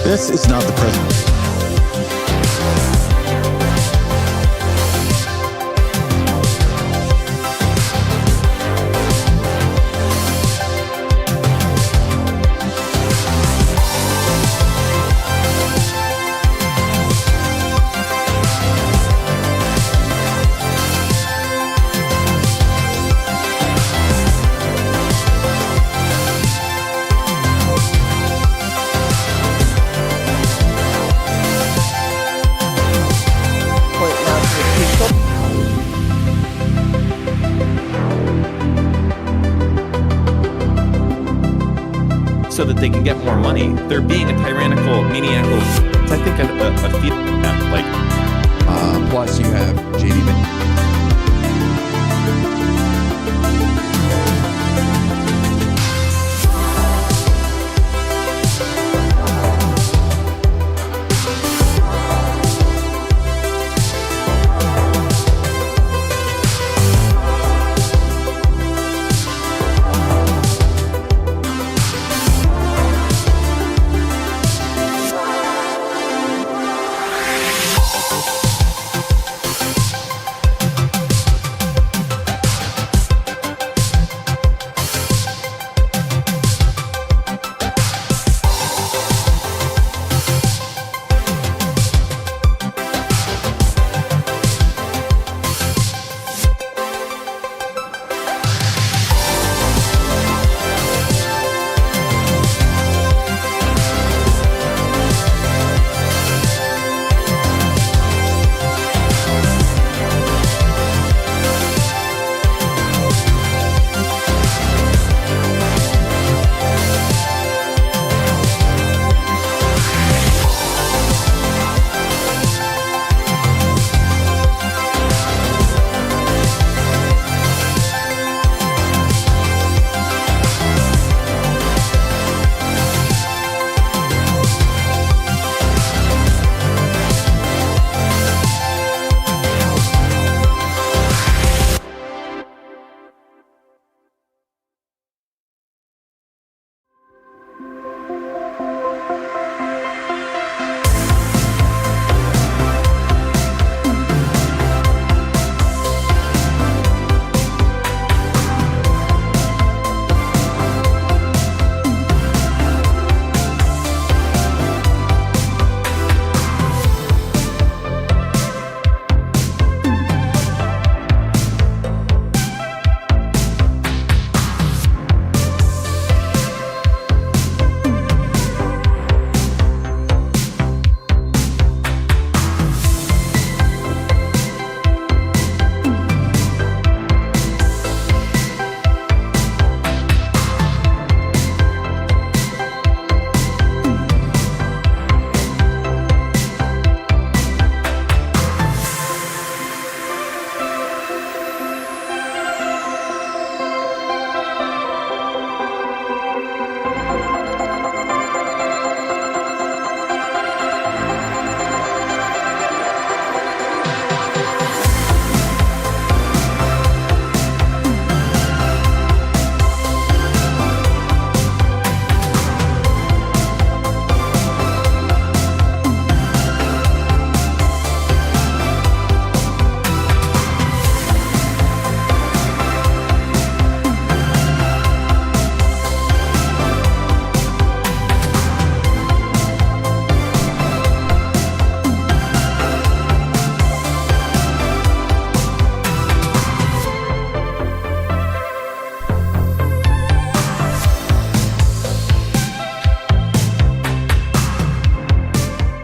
This is not the president. So that they can get more money. They're being a tyrannical, maniacal. I think a feed like. Plus, you have JD.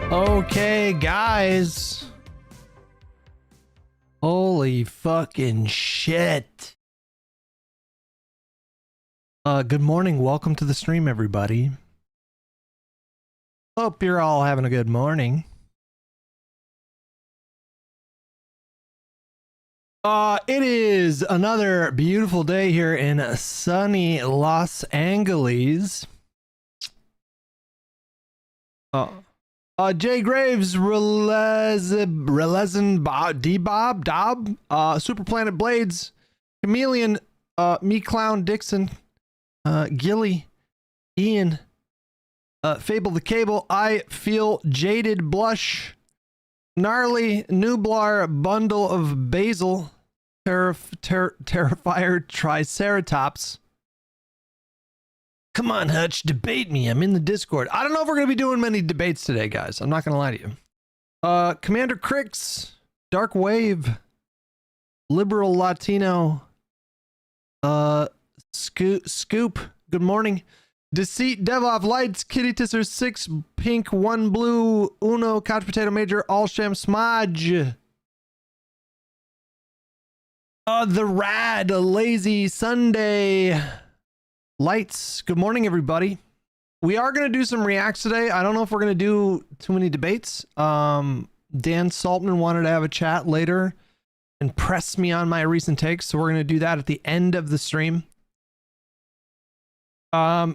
Okay, guys. Holy fucking shit. Good morning. Welcome to the stream, everybody. Hope you're all having a good morning. It is another beautiful day here in sunny Los Angeles. Jay Graves, Relezin, D-Bob, Dob, Super Planet Blades, Chameleon, Me Clown Dixon, Gilly, Ian, Fable the Cable, I feel jaded blush. Gnarly Nublar bundle of basil. Terrifier Triceratops. Come on, Hutch, debate me. I'm in the Discord. I don't know if we're going to be doing many debates today, guys. I'm not going to lie to you. Commander Crix, Dark Wave, Liberal Latino, Scoop, good morning. Deceit, Devoff, Lights, Kitty Tisser, 6 pink, 1 blue, Uno, Couch Potato Major, Allsham, Smudge. The Rad, Lazy Sunday. Lights, good morning, everybody. We are going to do some reacts today. I don't know if we're going to do too many debates. Dan Saltman wanted to have a chat later and press me on my recent takes, so we're going to do that at the end of the stream.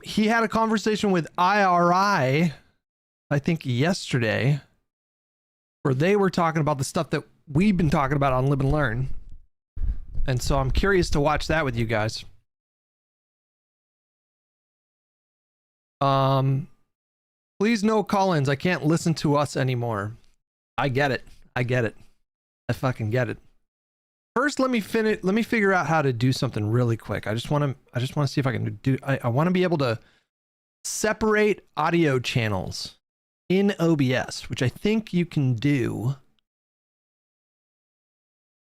He had a conversation with IRI, I think yesterday, where they were talking about the stuff that we've been talking about on Live and Learn. And so I'm curious to watch that with you guys. Please no call-ins. I can't listen to us anymore. I get it. I get it. I fucking get it. First, let me figure out how to do something really quick. I just want to see if I can do. I want to be able to separate audio channels in OBS, which I think you can do.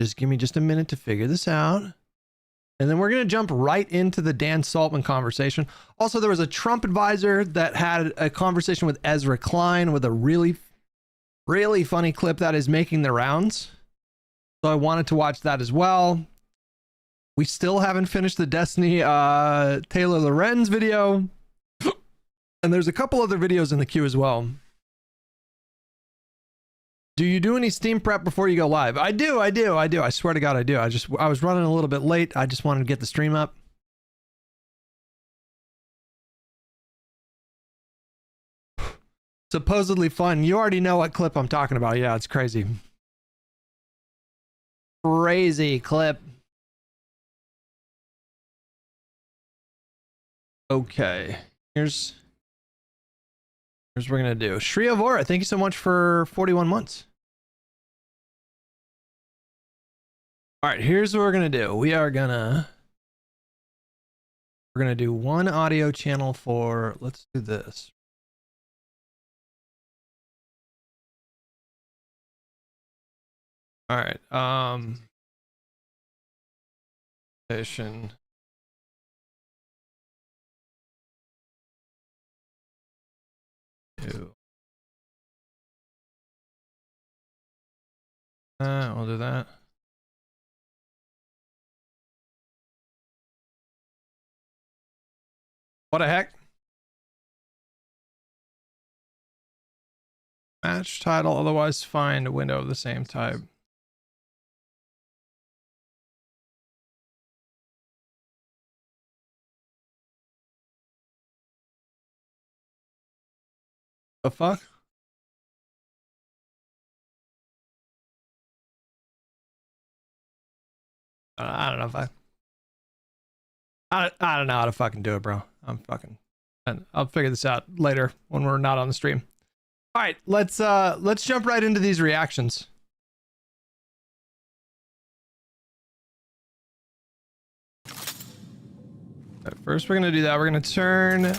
Just give me just a minute to figure this out. And then we're going to jump right into the Dan Saltman conversation. Also, there was a Trump advisor that had a conversation with Ezra Klein with a really, really funny clip that is making the rounds. So I wanted to watch that as well. We still haven't finished the Destiny Taylor Lorenz video. And there's a couple other videos in the queue as well. Do you do any Steam prep before you go live? I do. I swear to God, I do. I was running a little bit late. I just wanted to get the stream up. Supposedly fun. You already know what clip I'm talking about. Yeah, it's crazy. Crazy clip. Okay. Here's what we're gonna do. Shriya Vora, thank you so much for 41 months. All right, here's what we're gonna do. We're gonna do one audio channel for, let's do this. All right, station. We'll do that. What the heck? Match title, otherwise find a window of the same type. The fuck? I don't know if I don't know how to fucking do it, bro. And I'll figure this out later when we're not on the stream. All right, let's jump right into these reactions. Right, first, we're gonna do that. We're gonna turn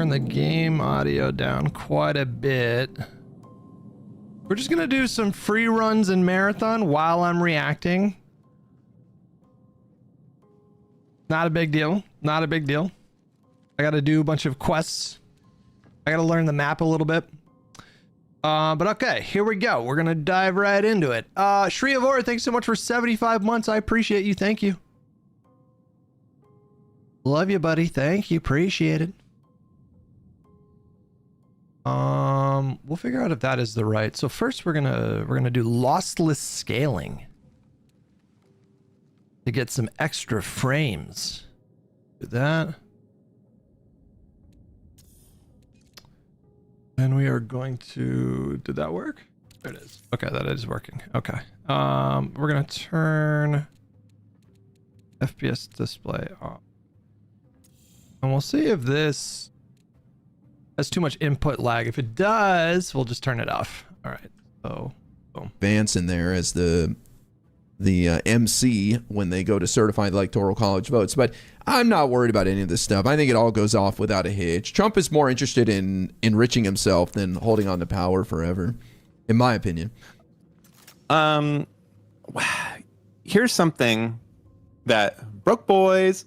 the game audio down quite a bit. We're just gonna do some free runs in Marathon while I'm reacting. Not a big deal. Not a big deal. I gotta do a bunch of quests. I gotta learn the map a little bit. But okay, here we go. We're gonna dive right into it. Shriya Vora, thanks so much for 75 months. I appreciate you. Thank you. Love you, buddy. Thank you. Appreciate it. We'll figure out if that is the right. So first we're gonna do lossless scaling to get some extra frames. Do that. And we are going to, did that work? There it is. Okay, that is working. Okay. We're gonna turn FPS display off. And we'll see if this has too much input lag. If it does, we'll just turn it off. All right. So, boom. Vance in there as the MC when they go to certify the electoral college votes. But I'm not worried about any of this stuff. I think it all goes off without a hitch. Trump is more interested in enriching himself than holding on to power forever, in my opinion. Here's something that broke boys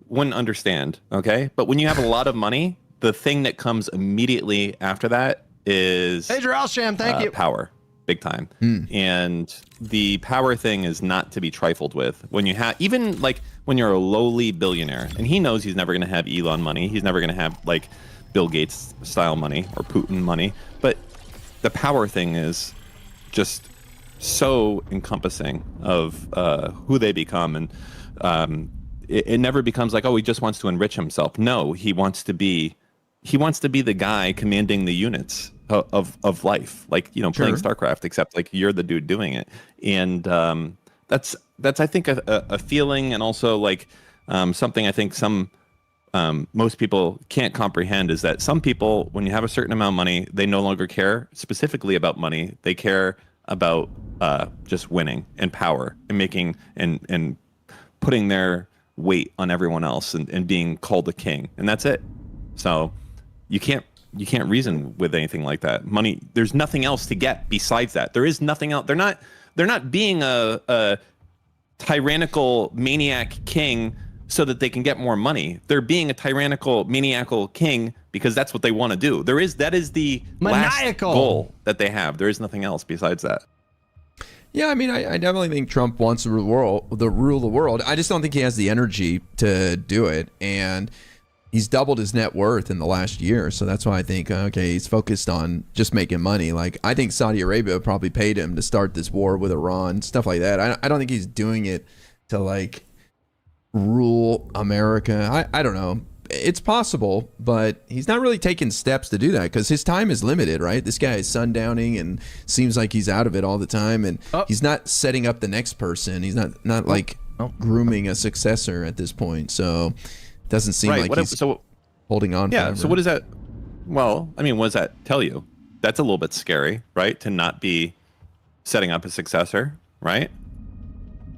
wouldn't understand, okay? But when you have a lot of money, the thing that comes immediately after that is Hey, Sham, thank you. Power, big time. And the power thing is not to be trifled with. When you have, even like when you're a lowly billionaire, and he knows he's never going to have Elon money, he's never going to have like Bill Gates style money or Putin money, but the power thing is just so encompassing of who they become, and it never becomes like, oh, he just wants to enrich himself. No, he wants to be the guy commanding the units of life, like, you know, playing StarCraft, except like you're the dude doing it. And that's I think a feeling, and also like something I think most people can't comprehend, is that some people, when you have a certain amount of money, they no longer care specifically about money. They care about just winning and power and making and putting their weight on everyone else and being called a king, and that's it. So you can't reason with anything like that. Money, there's nothing else to get besides that. There is nothing else. They're not being a tyrannical maniac king so that they can get more money. They're being a tyrannical maniacal king because that's what they want to do. That is the maniacal last goal that they have. There is nothing else besides that. Yeah, I mean, I definitely think Trump wants to rule the world. I just don't think he has the energy to do it. And he's doubled his net worth in the last year. So that's why I think, okay, he's focused on just making money. Like, I think Saudi Arabia probably paid him to start this war with Iran, stuff like that. I don't think he's doing it to, like, rule America. I don't know. It's possible, but he's not really taking steps to do that because his time is limited, right? This guy is sundowning and seems like he's out of it all the time, and he's not setting up the next person. He's not like grooming a successor at this point. So it doesn't seem like he's holding on. Yeah. Forever. So what does that? Well, I mean, what does that tell you? That's a little bit scary, right? To not be setting up a successor, right?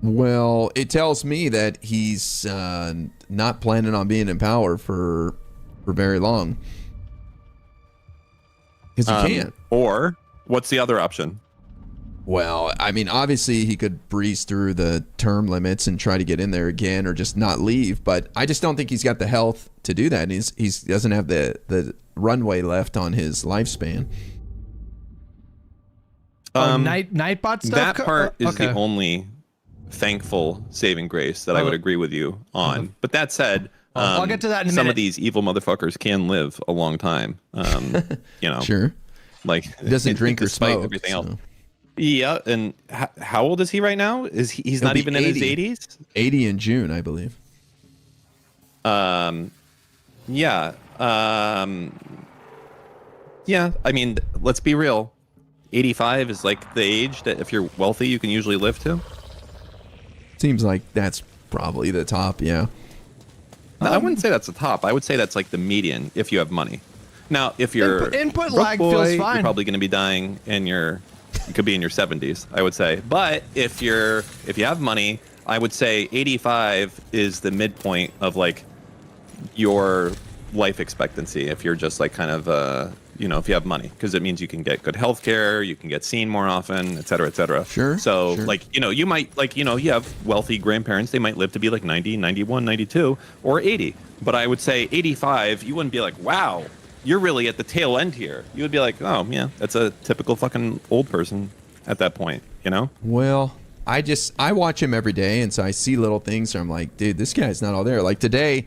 Well, it tells me that he's not planning on being in power for very long. Because he can't. Or what's the other option? Well, I mean, obviously he could breeze through the term limits and try to get in there again, or just not leave. But I just don't think he's got the health to do that. And he doesn't have the runway left on his lifespan. Nightbot stuff. That part is the only thankful saving grace that I would agree with you on. But that said, I'll get to that in a some minute. of these evil motherfuckers can live a long time. You know, Sure. Like, He doesn't drink or despite smoke. everything So. else. Yeah, and how old is he right now? Is he's He'll not be even in his 80. 80s? 80 in June, I believe. Yeah. Yeah, I mean, let's be real. 85 is like the age that if you're wealthy, you can usually live to. Seems like that's probably the top, yeah. No, I wouldn't say that's the top. I would say that's like the median if you have money. Now, if you're input broke lag boy, feels fine. you're probably going to be dying you could be in your 70s, I would say. But if you have money, I would say 85 is the midpoint of like your life expectancy if you're just like kind of if you have money, because it means you can get good health care, you can get seen more often, et cetera, et cetera. Sure. So sure. like, you might you have wealthy grandparents, they might live to be like 90, 91, 92, or 80. But I would say 85, you wouldn't be like, wow, you're really at the tail end here. You would be like, oh yeah, that's a typical fucking old person at that point, you know? Well, I watch him every day, and so I see little things where I'm like, dude, this guy's not all there. Like today,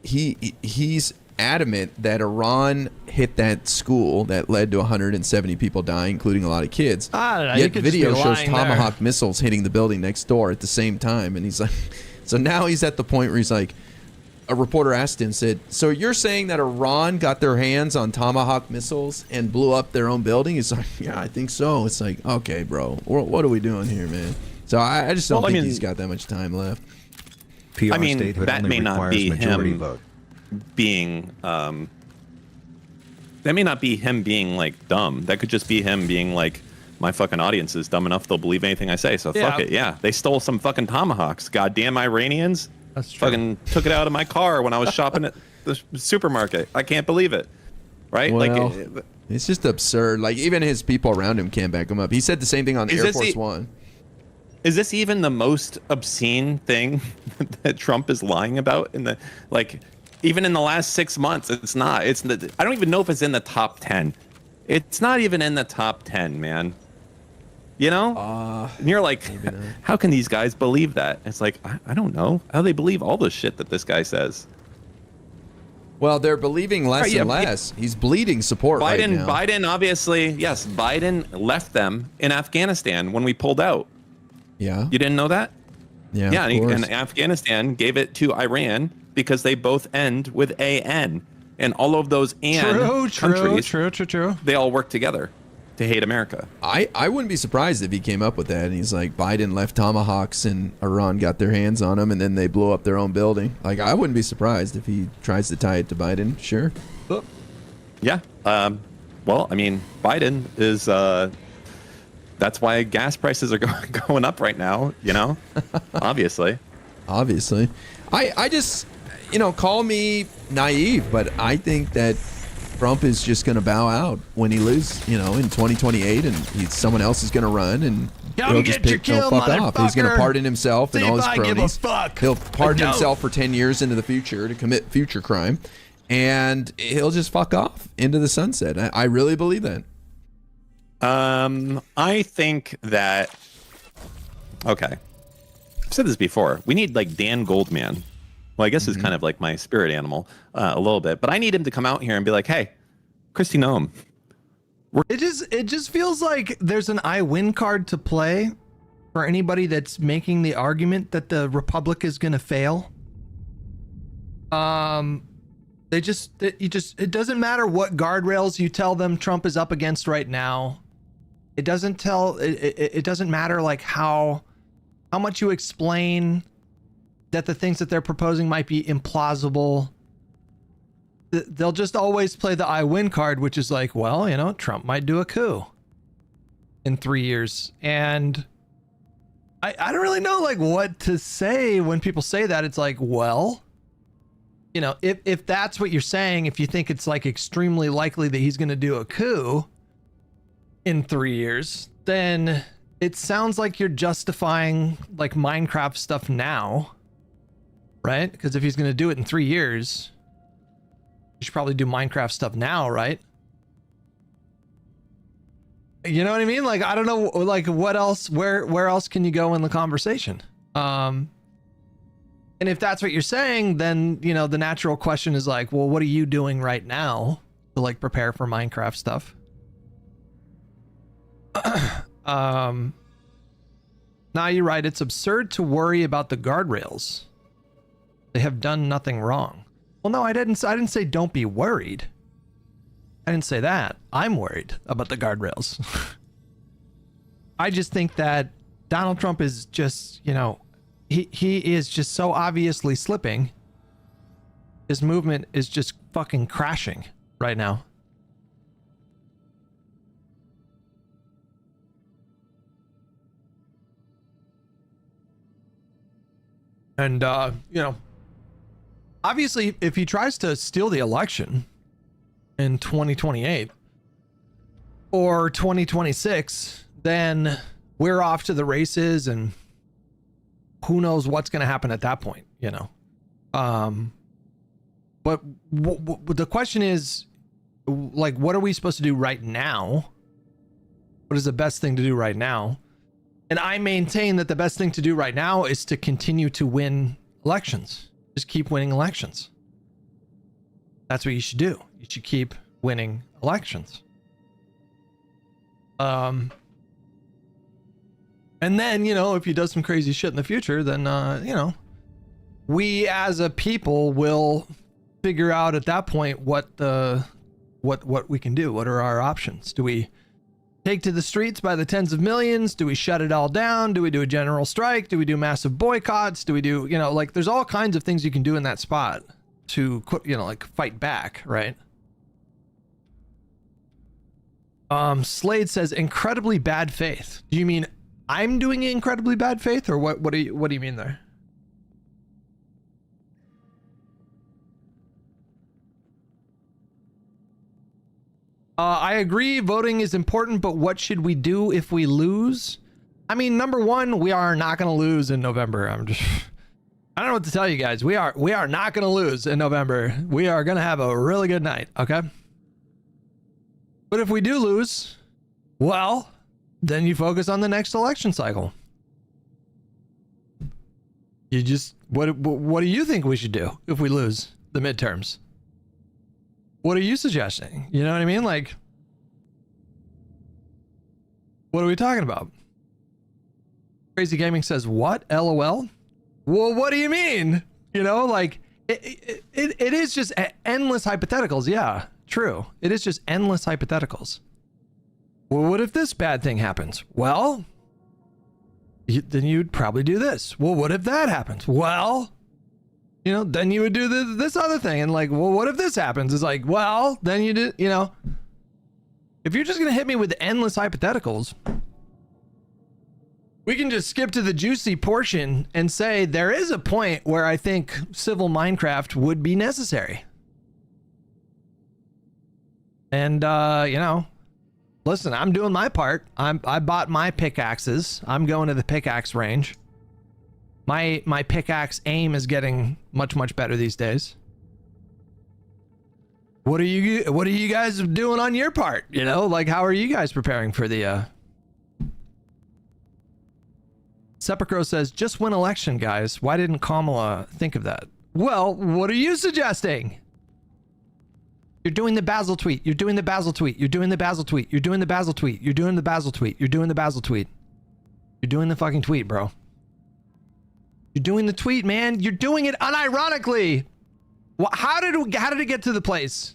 he's adamant that Iran hit that school that led to 170 people dying, including a lot of kids. I don't know. Yet video shows Tomahawk missiles hitting the building next door at the same time, and he's like, so now he's at the point where he's like, a reporter asked him, said, so you're saying that Iran got their hands on Tomahawk missiles and blew up their own building? He's like, yeah, I think so. It's like, okay, bro, what are we doing here, man? So I just don't think he's got that much time left. PR I mean, statehood that only may not requires be majority him. vote. being that may not be him being like dumb. That could just be him being like, my fucking audience is dumb enough they'll believe anything I say, so fuck it. Yeah, they stole some fucking tomahawks. Goddamn Iranians. That's true. Fucking took it out of my car when I was shopping at the supermarket. I can't believe it. Right? Well, like it's just absurd. Like, even his people around him can't back him up. He said the same thing on Air Force One. Is this even the most obscene thing that Trump is lying about in the, like, even in the last 6 months? It's not. I don't even know if it's in the top 10. It's not even in the top 10, man. You know? And you're like, how can these guys believe that? It's like, I don't know. How do they believe all the shit that this guy says? Well, they're believing less and less. He's bleeding support right now. Biden, obviously, yes, Biden left them in Afghanistan when we pulled out. Yeah. You didn't know that? Yeah. Yeah, and Afghanistan gave it to Iran because they both end with AN. And all of those countries, true. They all work together to hate America. I wouldn't be surprised if he came up with that and he's like, Biden left tomahawks and Iran got their hands on them and then they blew up their own building. Like, I wouldn't be surprised if he tries to tie it to Biden. Sure. Yeah. Well, I mean, Biden is that's why gas prices are going up right now, you know? Obviously. I just, call me naive, but I think that Trump is just going to bow out when he loses, in 2028, and someone else is going to run, and he'll just fuck off. He's going to pardon himself and all his cronies. He'll pardon himself for 10 years into the future to commit future crime, and he'll just fuck off into the sunset. I really believe that. I think that, okay, I've said this before. We need like Dan Goldman. Well, I guess it's kind of like my spirit animal a little bit, but I need him to come out here and be like, hey, Kristi Noem. It just feels like there's an I win card to play for anybody that's making the argument that the Republic is going to fail. It doesn't matter what guardrails you tell them Trump is up against right now. It doesn't matter like how much you explain that the things that they're proposing might be implausible. They'll just always play the I win card, which is like, well, Trump might do a coup in 3 years. And I don't really know like what to say when people say that. It's like, well, if that's what you're saying, if you think it's like extremely likely that he's going to do a coup in 3 years, then it sounds like you're justifying like Minecraft stuff now, right? Because if he's going to do it in 3 years, you should probably do Minecraft stuff now, right? You know what I mean? Like, I don't know, like what else, where else can you go in the conversation? And if that's what you're saying, then, the natural question is like, well, what are you doing right now to like prepare for Minecraft stuff? Now you're right. It's absurd to worry about the guardrails. They have done nothing wrong. Well, no, I didn't say don't be worried. I didn't say that. I'm worried about the guardrails. I just think that Donald Trump is just, he is just so obviously slipping. His movement is just fucking crashing right now. And, obviously, if he tries to steal the election in 2028 or 2026, then we're off to the races and who knows what's going to happen at that point, But the question is, like, what are we supposed to do right now? What is the best thing to do right now? And I maintain that the best thing to do right now is to continue to win elections. Just keep winning elections. That's what you should do. You should keep winning elections. And then, if he does some crazy shit in the future, then, we as a people will figure out at that point what we can do. What are our options? Do we take to the streets by the tens of millions? Do we shut it all down? Do we do a general strike? Do we do massive boycotts? Do we do, there's all kinds of things you can do in that spot. like fight back, right? Slade says incredibly bad faith. Do you mean I'm doing it incredibly bad faith, or what do you mean there? I agree voting is important, but what should we do if we lose? I mean, number one, we are not going to lose in November. I don't know what to tell you guys. We are not going to lose in November. We are going to have a really good night, okay? But if we do lose, well, then you focus on the next election cycle. You just what do you think we should do if we lose the midterms? What are you suggesting? You know what I mean? Like, what are we talking about? Crazy Gaming says, what? LOL? Well, what do you mean? You know, like, it is just endless hypotheticals. Yeah, true. It is just endless hypotheticals. Well, what if this bad thing happens? Well, then you'd probably do this. Well, what if that happens? Well, you know, then you would do this other thing. And like, well, what if this happens? It's like, well, then you do, you know, if you're just going to hit me with endless hypotheticals, we can just skip to the juicy portion and say there is a point where I think civil Minecraft would be necessary. And, you know, listen, I'm doing my part. I bought my pickaxes. I'm going to the pickaxe range. My pickaxe aim is getting much better these days. What are you guys doing on your part? You know, like, how are you guys preparing for the Sepulchro says, just win election, guys. Why didn't Kamala think of that? Well, what are you suggesting? You're doing the Basil tweet. You're doing the Basil tweet. You're doing the Basil tweet. You're doing the Basil tweet. You're doing the Basil tweet. You're doing the Basil tweet. You're doing the fucking tweet, bro. You're doing the tweet, man. You're doing it unironically. How did it get to the place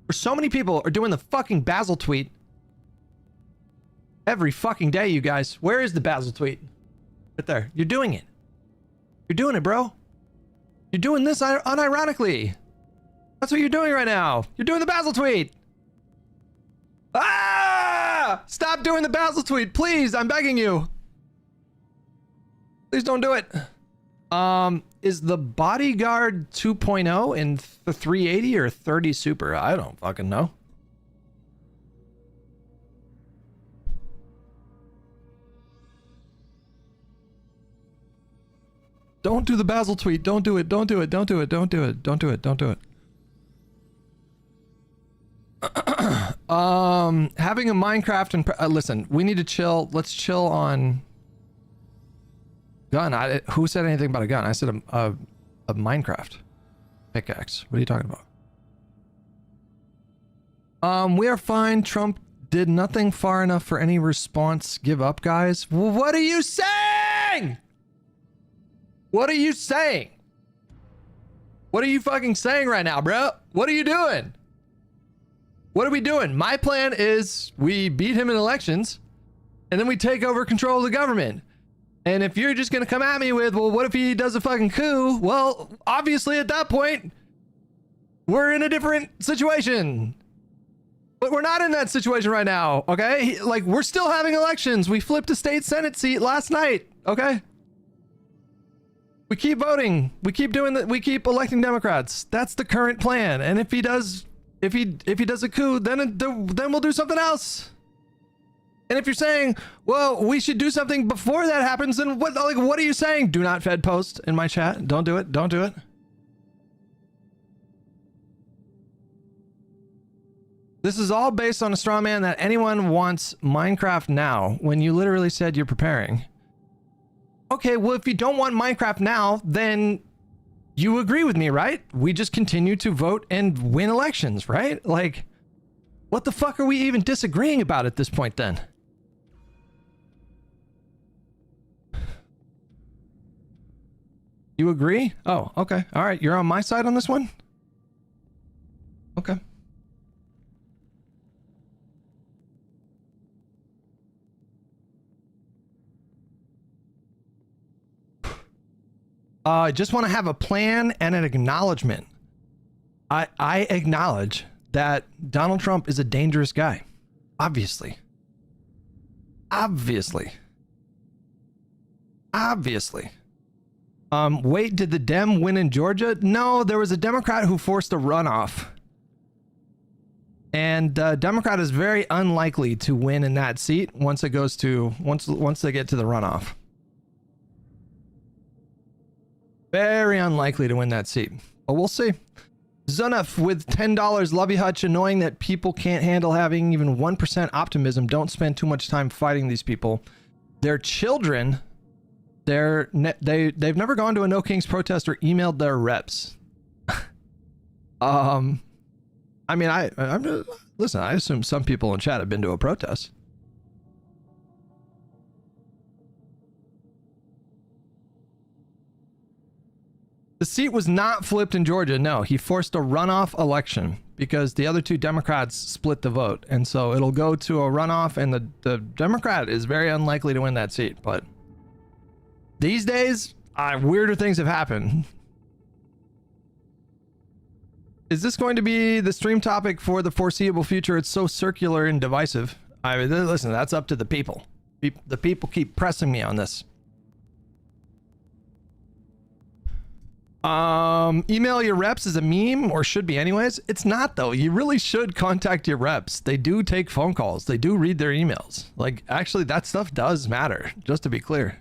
where so many people are doing the fucking Basil tweet every fucking day, you guys? Where is the Basil tweet? Right there. You're doing it. You're doing it, bro. You're doing this unironically. That's what you're doing right now. You're doing the Basil tweet. Ah! Stop doing the Basil tweet, please. I'm begging you. Please don't do it. Is the Bodyguard 2.0 in the 380 or 30 Super? I don't fucking know. Don't do the Basil tweet. Don't do it. Don't do it. Don't do it. Don't do it. Don't do it. Don't do it. Having a Minecraft and listen, we need to chill. Let's chill on gun. Who said anything about a gun? I said a Minecraft pickaxe. What are you talking about? We are fine. Trump did nothing far enough for any response. Give up, guys. Well, what are you saying? What are you saying? What are you fucking saying right now, bro? What are you doing? What are we doing? My plan is we beat him in elections and then we take over control of the government. And if you're just going to come at me with, well, what if he does a fucking coup? Well, obviously at that point, we're in a different situation. But we're not in that situation right now, okay? Like, we're still having elections. We flipped a state Senate seat last night, okay? We keep voting. We keep doing that. We keep electing Democrats. That's the current plan. And if he does a coup, then we'll do something else. And if you're saying, well, we should do something before that happens, then what are you saying? Do not Fed post in my chat. Don't do it. Don't do it. This is all based on a straw man that anyone wants Minecraft now when you literally said you're preparing. Okay, well, if you don't want Minecraft now, then you agree with me, right? We just continue to vote and win elections, right? Like, what the fuck are we even disagreeing about at this point then? You agree? Oh, okay. All right. You're on my side on this one? Okay. I just want to have a plan and an acknowledgement. I acknowledge that Donald Trump is a dangerous guy. Obviously. Wait, did the Dem win in Georgia? No, there was a Democrat who forced a runoff. And Democrat is very unlikely to win in that seat once it goes to once they get to the runoff. Very unlikely to win that seat. But we'll see. Zunaf with $10. Love you, Hutch. Annoying that people can't handle having even 1% optimism. Don't spend too much time fighting these people. Their children, they've never gone to a No Kings protest or emailed their reps. I mean, listen, I assume some people in chat have been to a protest. The seat was not flipped in Georgia. No, he forced a runoff election because the other two Democrats split the vote. And so it'll go to a runoff, and the Democrat is very unlikely to win that seat. But these days, weirder things have happened. Is this going to be the stream topic for the foreseeable future? It's so circular and divisive. I mean, listen, that's up to the people. The people keep pressing me on this. Email your reps is a meme, or should be anyways. It's not, though. You really should contact your reps. They do take phone calls. They do read their emails. Like, actually, that stuff does matter, just to be clear.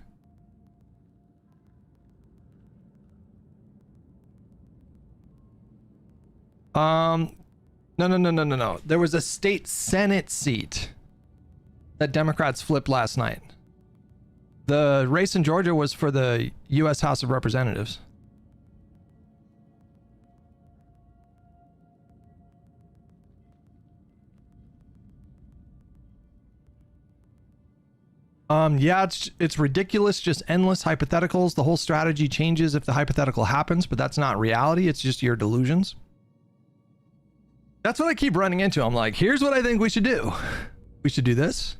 No. There was a state Senate seat that Democrats flipped last night. The race in Georgia was for the U.S. House of Representatives. Yeah, it's ridiculous, just endless hypotheticals. The whole strategy changes if the hypothetical happens, but that's not reality. It's just your delusions. That's what I keep running into. I'm like, here's what I think we should do. We should do this.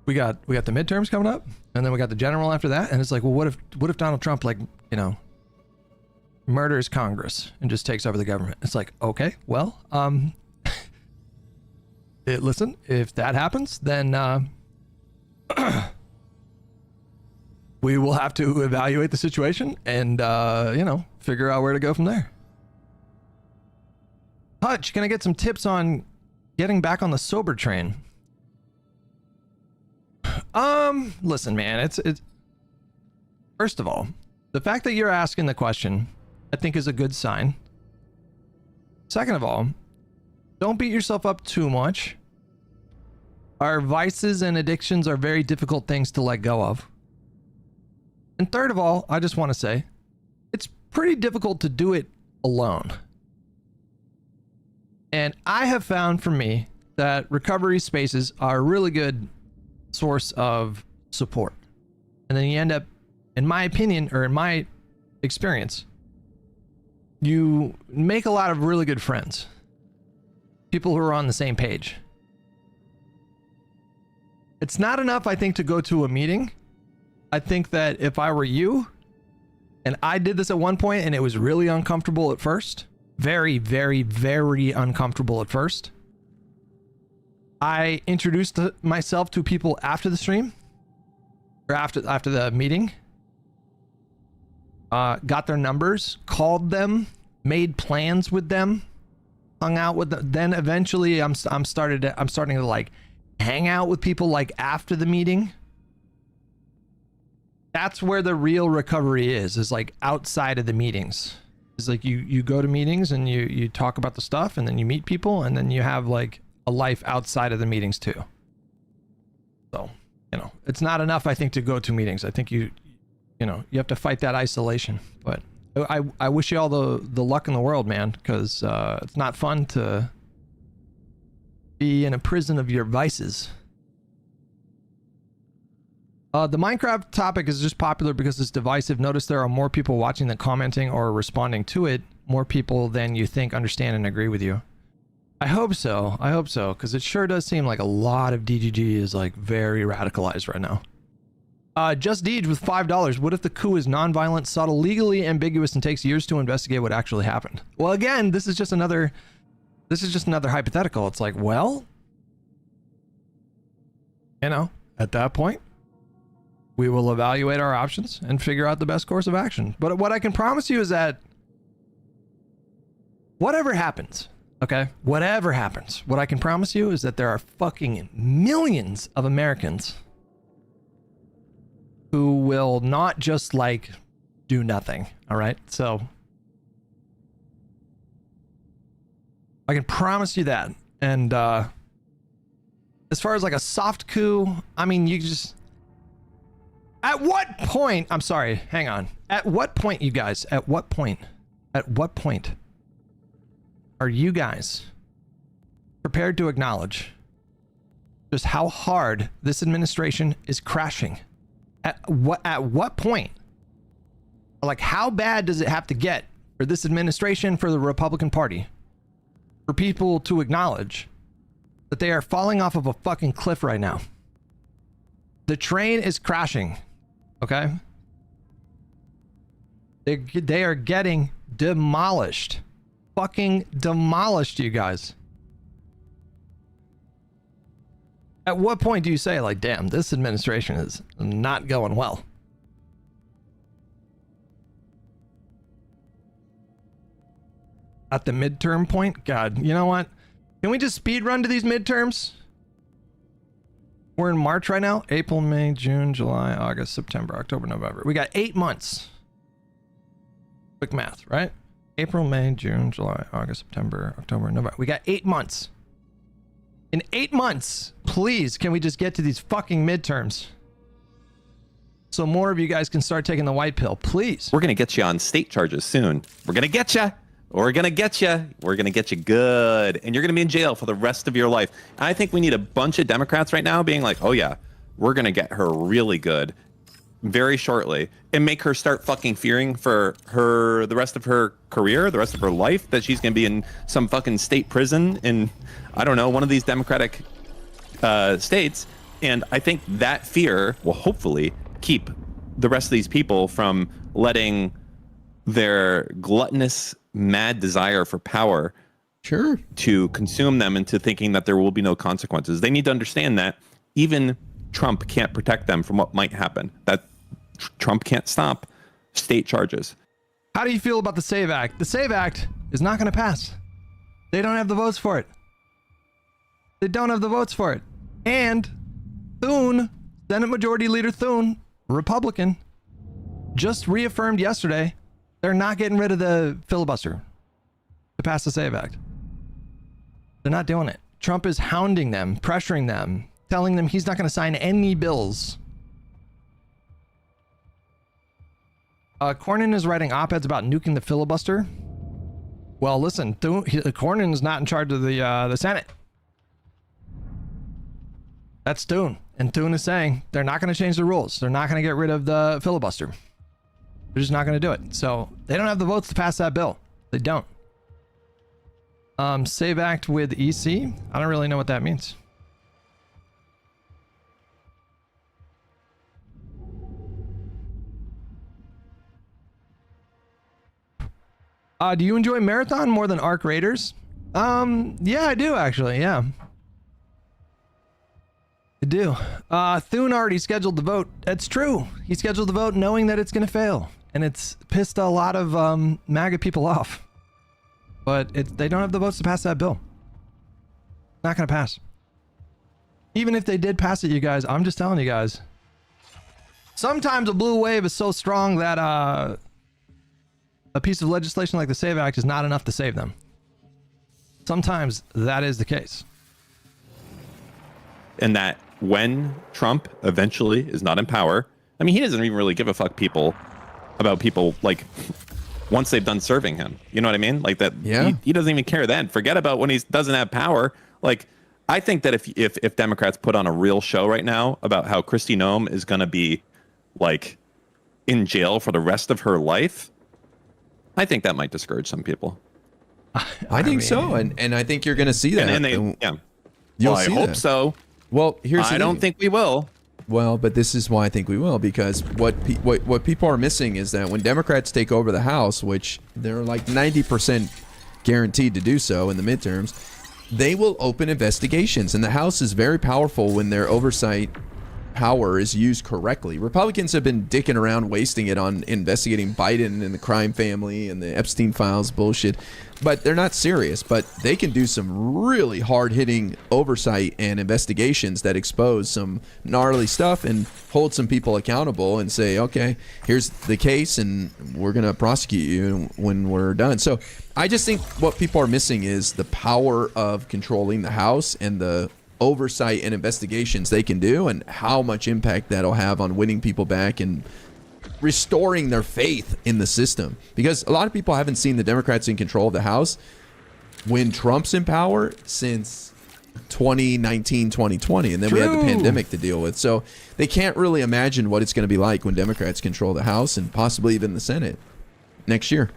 We got the midterms coming up, and then we got the general after that. And it's like, well, what if Donald Trump, like, murders Congress and just takes over the government? It's like, okay, well, listen, if that happens, then we will have to evaluate the situation and figure out where to go from there. Hutch, can I get some tips on getting back on the sober train? Listen, man, it's first of all, the fact that you're asking the question, I think, is a good sign. Second of all, don't beat yourself up too much. Our vices and addictions are very difficult things to let go of. And third of all, I just want to say, it's pretty difficult to do it alone. And I have found for me that recovery spaces are a really good source of support. And then you end up, in my opinion, or in my experience, you make a lot of really good friends. People who are on the same page. It's not enough, I think, to go to a meeting. I think that if I were you, and I did this at one point and it was really uncomfortable at first, very, very, very uncomfortable at first. I introduced myself to people after the stream, or after the meeting, got their numbers, called them, made plans with them, hung out with them. Then eventually I'm starting to like hang out with people like after the meeting. That's where the real recovery is like outside of the meetings. It's like you go to meetings and you talk about the stuff, and then you meet people, and then you have like a life outside of the meetings too. So, it's not enough, I think, to go to meetings. I think you have to fight that isolation. But I wish you all the luck in the world, man, because it's not fun to be in a prison of your vices. The Minecraft topic is just popular because it's divisive. Notice there are more people watching than commenting or responding to it. More people than you think understand and agree with you. I hope so, because it sure does seem like a lot of DGG is like very radicalized right now. Just Deej with $5. What if the coup is nonviolent, subtle, legally ambiguous, and takes years to investigate what actually happened? Well, again, this is just another hypothetical. It's like, well, at that point, we will evaluate our options and figure out the best course of action. But what I can promise you is that whatever happens, okay, whatever happens, what I can promise you is that there are fucking millions of Americans who will not just like do nothing. All right. So I can promise you that. And as far as like a soft coup, I mean, you just, at what point, I'm sorry, hang on. At what point, you guys, at what point are you guys prepared to acknowledge just how hard this administration is crashing? At what point? Like, how bad does it have to get for this administration, for the Republican Party, for people to acknowledge that they are falling off of a fucking cliff right now? The train is crashing, okay? They are getting demolished. Fucking demolished, you guys. At what point do you say, like, damn, this administration is not going well? At the midterm point? God, you know what? Can we just speed run to these midterms? We're in March right now. April, May, June, July, August, September, October, November. We got 8 months. Quick math, right? April, May, June, July, August, September, October, November. We got 8 months. In 8 months, please, can we just get to these fucking midterms? So more of you guys can start taking the white pill, please. We're going to get you on state charges soon. We're going to get you. We're going to get you. We're going to get you good. And you're going to be in jail for the rest of your life. And I think we need a bunch of Democrats right now being like, oh yeah, we're going to get her really good very shortly and make her start fucking fearing for her, the rest of her career, the rest of her life, that she's going to be in some fucking state prison in, I don't know, one of these Democratic states. And I think that fear will hopefully keep the rest of these people from letting their gluttonous, mad desire for power to consume them into thinking that there will be no consequences. They need to understand that even Trump can't protect them from what might happen, that Trump can't stop state charges. How do you feel about the SAVE Act? The SAVE Act is not going to pass. They don't have the votes for it. They don't have the votes for it. And Thune, Senate Majority Leader Thune, Republican, just reaffirmed yesterday they're not getting rid of the filibuster to pass the SAVE Act. They're not doing it. Trump is hounding them, pressuring them, telling them he's not going to sign any bills. Cornyn is writing op-eds about nuking the filibuster. Well, listen, Cornyn is not in charge of the Senate. That's Thune. And Thune is saying they're not going to change the rules. They're not going to get rid of the filibuster. They're just not going to do it. So they don't have the votes to pass that bill. They don't. SAVE Act with EC. I don't really know what that means. Do you enjoy Marathon more than Arc Raiders? Yeah, I do actually. Yeah. I do. Thune already scheduled the vote. That's true. He scheduled the vote knowing that it's going to fail. And it's pissed a lot of MAGA people off. But they don't have the votes to pass that bill. Not going to pass. Even if they did pass it, you guys, I'm just telling you guys. Sometimes a blue wave is so strong that a piece of legislation like the SAVE Act is not enough to save them. Sometimes that is the case. And that when Trump eventually is not in power, I mean, he doesn't even really give a fuck about people like once they've done serving him. You know what I mean? Like that. Yeah. He doesn't even care then. Forget about when he doesn't have power. Like, I think that if Democrats put on a real show right now about how Kristi Noem is going to be like in jail for the rest of her life, I think that might discourage some people. I think so, and I think you're going to see that. Yeah. You'll I see hope that. so. Well, here's the I don't thing. think we will. Well, but this is why I think we will, because what people are missing is that when Democrats take over the House, which they're like 90% guaranteed to do so in the midterms, they will open investigations, and the House is very powerful when their oversight power is used correctly. Republicans have been dicking around, wasting it on investigating Biden and the crime family and the Epstein files bullshit, but they're not serious. But they can do some really hard-hitting oversight and investigations that expose some gnarly stuff and hold some people accountable and say, okay, here's the case and we're going to prosecute you when we're done. So I just think what people are missing is the power of controlling the House and the oversight and investigations they can do, and how much impact that'll have on winning people back and restoring their faith in the system. Because a lot of people haven't seen the Democrats in control of the House when Trump's in power since 2019, 2020, and then we had the pandemic to deal with. So they can't really imagine what it's going to be like when Democrats control the House and possibly even the Senate next year.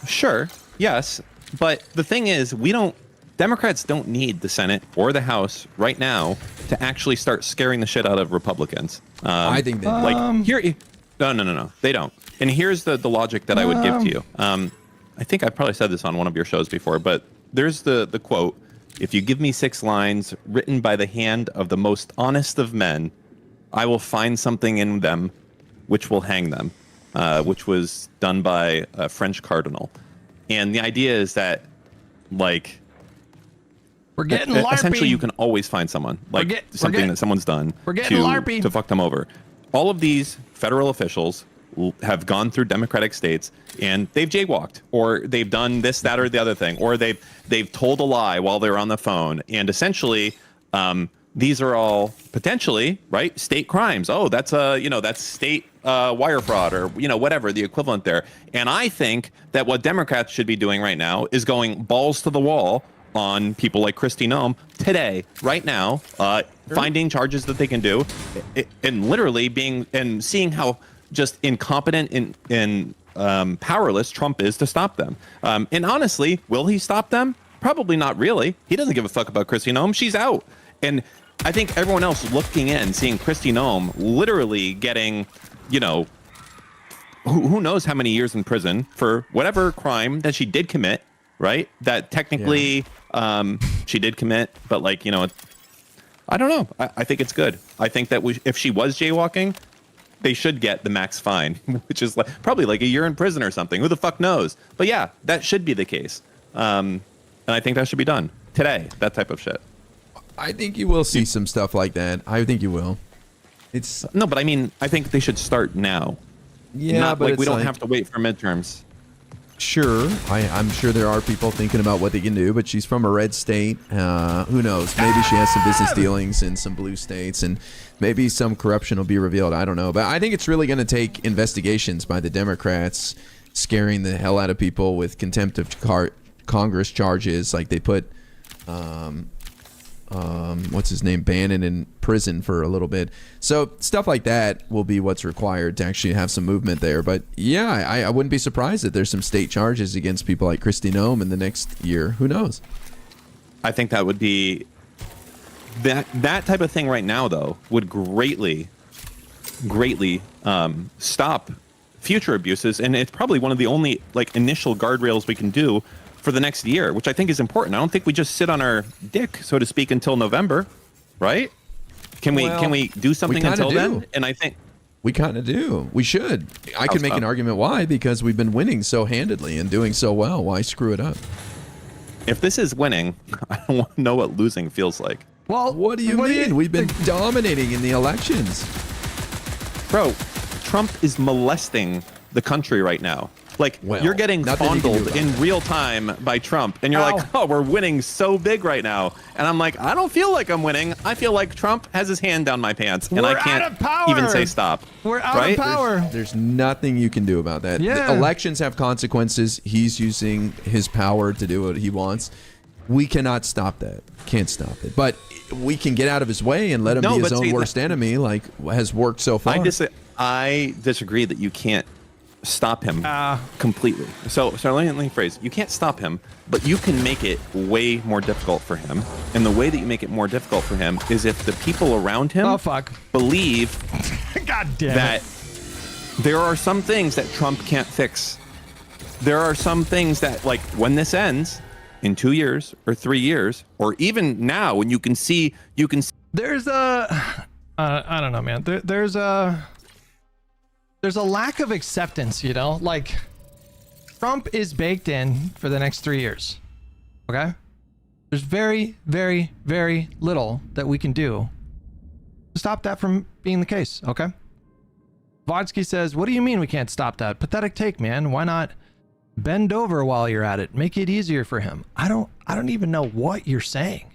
Sure, yes, but the thing is, Democrats don't need the Senate or the House right now to actually start scaring the shit out of Republicans. I think they do. Like here, no, they don't. And here's the logic that I would give to you. I think I probably said this on one of your shows before, but there's the quote: "If you give me 6 lines written by the hand of the most honest of men, I will find something in them which will hang them," which was done by a French cardinal. And the idea is that, like, we're getting LARPy. Essentially, you can always find someone, like something that someone's done to fuck them over. All of these federal officials have gone through Democratic states and they've jaywalked, or they've done this, that, or the other thing, or they've told a lie while they're on the phone. And essentially, these are all potentially, right, state crimes. Oh, that's that's state wire fraud, or whatever the equivalent there. And I think that what Democrats should be doing right now is going balls to the wall on people like Kristi Noem today, right now, finding charges that they can do, and literally seeing how just incompetent and powerless Trump is to stop them. And honestly, will he stop them? Probably not really. He doesn't give a fuck about Kristi Noem. She's out. And I think everyone else looking in, seeing Kristi Noem literally getting, who knows how many years in prison for whatever crime that she did commit, right? That technically she did commit, but I don't know. I think it's good. I think that if she was jaywalking, they should get the max fine, which is probably like a year in prison or something. Who the fuck knows? But yeah, that should be the case. And I think that should be done today, that type of shit. I think you will see some stuff like that. I think you will. No, but I mean, I think they should start now. Yeah, but we don't have to wait for midterms. Sure, I'm sure there are people thinking about what they can do, but she's from a red state. Who knows? Maybe she has some business dealings in some blue states, and maybe some corruption will be revealed. I don't know. But I think it's really going to take investigations by the Democrats, scaring the hell out of people with contempt of Congress charges, like they put what's his name, Bannon in prison for a little bit. So stuff like that will be what's required to actually have some movement there. But yeah, I wouldn't be surprised that there's some state charges against people like Kristi Noem in the next year. Who knows? I think that would be that type of thing right now, though, would greatly stop future abuses. And it's probably one of the only initial guardrails we can do for the next year, which I think is important. I don't think we just sit on our dick, so to speak, until November, right? Can we do something until then? And I think we kind of do. We should. I could make an argument why, because we've been winning so handedly and doing so well. Why screw it up? If this is winning, I don't want to know what losing feels like. Well, what do you mean? We've been dominating in the elections. Bro, Trump is molesting the country right now. You're getting fondled in real time by Trump, and you're like, oh, we're winning so big right now. And I'm like, I don't feel like I'm winning. I feel like Trump has his hand down my pants, and I can't even say stop. We're out of power. There's nothing you can do about that. Yeah. The elections have consequences. He's using his power to do what he wants. We cannot stop that. Can't stop it. But we can get out of his way and let him be his own worst enemy, like has worked so far. I disagree that you can't stop him completely. So let me phrase. You can't stop him, but you can make it way more difficult for him. And the way that you make it more difficult for him is if the people around him believe God damn that there are some things that Trump can't fix. There are some things that, like, when this ends in 2 years or 3 years, or even now, when you can see. There's a, I don't know, man. There's a lack of acceptance, you know? Like, Trump is baked in for the next 3 years. Okay? There's very, very, very little that we can do to stop that from being the case. Okay? Vodsky says, what do you mean we can't stop that? Pathetic take, man. Why not bend over while you're at it? Make it easier for him. I don't even know what you're saying.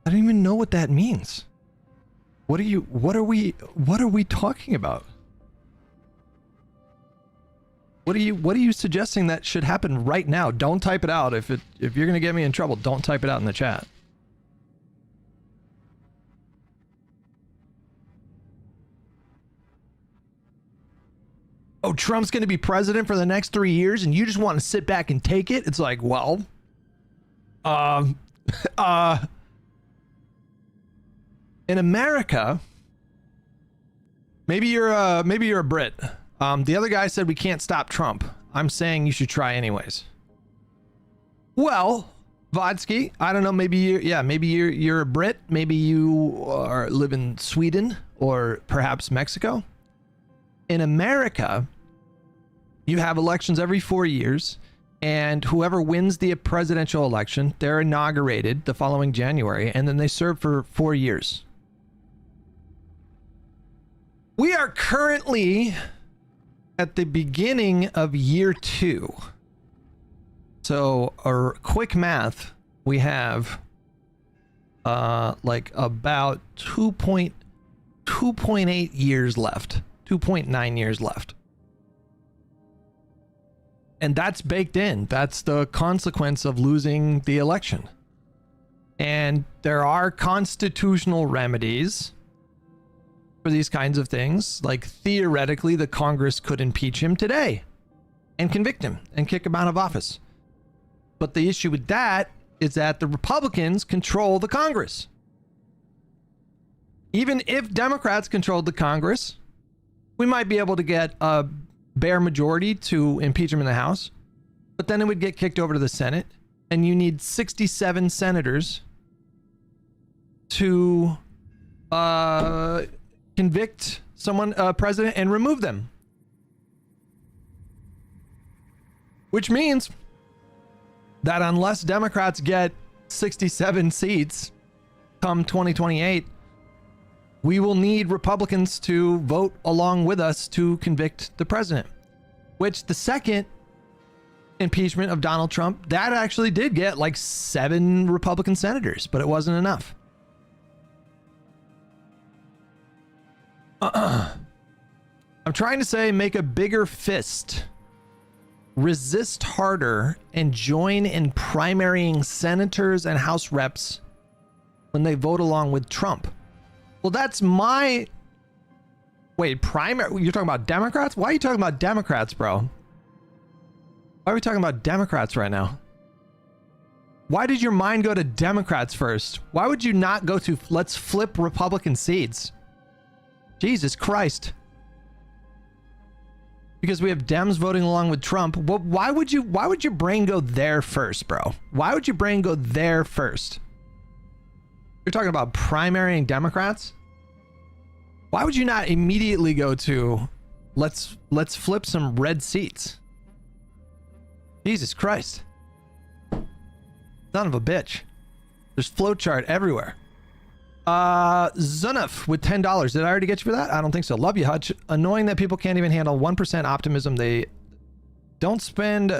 I don't even know what that means. What are we talking about? What are you suggesting that should happen right now? Don't type it out. If you're gonna get me in trouble, don't type it out in the chat. Oh, Trump's gonna be president for the next 3 years and you just want to sit back and take it? It's like, well, in America, maybe you're a Brit. The other guy said we can't stop Trump. I'm saying you should try anyways. Well, Vodsky, I don't know. Maybe you're a Brit. Maybe you live in Sweden or perhaps Mexico. In America, you have elections every 4 years, and whoever wins the presidential election, they're inaugurated the following January, and then they serve for 4 years. We are currently at the beginning of year 2. So, quick math, we have like about 2.8 years left, 2.9 years left. And that's baked in. That's the consequence of losing the election. And there are constitutional remedies for these kinds of things. Like, theoretically, the Congress could impeach him today and convict him and kick him out of office. But the issue with that is that the Republicans control the Congress. Even if Democrats controlled the Congress, we might be able to get a bare majority to impeach him in the House, but then it would get kicked over to the Senate, and you need 67 senators to convict someone, president, and remove them. Which means that unless Democrats get 67 seats come 2028, we will need Republicans to vote along with us to convict the president. Which the second impeachment of Donald Trump, that actually did get like 7 Republican senators, but it wasn't enough. I'm trying to say, make a bigger fist, resist harder, and join in primarying senators and House reps when they vote along with Trump. Well, that's my... Wait, primary? You're talking about Democrats? Why are you talking about Democrats, bro? Why are we talking about Democrats right now? Why did your mind go to Democrats first? Why would you not go to let's flip Republican seats? Jesus Christ. Because we have Dems voting along with Trump. Well, why would your brain go there first, bro? Why would your brain go there first? You're talking about primarying Democrats? Why would you not immediately go to let's flip some red seats? Jesus Christ. Son of a bitch. There's flowchart everywhere. Zunuf with $10. Did I already get you for that? I don't think so. Love you, Hutch. Annoying that people can't even handle 1% optimism. They don't spend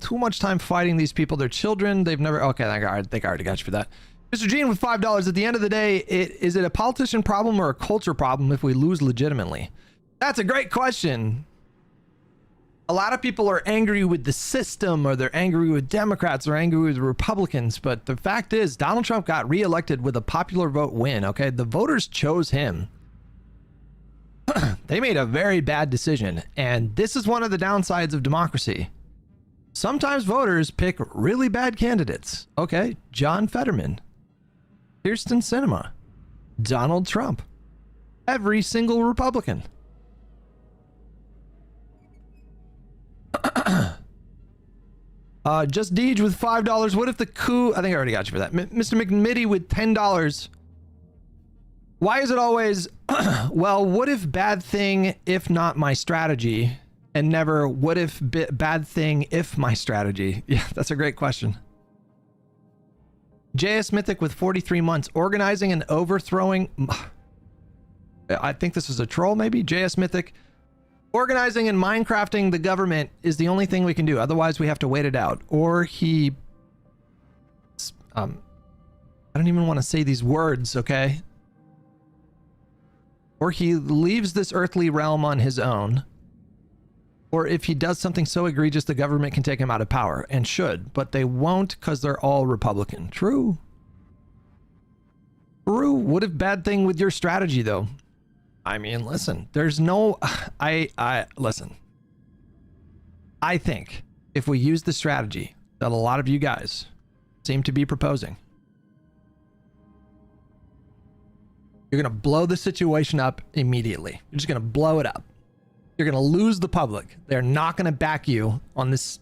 too much time fighting these people. They're children. They've never... Okay, I think I already got you for that. Mr. Gene with $5. At the end of the day, is it a politician problem or a culture problem if we lose legitimately? That's a great question. A lot of people are angry with the system, or they're angry with Democrats, or angry with Republicans. But the fact is, Donald Trump got reelected with a popular vote win. Okay, the voters chose him. They made a very bad decision, and this is one of the downsides of democracy. Sometimes voters pick really bad candidates. Okay, John Fetterman, Kirsten Sinema, Donald Trump, every single Republican. Just Deej with $5. What if the coup? I think I already got you for that. Mr. McMitty with $10. Why is it always, well, what if bad thing if not my strategy? And never, what if bad thing if my strategy? Yeah, that's a great question. J.S. Mythic with 43 months. Organizing and overthrowing. I think this is a troll, maybe. J.S. Mythic. Organizing and Minecrafting the government is the only thing we can do. Otherwise, we have to wait it out. Or he... I don't even want to say these words, okay? Or he leaves this earthly realm on his own. Or if he does something so egregious, the government can take him out of power, and should, but they won't because they're all Republican. True. True. What if bad thing with your strategy, though? I mean, listen, there's no, listen. I think if we use the strategy that a lot of you guys seem to be proposing, you're going to blow the situation up immediately. You're just going to blow it up. You're going to lose the public. They're not going to back you on this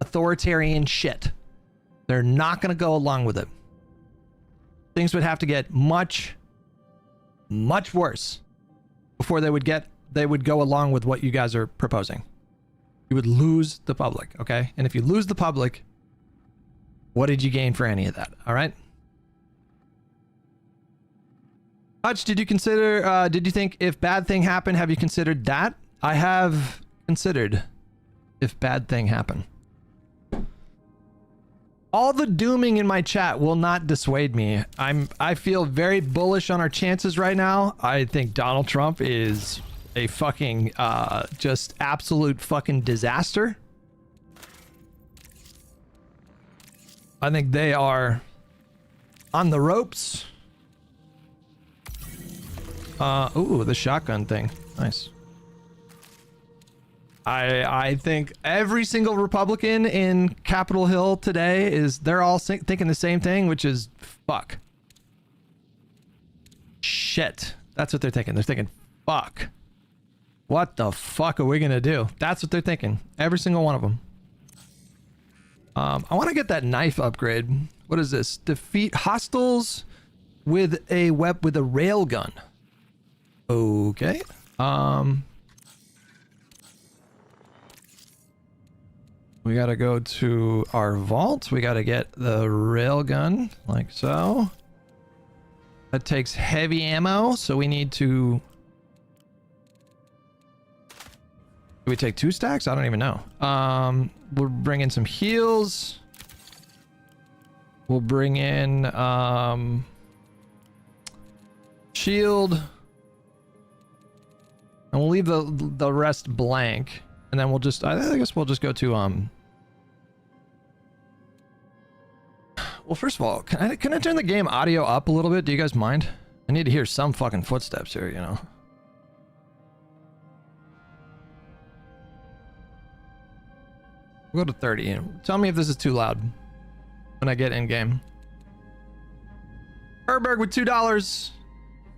authoritarian shit. They're not going to go along with it. Things would have to get much, much worse before they would go along with what you guys are proposing. You would lose the public, okay? And if you lose the public, what did you gain for any of that? All right? Hutch, did you consider, did you think if bad thing happened, have you considered that? I have considered if bad thing happened. All the dooming in my chat will not dissuade me. I feel very bullish on our chances right now. I think Donald Trump is a fucking, just absolute fucking disaster. I think they are on the ropes. Ooh, the shotgun thing. Nice. I think every single Republican in Capitol Hill today they're all thinking the same thing, which is fuck. Shit. That's what they're thinking. They're thinking, fuck. What the fuck are we going to do? That's what they're thinking. Every single one of them. I want to get that knife upgrade. What is this? Defeat hostiles with a rail gun. Okay. We gotta go to our vault. We gotta get the railgun, like so. That takes heavy ammo, so we need to... Do we take 2 stacks? I don't even know. We'll bring in some heals. We'll bring in shield. And we'll leave the rest blank. And then we'll just, I guess we'll just go to, well, first of all, can I turn the game audio up a little bit? Do you guys mind? I need to hear some fucking footsteps here, you know? We'll go to 30. Tell me if this is too loud when I get in game. Herberg with $2.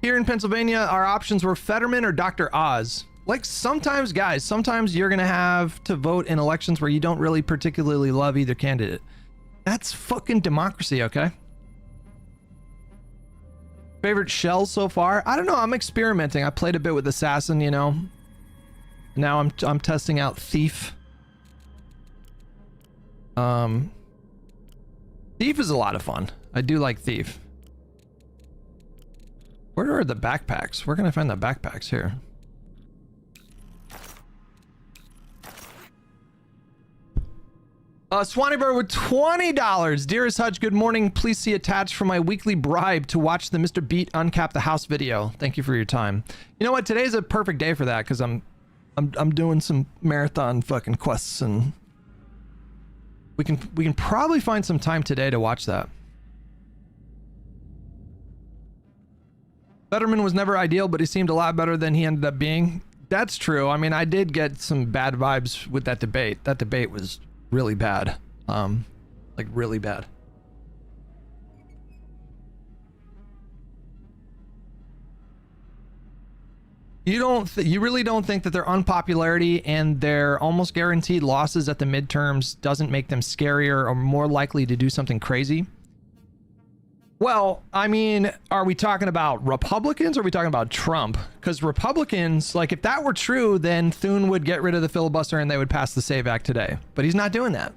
Here in Pennsylvania, our options were Fetterman or Dr. Oz. Like sometimes, guys, sometimes you're going to have to vote in elections where you don't really particularly love either candidate. That's fucking democracy, okay? Favorite shells so far? I don't know. I'm experimenting. I played a bit with Assassin, you know. Now I'm testing out Thief. Thief is a lot of fun. I do like Thief. Where are the backpacks? Where can I find the backpacks here? Swanee with $20. Dearest Hutch, good morning. Please see attached for my weekly bribe to watch the Mr. Beat Uncap the House video. Thank you for your time. You know what? Today's a perfect day for that because I'm doing some marathon fucking quests and we can probably find some time today to watch that. Fetterman was never ideal, but he seemed a lot better than he ended up being. That's true. I mean, I did get some bad vibes with that debate. That debate was really bad. Like really bad. You really don't think that their unpopularity and their almost guaranteed losses at the midterms doesn't make them scarier or more likely to do something crazy? Well, I mean, are we talking about Republicans or are we talking about Trump? Because Republicans, like if that were true, then Thune would get rid of the filibuster and they would pass the SAVE Act today. But he's not doing that.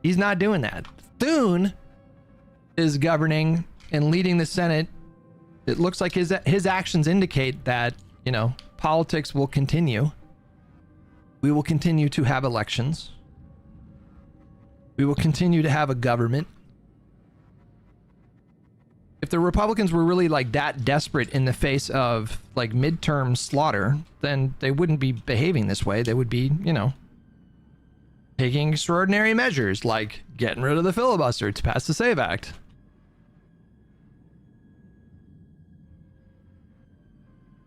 He's not doing that. Thune is governing and leading the Senate. It looks like his actions indicate that, you know, politics will continue. We will continue to have elections. We will continue to have a government. If the Republicans were really like that desperate in the face of like midterm slaughter, then they wouldn't be behaving this way. They would be, you know, taking extraordinary measures like getting rid of the filibuster to pass the SAVE Act.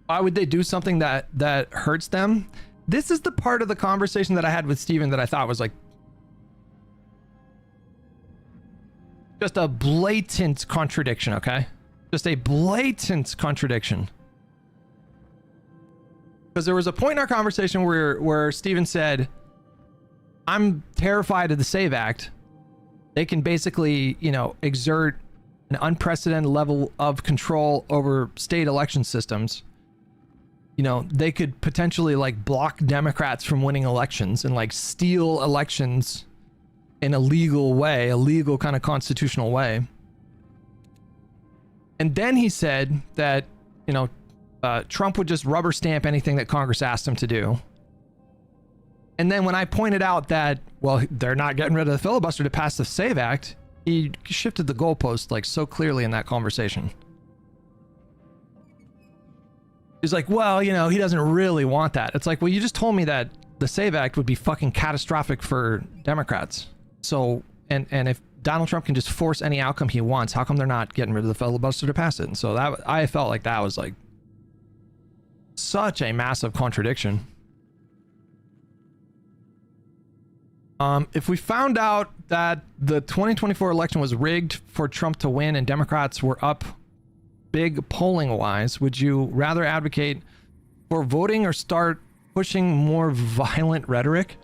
Why would they do something that hurts them? This is the part of the conversation that I had with Steven that I thought was like just a blatant contradiction, okay? Just a blatant contradiction. Because there was a point in our conversation where Steven said, I'm terrified of the SAVE Act. They can basically, you know, exert an unprecedented level of control over state election systems. You know, they could potentially like block Democrats from winning elections and like steal elections in a legal way, a legal kind of constitutional way. And then he said that, you know, Trump would just rubber stamp anything that Congress asked him to do. And then when I pointed out that, well, they're not getting rid of the filibuster to pass the SAVE Act, he shifted the goalpost like so clearly in that conversation. He's like, well, you know, he doesn't really want that. It's like, well, you just told me that the SAVE Act would be fucking catastrophic for Democrats. So, and if Donald Trump can just force any outcome he wants, how come they're not getting rid of the filibuster to pass it? And so that, I felt like that was like such a massive contradiction. If we found out that the 2024 election was rigged for Trump to win and Democrats were up big polling wise, would you rather advocate for voting or start pushing more violent rhetoric?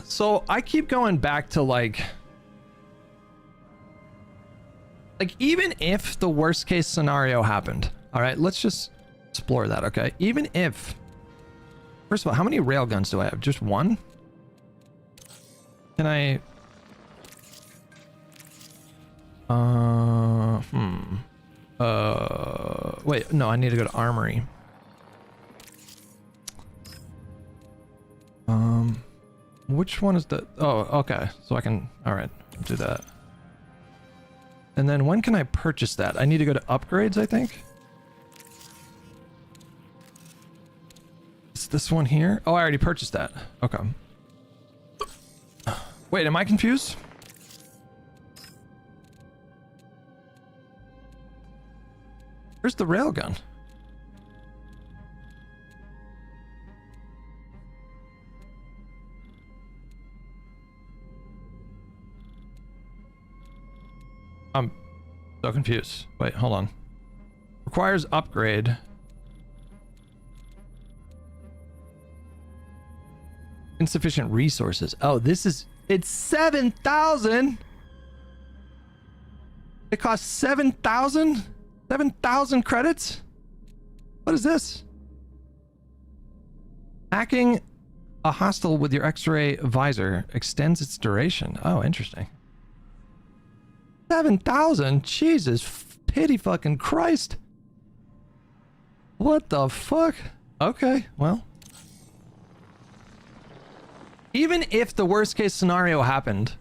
So I keep going back to like even if the worst case scenario happened, all right, let's just explore that. Okay. Even if, first of all, how many railguns do I have? Just one? Can I, wait, no, I need to go to Armory. Which one is the, oh, okay. So I can, all right, do that. And then when can I purchase that? I need to go to upgrades, I think. It's this one here. Oh, I already purchased that. Okay. Wait, am I confused? Where's the railgun? I'm so confused. Wait, hold on. Requires upgrade. Insufficient resources. Oh, this is, it's 7,000. It costs 7,000? 7,000 credits? What is this? Hacking a hostile with your X-ray visor extends its duration. Oh, interesting. 7,000? Jesus, pity fucking Christ. What the fuck? Okay, well. Even if the worst case scenario happened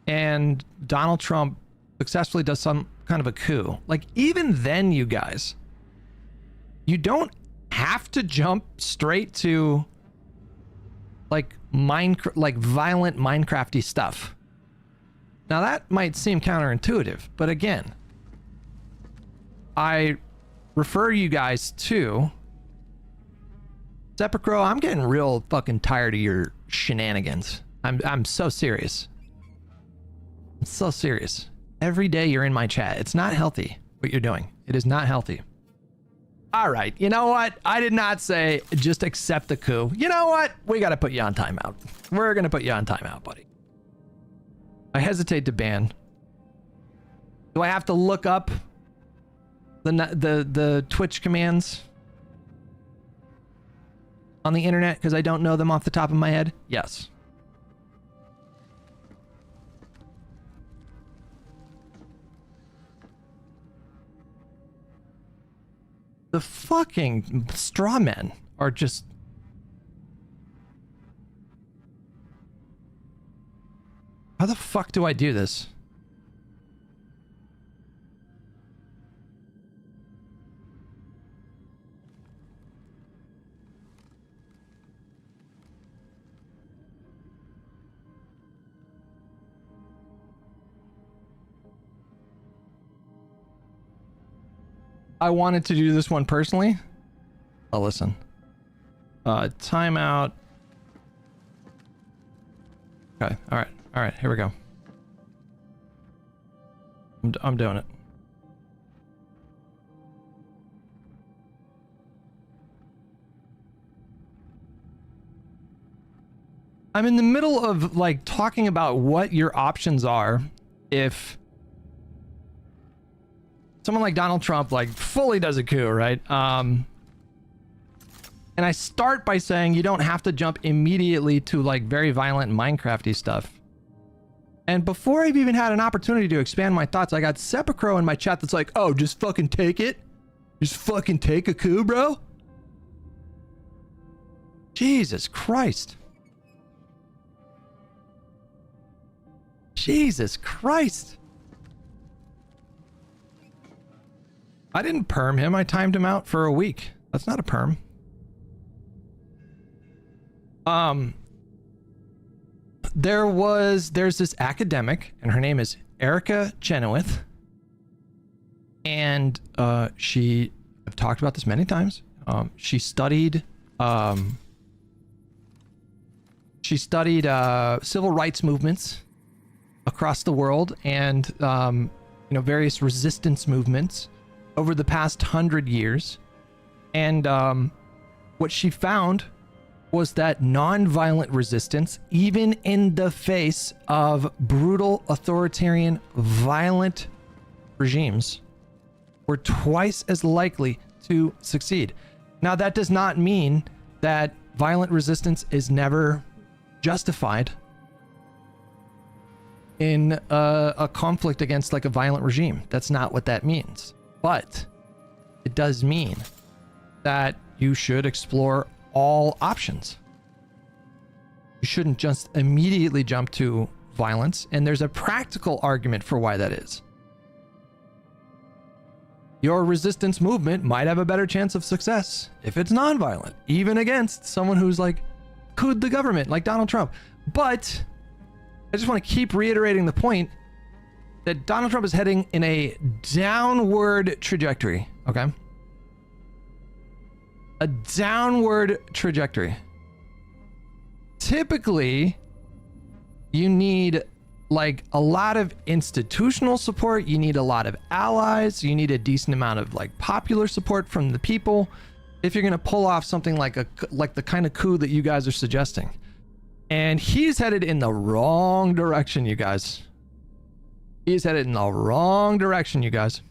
and Donald Trump successfully does some kind of a coup, like even then, you guys, you don't have to jump straight to like violent Minecrafty stuff. Now that might seem counterintuitive, but again, I refer you guys to Sepulcro. I'm getting real fucking tired of your shenanigans. I'm so serious. I'm so serious. Every day you're in my chat. It's not healthy what you're doing. It is not healthy. All right. You know what? I did not say just accept the coup. You know what? We got to put you on timeout. We're going to put you on timeout, buddy. I hesitate to ban. Do I have to look up the Twitch commands on the internet because I don't know them off the top of my head? Yes. The fucking straw men are just... How the fuck do I do this? I wanted to do this one personally. I'll listen. Timeout. Okay. All right. All right. Here we go. I'm doing it. I'm in the middle of like talking about what your options are if someone like Donald Trump like fully does a coup, right? And I start by saying you don't have to jump immediately to like very violent Minecrafty stuff. And before I've even had an opportunity to expand my thoughts, I got Sepulcro in my chat that's like, oh, just fucking take it. Just fucking take a coup, bro. Jesus Christ. Jesus Christ. I didn't perm him. I timed him out for a week. That's not a perm. There's this academic, and her name is Erica Chenoweth. And I've talked about this many times. She studied civil rights movements across the world and various resistance movements over the past 100 years. And what she found was that nonviolent resistance, even in the face of brutal, authoritarian, violent regimes, were twice as likely to succeed. Now, that does not mean that violent resistance is never justified in a conflict against like a violent regime. That's not what that means. But it does mean that you should explore all options. You shouldn't just immediately jump to violence, and there's a practical argument for why that is. Your resistance movement might have a better chance of success if it's nonviolent, even against someone who's like couped the government, like Donald Trump. But I just want to keep reiterating the point that Donald Trump is heading in a downward trajectory, okay? A downward trajectory. Typically, you need like a lot of institutional support. You need a lot of allies. You need a decent amount of like popular support from the people if you're going to pull off something like the kind of coup that you guys are suggesting. And he's headed in the wrong direction, you guys. He's headed in the wrong direction, you guys.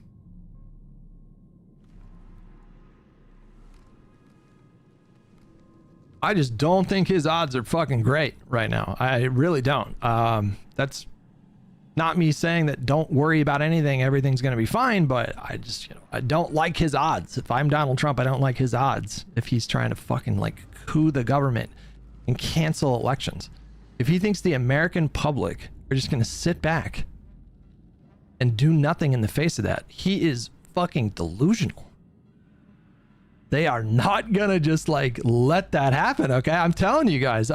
I just don't think his odds are fucking great right now. I really don't. That's not me saying that don't worry about anything, everything's going to be fine, but I just, I don't like his odds. If I'm Donald Trump, I don't like his odds if he's trying to fucking like coup the government and cancel elections. If he thinks the American public are just going to sit back and do nothing in the face of that, he is fucking delusional. They are not gonna just like let that happen, okay? I'm telling you guys,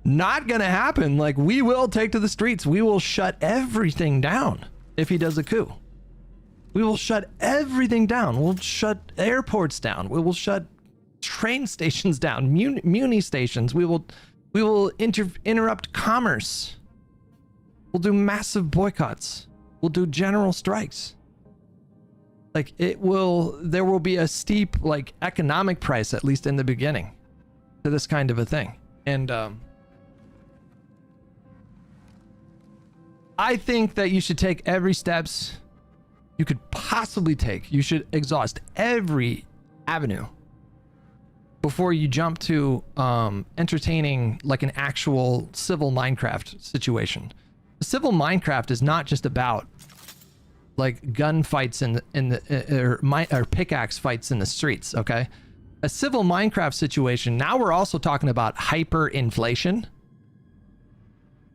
not gonna happen. Like, we will take to the streets. We will shut everything down if he does a coup. We will shut everything down. We'll shut airports down. We will shut train stations down, muni stations. We will interrupt commerce. We'll do massive boycotts. We'll do general strikes. Like there will be a steep like economic price, at least in the beginning, to this kind of a thing. And I think that you should take every steps you could possibly take. You should exhaust every avenue before you jump to entertaining like an actual civil Minecraft situation. Civil Minecraft is not just about like gunfights or pickaxe fights in the streets, okay? A civil Minecraft situation, now we're also talking about hyperinflation.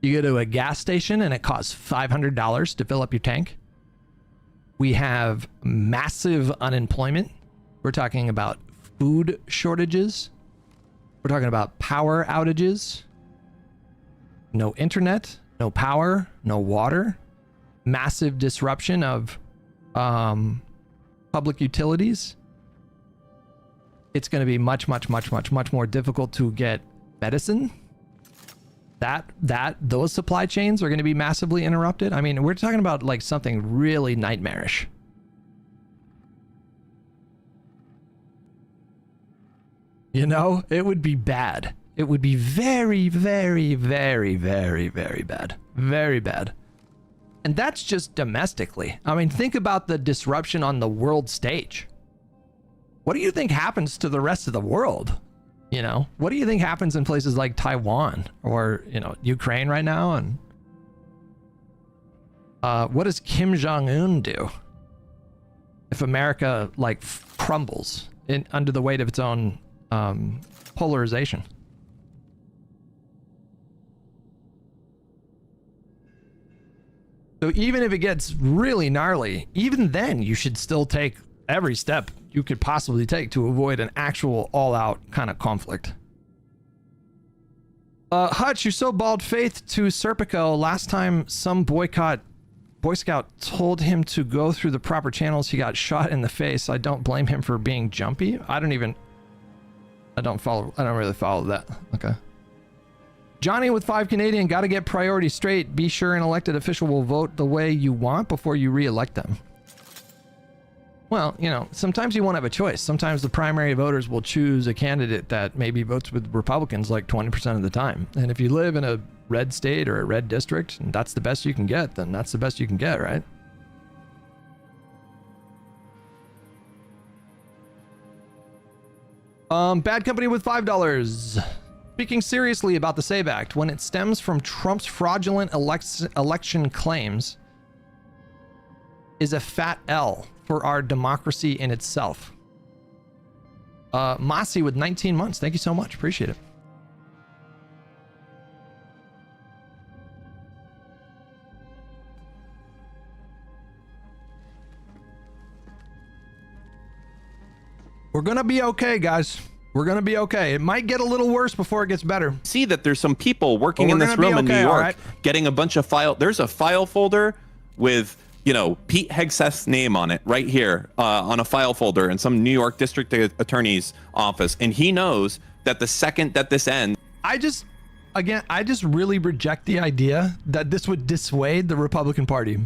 You go to a gas station and it costs $500 to fill up your tank. We have massive unemployment. We're talking about food shortages. We're talking about power outages. No internet, no power, no water. Massive disruption of public utilities. It's going to be much more difficult to get medicine. Those supply chains are going to be massively interrupted. I mean, we're talking about like something really nightmarish. You know, it would be bad. It would be very bad. Very bad. And that's just domestically. I mean, think about the disruption on the world stage. What do you think happens to the rest of the world? You know, what do you think happens in places like Taiwan or, you know, Ukraine right now? And what does Kim Jong-un do if America like crumbles under the weight of its own polarization? So even if it gets really gnarly, even then you should still take every step you could possibly take to avoid an actual all-out kind of conflict. Hutch, you so bald-faced to Serpico. Last time some Boy Scout told him to go through the proper channels, he got shot in the face. I don't blame him for being jumpy. I don't really follow that. Okay. Johnny with 5 Canadian, gotta get priorities straight. Be sure an elected official will vote the way you want before you re-elect them. Well, you know, sometimes you won't have a choice. Sometimes the primary voters will choose a candidate that maybe votes with Republicans like 20% of the time. And if you live in a red state or a red district, and that's the best you can get, then that's the best you can get, right? Bad Company with $5. Speaking seriously about the SAVE Act, when it stems from Trump's fraudulent election claims, is a fat L for our democracy in itself. Mossy with 19 months. Thank you so much. Appreciate it. We're gonna be okay, guys. We're gonna be okay. It might get a little worse before it gets better. See that there's some people working in this room in New York getting a bunch of file. There's a file folder with, you know, Pete Hegseth's name on it right here on a file folder in some New York district attorney's office. And he knows that the second that this ends. I just really reject the idea that this would dissuade the Republican Party.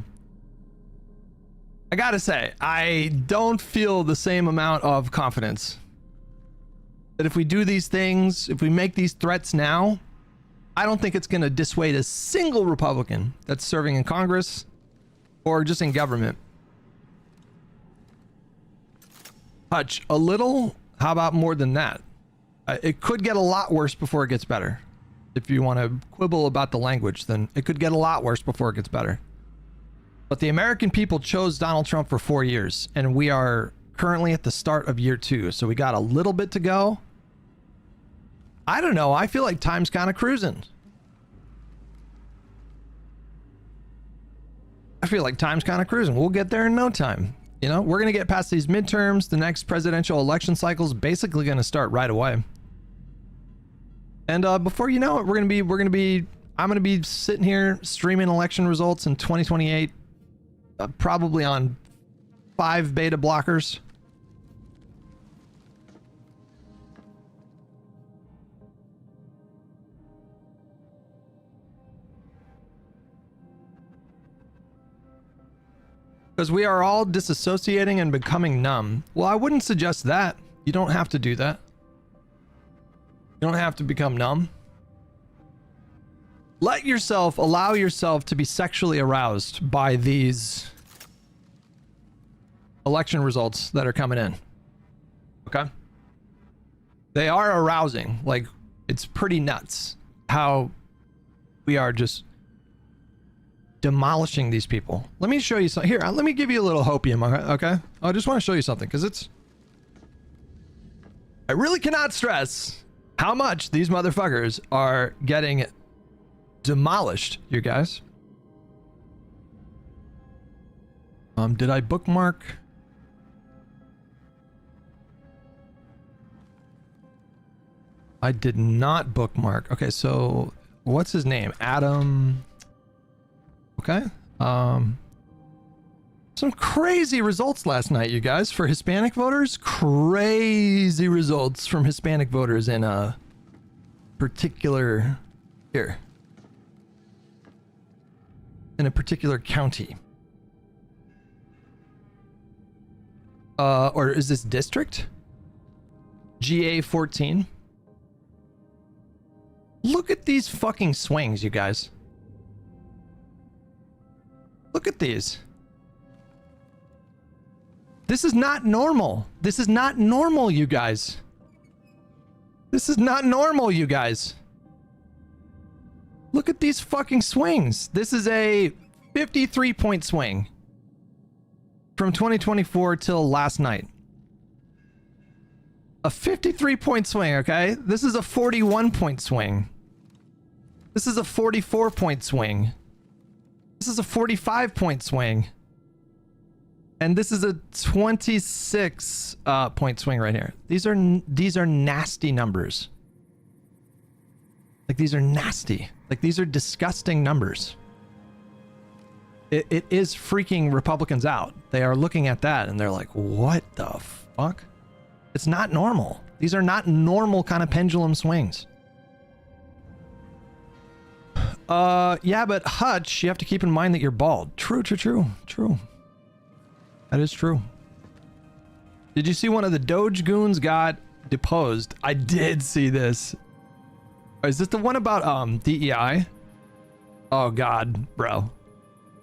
I gotta say, I don't feel the same amount of confidence that if we do these things, if we make these threats now, I don't think it's gonna dissuade a single Republican that's serving in Congress or just in government. Hutch, a little? How about more than that? It could get a lot worse before it gets better. If you want to quibble about the language, then it could get a lot worse before it gets better. But the American people chose Donald Trump for 4 years, and we are currently at the start of year 2, so we got a little bit to go. I don't know. I feel like time's kind of cruising. We'll get there in no time. You know, we're going to get past these midterms. The next presidential election cycle is basically going to start right away. And before you know it, I'm going to be sitting here streaming election results in 2028, probably on 5 beta blockers. Because we are all disassociating and becoming numb. Well, I wouldn't suggest that. You don't have to do that. You don't have to become numb. Allow yourself to be sexually aroused by these election results that are coming in. Okay? They are arousing. Like, it's pretty nuts how we are just demolishing these people. Let me show you something. Here, let me give you a little hopium, okay? I just want to show you something, because I really cannot stress how much these motherfuckers are getting demolished, you guys. Did I bookmark? I did not bookmark. Okay, so what's his name? Adam. Okay. Some crazy results last night, you guys, for Hispanic voters. Crazy results from Hispanic voters in a particular here. In a particular county. Or is this district? GA 14. Look at these fucking swings, you guys. Look at these. This is not normal. This is not normal, you guys. This is not normal, you guys. Look at these fucking swings. This is a 53-point swing from 2024 till last night. A 53-point swing, okay? This is a 41-point swing. This is a 44-point swing. This is a 45-point swing. And this is a 26 point swing right here. These are nasty numbers. Like, these are nasty. Like, these are disgusting numbers. It is freaking Republicans out. They are looking at that and they're like, what the fuck? It's not normal. These are not normal kind of pendulum swings. Yeah, but Hutch, you have to keep in mind that you're bald. True. That is true. Did you see one of the Doge goons got deposed? I did see this. Is this the one about DEI? Oh god, bro.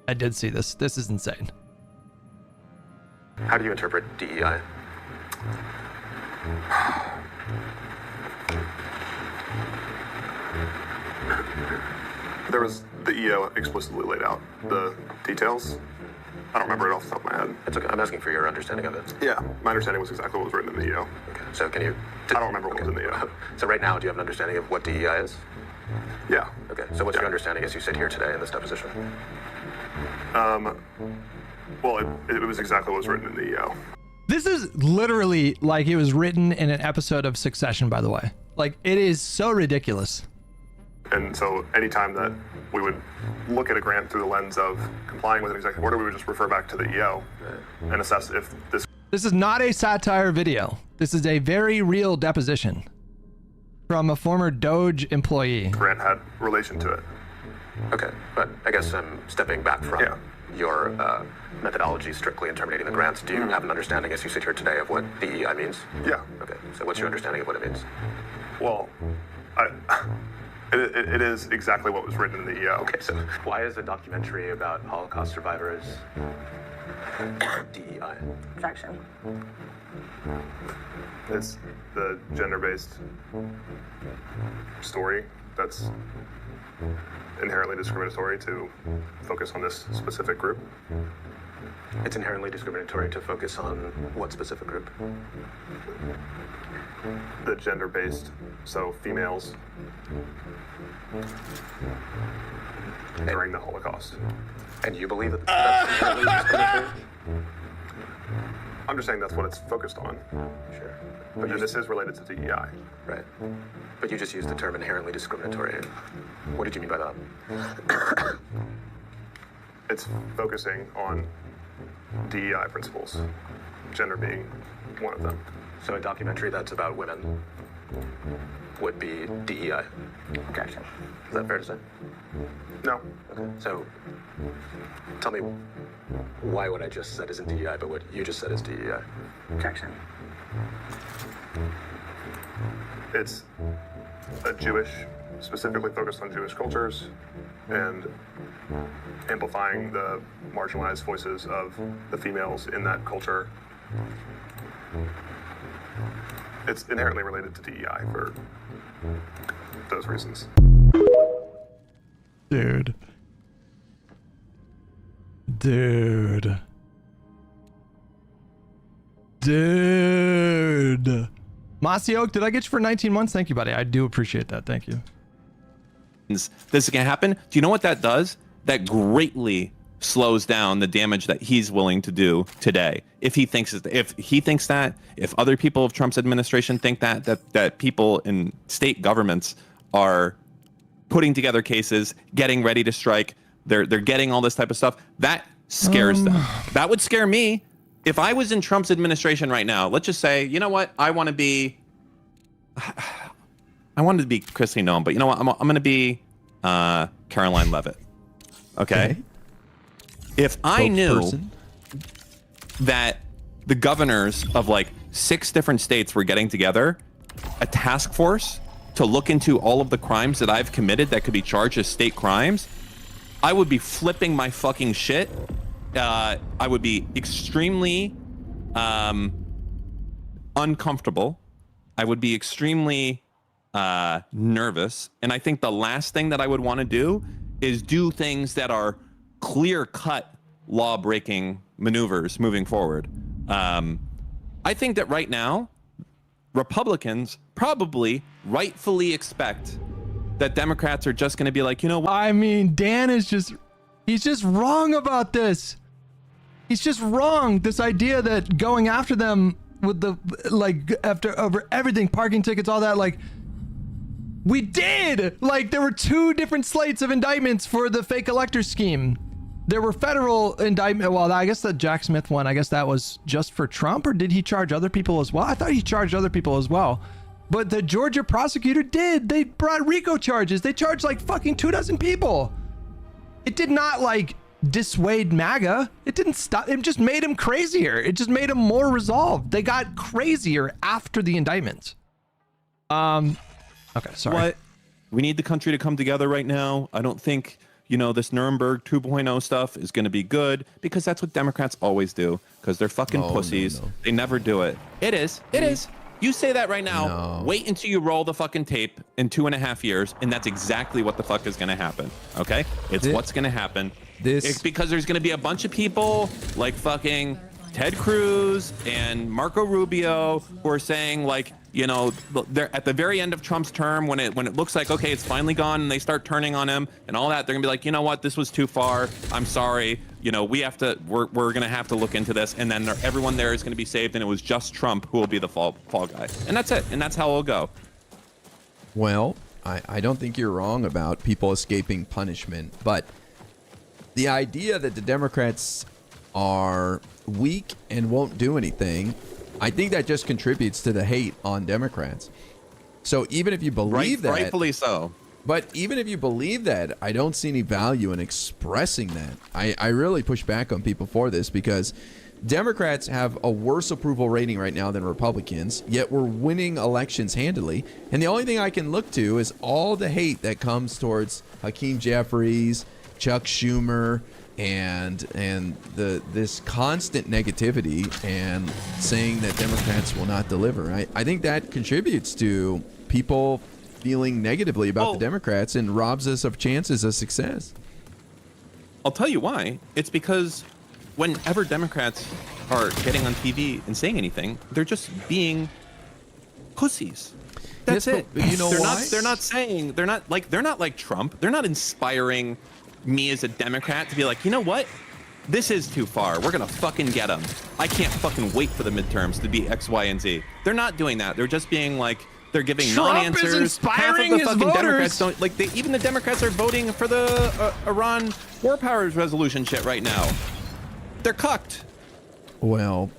I did see this. This is insane. How do you interpret DEI? There was the EO explicitly laid out. The details, I don't remember it off the top of my head. It's okay. I'm asking for your understanding of it. Yeah, my understanding was exactly what was written in the EO. Okay. So can you... I don't remember what was in the EO. So right now, do you have an understanding of what DEI is? Yeah. Okay. So what's your understanding as you sit here today in this deposition? Well, it was exactly what was written in the EO. This is literally like it was written in an episode of Succession, by the way. Like, it is so ridiculous. And so anytime that we would look at a grant through the lens of complying with an executive order, we would just refer back to the EO and assess if this... This is not a satire video. This is a very real deposition from a former Doge employee. grant had relation to it. Okay, but I guess I'm stepping back from your methodology strictly in terminating the grants. Do you have an understanding as you sit here today of what DEI means? Yeah. Okay, so what's your understanding of what it means? Well, it is exactly what was written in the EO. Okay, so why is a documentary about Holocaust survivors DEI? Objection. It's the gender-based story that's inherently discriminatory to focus on this specific group. It's inherently discriminatory to focus on what specific group? The gender-based, so females during the Holocaust. And you believe that that's inherently discriminatory? I'm just saying that's what it's focused on. Sure. But this is related to DEI. Right. But you just used the term inherently discriminatory. What did you mean by that? It's focusing on DEI principles, gender being one of them. So a documentary that's about women would be DEI. Objection. Is that fair to say? No. Okay. So tell me why what I just said isn't DEI, but what you just said is DEI. Objection. It's a Jewish, specifically focused on Jewish cultures and amplifying the marginalized voices of the females in that culture. It's inherently related to DEI for those reasons. Dude. Mossy Oak, did I get you for 19 months? Thank you, buddy. I do appreciate that. Thank you. This is going to happen. Do you know what that does? That greatly slows down the damage that he's willing to do today. If he thinks that, if other people of Trump's administration think that people in state governments are putting together cases, getting ready to strike, they're getting all this type of stuff, that scares them. That would scare me. If I was in Trump's administration right now, let's just say, you know what, I wanted to be Christine Noem, but you know what, I'm going to be Caroline Leavitt. Okay? If I knew that the governors of like 6 different states were getting together, a task force to look into all of the crimes that I've committed that could be charged as state crimes, I would be flipping my fucking shit. I would be extremely uncomfortable. I would be extremely nervous. And I think the last thing that I would want to do is do things that are clear-cut law-breaking maneuvers moving forward. I think that right now, Republicans probably rightfully expect that Democrats are just going to be like, you know what? I mean, Dan is he's just wrong about this. He's just wrong. This idea that going after them with the, like, over everything, parking tickets, all that, like, we did. Like, there were 2 different slates of indictments for the fake elector scheme. There were federal indictment. Well, I guess the Jack Smith one, I guess that was just for Trump, or did he charge other people as well? I thought he charged other people as well. But the Georgia prosecutor did. They brought RICO charges. They charged like fucking 24 people. It did not like dissuade MAGA. It didn't stop. It just made him crazier. It just made him more resolved. They got crazier after the indictments. Okay, sorry. What? We need the country to come together right now. I don't think, you know, this Nuremberg 2.0 stuff is going to be good, because that's what Democrats always do, because they're fucking pussies. No. They never do it. It is. You say that right now. No. Wait until you roll the fucking tape in 2.5 years, and that's exactly what the fuck is going to happen. Okay? It's what's going to happen. It's because there's going to be a bunch of people like fucking Ted Cruz and Marco Rubio who are saying, like, you know, they're at the very end of Trump's term, when it looks like, okay, it's finally gone, and they start turning on him and all that, they're gonna be like, you know what, this was too far. I'm sorry. You know, we're gonna have to look into this, and then everyone there is gonna be saved, and it was just Trump who will be the fall guy, and that's it, and that's how it'll go. Well, I don't think you're wrong about people escaping punishment, but the idea that the Democrats are weak and won't do anything, I think that just contributes to the hate on Democrats. So even if you believe that, rightfully so. But even if you believe that, I don't see any value in expressing that. I really push back on people for this, because Democrats have a worse approval rating right now than Republicans, yet we're winning elections handily. And the only thing I can look to is all the hate that comes towards Hakeem Jeffries, Chuck Schumer, and this constant negativity and saying that Democrats will not deliver. I think that contributes to people feeling negatively about the Democrats and robs us of chances of success. I'll tell you why. It's because whenever Democrats are getting on TV and saying anything, they're just being pussies. That's it. You know why? They're not like Trump. They're not inspiring me as a Democrat to be like, you know what? This is too far. We're going to fucking get them. I can't fucking wait for the midterms to be X, Y, and Z. They're not doing that. They're just being like, they're giving non-answers. Trump is inspiring his voters. Democrats don't, like, even the Democrats are voting for the Iran war powers resolution shit right now. They're cucked. Well,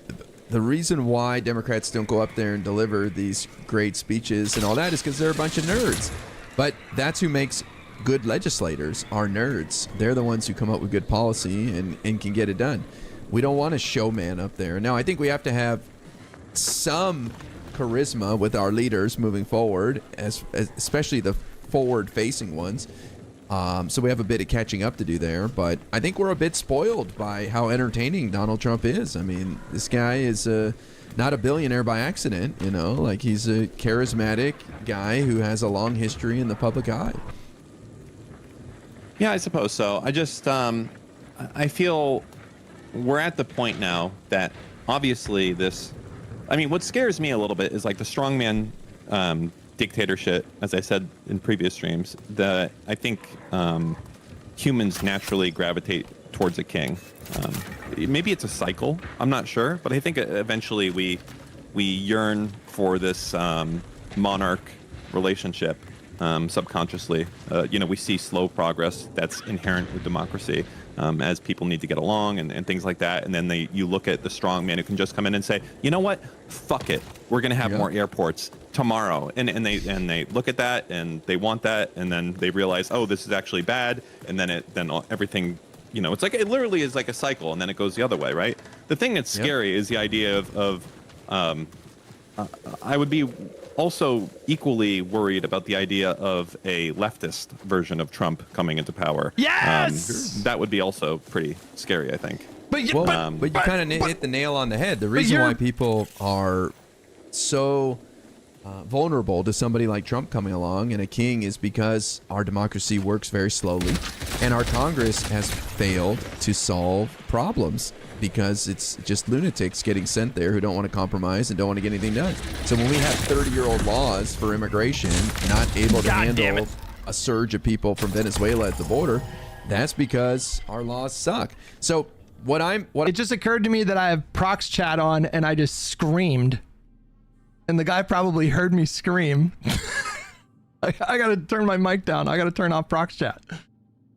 the reason why Democrats don't go up there and deliver these great speeches and all that is because they're a bunch of nerds. But that's who makes good legislators, are nerds. They're the ones who come up with good policy and can get it done. We don't want a showman up there. Now, I think we have to have some charisma with our leaders moving forward, especially the forward-facing ones. So we have a bit of catching up to do there, but I think we're a bit spoiled by how entertaining Donald Trump is. I mean, this guy is not a billionaire by accident, you know, like he's a charismatic guy who has a long history in the public eye. Yeah, I suppose so. I just, I feel we're at the point now that obviously what scares me a little bit is like the strongman dictatorship, as I said in previous streams, that I think humans naturally gravitate towards a king. Maybe it's a cycle, I'm not sure, but I think eventually we yearn for this monarch relationship subconsciously. We see slow progress that's inherent with democracy as people need to get along and things like that. And then you look at the strong man who can just come in and say, you know what, fuck it, we're going to have more airports tomorrow. And they look at that and they want that. And then they realize, oh, this is actually bad. And then everything, it's like, it literally is like a cycle, and then it goes the other way, right? The thing that's scary is the idea of I would be also equally worried about the idea of a leftist version of Trump coming into power. Yes! That would be also pretty scary, I think. But you kind of hit the nail on the head. The reason why people are so vulnerable to somebody like Trump coming along and a king is because our democracy works very slowly, and our Congress has failed to solve problems because it's just lunatics getting sent there who don't want to compromise and don't want to get anything done. So when we have 30-year-old laws for immigration not able to handle a surge of people from Venezuela at the border, that's because our laws suck. So it just occurred to me that I have Prox chat on and I just screamed. And the guy probably heard me scream. I gotta turn my mic down. I gotta turn off Prox chat.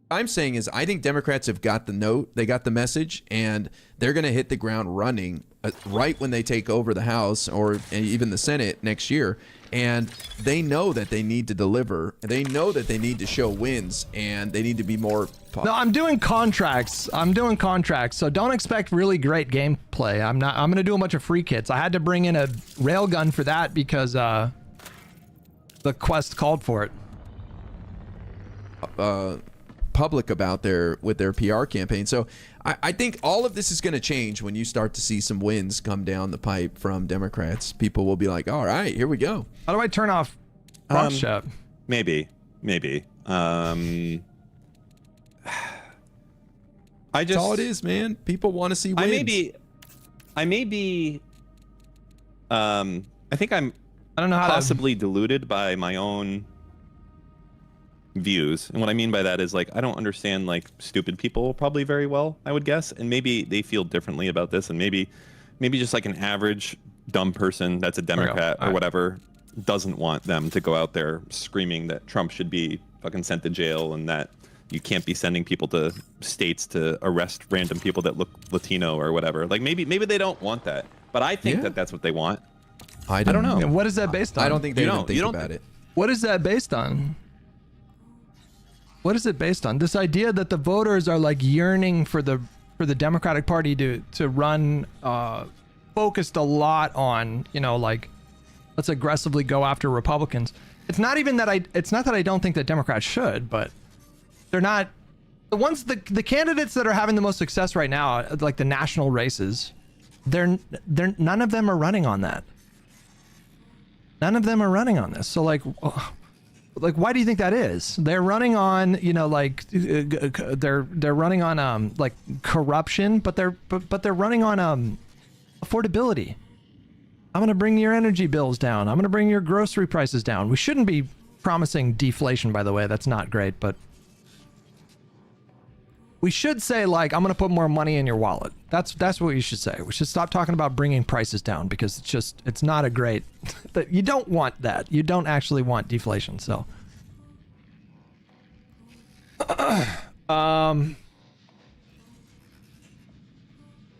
I'm saying is I think Democrats have got the note, they got the message, and they're going to hit the ground running right when they take over the House or even the Senate next year. And they know that they need to deliver. They know that they need to show wins, and they need to be more. No, I'm doing contracts. So don't expect really great gameplay. I'm going to do a bunch of free kits. I had to bring in a railgun for that because the quest called for it. Public about their PR campaign. So I think all of this is going to change when you start to see some wins come down the pipe from Democrats. People will be like, all right, here we go. How do I turn off Prox chat? Maybe. That's all it is, man. People want to see wins. I think I'm possibly deluded by my own views, and what I mean by that is like I don't understand like stupid people probably very well, I would guess, and maybe they feel differently about this, and maybe just like an average dumb person that's a Democrat or whatever doesn't want them to go out there screaming that Trump should be fucking sent to jail and that you can't be sending people to states to arrest random people that look Latino or whatever. Like maybe they don't want that, but I think that's what they want. I don't know. And what is that based on? I don't think they even think about it. What is that based on? What is it based on? This idea that the voters are like yearning for the Democratic Party to run focused a lot on, like let's aggressively go after Republicans. It's not that I don't think that Democrats should, but they're not the ones the candidates that are having the most success right now, like the national races. They're none of them are running on that. None of them are running on this. So like why do you think that is? They're running on, they're running on like corruption, but they're running on affordability. I'm going to bring your energy bills down. I'm going to bring your grocery prices down. We shouldn't be promising deflation, by the way. That's not great, but we should say like I'm going to put more money in your wallet. That's what you should say. We should stop talking about bringing prices down because it's not a great that you don't want that. You don't actually want deflation. So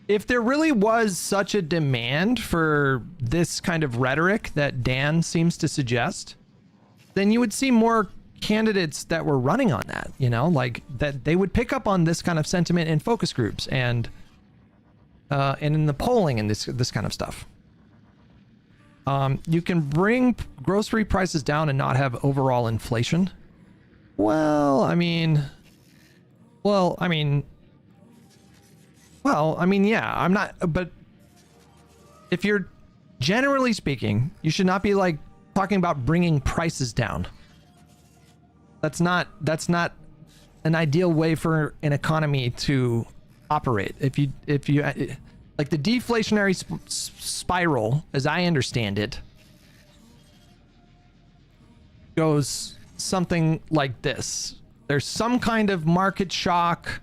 if there really was such a demand for this kind of rhetoric that Dan seems to suggest, then you would see more candidates that were running on that, you know, like that they would pick up on this kind of sentiment in focus groups and in the polling and this kind of stuff. You can bring grocery prices down and not have overall inflation. Well, I mean, yeah, I'm not, but if you're generally speaking, you should not be like talking about bringing prices down. That's not an ideal way for an economy to operate. If you like the deflationary spiral, as I understand it, goes something like this. There's some kind of market shock.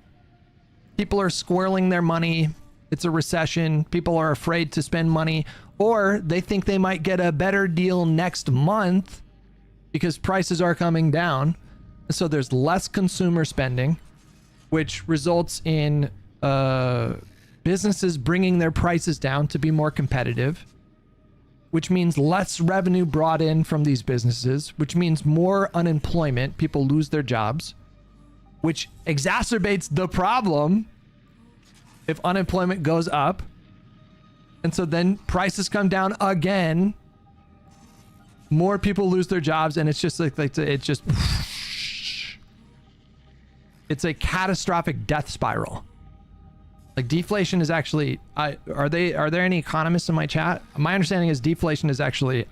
People are squirreling their money. It's a recession. People are afraid to spend money, or they think they might get a better deal next month because prices are coming down. So there's less consumer spending, which results in businesses bringing their prices down to be more competitive, which means less revenue brought in from these businesses, which means more unemployment. People lose their jobs, which exacerbates the problem if unemployment goes up. And so then prices come down again. More people lose their jobs, and it's just it's a catastrophic death spiral. Like deflation is actually, are there any economists in my chat? My understanding is deflation is actually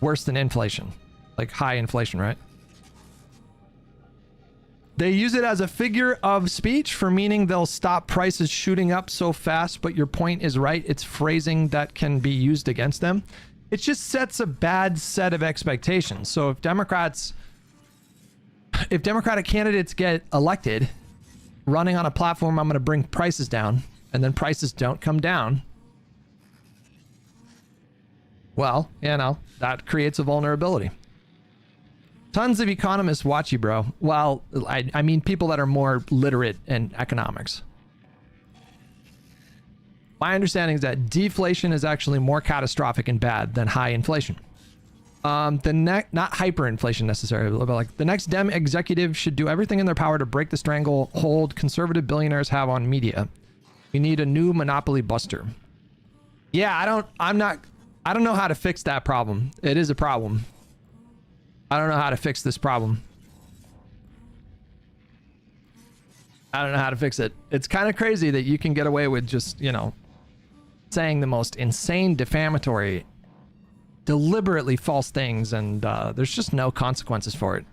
worse than inflation, like high inflation, right? They use it as a figure of speech for meaning they'll stop prices shooting up so fast, but your point is right. It's phrasing that can be used against them. It just sets a bad set of expectations. So if Democratic candidates get elected running on a platform, I'm going to bring prices down, and then prices don't come down, well, you know, that creates a vulnerability. Tons of economists watch you, bro. Well, I mean people that are more literate in economics. My understanding is that deflation is actually more catastrophic and bad than high inflation. Not hyperinflation necessarily, but like the next Dem executive should do everything in their power to break the stranglehold conservative billionaires have on media. We need a new monopoly buster. Yeah, I don't know how to fix that problem. It is a problem. I don't know how to fix this problem. I don't know how to fix it. It's kind of crazy that you can get away with just, you know, saying the most insane, defamatory, deliberately false things, and there's just no consequences for it.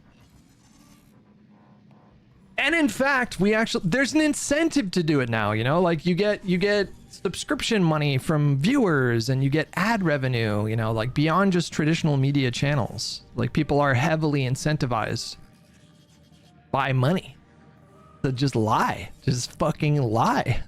And in fact, there's an incentive to do it now, you know, like you get subscription money from viewers, and you get ad revenue, you know, like beyond just traditional media channels. Like people are heavily incentivized by money to just lie, just fucking lie.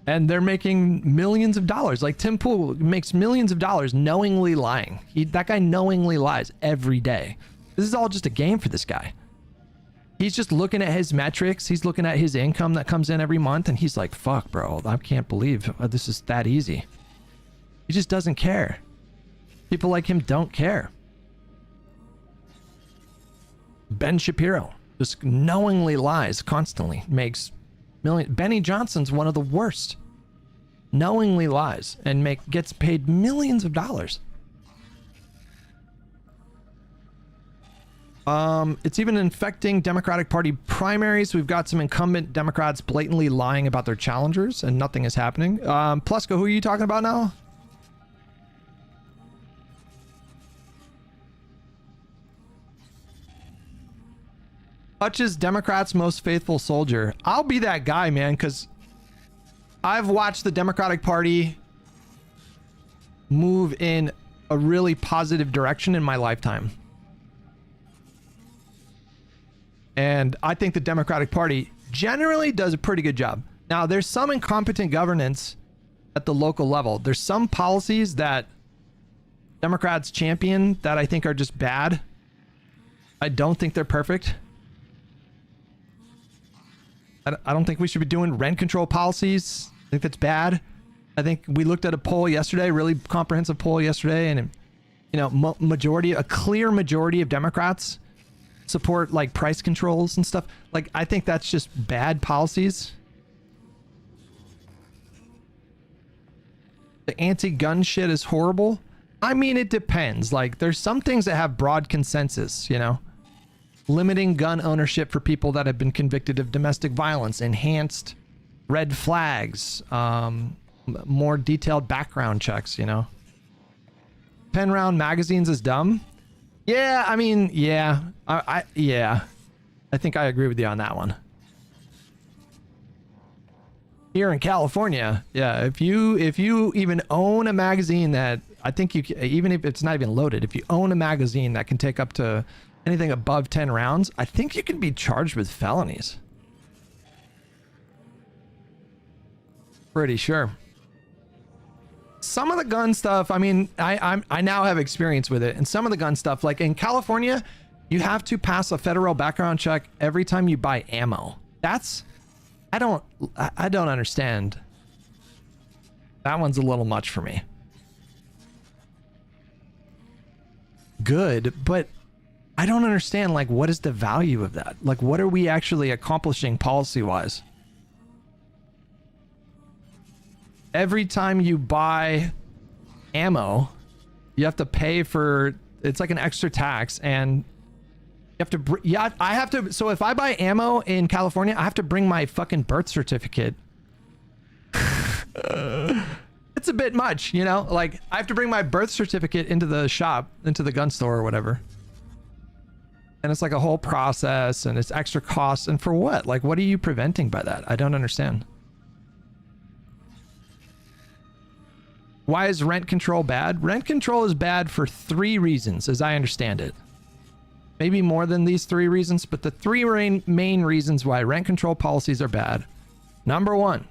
And they're making millions of dollars. Like Tim Pool makes millions of dollars knowingly lying. That guy knowingly lies every day. This is all just a game for this guy. He's just looking at his metrics. He's looking at his income that comes in every month, and he's like, fuck, bro, I can't believe this is that easy. He just doesn't care. People like him don't care. Ben Shapiro just knowingly lies constantly, makes millions. Benny Johnson's one of the worst. Knowingly lies and gets paid millions of dollars. It's even infecting Democratic Party primaries. We've got some incumbent Democrats blatantly lying about their challengers, and nothing is happening. Plusko, who are you talking about now? Hutch is Democrats' most faithful soldier. I'll be that guy, man, because I've watched the Democratic Party move in a really positive direction in my lifetime. And I think the Democratic Party generally does a pretty good job. Now, there's some incompetent governance at the local level. There's some policies that Democrats champion that I think are just bad. I don't think they're perfect. I don't think we should be doing rent control policies. I think that's bad. I think we looked at a poll yesterday, really comprehensive poll yesterday, and you know, a clear majority of Democrats support like price controls and stuff. Like, I think that's just bad policies. The anti-gun shit is horrible. I mean, it depends. Like, there's some things that have broad consensus, you know, limiting gun ownership for people that have been convicted of domestic violence, enhanced red flags, more detailed background checks, you know. 10 round magazines is dumb. Yeah, I mean, yeah, I think I agree with you on that one. Here in California, yeah, if you even own a magazine that, I think you can, even if it's not even loaded, if you own a magazine that can take up to anything above 10 rounds, I think you can be charged with felonies. Pretty sure. Some of the gun stuff, I mean, I now have experience with it, and some of the gun stuff, like in California, you have to pass a federal background check every time you buy ammo. That's, I don't understand. That one's a little much for me. Good, but I don't understand, like, what is the value of that? Like, what are we actually accomplishing policy-wise? Every time you buy ammo, you have to pay for, it's like an extra tax, and you have to, yeah, I have to, so if I buy ammo in California, I have to bring my fucking birth certificate. It's a bit much, you know? Like, I have to bring my birth certificate into the shop, into the gun store or whatever. And it's like a whole process, and it's extra costs, and for what? Like, what are you preventing by that? I don't understand. Why is rent control bad? Rent control is bad for 3 reasons, as I understand it. Maybe more than these 3 reasons, but the 3 main reasons why rent control policies are bad. Number 1,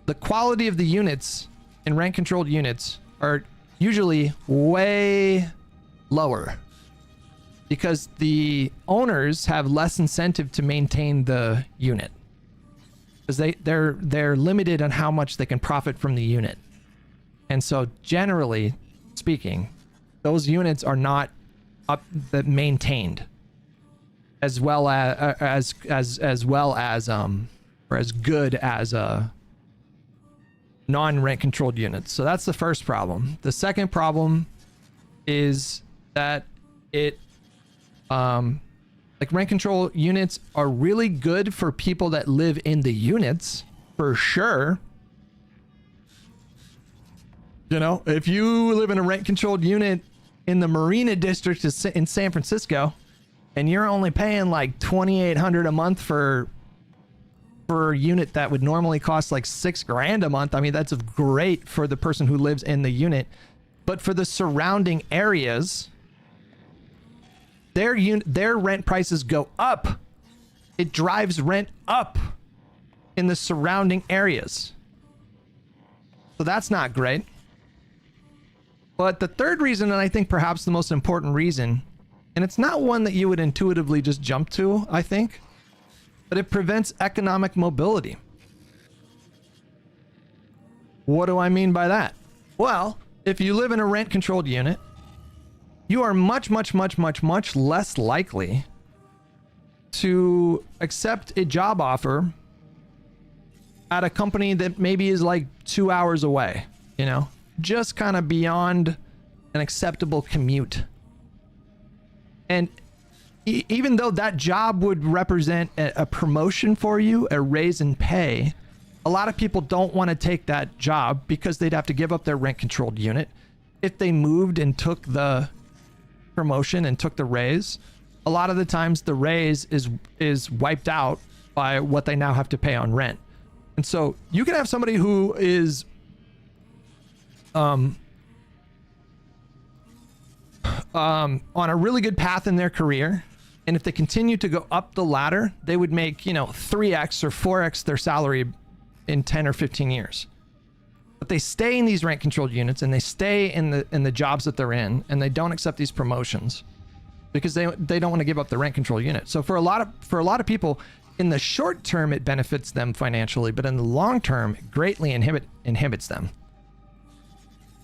the quality of the units in rent controlled units are usually way lower because the owners have less incentive to maintain the unit because they're limited on how much they can profit from the unit. And so generally speaking, those units are not maintained as well as or as good as non-rent controlled units. So that's the first problem. The second problem is that it like rent control units are really good for people that live in the units for sure. You know, if you live in a rent controlled unit in the Marina District in San Francisco, and you're only paying like $2,800 a month for a unit that would normally cost like $6,000 a month, I mean, that's great for the person who lives in the unit. But for the surrounding areas, their rent prices go up. It drives rent up in the surrounding areas. So that's not great. But the third reason, and I think perhaps the most important reason, and it's not one that you would intuitively just jump to, I think, but it prevents economic mobility. What do I mean by that? Well, if you live in a rent-controlled unit, you are much less likely to accept a job offer at a company that maybe is like 2 hours away, you know? Just kind of beyond an acceptable commute. And even though that job would represent a promotion for you, a raise in pay, a lot of people don't want to take that job because they'd have to give up their rent controlled unit. If they moved and took the promotion and took the raise, a lot of the times the raise is wiped out by what they now have to pay on rent. And so you can have somebody who is on a really good path in their career, and if they continue to go up the ladder, they would make, you know, 3x or 4x their salary in 10 or 15 years. But they stay in these rent controlled units, and they stay in the jobs that they're in, and they don't accept these promotions because they don't want to give up the rent control unit. So for a lot of people, in the short term, it benefits them financially, but in the long term, it greatly inhibits them.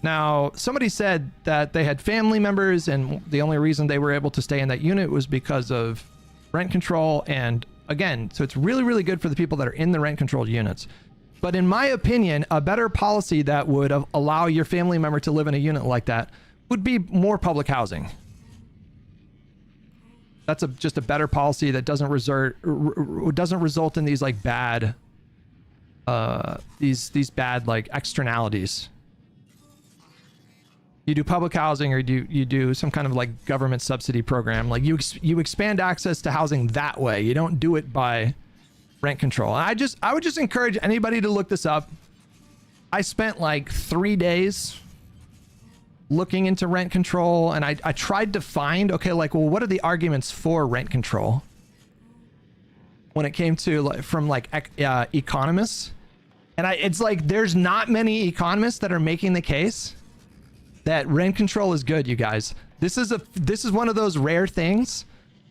Now, somebody said that they had family members and the only reason they were able to stay in that unit was because of rent control. And again, so it's really, really good for the people that are in the rent controlled units. But in my opinion, a better policy that would allow your family member to live in a unit like that would be more public housing. That's just a better policy that doesn't result in these like bad, these bad like externalities. You do public housing, or you do some kind of like government subsidy program. Like you expand access to housing that way. You don't do it by rent control. I would just encourage anybody to look this up. I spent like 3 days looking into rent control, and I tried to find, okay, like, well, what are the arguments for rent control when it came to like from like economists? And it's like there's not many economists that are making the case that rent control is good, you guys. This is one of those rare things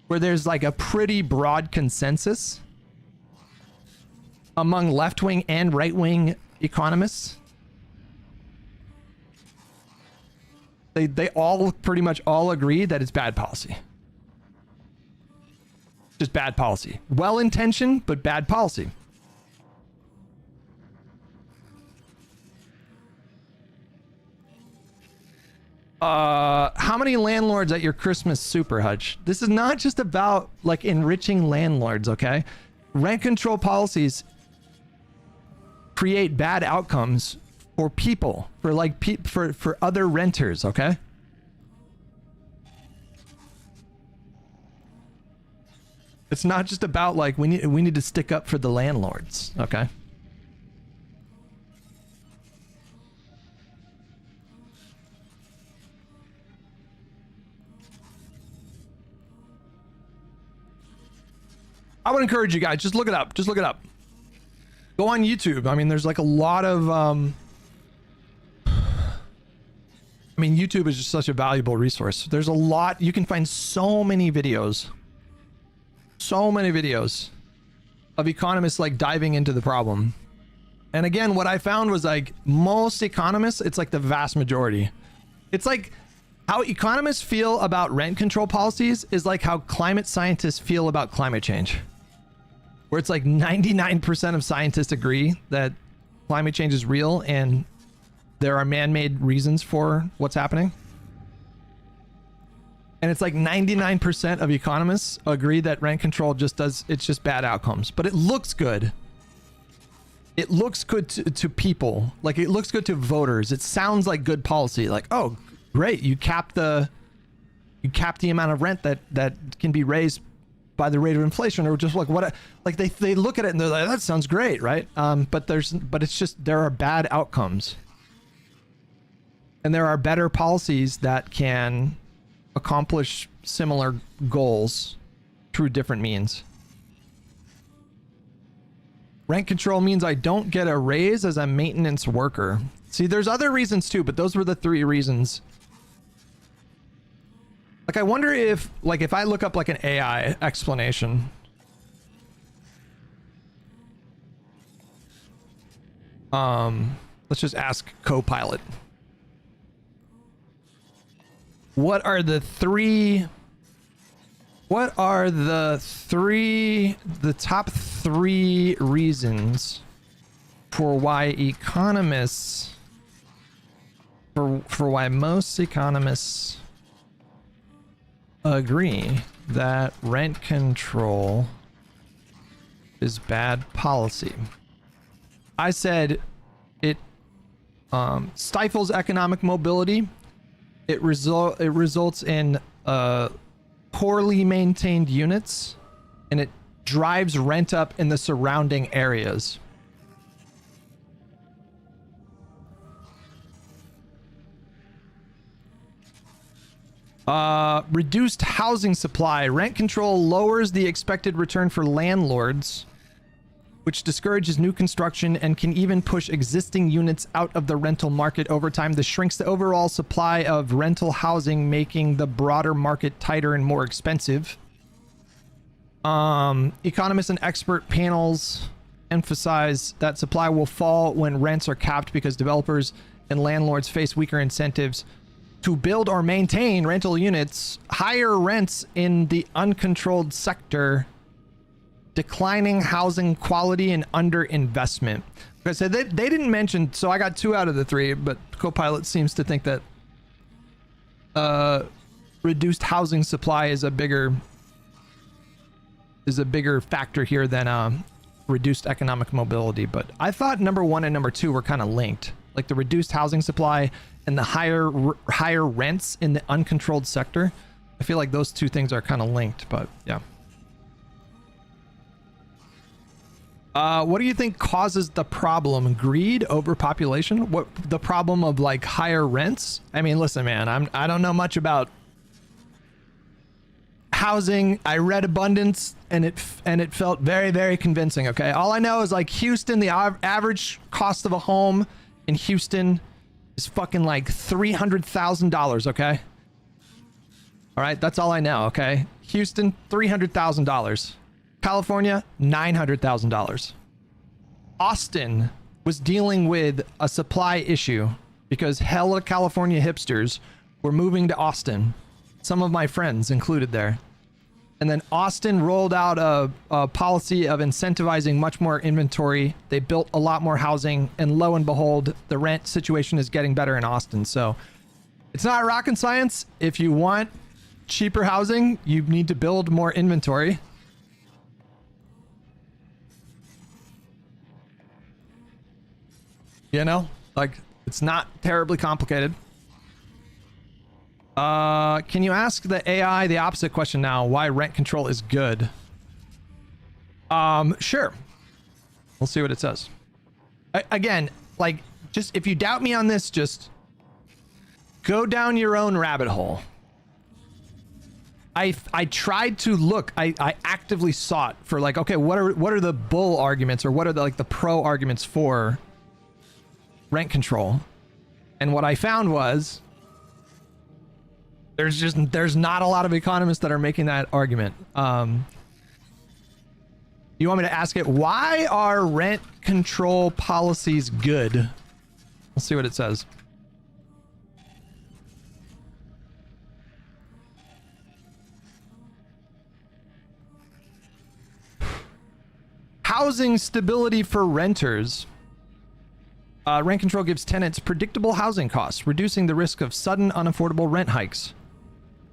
where there's like a pretty broad consensus among left-wing and right-wing economists. They all pretty much all agree that it's bad policy. Just bad policy. Well-intentioned, but bad policy. How many landlords at your Christmas super, Hutch? This is not just about like enriching landlords, okay? Rent control policies create bad outcomes for people, for like for other renters, okay? It's not just about like we need to stick up for the landlords, okay? I would encourage you guys, just look it up. Just look it up. Go on YouTube. I mean, there's like a lot of, I mean, YouTube is just such a valuable resource. There's a lot, you can find so many videos of economists like diving into the problem. And again, what I found was like most economists, it's like the vast majority. It's like how economists feel about rent control policies is like how climate scientists feel about climate change. Where it's like 99% of scientists agree that climate change is real and there are man-made reasons for what's happening. And it's like 99% of economists agree that rent control it's just bad outcomes. But it looks good. It looks good to people. Like it looks good to voters. It sounds like good policy. Like, oh, great. You cap the amount of rent that can be raised by the rate of inflation, or just like what, like they look at it and they're like, that sounds great, right? But it's just, there are bad outcomes. And there are better policies that can accomplish similar goals through different means. Rent control means I don't get a raise as a maintenance worker. See, there's other reasons too, but those were the 3 reasons. Like, I wonder if I look up like an AI explanation. Let's just ask Copilot. What are the top 3 reasons for why economists, for why most economists agree that rent control is bad policy? I said it stifles economic mobility. It results in poorly maintained units, and it drives rent up in the surrounding areas. Reduced housing supply. Rent control lowers the expected return for landlords, which discourages new construction and can even push existing units out of the rental market over time. This shrinks the overall supply of rental housing, making the broader market tighter and more expensive. Economists and expert panels emphasize that supply will fall when rents are capped because developers and landlords face weaker incentives to build or maintain rental units, higher rents in the uncontrolled sector, declining housing quality, and underinvestment. Like I said, they didn't mention, so I got 2 out of the 3, but Copilot seems to think that reduced housing supply is a bigger factor here than reduced economic mobility. But I thought number 1 and number 2 were kind of linked, like the reduced housing supply and the higher rents in the uncontrolled sector. I feel like those 2 things are kind of linked, but yeah. What do you think causes the problem? Greed, overpopulation? What the problem of like higher rents? I mean, listen, man, I don't know much about housing. I read Abundance and it felt very, very convincing. Okay, all I know is like Houston, the average cost of a home in Houston is fucking like $300,000. Okay, all right, that's all I know. Okay, Houston, $300,000. California, $900,000. Austin was dealing with a supply issue because hella California hipsters were moving to Austin. Some of my friends included there. And then Austin rolled out a policy of incentivizing much more inventory. They built a lot more housing, and lo and behold, the rent situation is getting better in Austin. So it's not rocket science. If you want cheaper housing, you need to build more inventory. You know, like, it's not terribly complicated. Can you ask the AI the opposite question now? Why rent control is good? Sure. We'll see what it says. Again, like, just if you doubt me on this, just go down your own rabbit hole. I tried to look. I actively sought for like, okay, what are the bull arguments, or what are the like the pro arguments for rent control? And what I found was there's not a lot of economists that are making that argument. You want me to ask it, why are rent control policies good? We'll see what it says. Housing stability for renters. Rent control gives tenants predictable housing costs, reducing the risk of sudden unaffordable rent hikes.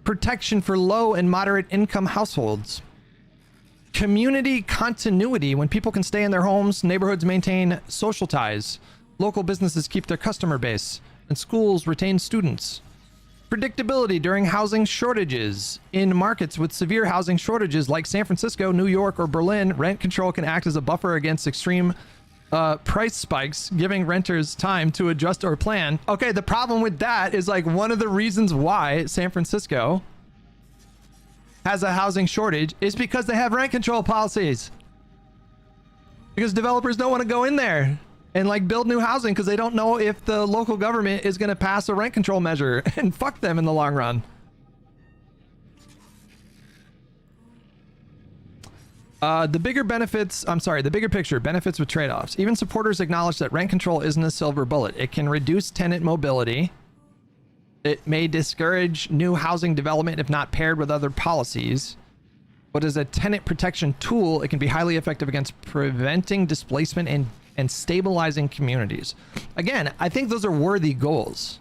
Protection for low and moderate income households. Community continuity, when people can stay in their homes, neighborhoods maintain social ties, local businesses keep their customer base, and schools retain students. Predictability during housing shortages. In markets with severe housing shortages like San Francisco, New York, or Berlin, rent control can act as a buffer against extreme price spikes, giving renters time to adjust or plan. Okay, the problem with that is like one of the reasons why San Francisco has a housing shortage is because they have rent control policies. Because developers don't want to go in there and like build new housing because they don't know if the local government is going to pass a rent control measure and fuck them in the long run. The bigger picture, benefits with trade-offs. Even supporters acknowledge that rent control isn't a silver bullet. It can reduce tenant mobility. It may discourage new housing development if not paired with other policies. But as a tenant protection tool, it can be highly effective against preventing displacement and stabilizing communities. Again, I think those are worthy goals.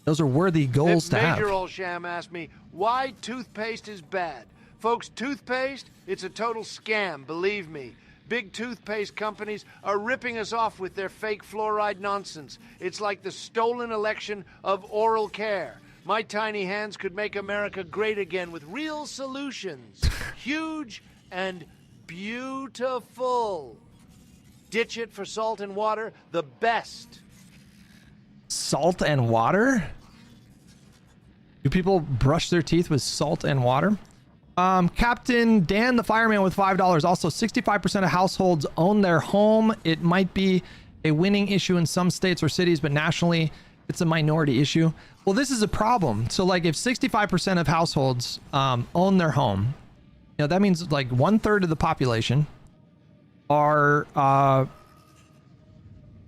Those are worthy goals to have. Major old sham asked me why toothpaste is bad. Folks, toothpaste, it's a total scam, believe me. Big toothpaste companies are ripping us off with their fake fluoride nonsense. It's like the stolen election of oral care. My tiny hands could make America great again with real solutions. Huge and beautiful. Ditch it for salt and water, the best. Salt and water? Do people brush their teeth with salt and water? Captain Dan the Fireman with $5. Also, 65% of households own their home. It might be a winning issue in some states or cities, but nationally, it's a minority issue. Well, this is a problem. So, like, if 65% of households own their home, You know, that means like 1/3 of the population are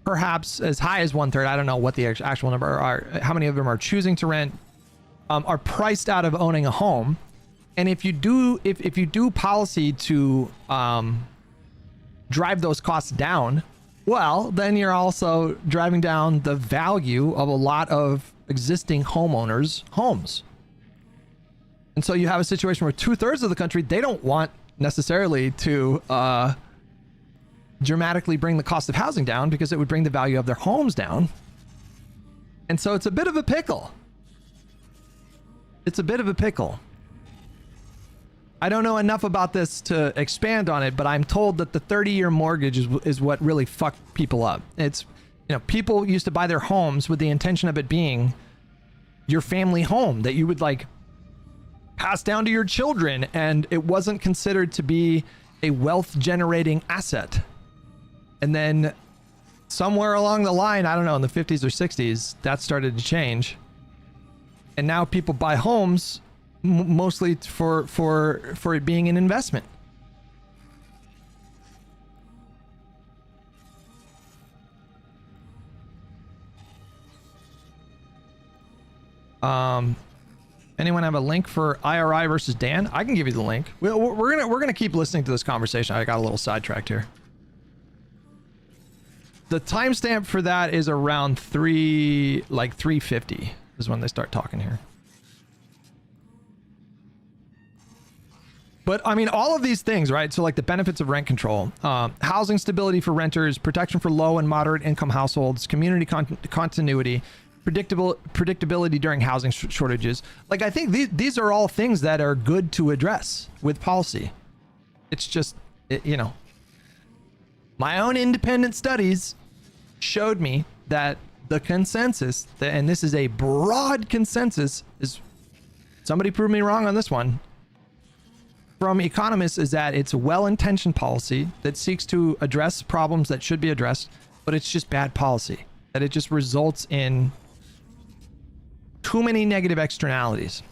perhaps as high as 1/3. I don't know what the actual number are. How many of them are choosing to rent? Are priced out of owning a home. And if you do policy to drive those costs down, well, then you're also driving down the value of a lot of existing homeowners' homes. And so you have a situation where 2/3 of the country, they don't want necessarily to dramatically bring the cost of housing down because it would bring the value of their homes down. And so it's a bit of a pickle. It's a bit of a pickle. I don't know enough about this to expand on it, but I'm told that the 30-year mortgage is what really fucked people up. It's, you know, people used to buy their homes with the intention of it being your family home that you would like pass down to your children, and it wasn't considered to be a wealth generating asset. And then somewhere along the line, I don't know, in the 50s or 60s, that started to change. And now people buy homes mostly for it being an investment. Anyone have a link for IRI versus Dan? I can give you the link. We're gonna keep listening to this conversation. I got a little sidetracked here. The timestamp for that is around 350 is when they start talking here. But I mean, all of these things, right? So like the benefits of rent control, housing stability for renters, protection for low and moderate income households, community continuity, predictability during housing shortages. Like, I think these are all things that are good to address with policy. It's just, you know, my own independent studies showed me that the consensus, and this is a broad consensus, is, somebody prove me wrong on this one, from economists, is that it's a well-intentioned policy that seeks to address problems that should be addressed, but it's just bad policy. That it just results in too many negative externalities.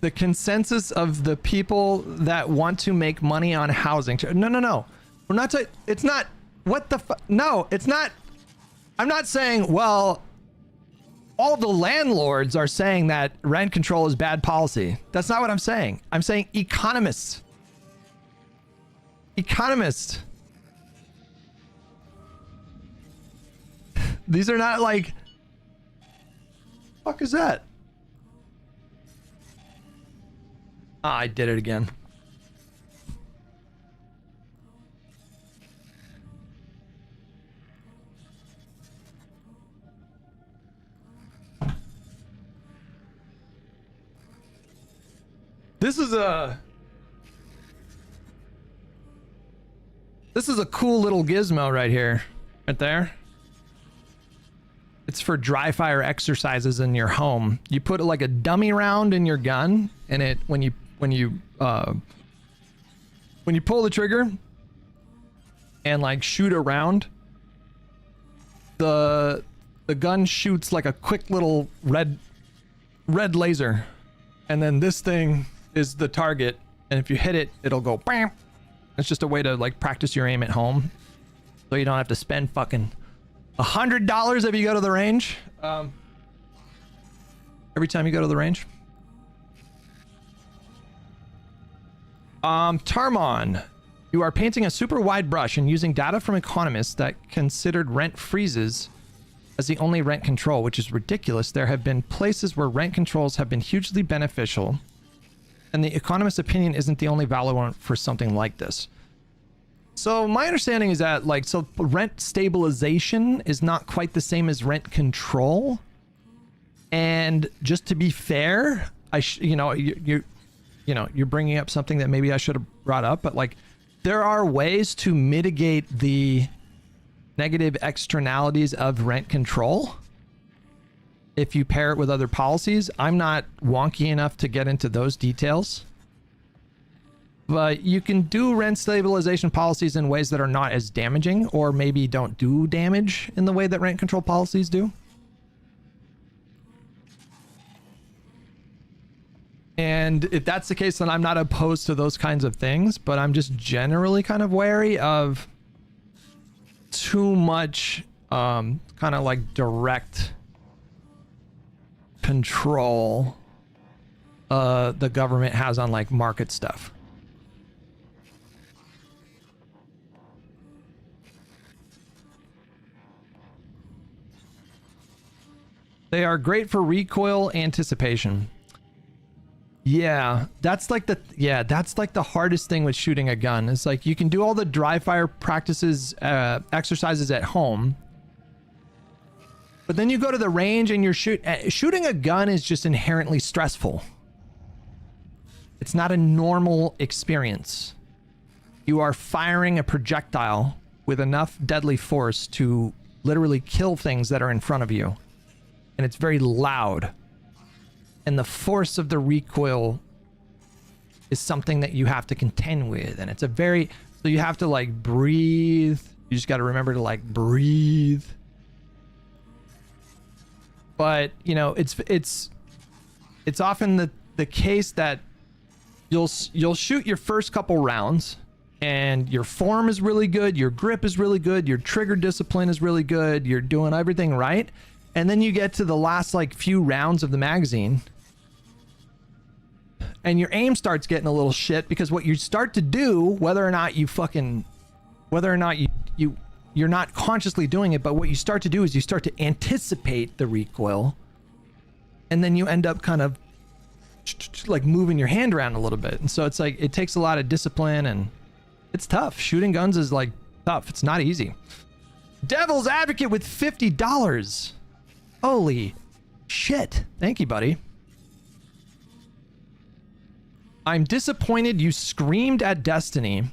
The consensus of the people that want to make money on housing. No. We're not saying, it's not, what the fuck? No, it's not. I'm not saying, well, all the landlords are saying that rent control is bad policy. That's not what I'm saying. I'm saying economists. Economists. These are not like, fuck is that? Ah, I did it again. This is a cool little gizmo right here, right there. It's for dry fire exercises in your home. You put like a dummy round in your gun, and it when you pull the trigger and like shoot a round, the gun shoots like a quick little red laser, and then this thing is the target, and if you hit it, it'll go bam. It's just a way to like practice your aim at home, so you don't have to spend fucking $100 if you go to the range. Every time you go to the range. Tarmon, you are painting a super wide brush and using data from economists that considered rent freezes as the only rent control, which is ridiculous. There have been places where rent controls have been hugely beneficial, and the economist's opinion isn't the only valid one for something like this. So my understanding is that, like, so rent stabilization is not quite the same as rent control. And just to be fair, you're bringing up something that maybe I should have brought up, but like, there are ways to mitigate the negative externalities of rent control if you pair it with other policies. I'm not wonky enough to get into those details. But you can do rent stabilization policies in ways that are not as damaging, or maybe don't do damage in the way that rent control policies do. And if that's the case, then I'm not opposed to those kinds of things, but I'm just generally kind of wary of too much kind of like direct control the government has on like market stuff. They are great for recoil anticipation. Yeah, that's like the hardest thing with shooting a gun. It's like you can do all the dry fire practices, exercises at home, but then you go to the range and you're shooting a gun is just inherently stressful. It's not a normal experience. You are firing a projectile with enough deadly force to literally kill things that are in front of you. And it's very loud. And the force of the recoil is something that you have to contend with. And it's so you have to like breathe. You just got to remember to like breathe. But, you know, it's often the case that you'll shoot your first couple rounds and your form is really good. Your grip is really good. Your trigger discipline is really good. You're doing everything right. And then you get to the last like few rounds of the magazine and your aim starts getting a little shit, because what you start to do, whether or not you're not consciously doing it, but what you start to do is you start to anticipate the recoil, and then you end up kind of like moving your hand around a little bit. And so it's like, it takes a lot of discipline and it's tough. Shooting guns is like tough. It's not easy. Devil's Advocate with $50. Holy shit. Thank you, buddy. I'm disappointed you screamed at Destiny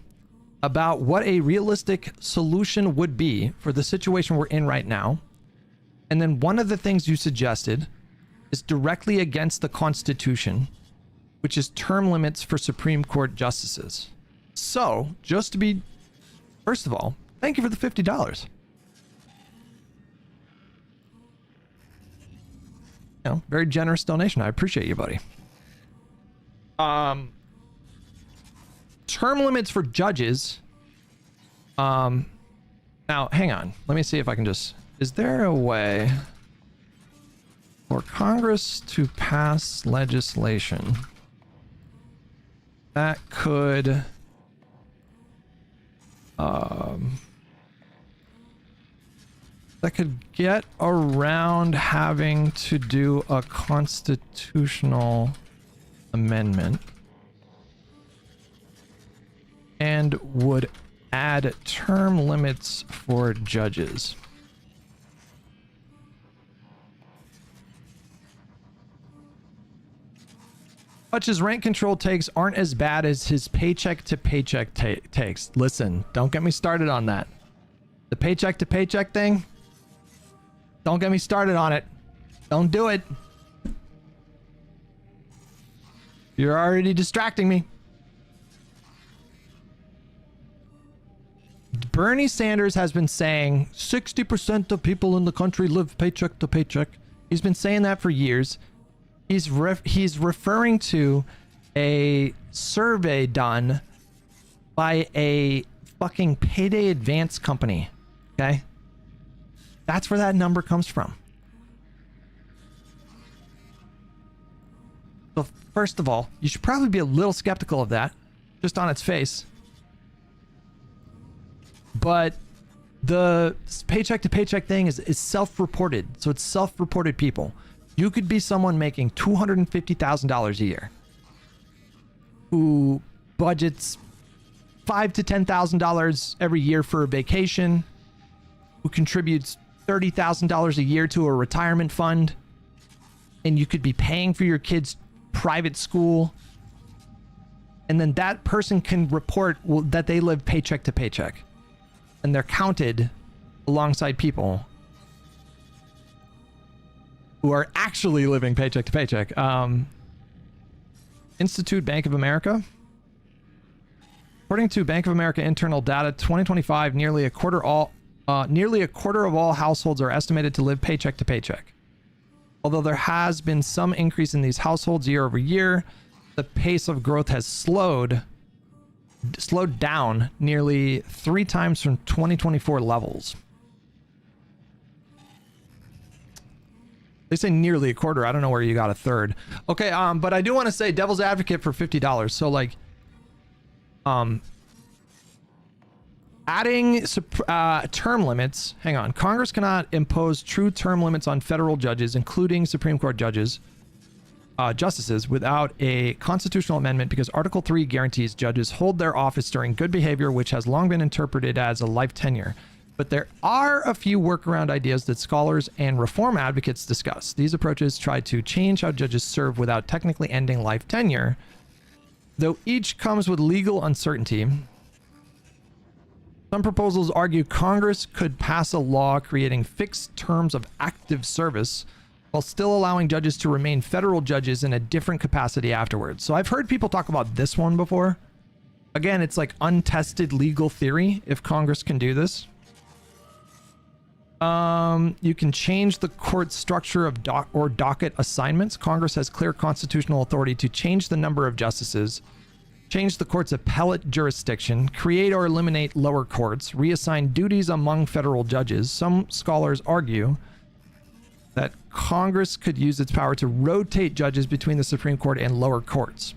about what a realistic solution would be for the situation we're in right now. And then one of the things you suggested is directly against the Constitution, which is term limits for Supreme Court justices. So, just to be, first of all, thank you for the $50. You know, very generous donation. I appreciate you, buddy. Term limits for judges. Now, hang on. Let me see if I can just... Is there a way for Congress to pass legislation that could... that could get around having to do a constitutional amendment and would add term limits for judges? Much as rent control takes aren't as bad as his paycheck to paycheck takes. Listen, don't get me started on that. The paycheck to paycheck thing, don't get me started on it. Don't do it. You're already distracting me. Bernie Sanders has been saying 60% of people in the country live paycheck to paycheck. He's been saying that for years. He's referring to a survey done by a fucking payday advance company. Okay? That's where that number comes from. So first of all, you should probably be a little skeptical of that, just on its face. But the paycheck to paycheck thing is self-reported. So it's self-reported people. You could be someone making $250,000 a year who budgets $5,000 to $10,000 every year for a vacation, who contributes $30,000 a year to a retirement fund, and you could be paying for your kids' private school, and then that person can report that they live paycheck to paycheck, and they're counted alongside people who are actually living paycheck to paycheck. Institute Bank of America. According to Bank of America internal data, 2025, nearly a quarter of all households are estimated to live paycheck to paycheck. Although there has been some increase in these households year over year, the pace of growth has slowed down nearly 3 times from 2024 levels. They say nearly a quarter. I don't know where you got a third. Okay, but I do want to say devil's advocate for $50. So like, adding term limits. Hang on. Congress cannot impose true term limits on federal judges, including Supreme Court justices, without a constitutional amendment, because Article 3 guarantees judges hold their office during good behavior, which has long been interpreted as a life tenure. But there are a few workaround ideas that scholars and reform advocates discuss. These approaches try to change how judges serve without technically ending life tenure, though each comes with legal uncertainty. Some proposals argue Congress could pass a law creating fixed terms of active service while still allowing judges to remain federal judges in a different capacity afterwards. So I've heard people talk about this one before. Again, it's like untested legal theory if Congress can do this. You can change the court structure of docket assignments. Congress has clear constitutional authority to change the number of justices, change the court's appellate jurisdiction, create or eliminate lower courts, reassign duties among federal judges. Some scholars argue that Congress could use its power to rotate judges between the Supreme Court and lower courts.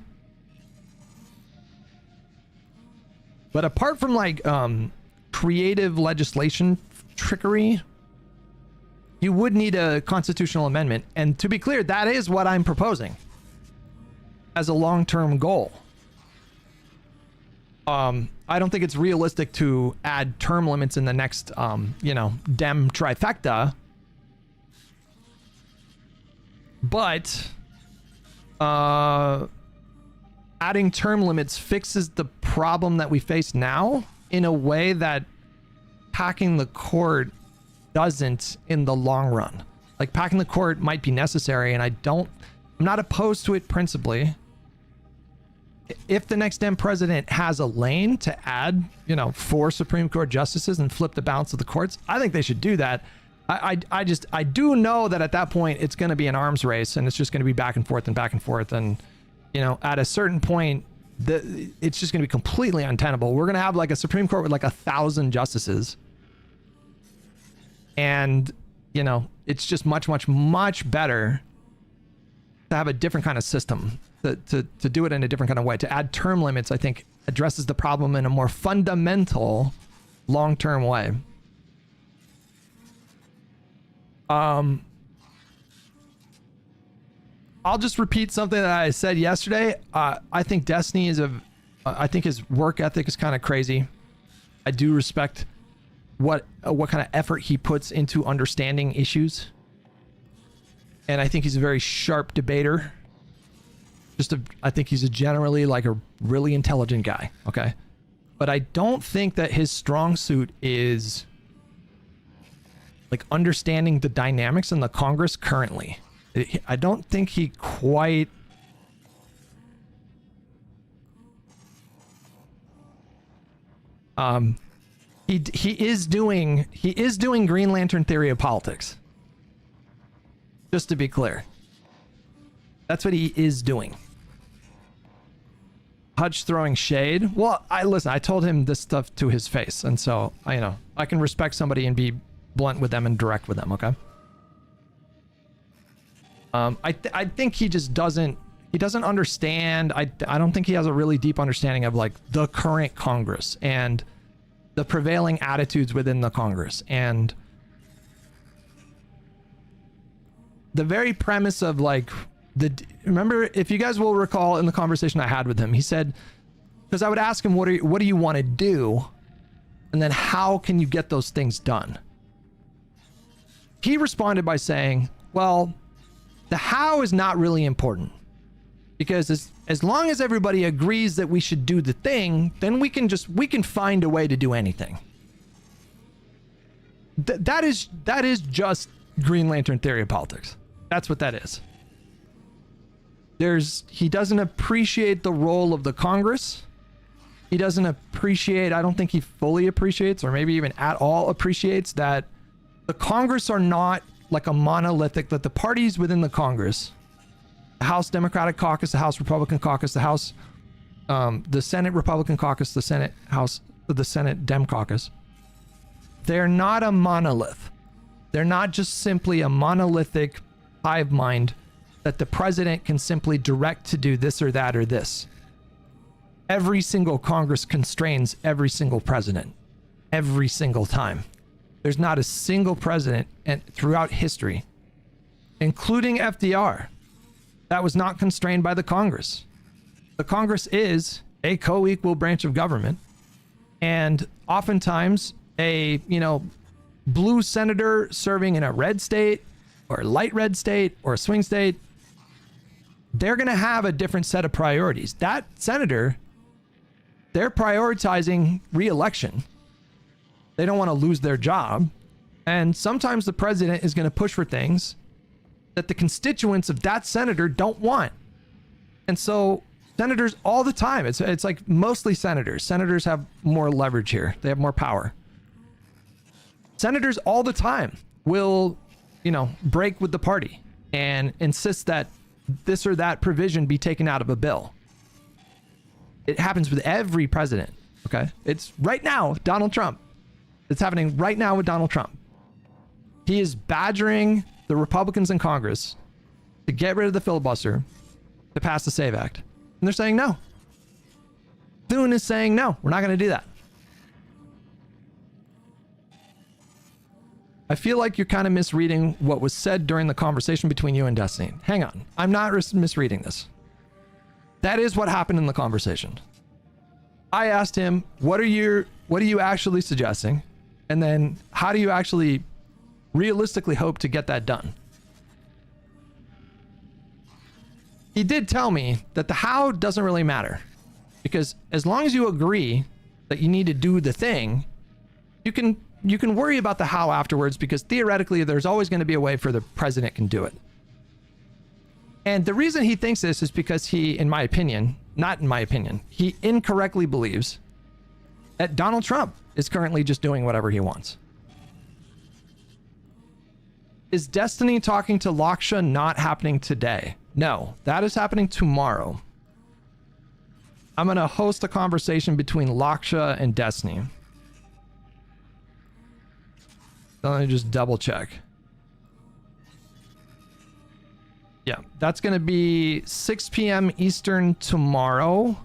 But apart from like creative legislation trickery, you would need a constitutional amendment. And to be clear, that is what I'm proposing as a long-term goal. I don't think it's realistic to add term limits in the next, Dem trifecta. But adding term limits fixes the problem that we face now in a way that packing the court doesn't in the long run. Like, packing the court might be necessary, and I'm not opposed to it principally. If the next Dem president has a lane to add, 4 Supreme Court justices and flip the balance of the courts, I think they should do that. I do know that at that point it's going to be an arms race, and it's just going to be back and forth, and at a certain point it's just going to be completely untenable. We're going to have like a Supreme Court with like 1,000 justices, and it's just much, much, much better to have a different kind of system, to do it in a different kind of way. To add term limits, I think, addresses the problem in a more fundamental, long-term way. I'll just repeat something that I said yesterday. I think Destiny I think his work ethic is kind of crazy. I do respect what kind of effort he puts into understanding issues. And I think he's a very sharp debater. I think he's generally like a really intelligent guy. Okay. But I don't think that his strong suit is like understanding the dynamics in the Congress currently. I don't think he quite he is doing Green Lantern theory of politics. Just to be clear. That's what he is doing. Hutch throwing shade. Well, I told him this stuff to his face, and so I can respect somebody and be blunt with them and direct with them, okay? I think he just doesn't understand. I don't think he has a really deep understanding of like the current Congress and the prevailing attitudes within the Congress, and the very premise of like remember, if you guys will recall in the conversation I had with him, he said, because I would ask him, what do you want to do? And then how can you get those things done? He responded by saying, well, the how is not really important, because as long as everybody agrees that we should do the thing, then we can find a way to do anything. That is just Green Lantern theory of politics. That's what that is. He doesn't appreciate the role of the Congress. He doesn't appreciate, I don't think he fully appreciates, or maybe even at all appreciates, that the Congress are not like a monolithic, that the parties within the Congress, the House Democratic Caucus, the House Republican Caucus, the Senate Republican Caucus, the Senate Dem Caucus, they're not a monolith. They're not just simply a monolithic hive mind that the president can simply direct to do this or that or this. Every single Congress constrains every single president, every single time. There's not a single president throughout history, including FDR, that was not constrained by the Congress. The Congress is a co-equal branch of government, and oftentimes a, blue senator serving in a red state or a light red state or a swing state, they're going to have a different set of priorities. That senator, they're prioritizing re-election. They don't want to lose their job. And sometimes the president is going to push for things that the constituents of that senator don't want. And so senators all the time, it's like mostly senators. Senators have more leverage here. They have more power. Senators all the time will, break with the party and insist that this or that provision be taken out of a bill. It happens with every president, okay? It's right now, Donald Trump. It's happening right now with Donald Trump. He is badgering the Republicans in Congress to get rid of the filibuster, to pass the SAVE Act. And they're saying no. Thune is saying no, we're not going to do that. I feel like you're kind of misreading what was said during the conversation between you and Destiny. Hang on, I'm not misreading this. That is what happened in the conversation. I asked him, what are you actually suggesting? And then how do you actually realistically hope to get that done? He did tell me that the how doesn't really matter, because as long as you agree that you need to do the thing, you can worry about the how afterwards, because theoretically there's always going to be a way for the president can do it. And the reason he thinks this is because he, in my opinion, not in my opinion, he incorrectly believes that Donald Trump is currently just doing whatever he wants. Is Destiny talking to Laksha not happening today? No, that is happening tomorrow. I'm going to host a conversation between Laksha and Destiny. So let me just double check. Yeah, that's going to be 6 p.m. Eastern tomorrow,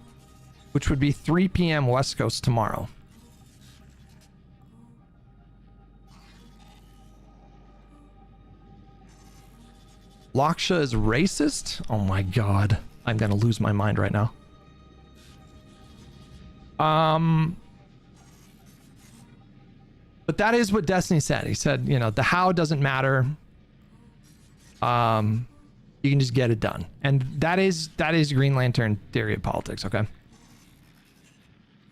which would be 3 p.m. West Coast tomorrow. Laksha is racist? Oh my god. I'm going to lose my mind right now. But that is what Destiny said. He said, the how doesn't matter. You can just get it done. And that is Green Lantern theory of politics, okay?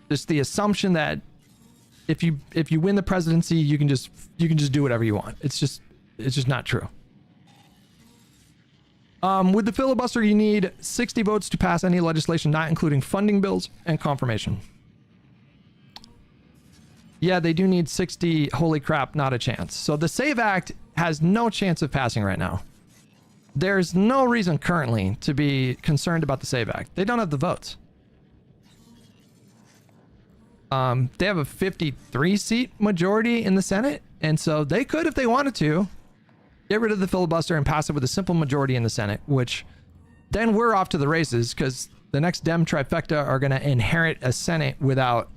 Just the assumption that if you win the presidency, you can just do whatever you want. It's just not true. With the filibuster, you need 60 votes to pass any legislation, not including funding bills and confirmation. Yeah, they do need 60. Holy crap, not a chance. So the SAVE Act has no chance of passing right now. There's no reason currently to be concerned about the SAVE Act. They don't have the votes. They have a 53-seat majority in the Senate, and so they could, if they wanted to, get rid of the filibuster and pass it with a simple majority in the Senate, which then we're off to the races, because the next Dem trifecta are going to inherit a Senate without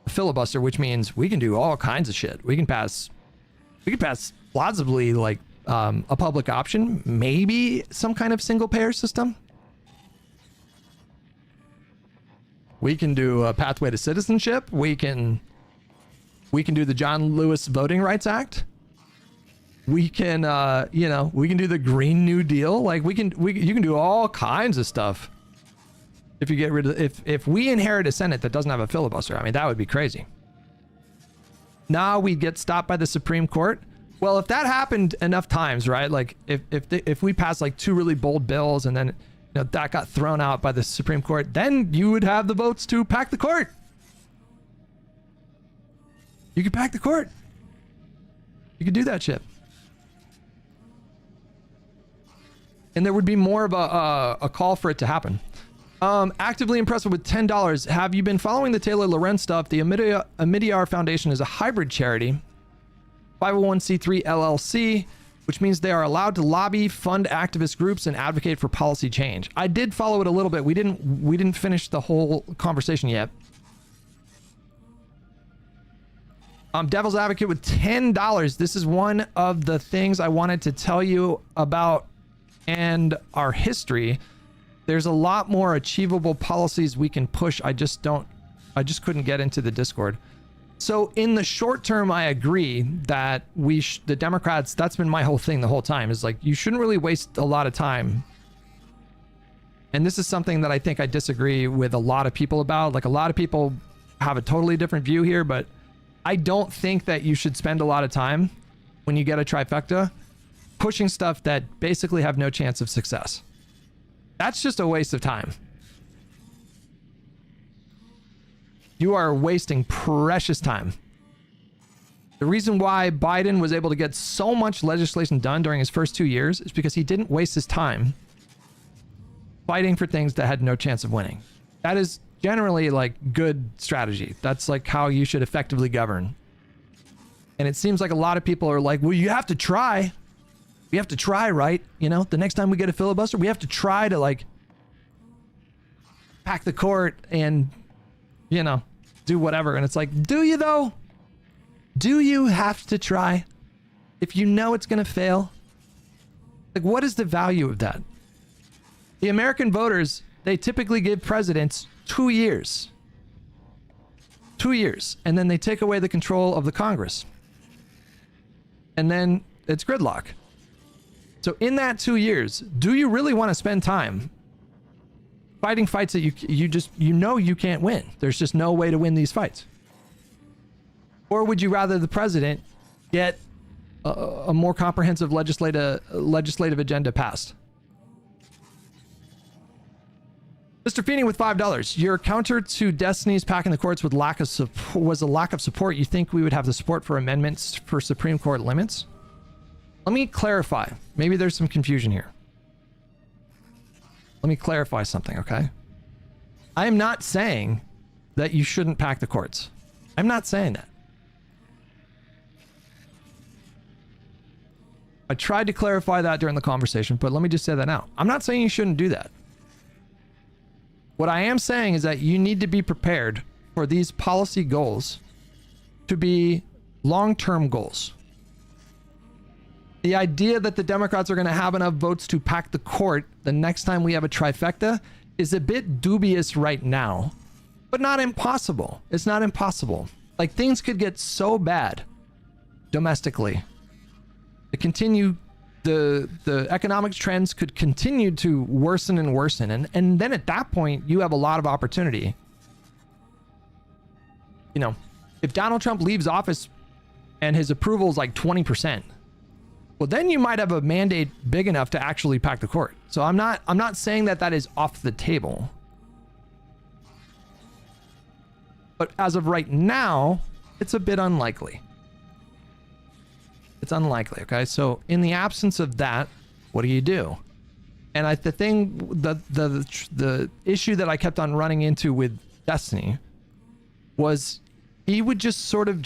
a filibuster, which means we can do all kinds of shit. We can pass plausibly like a public option, maybe some kind of single payer system. We can do a pathway to citizenship. We can do the John Lewis Voting Rights Act. We can we can do the Green New Deal. Like you can do all kinds of stuff if you get rid of if we inherit a Senate that doesn't have a filibuster. I mean, that would be crazy. Now we get stopped by the Supreme Court. Well, if that happened enough times, right? Like if we pass like two really bold bills and then that got thrown out by the Supreme Court, then you would have the votes to pack the court. You could pack the court. You could do that shit. And there would be more of a call for it to happen. Actively impressive with $10. Have you been following the Taylor Lorenz stuff? The Amidyar Foundation is a hybrid charity, 501c3 LLC, which means they are allowed to lobby, fund activist groups, and advocate for policy change. I did follow it a little bit. We didn't finish the whole conversation yet. Devil's Advocate with $10. This is one of the things I wanted to tell you about and our history. There's a lot more achievable policies we can push. I just couldn't get into the Discord. So in the short term, I agree that the Democrats, that's been my whole thing the whole time, is like, you shouldn't really waste a lot of time. And this is something that I think I disagree with a lot of people about. Like, a lot of people have a totally different view here, but I don't think that you should spend a lot of time when you get a trifecta pushing stuff that basically have no chance of success. That's just a waste of time. You are wasting precious time. The reason why Biden was able to get so much legislation done during his first 2 years is because he didn't waste his time fighting for things that had no chance of winning. That is generally like good strategy. That's like how you should effectively govern. And it seems like a lot of people are like, well, you have to try. We have to try, right? You know, the next time we get a filibuster, we have to try to like pack the court and, you know, do whatever. And it's like, do you though? Do you have to try? If you know it's going to fail? Like, what is the value of that? The American voters, they typically give presidents 2 years. 2 years. And then they take away the control of the Congress. And then it's gridlock. So in that 2 years, do you really want to spend time fighting fights that you know you can't win? There's just no way to win these fights. Or would you rather the president get a more comprehensive legislative agenda passed? Mr. Feeney with $5. Your counter to Destiny's packing the courts with was a lack of support. You think we would have the support for amendments for Supreme Court limits? Let me clarify. Maybe there's some confusion here. Let me clarify something, okay? I am not saying that you shouldn't pack the courts. I'm not saying that. I tried to clarify that during the conversation, but let me just say that now. I'm not saying you shouldn't do that. What I am saying is that you need to be prepared for these policy goals to be long-term goals. The idea that the Democrats are going to have enough votes to pack the court the next time we have a trifecta is a bit dubious right now, but not impossible. It's not impossible. Like, things could get so bad domestically. The economic trends could continue to worsen and worsen. And then at that point, you have a lot of opportunity. You know, if Donald Trump leaves office and his approval is like 20%, well, then you might have a mandate big enough to actually pack the court. So I'm not saying that is off the table. But as of right now, it's a bit unlikely. It's unlikely, okay? So in the absence of that, what do you do? And the issue that I kept on running into with Destiny was he would just sort of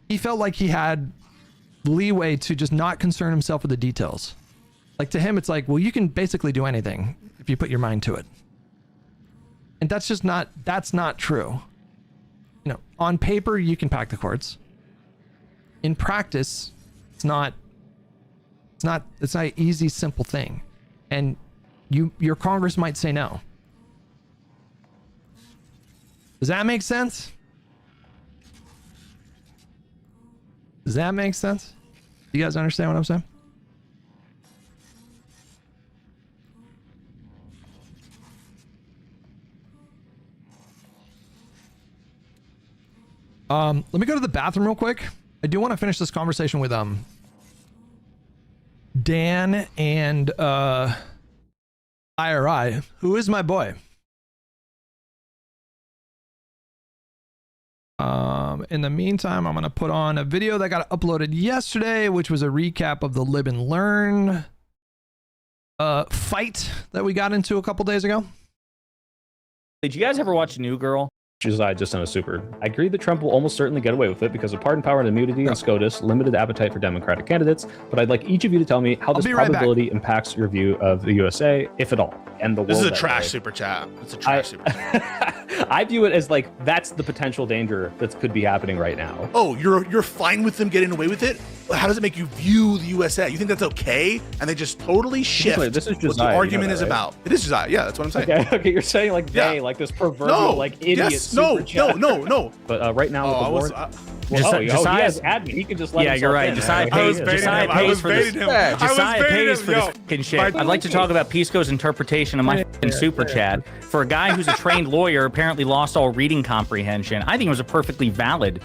he felt like he had leeway to just not concern himself with the details. Like, to him, it's like, well, you can basically do anything if you put your mind to it. And that's not true. You know, on paper, you can pack the courts. In practice, it's not an easy, simple thing. And your Congress might say no. Does that make sense? Does that make sense? Do you guys understand what I'm saying? Let me go to the bathroom real quick. I do want to finish this conversation with Dan and IRI, who is my boy. In the meantime, I'm going to put on a video that got uploaded yesterday, which was a recap of the Live and Learn fight that we got into a couple days ago. Did you guys ever watch New Girl? Josiah just on a super. I agree that Trump will almost certainly get away with it because of pardon power and immunity and SCOTUS, limited appetite for Democratic candidates. But I'd like each of you to tell me how this probability impacts your view of the USA, if at all, and the world. This is a trash super chat. It's a trash super chat. I view it as like that's the potential danger that could be happening right now. Oh, you're fine with them getting away with it? How does it make you view the USA? You think that's okay? And they just totally shift this is what the Josiah, argument you know that, is right? about. It is Josiah. Yeah, that's what I'm saying. Okay, you're saying like they, like this proverbial like idiot. Yes, no. But right now, Oh, with the war, he has admin. He can just let you're right. in. Josiah pays for this. Josiah pays for this fucking shit. I'd like to talk about Pisco's interpretation of my fucking super chat. For a guy who's a trained lawyer, apparently lost all reading comprehension, I think it was a perfectly valid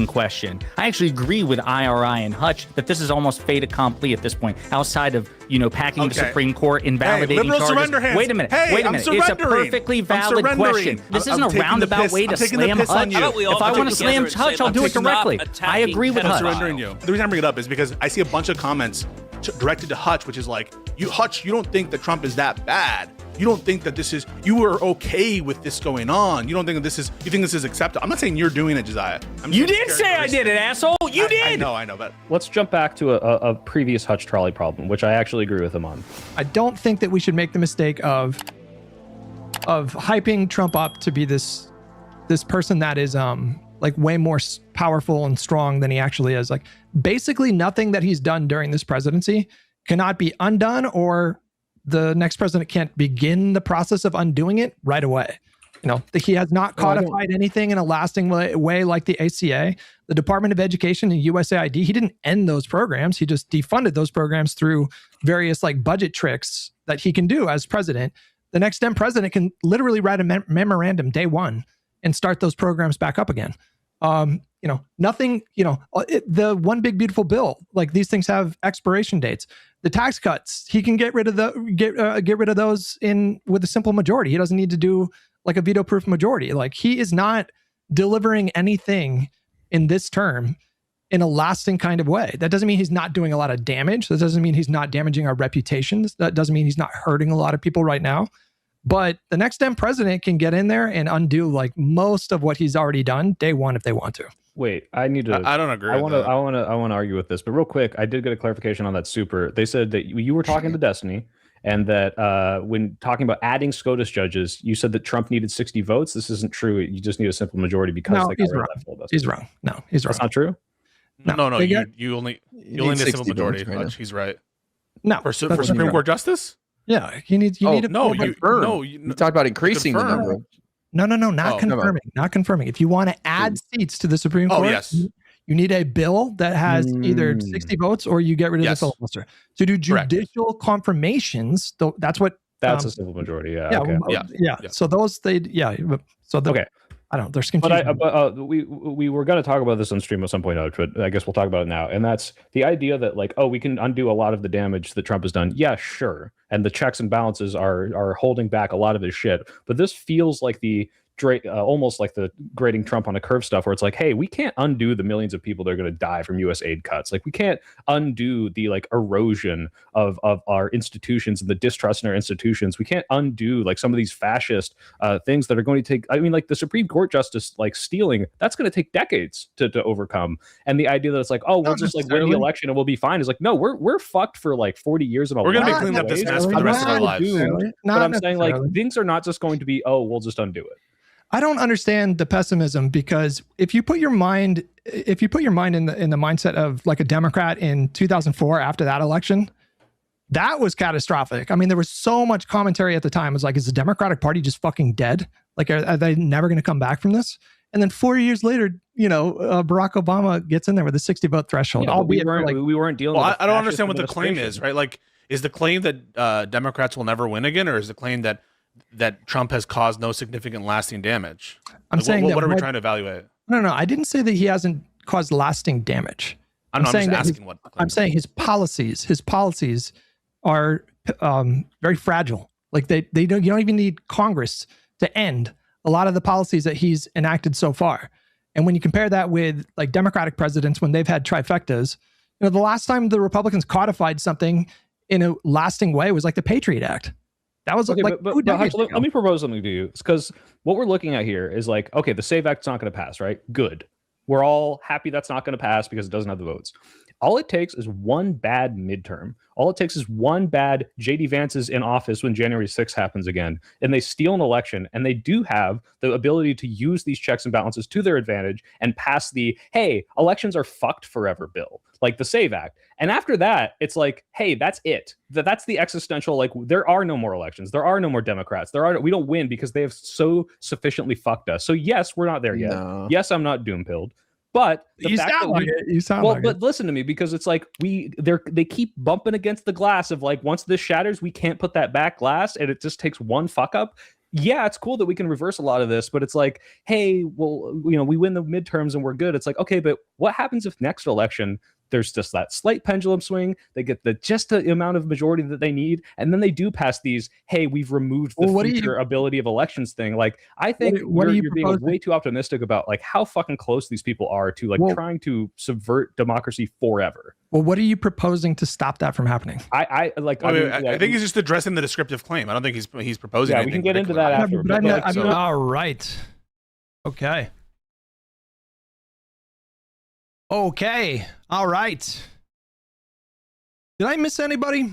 question. I actually agree with IRI and Hutch that this is almost fait accompli at this point, outside of, packing the Supreme Court, invalidating charges. Surrender hands. Wait a minute. I'm It's a perfectly valid question. This isn't a roundabout way to slam Hutch. If I want to slam Hutch, I'll do it directly. I agree with Hutch. Surrendering you. The reason I bring it up is because I see a bunch of comments directed to Hutch, which is like, Hutch, you don't think that Trump is that bad. You don't think that you are okay with this going on. You don't think that you think this is acceptable. I'm not saying you're doing it, Josiah. You did say I did it, asshole. You did. I know, but let's jump back to a previous Hutch trolley problem, which I actually agree with him on. I don't think that we should make the mistake of hyping Trump up to be this person that is like way more powerful and strong than he actually is. Like basically nothing that he's done during this presidency cannot be undone, or the next president can't begin the process of undoing it right away. He has not codified anything in a lasting way like the ACA, the Department of Education, and USAID. He didn't end those programs. He just defunded those programs through various like budget tricks that he can do as president. The next Dem president can literally write a memorandum day one and start those programs back up again. Nothing, the one big beautiful bill, like these things have expiration dates. The tax cuts, he can get rid of those with a simple majority. He doesn't need to do like a veto proof majority. Like he is not delivering anything in this term in a lasting kind of way. That doesn't mean he's not doing a lot of damage. That doesn't mean he's not damaging our reputations. That doesn't mean he's not hurting a lot of people right now. But the next Dem president can get in there and undo like most of what he's already done day one if they want to. Wait, I need to. I don't agree. I want to argue with this, but real quick, I did get a clarification on that super. They said that you were talking to Destiny, and that when talking about adding SCOTUS judges, you said that Trump needed 60 votes. This isn't true. You just need a simple majority because they got rid of that full He's wrong. No, he's wrong. That's not true. No. You only need a simple majority. Hutch, he's right. No, for Supreme Court justice. Yeah, you need a you talked about increasing the number. No, not confirming. Not confirming. If you want to add seats to the Supreme Court, yes. You need a bill that has either 60 votes or you get rid of the filibuster. To do judicial confirmations, that's a simple majority. Yeah. So those okay. I don't know. There's confusion. But we were going to talk about this on stream at some point, but I guess we'll talk about it now. And that's the idea that like, we can undo a lot of the damage that Trump has done. Yeah, sure. And the checks and balances are holding back a lot of his shit. But this feels like almost like the grading Trump on a curve stuff, where it's like, hey, we can't undo the millions of people that are going to die from U.S. aid cuts. Like, we can't undo the like erosion of our institutions and the distrust in our institutions. We can't undo like some of these fascist things that are going to take. I mean, like the Supreme Court justice like stealing, that's going to take decades to overcome. And the idea that it's like, we'll just like win the election and we'll be fine is like, no, we're fucked for like 40 years in a We're going to be cleaning up this mess for the rest of our lives. But I'm saying like things are not just going to be, we'll just undo it. I don't understand the pessimism, because if you put your mind in the mindset of like a Democrat in 2004 after that election, that was catastrophic. I mean, there was so much commentary at the time. It was like, is the Democratic Party just fucking dead? Like, are they never going to come back from this? And then 4 years later, Barack Obama gets in there with a 60 vote threshold. We weren't dealing with I don't understand what the claim is, right? Like, is the claim that Democrats will never win again, or is the claim that Trump has caused no significant lasting damage? I'm saying what are we trying to evaluate? No. I didn't say that he hasn't caused lasting damage. I'm just asking what. I'm saying his policies are very fragile. Like you don't even need Congress to end a lot of the policies that he's enacted so far. And when you compare that with like Democratic presidents, when they've had trifectas, you know, the last time the Republicans codified something in a lasting way was like the Patriot Act. That was okay, like but 2 decades let ago. me propose something to you. It's because what we're looking at here is like, okay, the SAVE Act's not going to pass, right? Good. We're all happy that's not going to pass because it doesn't have the votes. All it takes is one bad midterm. All it takes is one bad JD Vance is in office when January 6th happens again, and they steal an election, and they do have the ability to use these checks and balances to their advantage and pass the, hey, elections are fucked forever bill, like the SAVE Act. And after that, it's like, hey, that's it. That's the existential, like, there are no more elections. There are no more Democrats. We don't win because they have so sufficiently fucked us. So yes, we're not there yet. No. Yes, I'm not doom-pilled. But You sound like it. You sound like but it. listen to me, because it's like they keep bumping against the glass of like, once this shatters, we can't put that back glass, and it just takes one fuck up. Yeah, it's cool that we can reverse a lot of this, but it's like, hey, well, you know, we win the midterms and we're good. It's like, okay, but what happens if next election there's just that slight pendulum swing? They get just the amount of majority that they need, and then they do pass these, hey, we've removed the future ability of elections thing. Like, I think you're being way too optimistic about like how fucking close these people are to like trying to subvert democracy forever. Well, what are you proposing to stop that from happening? I think he's just addressing the descriptive claim. I don't think he's proposing. Yeah, we can get into that after. All right. Okay. Okay. All right. Did I miss anybody?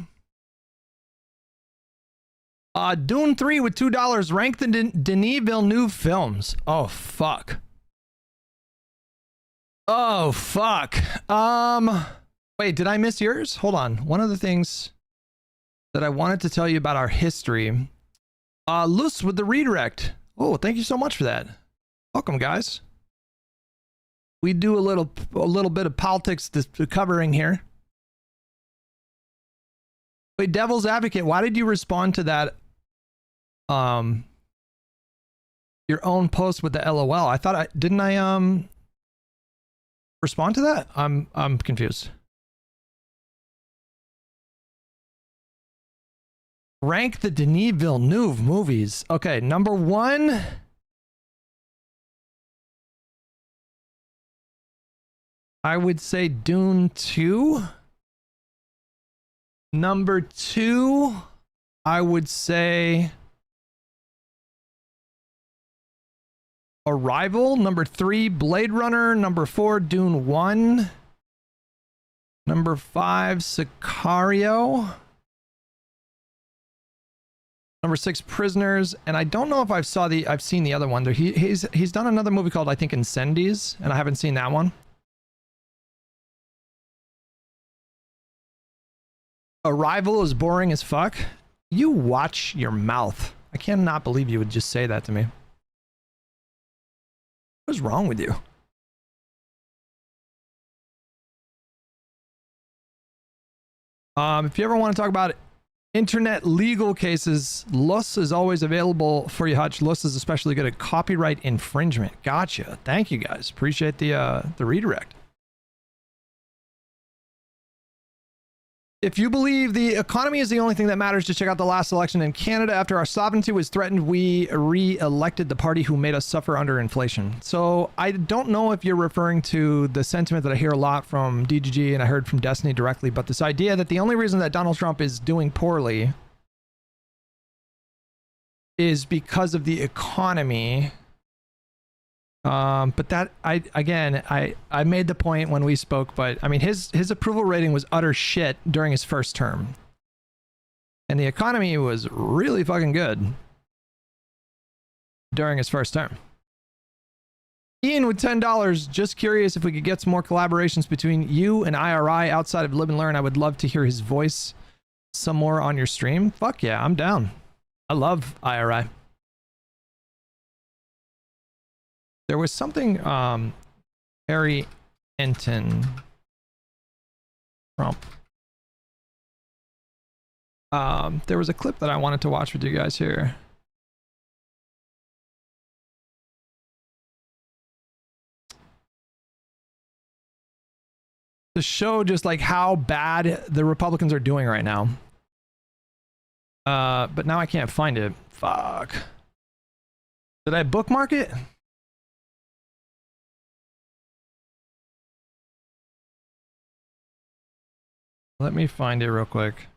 Dune 3 with $2. Rank the Denis Villeneuve films. Oh, fuck. Oh, fuck. Wait, did I miss yours? Hold on. One of the things that I wanted to tell you about our history. Luz with the redirect. Oh, thank you so much for that. Welcome, guys. We do a little bit of politics covering here. Wait, Devil's Advocate, why did you respond to that? Your own post with the LOL. I thought didn't I respond to that? I'm confused. Rank the Denis Villeneuve movies. Okay, number 1. I would say Dune 2. Number 2, I would say Arrival. Number 3, Blade Runner. Number 4, Dune 1. Number 5, Sicario. Number 6, Prisoners. And I don't know if I've seen the other one. He's done another movie called, I think, Incendies, and I haven't seen that one. Arrival is boring as fuck. You watch your mouth. I cannot believe you would just say that to me. What's wrong with you? If you ever want to talk about internet legal cases, Luz is always available for you, Hutch. Luz is especially good at copyright infringement. Gotcha. Thank you, guys. Appreciate the redirect. If you believe the economy is the only thing that matters, to check out the last election in Canada. After our sovereignty was threatened, we re-elected the party who made us suffer under inflation. So I don't know if you're referring to the sentiment that I hear a lot from DGG and I heard from Destiny directly, but this idea that the only reason that Donald Trump is doing poorly is because of the economy. But that I made the point when we spoke, but I mean his approval rating was utter shit during his first term. And the economy was really fucking good during his first term. Ian with $10, just curious if we could get some more collaborations between you and IRI outside of Live and Learn. I would love to hear his voice some more on your stream. Fuck yeah, I'm down. I love IRI. There was something, Harry Enton, Trump. There was a clip that I wanted to watch with you guys here. To show just like how bad the Republicans are doing right now. But now I can't find it. Fuck. Did I bookmark it? Let me find it real quick.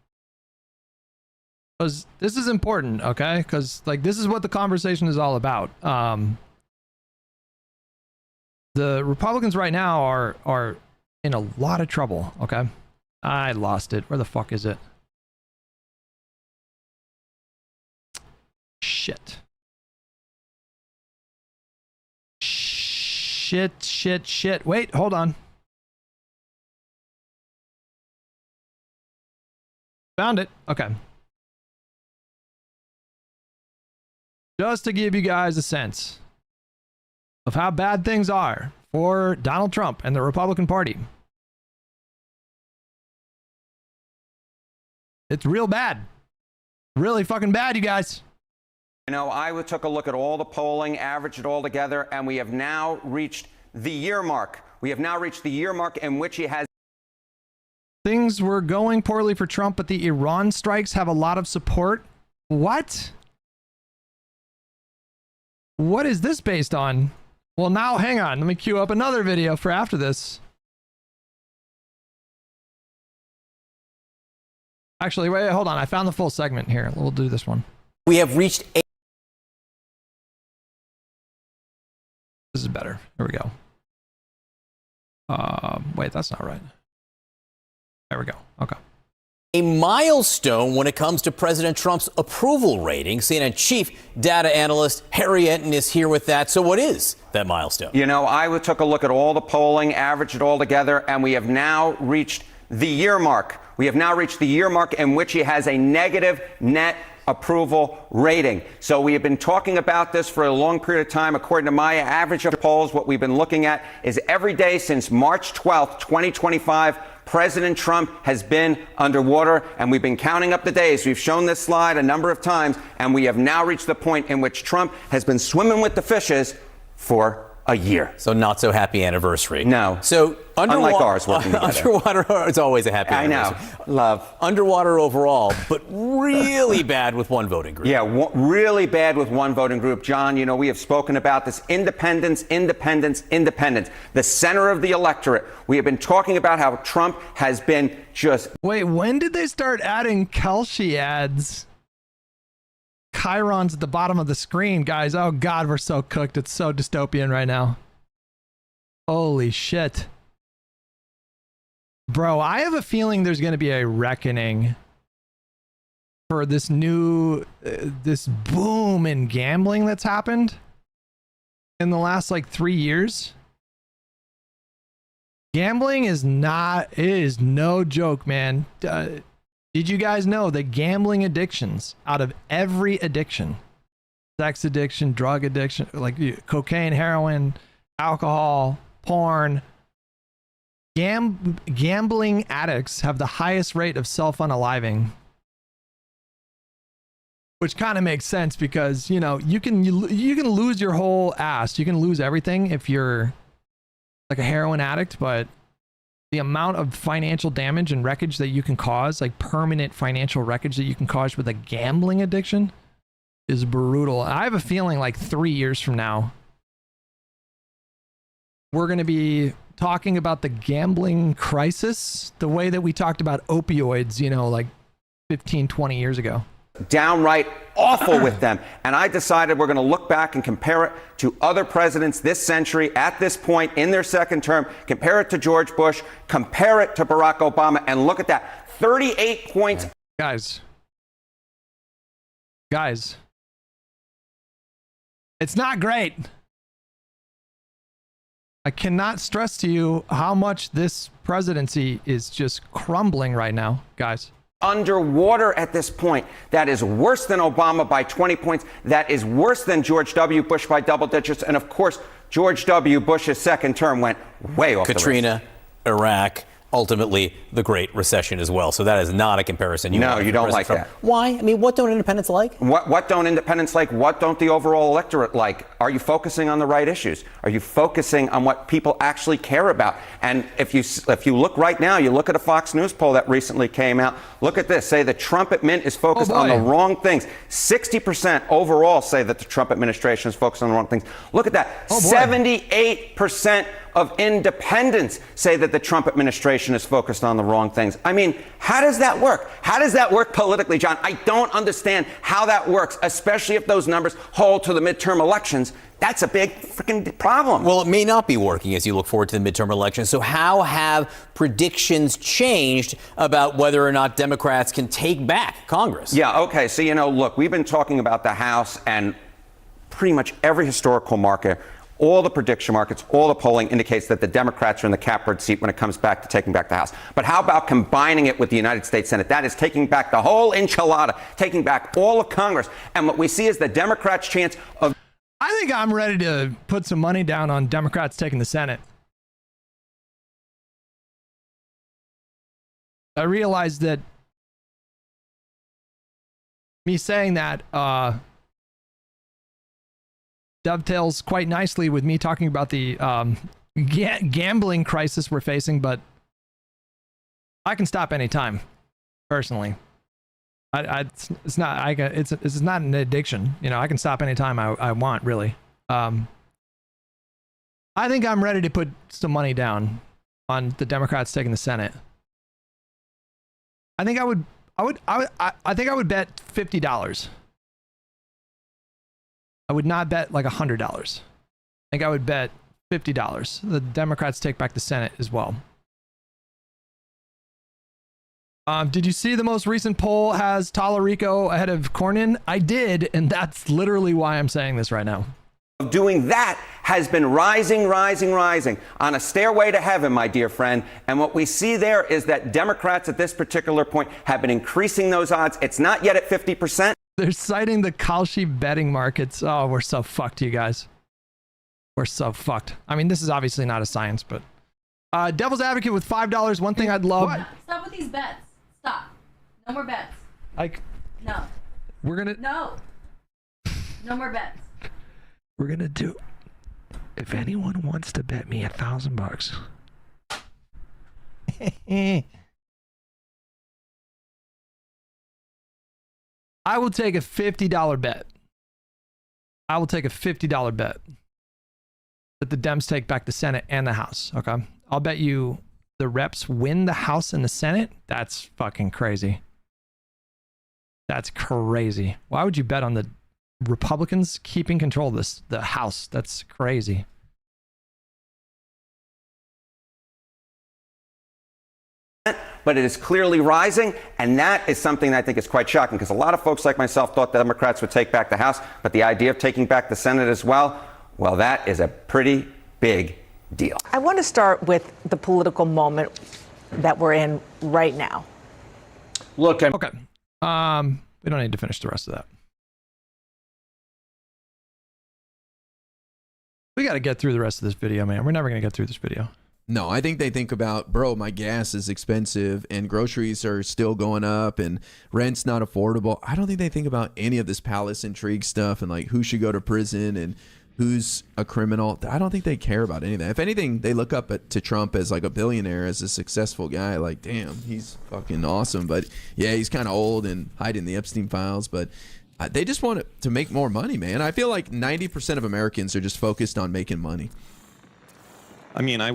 Because this is important, okay? Because like this is what the conversation is all about. The Republicans right now are in a lot of trouble, okay? I lost it. Where the fuck is it? Shit. Shit. Wait, hold on. Found it. Okay. Just to give you guys a sense of how bad things are for Donald Trump and the Republican Party. It's real bad. Really fucking bad, you guys. You know, I took a look at all the polling, averaged it all together, and we have now reached the year mark. We have now reached the year mark in which he has. Things were going poorly for Trump, but the Iran strikes have a lot of support. What? What is this based on? Well, now, hang on. Let me queue up another video for after this. Actually, wait, hold on. I found the full segment here. We'll do this one. We have reached a. This is better. Here we go. Wait, that's not right. There we go. Okay. A milestone when it comes to President Trump's approval rating. CNN chief data analyst Harry Enton is here with that. So what is that milestone? You know, I took a look at all the polling, averaged it all together, and we have now reached the year mark. We have now reached the year mark in which he has a negative net approval rating. So we have been talking about this for a long period of time. According to my average of polls, what we've been looking at is every day since March 12th, 2025, President Trump has been underwater, and we've been counting up the days. We've shown this slide a number of times, and we have now reached the point in which Trump has been swimming with the fishes for a year. So not so happy anniversary. No. So unlike ours working together. Underwater, it's always a happy anniversary. I know. Love. Underwater overall, but really bad with one voting group. Yeah, really bad with one voting group. John, you know, we have spoken about this independence. The center of the electorate. We have been talking about how Trump has been just... Wait, when did they start adding Kelshi ads? Chirons at the bottom of the screen, guys. Oh God, we're so cooked. It's so dystopian right now. Holy shit. Bro, I have a feeling there's going to be a reckoning for this new, this boom in gambling that's happened in the last like 3 years. Gambling is not, it is no joke, man. Did you guys know that gambling addictions, out of every addiction, sex addiction, drug addiction, like cocaine, heroin, alcohol, porn, gambling addicts have the highest rate of self-unaliving? Which kind of makes sense because, you know, you can lose your whole ass. You can lose everything if you're like a heroin addict, but the amount of financial damage and wreckage that you can cause, like permanent financial wreckage that you can cause with a gambling addiction, is brutal. I have a feeling like 3 years from now, we're going to be talking about the gambling crisis the way that we talked about opioids, you know, like 15, 20 years ago. Downright awful with them. And I decided we're going to look back and compare it to other presidents this century at this point in their second term, compare it to George Bush, compare it to Barack Obama, and look at that. 38 points. Guys, it's not great. I cannot stress to you how much this presidency is just crumbling right now, guys. Underwater at this point. That is worse than Obama by 20 points. That is worse than George W. Bush by double digits. And of course, George W. Bush's second term went way off Katrina, the rails. Iraq, ultimately the Great Recession as well. So that is not a comparison. No, you don't like that. Why? I mean, what don't independents like? What don't independents like? What don't the overall electorate like? Are you focusing on the right issues? Are you focusing on what people actually care about? And if you look right now, you look at a Fox News poll that recently came out. Look at this. Say the Trump admin is focused on the wrong things. 60% overall say that the Trump administration is focused on the wrong things. Look at that. 78% of independents say that the Trump administration is focused on the wrong things. I mean, how does that work? How does that work politically, John? I don't understand how that works, especially if those numbers hold to the midterm elections. That's a big freaking problem. Well, it may not be working as you look forward to the midterm elections. So how have predictions changed about whether or not Democrats can take back Congress? Yeah, okay. So, look, we've been talking about the House, and pretty much every historical market, all the prediction markets, all the polling indicates that the Democrats are in the catbird seat when it comes back to taking back the House. But how about combining it with the United States Senate? That is taking back the whole enchilada, taking back all of Congress. And what we see is the Democrats' chance of... I think I'm ready to put some money down on Democrats taking the Senate. I realized that me saying that dovetails quite nicely with me talking about the gambling crisis we're facing, but I can stop anytime, personally. It's not an addiction. I can stop anytime I want, really. I think I'm ready to put some money down on the Democrats taking the Senate. I think I would bet $50. I would not bet like $100. I think I would bet $50. The Democrats take back the Senate as well. Did you see the most recent poll has Tallarico ahead of Cornyn? I did, and that's literally why I'm saying this right now. Doing that has been rising on a stairway to heaven, my dear friend. And what we see there is that Democrats at this particular point have been increasing those odds. It's not yet at 50%. They're citing the Kalshi betting markets. Oh, we're so fucked, you guys. We're so fucked. I mean, this is obviously not a science, but Devil's Advocate with $5. One thing I'd love. What? Stop with these bets. Stop. No more bets. No. We're gonna. No. No more bets. We're gonna do. If anyone wants to bet me $1,000, I will take a $50 bet. I will take a $50 bet that the Dems take back the Senate and the House. Okay, I'll bet you the reps win the House and the Senate. That's fucking crazy. That's crazy. Why would you bet on the Republicans keeping control of the House? That's crazy. But it is clearly rising, and that is something that I think is quite shocking, because a lot of folks like myself thought the Democrats would take back the House, but the idea of taking back the Senate as well, that is a pretty big deal. I want to start with the political moment that we're in right now. Look, okay. We don't need to finish the rest of that. We got to get through the rest of this video, man. We're never going to get through this video. No, I think they think about, bro, my gas is expensive and groceries are still going up and rent's not affordable. I don't think they think about any of this palace intrigue stuff and like who should go to prison and who's a criminal. I don't think they care about any of that. If anything, they look up to Trump as like a billionaire, as a successful guy. Like, damn, he's fucking awesome. But yeah, he's kind of old and hiding the Epstein files. But they just want to make more money, man. I feel like 90% of Americans are just focused on making money. I mean, I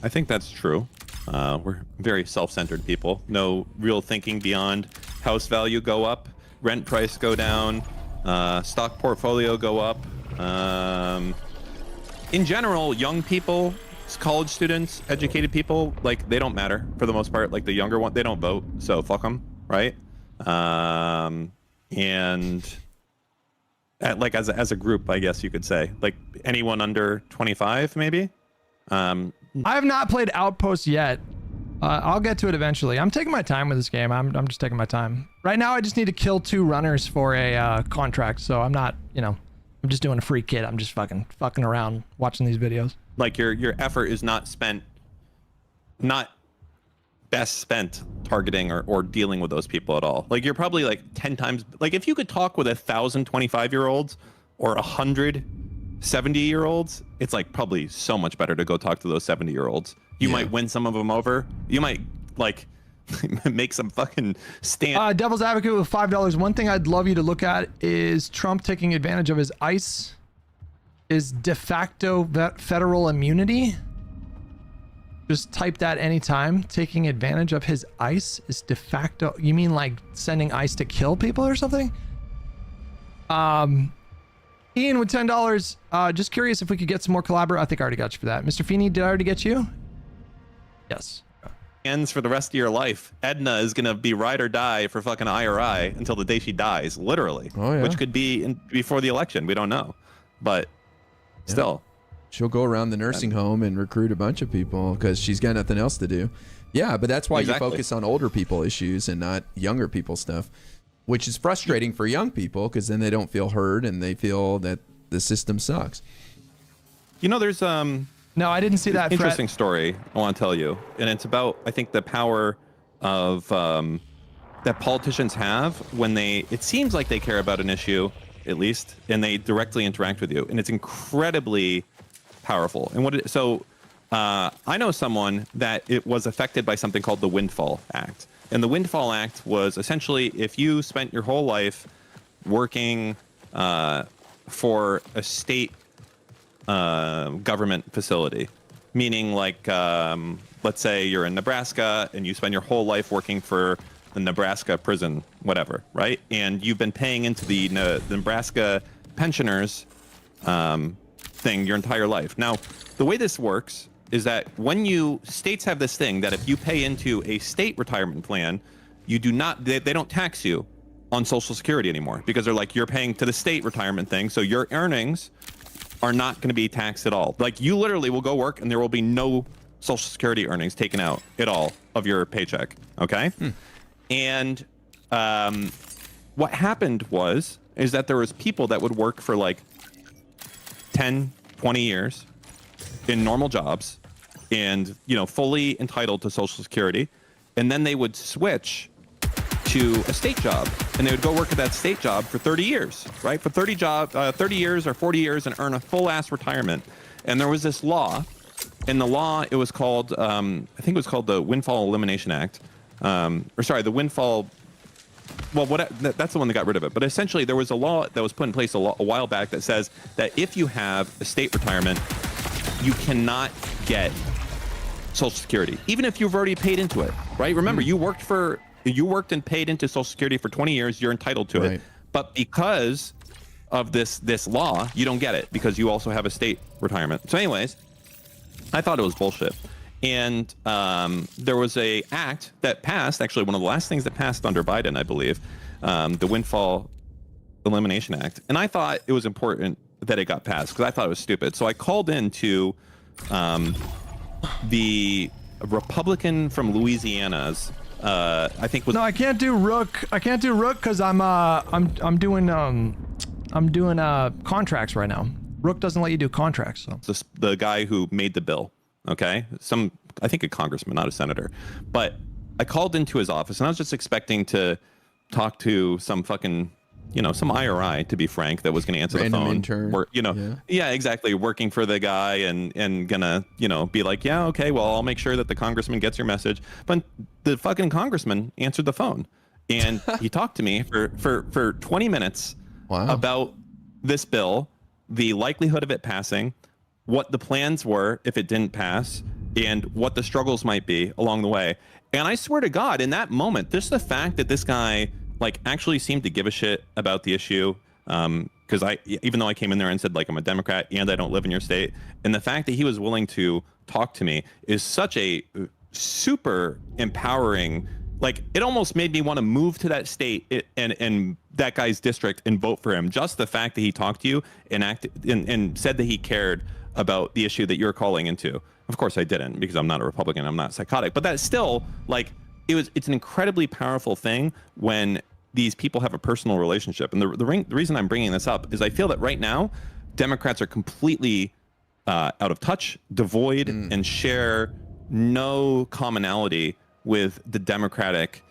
think that's true. We're very self-centered people. No real thinking beyond house value go up, rent price go down, stock portfolio go up. In general, young people, college students, educated people, like they don't matter for the most part. Like the younger one, they don't vote, so fuck them, right? And like as a group, I guess you could say, like anyone under 25, maybe. I have not played Outpost yet. I'll get to it eventually. I'm taking my time with this game. I'm just taking my time. Right now, I just need to kill 2 runners for a contract. So I'm not, I'm just doing a free kit. I'm just fucking around watching these videos. Like your effort is not best spent targeting or dealing with those people at all. Like you're probably like 10 times, like if you could talk with 1,000 25-year-olds or 100 70-year-olds, it's like probably so much better to go talk to those 70-year-olds. You might win some of them over. You might like make some fucking stand. Devil's Advocate with $5. One thing I'd love you to look at is Trump taking advantage of his ICE is de facto federal immunity. Just type that anytime. Taking advantage of his ICE is de facto. You mean like sending ICE to kill people or something? Ian with $10. Just curious if we could get some more collaborators. I think I already got you for that. Mr. Feeney, did I already get you? Yes. Ends for the rest of your life. Edna is gonna be ride or die for fucking IRI until the day she dies, literally. Oh, yeah. Which could be before the election. We don't know, but still, she'll go around the nursing home and recruit a bunch of people because she's got nothing else to do. Yeah, but that's why you focus on older people issues and not younger people stuff, which is frustrating for young people because then they don't feel heard and they feel that the system sucks. You know, there's No, I didn't see that. Interesting story I want to tell you, and it's about, I think, the power of that politicians have when it seems like they care about an issue, at least, and they directly interact with you, and it's incredibly powerful. And I know someone that it was affected by something called the Windfall Act, and the Windfall Act was essentially if you spent your whole life working for a state government facility, meaning like let's say you're in Nebraska and you spend your whole life working for the Nebraska prison, whatever, right? And you've been paying into the Nebraska pensioners thing your entire life. Now, the way this works is that states have this thing that if you pay into a state retirement plan, they don't tax you on Social Security anymore because they're like, you're paying to the state retirement thing, so your earnings are not going to be taxed at all. Like, you literally will go work and there will be no Social Security earnings taken out at all of your paycheck. Okay. And what happened is that there was people that would work for like 10, 20 years in normal jobs and, fully entitled to Social Security. And then they would switch to a state job and they would go work at that state job for 30 years, right? For 30 years or 40 years and earn a full ass retirement. And there was this law, and the law, it was called, I think it was called the Windfall Elimination Act. The Windfall, that's the one that got rid of it. But essentially there was a law that was put in place a while back that says that if you have a state retirement, you cannot get Social Security, even if you've already paid into it, right? Remember, you worked and paid into Social Security for 20 years, you're entitled to it. But because of this law, you don't get it because you also have a state retirement. So anyways, I thought it was bullshit. And there was a act that passed, actually one of the last things that passed under Biden, I believe, the Windfall Elimination Act. And I thought it was important that it got passed because I thought it was stupid. So I called into the Republican from Louisiana's, I think was. No, I can't do Rook. I can't do Rook because I'm doing contracts right now. Rook doesn't let you do contracts. So the guy who made the bill, okay, I think a congressman, not a senator, but I called into his office and I was just expecting to talk to some fucking, some IRI, to be frank, that was going to answer Random the phone. Intern. Yeah, exactly. Working for the guy and gonna, be like, yeah, okay, well, I'll make sure that the congressman gets your message. But the fucking congressman answered the phone and he talked to me for 20 minutes about this bill, the likelihood of it passing, what the plans were if it didn't pass, and what the struggles might be along the way. And I swear to God, in that moment, just the fact that this guy actually seemed to give a shit about the issue, because even though I came in there and said I'm a Democrat and I don't live in your state, and the fact that he was willing to talk to me is such a super empowering. It almost made me want to move to that state and that guy's district and vote for him. Just the fact that he talked to you and said that he cared about the issue that you're calling into. Of course I didn't, because I'm not a Republican, I'm not psychotic, but that's still it's an incredibly powerful thing when these people have a personal relationship. And the reason I'm bringing this up is I feel that right now Democrats are completely out of touch, devoid, and share no commonality with the Democratic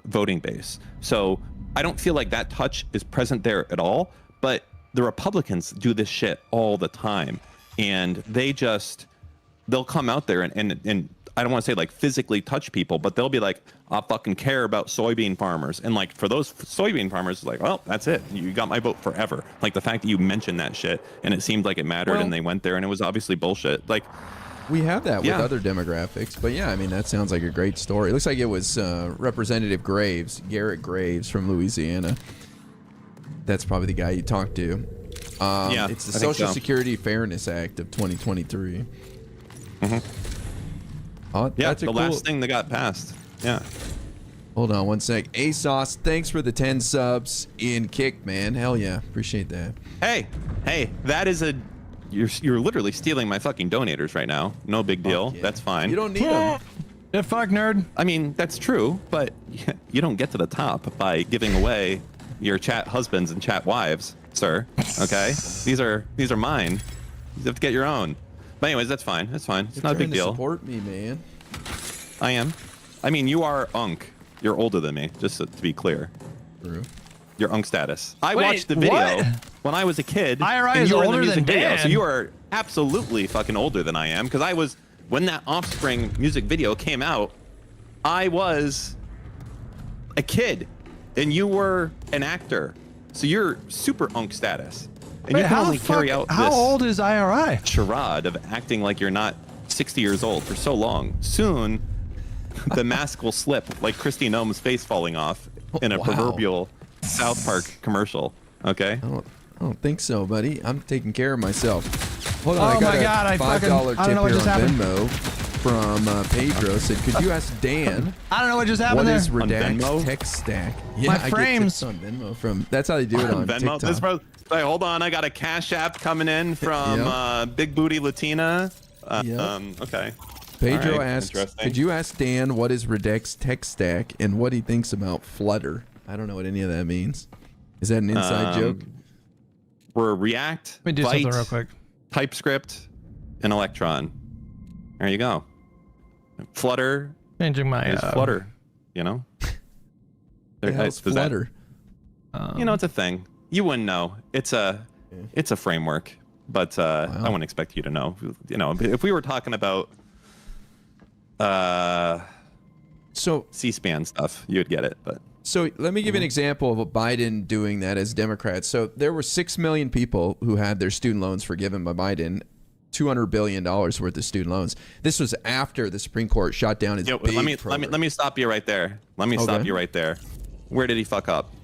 voting base. So I don't feel like that touch is present there at all, but the Republicans do this shit all the time. And they'll come out there and I don't want to say like physically touch people, but they'll be like, I fucking care about soybean farmers. And like for those soybean farmers, like, well, that's it. You got my vote forever. Like the fact that you mentioned that shit and it seemed like it mattered and they went there and it was obviously bullshit. Like, we have that with other demographics, but yeah, I mean, that sounds like a great story. It looks like it was Representative Garrett Graves from Louisiana. That's probably the guy you talked to. It's the Social Security Fairness Act of 2023. That's the last thing that got passed. Yeah. Hold on one sec. ASOS, thanks for the 10 subs in Kick, man. Hell yeah, appreciate that. Hey, that is you're literally stealing my fucking donators right now. No big deal. Yeah. That's fine. You don't need them. Yeah, fuck, nerd. I mean, that's true, but you don't get to the top by giving away your chat husbands and chat wives, sir. Okay? These are mine. You have to get your own. But anyways, that's fine. That's fine. It's not a big deal. Support me, man. I am. I mean, you are Unk. You're older than me, just to be clear. True. Your Unk status. I watched the video when I was a kid. IRI is older than Dan. So you are absolutely fucking older than I am, because I was, when that Offspring music video came out, I was a kid, and you were an actor. So you're super Unk status. And you can only carry out how this old is IRI? charade of acting like you're not 60 years old for so long. Soon, the mask will slip like Kristi Noem's face falling off in a proverbial South Park commercial. Okay? I don't think so, buddy. I'm taking care of myself. Hold on, I got a $5 tip here on Venmo from Pedro. Said, could you ask Dan? I don't know what just happened there. What is Redact tech stack? Yeah, my frames on Venmo from. That's how they do it on Venmo. TikTok. Hey, hold on, I got a Cash App coming in from Big Booty Latina. Okay. Pedro asks, could you ask Dan what is Redact's tech stack and what he thinks about Flutter? I don't know what any of that means. Is that an inside joke? We're React, Let me do Byte, something real quick. TypeScript, and Electron. There you go. Flutter. Changing my Flutter. You know. How's Flutter? You know, it's a thing. You wouldn't know. It's a framework, but I wouldn't expect you to know. You know, if we were talking about so C-SPAN stuff, you'd get it. But so let me give you an example of Biden doing that as Democrats. So there were 6 million people who had their student loans forgiven by Biden. $200 billion worth of student loans. This was after the Supreme Court shot down his big let me stop you right there. Let me stop you right there. Where did he fuck up?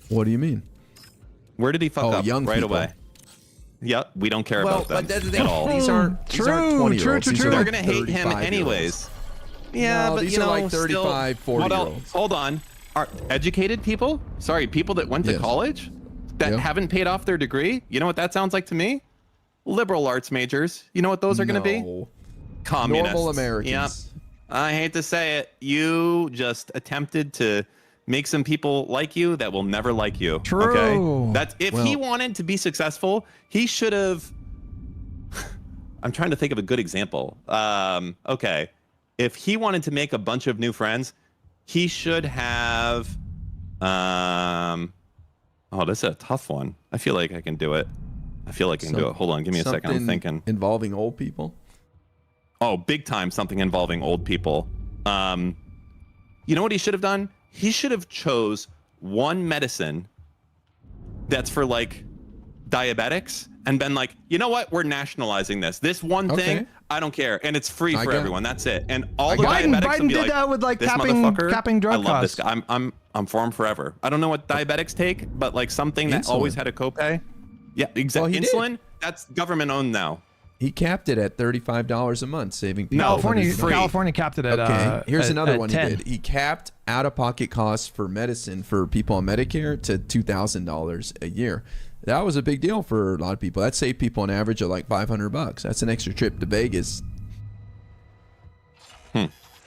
What do you mean? Where did he fuck up young right people. away? Yep, we don't care about them but at all. These aren't 20-year-olds. These are They're like gonna hate him 35-year-olds. anyways. Yeah, No, but these you know, are like 35, still, 40-year-olds. Hold on. Are educated people? Sorry, people that went to college that haven't paid off their degree? You know what that sounds like to me? Liberal arts majors. You know what those are going to be? Communists. Normal Americans. Yep. I hate to say it. You just attempted to make some people like you that will never like you. True. Okay? That's if he wanted to be successful, he should have. I'm trying to think of a good example. Okay. If he wanted to make a bunch of new friends, he should have. Oh, this is a tough one. I feel like I can do it. I feel like I can do it. Hold on, give me a second. I'm thinking. Involving old people? Oh, big time something involving old people. You know what he should have done? He should have chose one medicine that's for like diabetics and been like, you know what? We're nationalizing this. This one thing, I don't care. And it's free for everyone. That's it. And all the diabetics will be did that with like this capping drug I love this costs. guy. I'm for him forever. I don't know what diabetics take, but like something that always had a copay. Yeah, exactly. Insulin, that's government owned now. He capped it at $35 a month, saving people. California capped it at okay. Here's another one 10. he did. He capped out-of-pocket costs for medicine for people on Medicare to $2,000 a year. That was a big deal for a lot of people. That saved people an average of like $500. That's an extra trip to Vegas.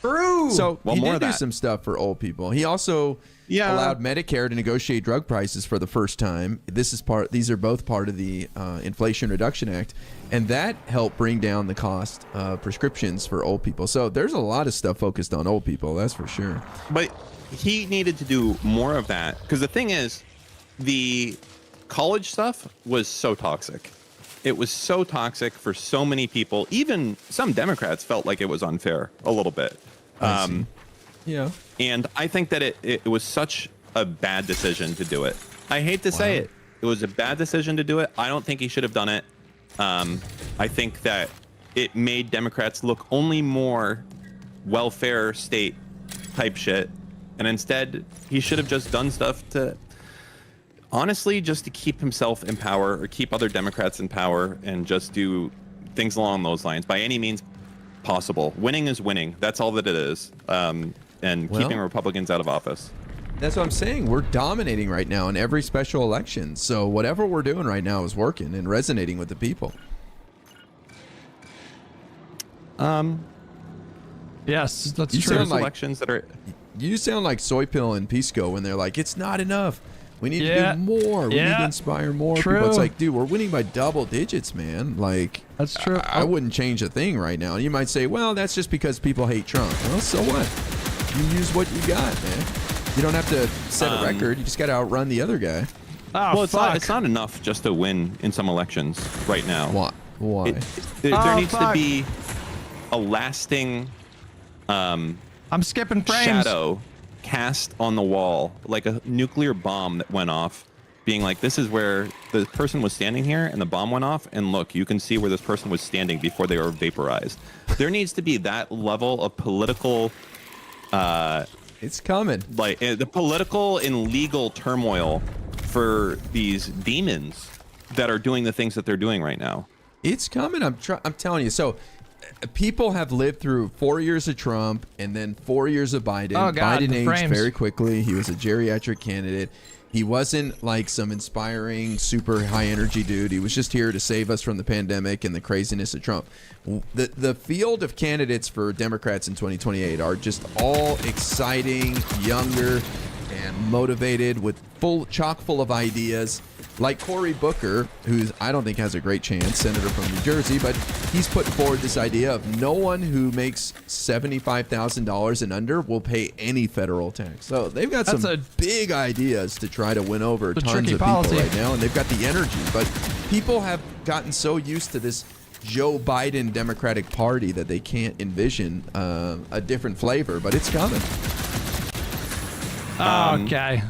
True. So he did do some stuff for old people. He also allowed Medicare to negotiate drug prices for the first time. These are both part of the Inflation Reduction Act, and that helped bring down the cost of prescriptions for old people. So there's a lot of stuff focused on old people, that's for sure. But he needed to do more of that because the thing is, the college stuff was so toxic. it was so toxic for so many people. Even some Democrats felt like it was unfair a little bit. Yeah. And I think that it was such a bad decision to do it. I hate to say it. It was a bad decision to do it. I don't think he should have done it. I think that it made Democrats look only more welfare state type shit. And instead, he should have just done stuff to, honestly, just to keep himself in power or keep other Democrats in power and just do things along those lines by any means possible. Winning is winning. That's all that it is. And keeping Republicans out of office. That's what I'm saying. We're dominating right now in every special election. So whatever we're doing right now is working and resonating with the people. Yes, that's You true. sound like- Elections that are. You sound like Soypill and Pisco when they're like, it's not enough. We need to do more. We need to inspire more people. It's like, dude, we're winning by double digits, man. Like, that's true. I wouldn't change a thing right now. You might say, well, that's just because people hate Trump. Well, so what? You use what you got, man. You don't have to set a record. You just got to outrun the other guy. Oh, well, it's not enough just to win in some elections right now. Why? There needs to be a lasting I'm skipping frames. shadow cast on the wall, like a nuclear bomb that went off, being like, this is where the person was standing here and the bomb went off, and look, you can see where this person was standing before they were vaporized. There needs to be that level of political it's coming. Like the political and legal turmoil for these demons that are doing the things that they're doing right now. It's coming. I'm telling you. So people have lived through 4 years of Trump and then 4 years of Biden. Oh, God, Biden the aged frames. very quickly. He was a geriatric candidate. He wasn't like some inspiring, super high energy dude. He was just here to save us from the pandemic and the craziness of Trump. The field of candidates for Democrats in 2028 are just all exciting, younger, and motivated with chock full of ideas. Like Cory Booker, who I don't think has a great chance, senator from New Jersey, but he's put forward this idea of no one who makes $75,000 and under will pay any federal tax. So they've got some big ideas to try to win over tons of people right now, and they've got the energy. But people have gotten so used to this Joe Biden Democratic Party that they can't envision a different flavor, but it's coming. Okay.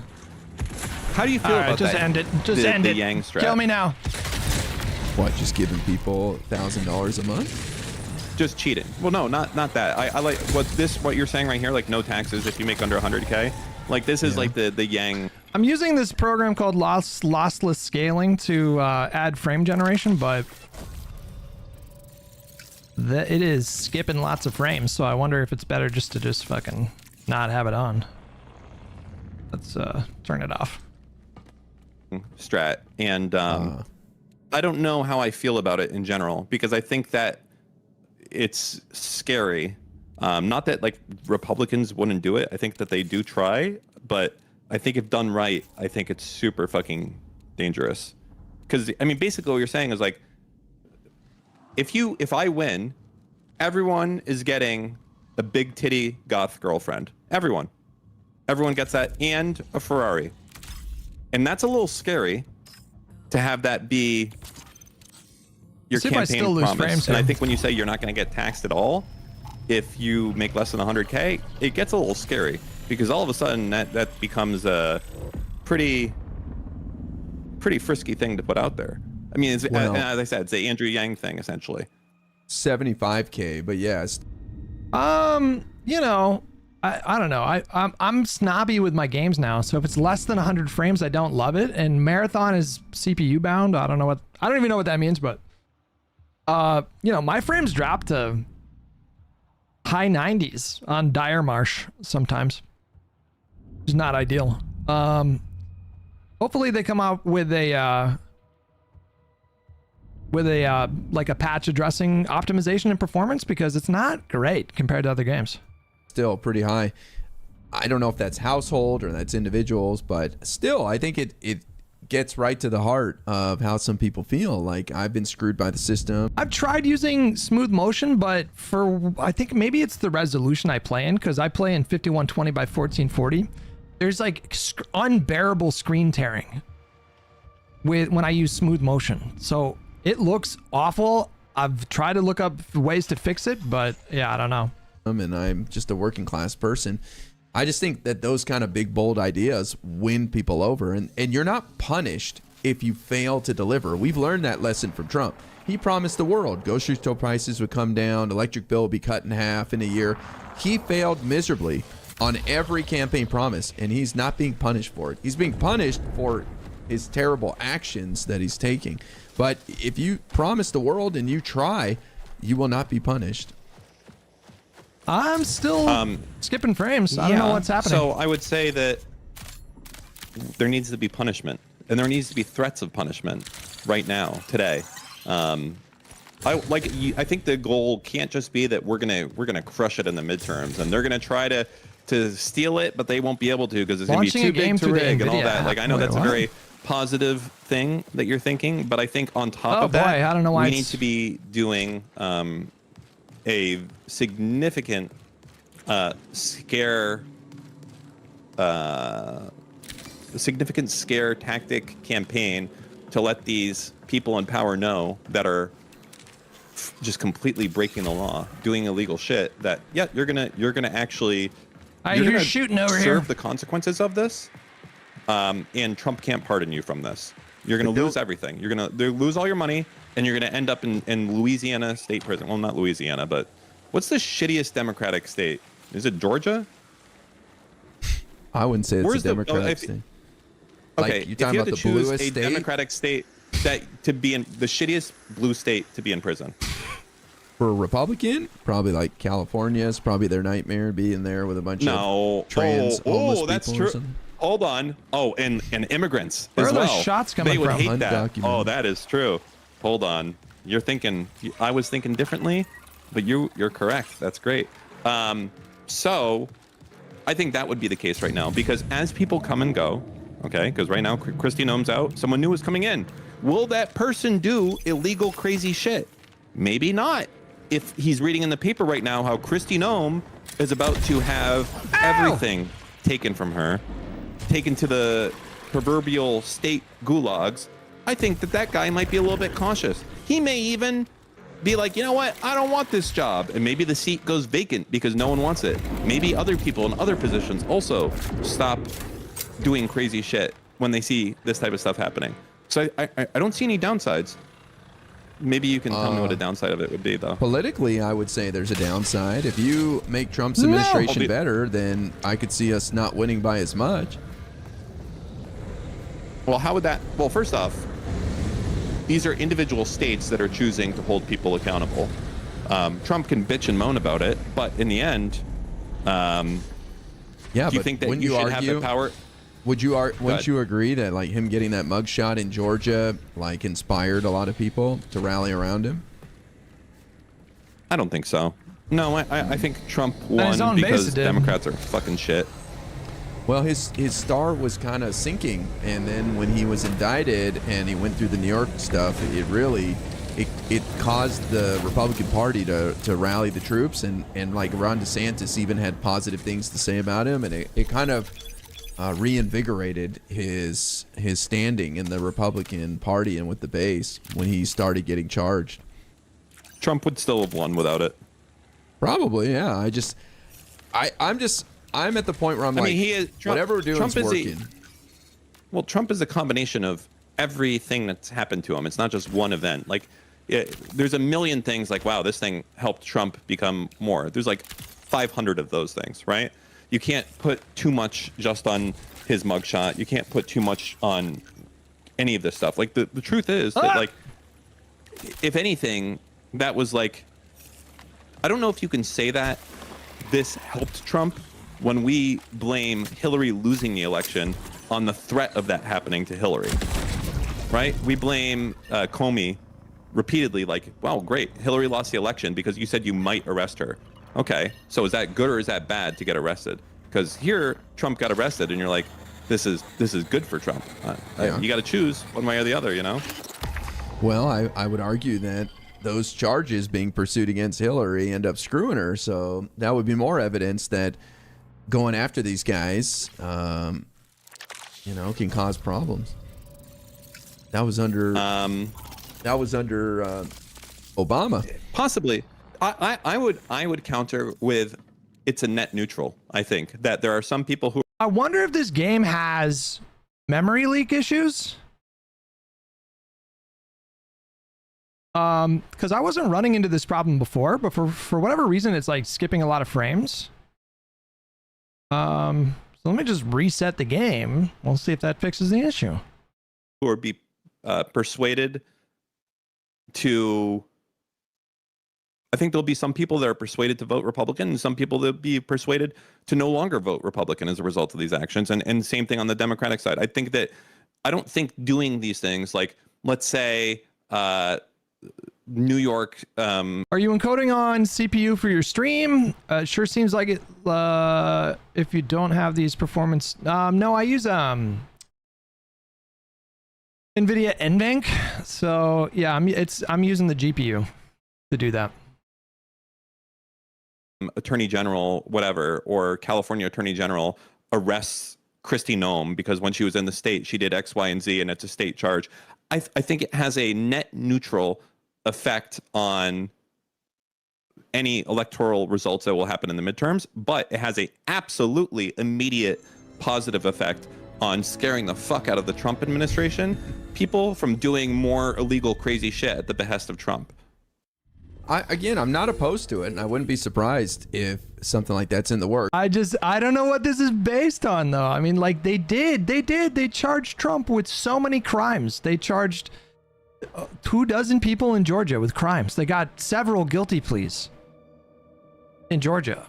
How do you feel about just that? end it. Just end the it. Yang strat. Kill me now. What, just giving people $1,000 a month? Just cheating. Well, no, not that. I like what you're saying right here, like no taxes if you make under 100K. Like this is like the Yang. I'm using this program called lossless scaling to add frame generation, but it is skipping lots of frames. So I wonder if it's better just to fucking not have it on. Let's turn it off. Strat. And I don't know how I feel about it in general, because I think that it's scary. Not that like Republicans wouldn't do it. I think that they do try, but I think if done right, I think it's super fucking dangerous. Because I mean, basically what you're saying is like, if I win, everyone is getting a big titty goth girlfriend. Everyone gets that, and a Ferrari. And that's a little scary to have that be your campaign promise. And I think when you say you're not going to get taxed at all, if you make less than 100K, it gets a little scary, because all of a sudden that becomes a pretty frisky thing to put out there. I mean, as I said, it's the Andrew Yang thing essentially. 75K, but yes. You know, I don't know. I'm snobby with my games now. So if it's less than 100 frames, I don't love it. And Marathon is CPU bound. I don't even know what that means, but you know, my frames drop to high 90s on Dire Marsh sometimes. Which is not ideal. Hopefully they come out with a like a patch addressing optimization and performance, because it's not great compared to other games. Still pretty high. I don't know if that's household or that's individuals, but still, I think it gets right to the heart of how some people feel. Like, I've been screwed by the system. I've tried using smooth motion, but I think maybe it's the resolution I play in, because I play in 5120 by 1440. There's like unbearable screen tearing when I use smooth motion. So It looks awful. I've tried to look up ways to fix it, but yeah, I don't know. And I'm just a working class person. I just think that those kind of big, bold ideas win people over. And you're not punished if you fail to deliver. We've learned that lesson from Trump. He promised the world grocery store prices would come down, electric bill would be cut in half in a year. He failed miserably on every campaign promise, and he's not being punished for it. He's being punished for his terrible actions that he's taking. But if you promise the world and you try, you will not be punished. I'm still skipping frames. I don't know what's happening. So I would say that there needs to be punishment, and there needs to be threats of punishment right now, today. I think the goal can't just be that we're gonna crush it in the midterms, and they're gonna try to steal it, but they won't be able to because it's gonna be too big to rig and all that. Like, I know that's a very positive thing that you're thinking, but I think on top of that, I don't know why we need to be doing a significant scare tactic campaign to let these people in power know that are just completely breaking the law, doing illegal shit, that you're gonna actually you're shooting over here, serve the consequences of this, and Trump can't pardon you from this. You're gonna lose everything. You're gonna lose all your money, and you're gonna end up in Louisiana state prison. Well, not Louisiana, but what's the shittiest Democratic state? Is it Georgia? I wouldn't say it's a Democratic state. Okay, like, you're talking about the bluest state? Democratic state to be in the shittiest blue state to be in prison. For a Republican, probably like California is probably their nightmare, being there with a bunch of trans homeless people. That's true. Hold on. Oh, and immigrants Where as are well. those shots coming they would from? hate that. Oh, that is true. Hold on. You're thinking. I was thinking differently, but you're correct. That's great. So, I think that would be the case right now, because as people come and go, okay, because right now Kristi Noem's out, someone new is coming in. Will that person do illegal, crazy shit? Maybe not. If he's reading in the paper right now how Kristi Noem is about to have everything taken from her, taken to the proverbial state gulags, I think that guy might be a little bit cautious. He may even be like, you know what, I don't want this job. And maybe the seat goes vacant because no one wants it. Maybe other people in other positions also stop doing crazy shit when they see this type of stuff happening. So I don't see any downsides. Maybe you can tell me what a downside of it would be, though. Politically, I would say there's a downside. If you make Trump's administration better, then I could see us not winning by as much. Well, how would that? Well, first off, these are individual states that are choosing to hold people accountable. Trump can bitch and moan about it, but in the end, do you think that you should have the power? Wouldn't you agree that like him getting that mugshot in Georgia like inspired a lot of people to rally around him? I don't think so. No, I think Trump won because Democrats are fucking shit. Well, his star was kind of sinking, and then when he was indicted and he went through the New York stuff, it really it caused the Republican Party to rally the troops, and like Ron DeSantis even had positive things to say about him, and it kind of reinvigorated his standing in the Republican Party and with the base when he started getting charged. Trump would still have won without it. Probably, yeah. I'm at the point where I'm whatever we're doing is working. Trump is a combination of everything that's happened to him. It's not just one event. Like, there's a million things like, wow, this thing helped Trump become more. There's like 500 of those things, right? You can't put too much just on his mugshot. You can't put too much on any of this stuff. Like, the truth is that, like, if anything, that was like, I don't know if you can say that this helped Trump when we blame Hillary losing the election on the threat of that happening to Hillary, right? We blame Comey repeatedly, like, wow, great, Hillary lost the election because you said you might arrest her. Okay, so is that good or is that bad to get arrested? Because here, Trump got arrested, and you're like, this is good for Trump. You got to choose one way or the other, you know? Well, I would argue that those charges being pursued against Hillary end up screwing her, so that would be more evidence that going after these guys, can cause problems. That was under That was under Obama. Possibly. I would counter with it's a net neutral. I think that there are some people who. I wonder if this game has memory leak issues. Because I wasn't running into this problem before, but for whatever reason, it's like skipping a lot of frames. So let me just reset the game. We'll see if that fixes the issue. Or be persuaded to. I think there'll be some people that are persuaded to vote Republican and some people that be persuaded to no longer vote Republican as a result of these actions. And same thing on the Democratic side. I don't think doing these things, like, let's say, New York. Are you encoding on CPU for your stream? It sure seems like it. If you don't have these performance, no, I use NVIDIA NVENC. So yeah, I'm using the GPU to do that. Attorney General, whatever, or California Attorney General arrests Kristi Noem because when she was in the state, she did X, Y, and Z, and it's a state charge. I think it has a net neutral effect on any electoral results that will happen in the midterms, but it has a absolutely immediate positive effect on scaring the fuck out of the Trump administration, people from doing more illegal, crazy shit at the behest of Trump. I'm not opposed to it, and I wouldn't be surprised if something like that's in the works. I don't know what this is based on, though. I mean, like, they charged Trump with so many crimes. They charged 24 people in Georgia with crimes. They got several guilty pleas in Georgia.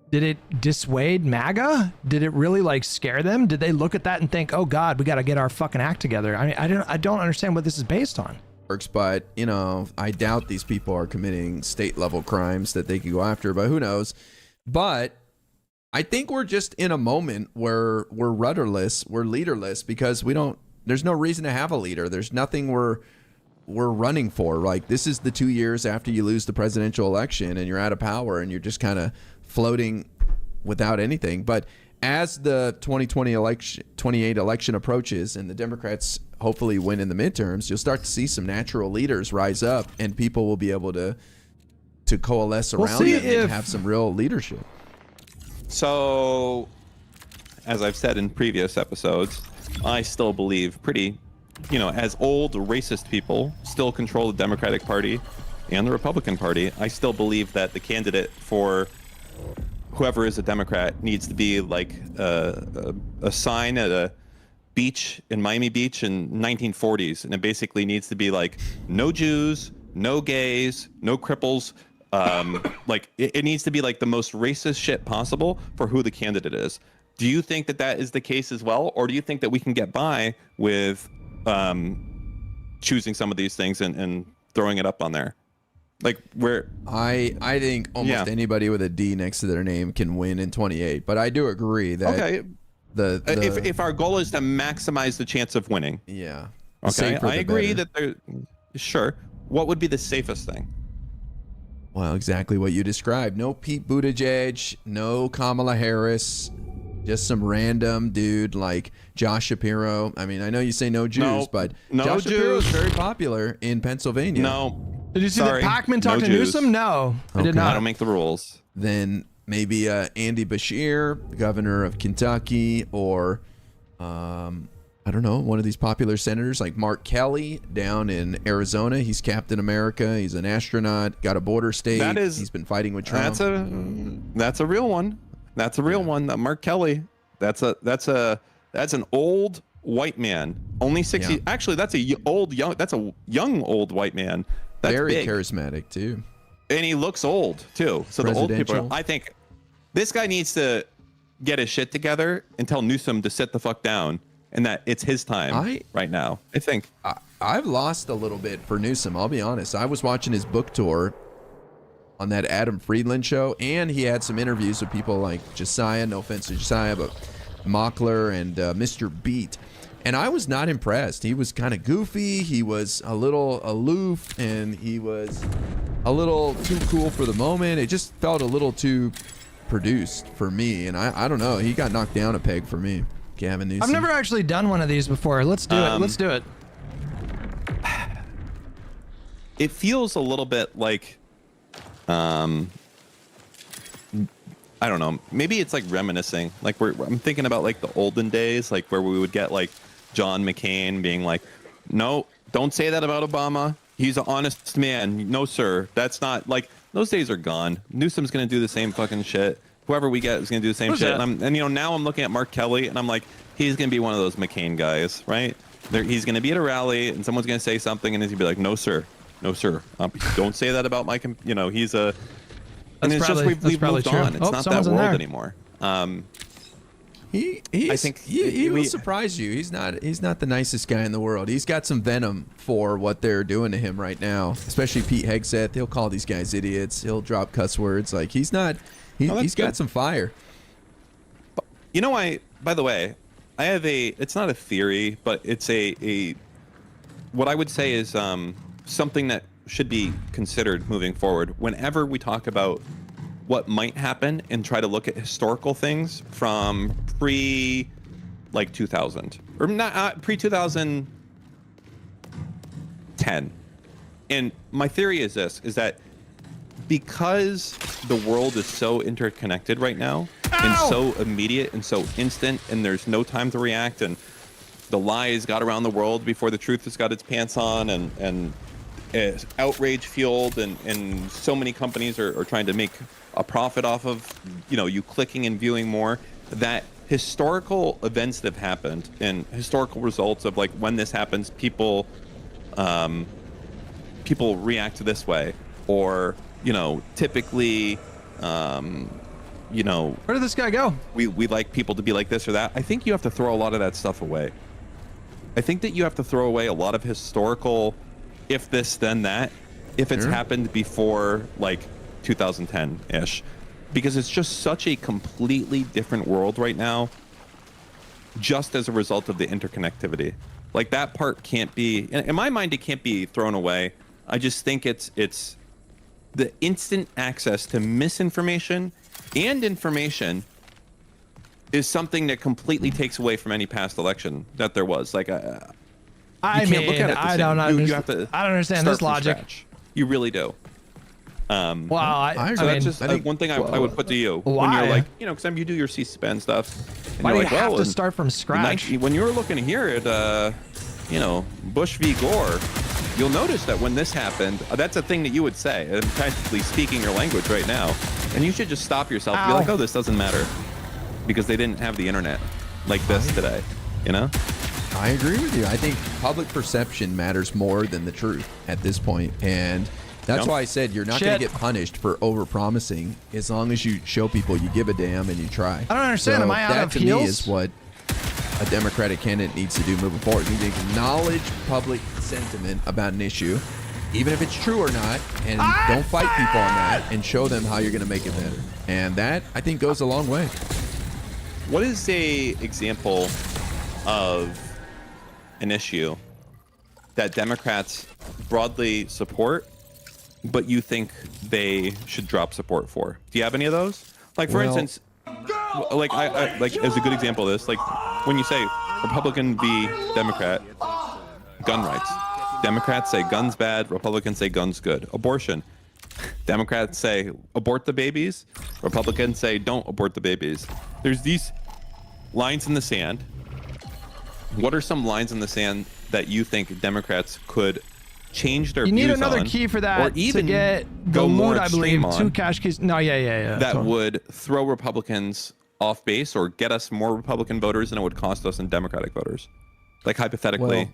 Did it dissuade MAGA? Did it really, like, scare them? Did they look at that and think, oh God, we got to get our fucking act together? I mean, I don't understand what this is based on. But I doubt these people are committing state level crimes that they could go after, but who knows. But I think we're just in a moment where we're rudderless, we're leaderless, because there's no reason to have a leader. There's nothing we're running for. Like, this is the 2 years after you lose the presidential election and you're out of power and you're just kind of floating without anything. But as the 2028 election approaches and the Democrats hopefully win in the midterms, you'll start to see some natural leaders rise up and people will be able to coalesce around them and have some real leadership. So, as I've said in previous episodes, I still believe as old racist people still control the Democratic Party and the Republican Party, I still believe that the candidate for whoever is a Democrat needs to be like a sign at a beach in Miami Beach in 1940s, and it basically needs to be like no Jews, no gays, no cripples. Like it needs to be like the most racist shit possible for who the candidate is. Do you think that is the case as well, or do you think that we can get by with choosing some of these things and throwing it up on there? Like I think almost anybody with a D next to their name can win in 28, but I do agree that if our goal is to maximize the chance of winning, okay, I agree that sure. What would be the safest thing? Well, exactly what you described. No Pete Buttigieg, no Kamala Harris, just some random dude like Josh Shapiro. I mean, I know you say no Jews, but Josh Shapiro is very popular in Pennsylvania. No. Did you see that Pacman talk to Newsom? No, I did not. I don't make the rules. Then maybe Andy Beshear, governor of Kentucky, or I don't know, one of these popular senators like Mark Kelly down in Arizona. He's Captain America. He's an astronaut. Got a border state. He's been fighting with Trump. That's a real one. That's a real one. Mark Kelly. That's an old white man. Only 60. Yeah. Actually, that's a young old white man. That's very big. Charismatic too. And he looks old too. So the old people. I think this guy needs to get his shit together and tell Newsom to sit the fuck down, and that it's his time right now. I think I've lost a little bit for Newsom. I'll be honest. I was watching his book tour on that Adam Friedland show, and he had some interviews with people like Josiah. No offense to Josiah, but Mockler and Mr. Beat. And I was not impressed. He was kind of goofy. He was a little aloof, and he was a little too cool for the moment. It just felt a little too produced for me. And I don't know. He got knocked down a peg for me, Gavin Newsom. I've never actually done one of these before. Let's do it. Let's do it. it feels a little bit like, I don't know, maybe it's like reminiscing. Like I'm thinking about like the olden days, like where we would get like John McCain being like, no, don't say that about Obama. He's an honest man. No, sir. That's not like, those days are gone. Newsom's going to do the same fucking shit. Whoever we get is going to do the same shit. And you know, now I'm looking at Mark Kelly and I'm like, he's going to be one of those McCain guys, right? He's going to be at a rally and someone's going to say something and he's going to be like, no, sir. No, sir. Don't say that about my, you know, he's a, and it's just, we've moved on. It's not that world anymore. I think he will surprise you. He's not the nicest guy in the world. He's got some venom for what they're doing to him right now, especially Pete Hegseth. He'll call these guys idiots. He'll drop cuss words. Like he's got some fire. You know, by the way, I have it's not a theory, but it's what I would say is something that should be considered moving forward. Whenever we talk about what might happen and try to look at historical things from pre 2000 or not pre 2010. And my theory is that because the world is so interconnected right now and so immediate and so instant and there's no time to react and the lies got around the world before the truth has got its pants on and it's outrage fueled and so many companies are trying to make a profit off of, you know, you clicking and viewing more, that historical events that have happened and historical results of like when this happens, people react this way, or, you know, typically, you know, where did this guy go? We like people to be like this or that. I think you have to throw a lot of that stuff away. I think that you have to throw away a lot of historical, if this then that, if it's happened before like 2010-ish, because it's just such a completely different world right now just as a result of the interconnectivity. Like that part can't be, in my mind, it can't be thrown away. I just think it's the instant access to misinformation and information is something that completely takes away from any past election that there was. Like, I don't understand this logic. Scratch. You really do. Well, I so that's just one thing I would put to you when you're like, you know, because you do your C-SPAN stuff. And why you're do you have to start from scratch? When you're looking here at, you know, Bush v. Gore, you'll notice that when this happened, that's a thing that you would say. I'm practically speaking your language right now, and you should just stop yourself and be like, oh, this doesn't matter, because they didn't have the internet like this today. You know. I agree with you. I think public perception matters more than the truth at this point, and that's why I said you're not going to get punished for over-promising as long as you show people you give a damn and you try. I don't understand. Am I out of heels? That to me is what a Democratic candidate needs to do moving forward. You need to acknowledge public sentiment about an issue, even if it's true or not, and don't fight people on that, and show them how you're going to make it better. And that, I think, goes a long way. What is a example of an issue that Democrats broadly support, but you think they should drop support for? Do you have any of those? Like, for instance, like I like as a good example of this, like when you say Republican v. Democrat, gun rights. Democrats say guns bad, Republicans say guns good. Abortion. Democrats say abort the babies, Republicans say don't abort the babies. There's these lines in the sand. What are some lines in the sand that you think Democrats could change their views on? You need another key for that, or even to get the mood, I believe, 2 cash keys. No, yeah. That would throw Republicans off base or get us more Republican voters than it would cost us in Democratic voters. Like, hypothetically,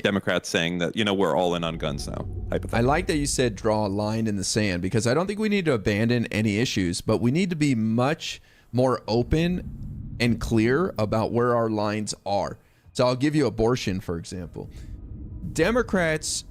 Democrats saying that, you know, we're all in on guns now. I like that you said draw a line in the sand, because I don't think we need to abandon any issues, but we need to be much more open and clear about where our lines are. So I'll give you abortion, for example. Democrats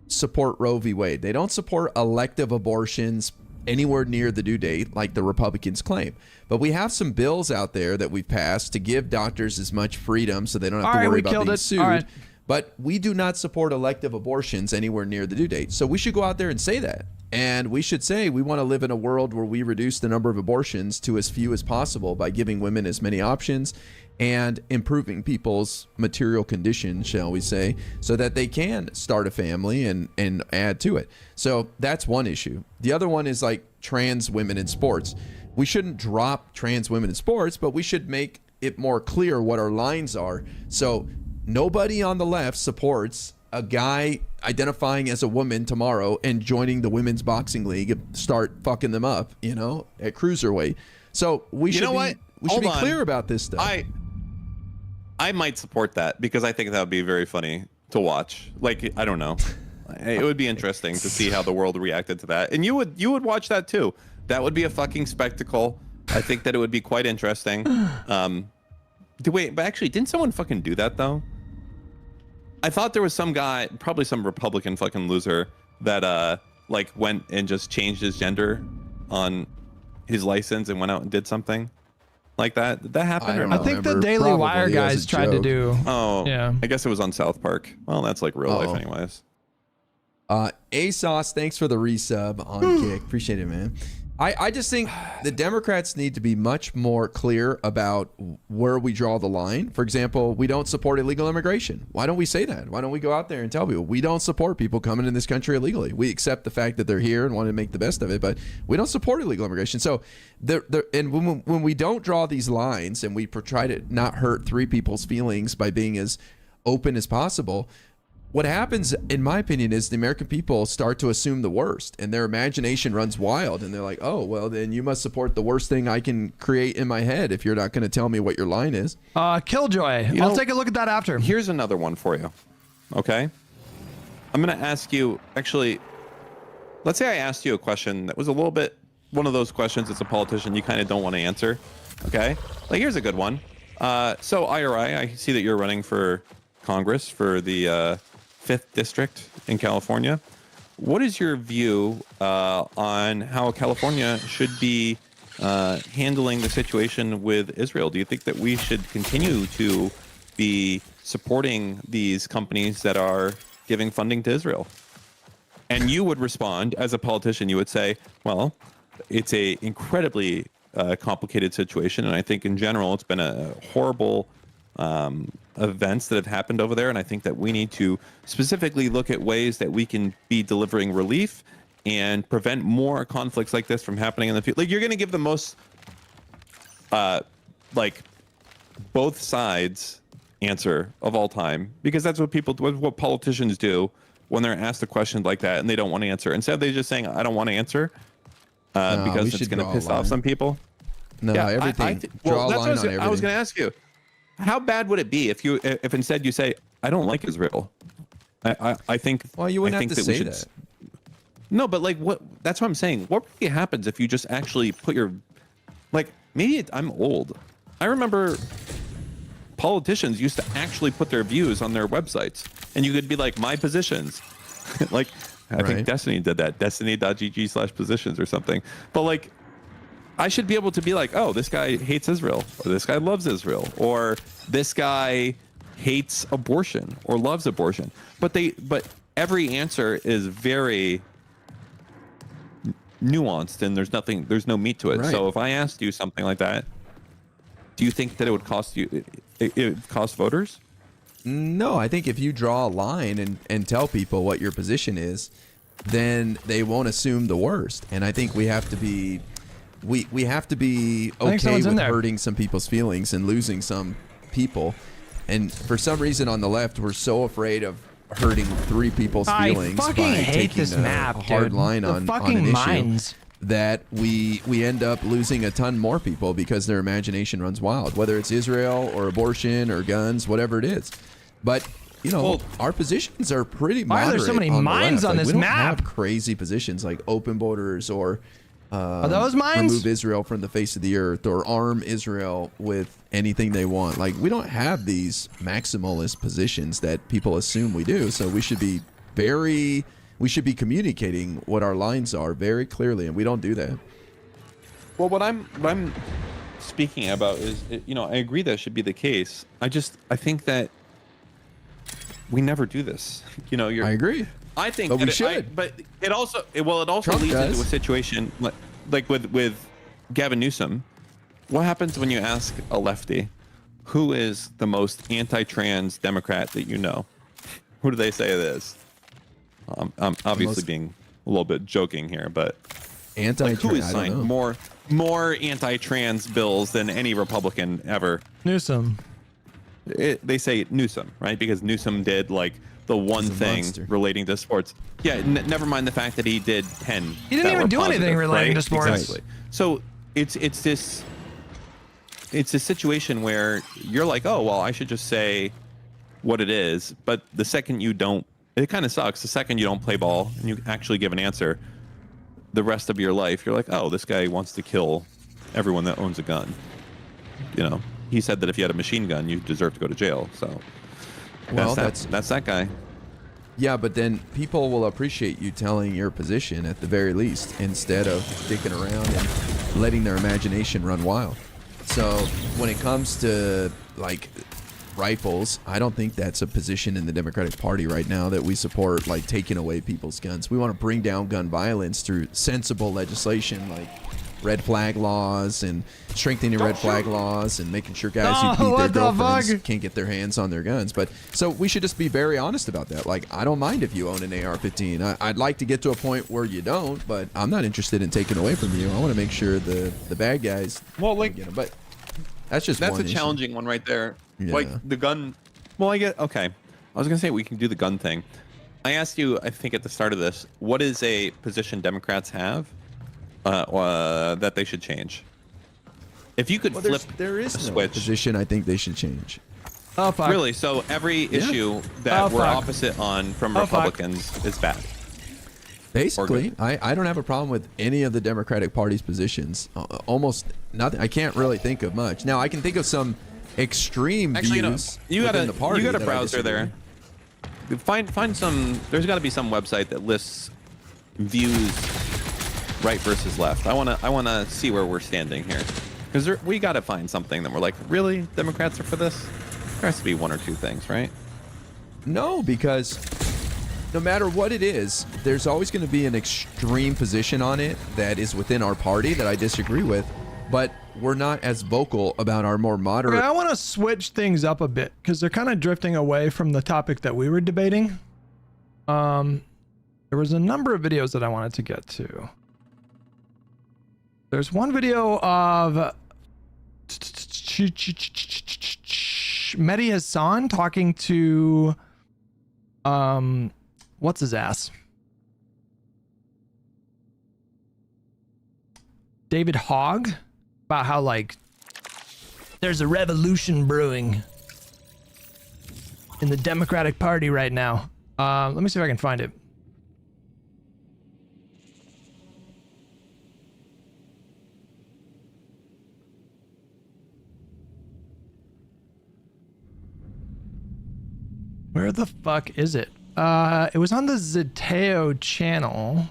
support Roe v. Wade. They don't support elective abortions anywhere near the due date like the Republicans claim. But we have some bills out there that we've passed to give doctors as much freedom so they don't have to worry about being sued. But we do not support elective abortions anywhere near the due date. So we should go out there and say that. And we should say we want to live in a world where we reduce the number of abortions to as few as possible by giving women as many options and improving people's material condition, shall we say, so that they can start a family and add to it. So that's one issue. The other one is like trans women in sports. We shouldn't drop trans women in sports, but we should make it more clear what our lines are. So nobody on the left supports a guy identifying as a woman tomorrow and joining the women's boxing league and start fucking them up, you know, at cruiserweight. So we should be clear about this stuff. I might support that because I think that would be very funny to watch. Like, I don't know. It would be interesting to see how the world reacted to that. And you would watch that too. That would be a fucking spectacle. I think that it would be quite interesting. Wait, but actually, didn't someone fucking do that though? I thought there was some guy, probably some Republican fucking loser, that like went and just changed his gender on his license and went out and did something like that. Did that happen? I think the Daily Wire guys tried to do. Oh, yeah. I guess it was on South Park. Well, that's like real life anyways. ASOS, thanks for the resub on Kick. Appreciate it, man. I just think the Democrats need to be much more clear about where we draw the line. For example, we don't support illegal immigration. Why don't we say that? Why don't we go out there and tell people we don't support people coming in this country illegally? We accept the fact that they're here and want to make the best of it, but we don't support illegal immigration. So, and when we don't draw these lines and we try to not hurt three people's feelings by being as open as possible, what happens, in my opinion, is the American people start to assume the worst and their imagination runs wild. And they're like, oh, well, then you must support the worst thing I can create in my head if you're not going to tell me what your line is. Killjoy. I'll take a look at that after. Here's another one for you. Okay. I'm going to ask you, actually, let's say I asked you a question that was a little bit one of those questions as a politician you kind of don't want to answer. Okay. Like, here's a good one. So IRI, I see that you're running for Congress for the 5th district in California. What is your view on how California should be handling the situation with Israel? Do you think that we should continue to be supporting these companies that are giving funding to Israel? And you would respond, as a politician, you would say, well, it's a incredibly complicated situation, and I think in general it's been a horrible events that have happened over there, and I think that we need to specifically look at ways that we can be delivering relief and prevent more conflicts like this from happening in the future. Like, you're going to give the most like both sides answer of all time, because that's what politicians do when they're asked a question like that and they don't want to answer. Instead of they just saying, I don't want to answer because it's going to piss off some people. No, yeah, everything. Draw a line on everything. I was going to ask you, how bad would it be if instead you say, I don't like Israel? I think. Well, you wouldn't have to say that. No, but like, what? That's what I'm saying. What really happens if you just actually put your, like, maybe I'm old. I remember politicians used to actually put their views on their websites, and you could be like, my positions. Like, I think Destiny did that. Destiny.gg/positions or something. But like, I should be able to be like, oh, this guy hates Israel, or this guy loves Israel, or this guy hates abortion or loves abortion. But every answer is very nuanced, and there's no meat to it. Right. So if I asked you something like that, do you think that it would cost you? It would cost voters? No, I think if you draw a line and tell people what your position is, then they won't assume the worst. And I think we have to be. We have to be okay with hurting some people's feelings and losing some people. And for some reason on the left, we're so afraid of hurting three people's feelings by taking a hard line on an issue that we end up losing a ton more people because their imagination runs wild, whether it's Israel or abortion or guns, whatever it is. But you know, our positions are pretty moderate. Why are there so many mines on this map? We don't have crazy positions like open borders or are those mines? Remove Israel from the face of the earth or arm Israel with anything they want. Like, we don't have these maximalist positions that people assume we do. So we should be communicating what our lines are very clearly, and we don't do that. Well, what I'm speaking about is, I agree that should be the case. I think that we never do this. You know, I agree. I think But we that should. but it also Trump leads does. into a situation like with Gavin Newsom. What happens when you ask a lefty, who is the most anti-trans Democrat that you know? Who do they say it is? I'm obviously being a little bit joking here, but anti-trans. Who has signed more anti-trans bills than any Republican ever? Newsom. They say Newsom, right? Because Newsom did like the one thing monster. relating to sports. Yeah, never mind the fact that he did 10. He didn't even do anything relating to sports. Exactly. So it's this situation where you're like, oh well, I should just say what it is. But the second you don't, it kind of sucks. The second you don't play ball and you actually give an answer, the rest of your life, you're like, oh, this guy wants to kill everyone that owns a gun. You know, he said that if you had a machine gun, you deserve to go to jail. So, well, that's that guy. Yeah, but then people will appreciate you telling your position at the very least, instead of dicking around and letting their imagination run wild. So when it comes to like rifles, I don't think that's a position in the Democratic Party right now that we support, like taking away people's guns. We want to bring down gun violence through sensible legislation like red flag laws and strengthening red flag laws and making sure guys who beat their girlfriends can't get their hands on their guns. But so we should just be very honest about that. Like, I don't mind if you own an AR-15. I'd like to get to a point where you don't, but I'm not interested in taking away from you. I want to make sure the bad guys get them. But that's just that's one a issue. challenging one right there. Yeah. Like the gun. Well, I get okay. I was gonna say we can do the gun thing. I asked you, I think at the start of this, what is a position Democrats have that they should change? If you could flip there is a no switch position I think they should change. Oh, fuck. Really? So every issue that we're opposite on from Republicans is bad. Basically, I don't have a problem with any of the Democratic Party's positions. Almost nothing. I can't really think of much. Now, I can think of some extreme views within the party. You got a that I browser disagree. there. Find some. There's got to be some website that lists views right versus left. I wanna see where we're standing here, because we got to find something that we're like, really, Democrats are for this. There has to be one or two things, right? No, because no matter what it is, there's always going to be an extreme position on it that is within our party that I disagree with, but we're not as vocal about our more moderate. Okay, I want to switch things up a bit because they're kind of drifting away from the topic that we were debating. There was a number of videos that I wanted to get to. There's one video of Mehdi Hassan talking to what's his ass? David Hogg, about how like there's a revolution brewing in the Democratic Party right now. Let me see if I can find it. Where the fuck is it? It was on the Zeteo channel.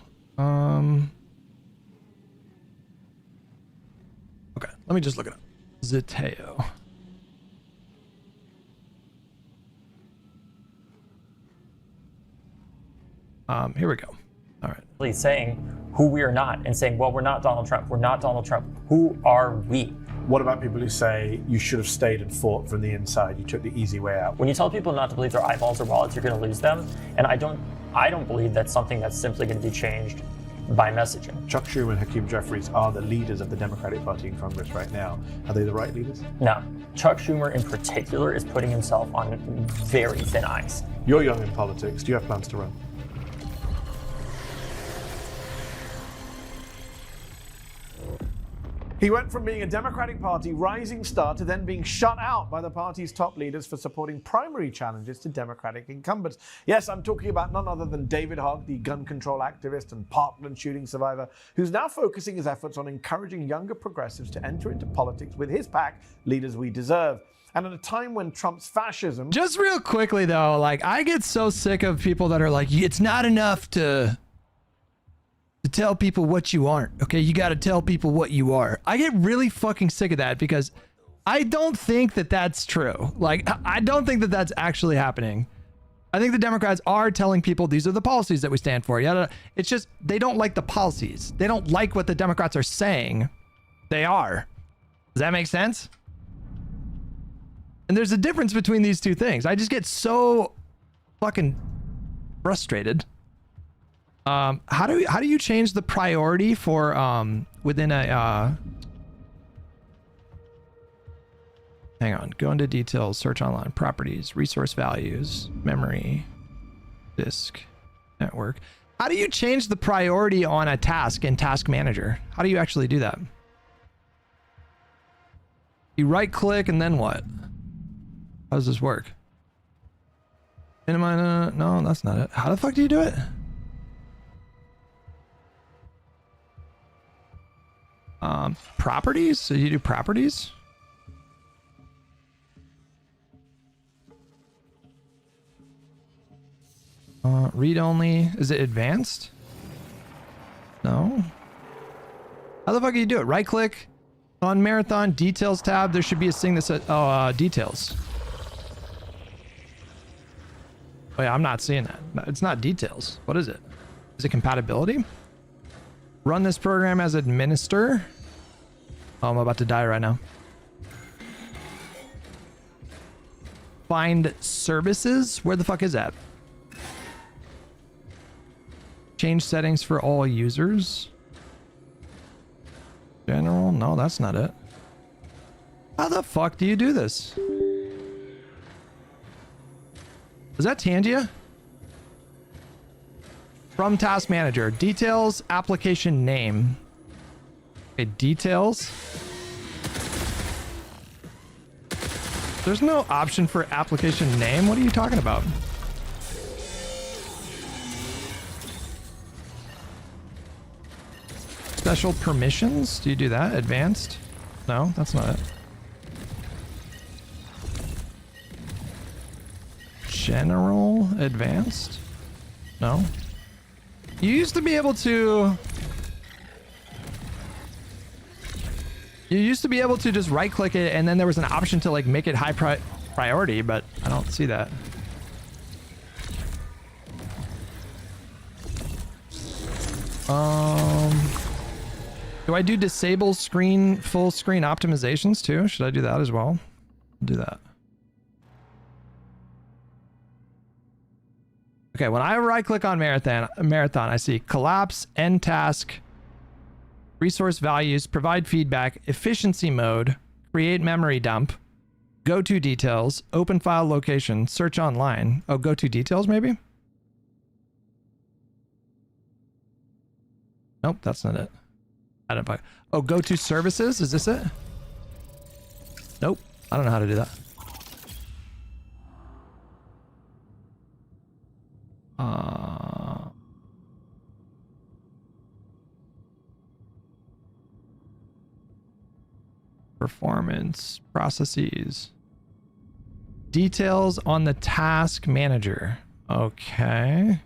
Okay, let me just look it up. Zeteo. Here we go. All right. Saying who we are not and saying, well, we're not Donald Trump. We're not Donald Trump. Who are we? What about people who say you should have stayed and fought from the inside? You took the easy way out. When you tell people not to believe their eyeballs or wallets, you're going to lose them. And I don't believe that's something that's simply going to be changed by messaging. Chuck Schumer and Hakeem Jeffries are the leaders of the Democratic Party in Congress right now. Are they the right leaders? No. Chuck Schumer in particular is putting himself on very thin ice. You're young in politics. Do you have plans to run? He went from being a Democratic Party rising star to then being shut out by the party's top leaders for supporting primary challenges to Democratic incumbents. Yes, I'm talking about none other than David Hogg, the gun control activist and Parkland shooting survivor, who's now focusing his efforts on encouraging younger progressives to enter into politics with his pack, Leaders We Deserve. And at a time when Trump's fascism... Just real quickly, though, like, I get so sick of people that are like, it's not enough to tell people what you aren't, okay? You got to tell people what you are. I get really fucking sick of that because I don't think that that's true. Like, I don't think that that's actually happening. I think the Democrats are telling people these are the policies that we stand for. Yeah, it's just they don't like the policies. They don't like what the Democrats are saying. They are. Does that make sense? And there's a difference between these two things. I just get so fucking frustrated. How do you change the priority for within a hang on, go into details, search online, properties, resource values, memory, disk, network. How do you change the priority on a task in Task Manager? How do you actually do that? You right click and then what? How does this work? No, that's not it. How the fuck do you do it? Properties? So you do properties? Read only. Is it advanced? No. How the fuck do you do it? Right click on Marathon details tab. There should be a thing that says, details. Oh yeah, I'm not seeing that. No, it's not details. What is it? Is it compatibility? Run this program as administrator. Oh, I'm about to die right now. Find services? Where the fuck is that? Change settings for all users. General? No, that's not it. How the fuck do you do this? Is that Tangia? From Task Manager. Details, application name. Okay, details. There's no option for application name. What are you talking about? Special permissions? Do you do that? Advanced? No, that's not it. General? Advanced? No. You used to be able to... You used to be able to just right click it and then there was an option to like make it high priority, but I don't see that. Do I do disable full screen optimizations too? Should I do that as well? I'll do that. Okay, when I right click on Marathon, I see collapse, end task, resource values, provide feedback, efficiency mode, create memory dump, go to details, open file location, search online. Oh, go to details maybe? Nope, that's not it. Oh, go to services. Is this it? Nope. I don't know how to do that. Performance, processes, details on the task manager. Okay.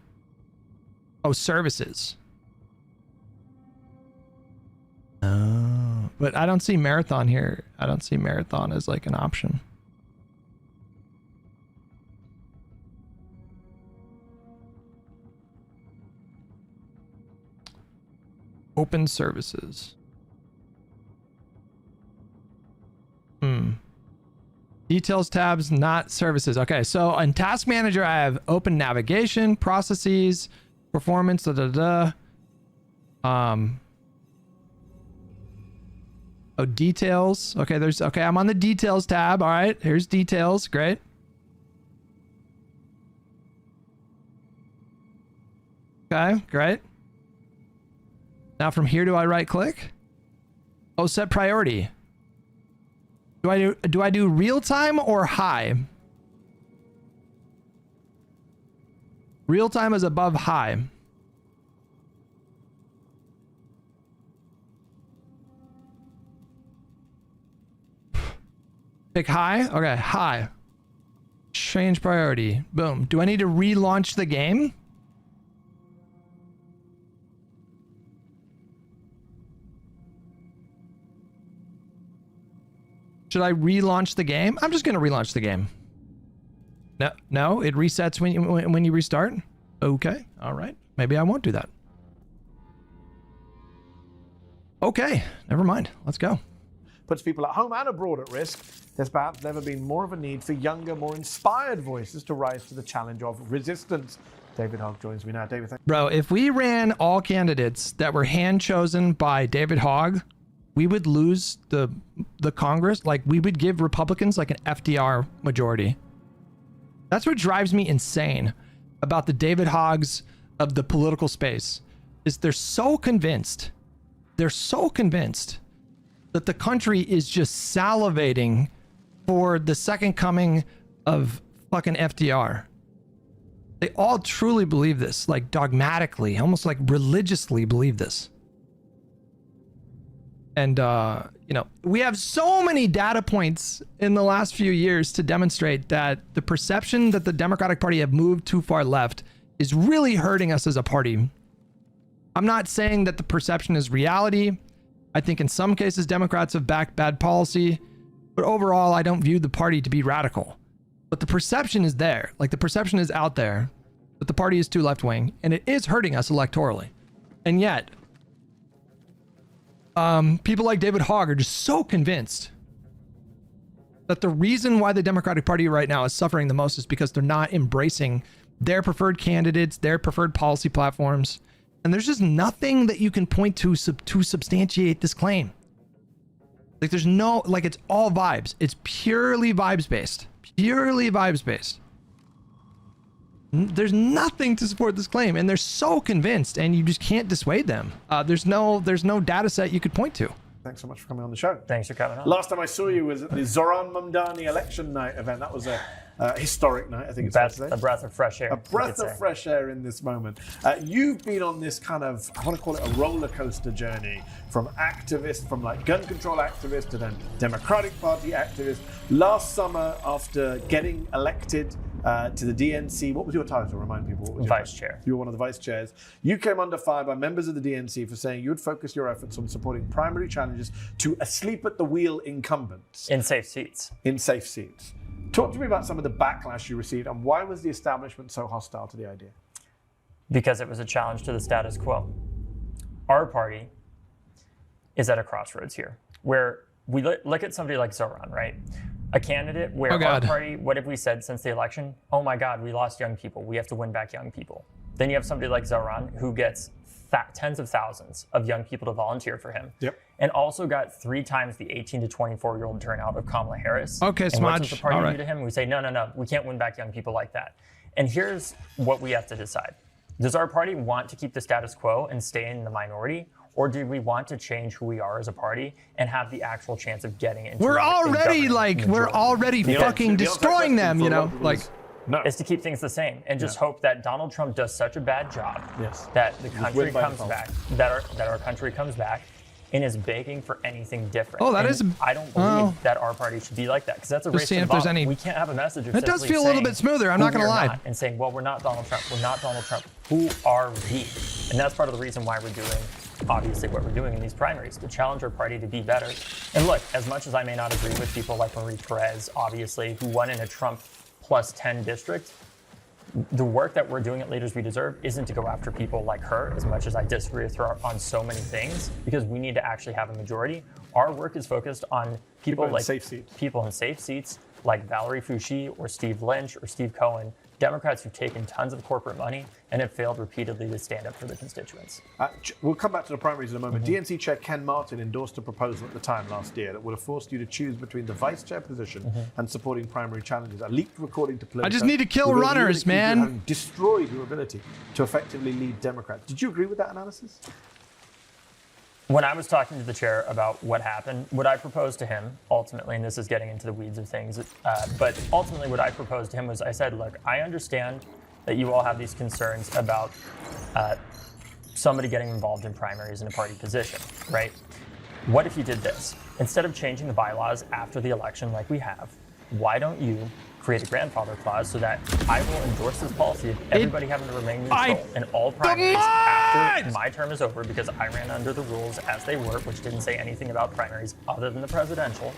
Oh, services. Oh, but I don't see Marathon here. I don't see Marathon as like an option. Open services. Details tabs, not services. Okay, so in Task Manager, I have open navigation, processes, performance, Oh, details. Okay, I'm on the details tab. All right, here's details. Great. Okay, great. Now from here, do I right click? Oh, set priority. Do I do real time or high? Real time is above high. Pick high? Okay, high. Change priority. Boom. Do I need to relaunch the game? Should I relaunch the game? I'm just going to relaunch the game. No, it resets when you restart. Okay, all right. Maybe I won't do that. Okay, never mind. Let's go. Puts people at home and abroad at risk. There's perhaps never been more of a need for younger, more inspired voices to rise to the challenge of resistance. David Hogg joins me now. David, thank you. Bro, if we ran all candidates that were hand chosen by David Hogg, we would lose the Congress. Like, we would give Republicans like an FDR majority. That's what drives me insane about the David Hoggs of the political space, is they're so convinced that the country is just salivating for the second coming of fucking FDR. They all truly believe this, like dogmatically, almost like religiously believe this. And, we have so many data points in the last few years to demonstrate that the perception that the Democratic Party have moved too far left is really hurting us as a party. I'm not saying that the perception is reality. I think in some cases, Democrats have backed bad policy, but overall, I don't view the party to be radical. But the perception is there. Like, the perception is out there that the party is too left-wing, and it is hurting us electorally. And yet, people like David Hogg are just so convinced that the reason why the Democratic Party right now is suffering the most is because they're not embracing their preferred candidates, their preferred policy platforms. And there's just nothing that you can point to substantiate this claim. Like, there's no, like, it's all vibes. It's purely vibes based. Purely vibes based. There's nothing to support this claim, and they're so convinced, and you just can't dissuade them. There's no data set you could point to. Thanks so much for coming on the show. Thanks for coming on. Last time I saw you was at the Zoran Mamdani election night event. That was a historic night, I think it's fair to say. A breath of fresh air. A breath of fresh air in this moment. You've been on this kind of, I want to call it a roller coaster journey, from activist, from like gun control activist to then Democratic Party activist. Last summer, after getting elected to the DNC, what was your title? Remind people. What was your Vice chair. You were one of the vice chairs. You came under fire by members of the DNC for saying you would focus your efforts on supporting primary challenges to asleep at the wheel incumbents. In safe seats. In safe seats. Talk to me about some of the backlash you received, and why was the establishment so hostile to the idea? Because it was a challenge to the status quo. Our party is at a crossroads here, where we look at somebody like Zoran, right? A candidate where our party, what have we said since the election? Oh my God, we lost young people. We have to win back young people. Then you have somebody like Zoran who gets tens of thousands of young people to volunteer for him. Yep. And also got 3 times the 18 to 24-year-old turnout of Kamala Harris. Okay, and what does the party All right. do to him? We say, no, we can't win back young people like that. And here's what we have to decide. Does our party want to keep the status quo and stay in the minority? Or do we want to change who we are as a party and have the actual chance of getting into We're already fucking destroying them, you know? Like, is to keep things the same and just hope that Donald Trump does such a bad job that the country comes back, that our country comes back and is begging for anything different. Oh, that and is. I don't believe that our party should be like that, because that's a race to the bottom. We can't have a message of It does simply feel a little saying bit smoother, I'm who not gonna we are lie. not, and saying, well, we're not Donald Trump. We're not Donald Trump. Who are we? And that's part of the reason why we're doing, obviously, what we're doing in these primaries, to challenge our party to be better. And look, as much as I may not agree with people like Marie Perez, obviously, who won in a Trump plus 10 district, the work that we're doing at Leaders We Deserve isn't to go after people like her, as much as I disagree with her on so many things, because we need to actually have a majority. Our work is focused on people like people in safe seats like Valerie Fouché or Steve Lynch or Steve Cohen, Democrats who've taken tons of corporate money and have failed repeatedly to stand up for the constituents. We'll come back to the primaries in a moment. DNC Chair Ken Martin endorsed a proposal at the time last year that would have forced you to choose between the vice chair position and supporting primary challenges. A leaked recording to Politico. I just need to kill runners, man. Having destroyed your ability to effectively lead Democrats. Did you agree with that analysis? When I was talking to the chair about what happened, what I proposed to him, ultimately, and this is getting into the weeds of things, but ultimately what I proposed to him was, I said, look, I understand that you all have these concerns about somebody getting involved in primaries in a party position, right? What if you did this? Instead of changing the bylaws after the election like we have, why don't you create a grandfather clause so that I will endorse this policy of everybody having to remain neutral in all primaries after my term is over, because I ran under the rules as they were, which didn't say anything about primaries other than the presidential.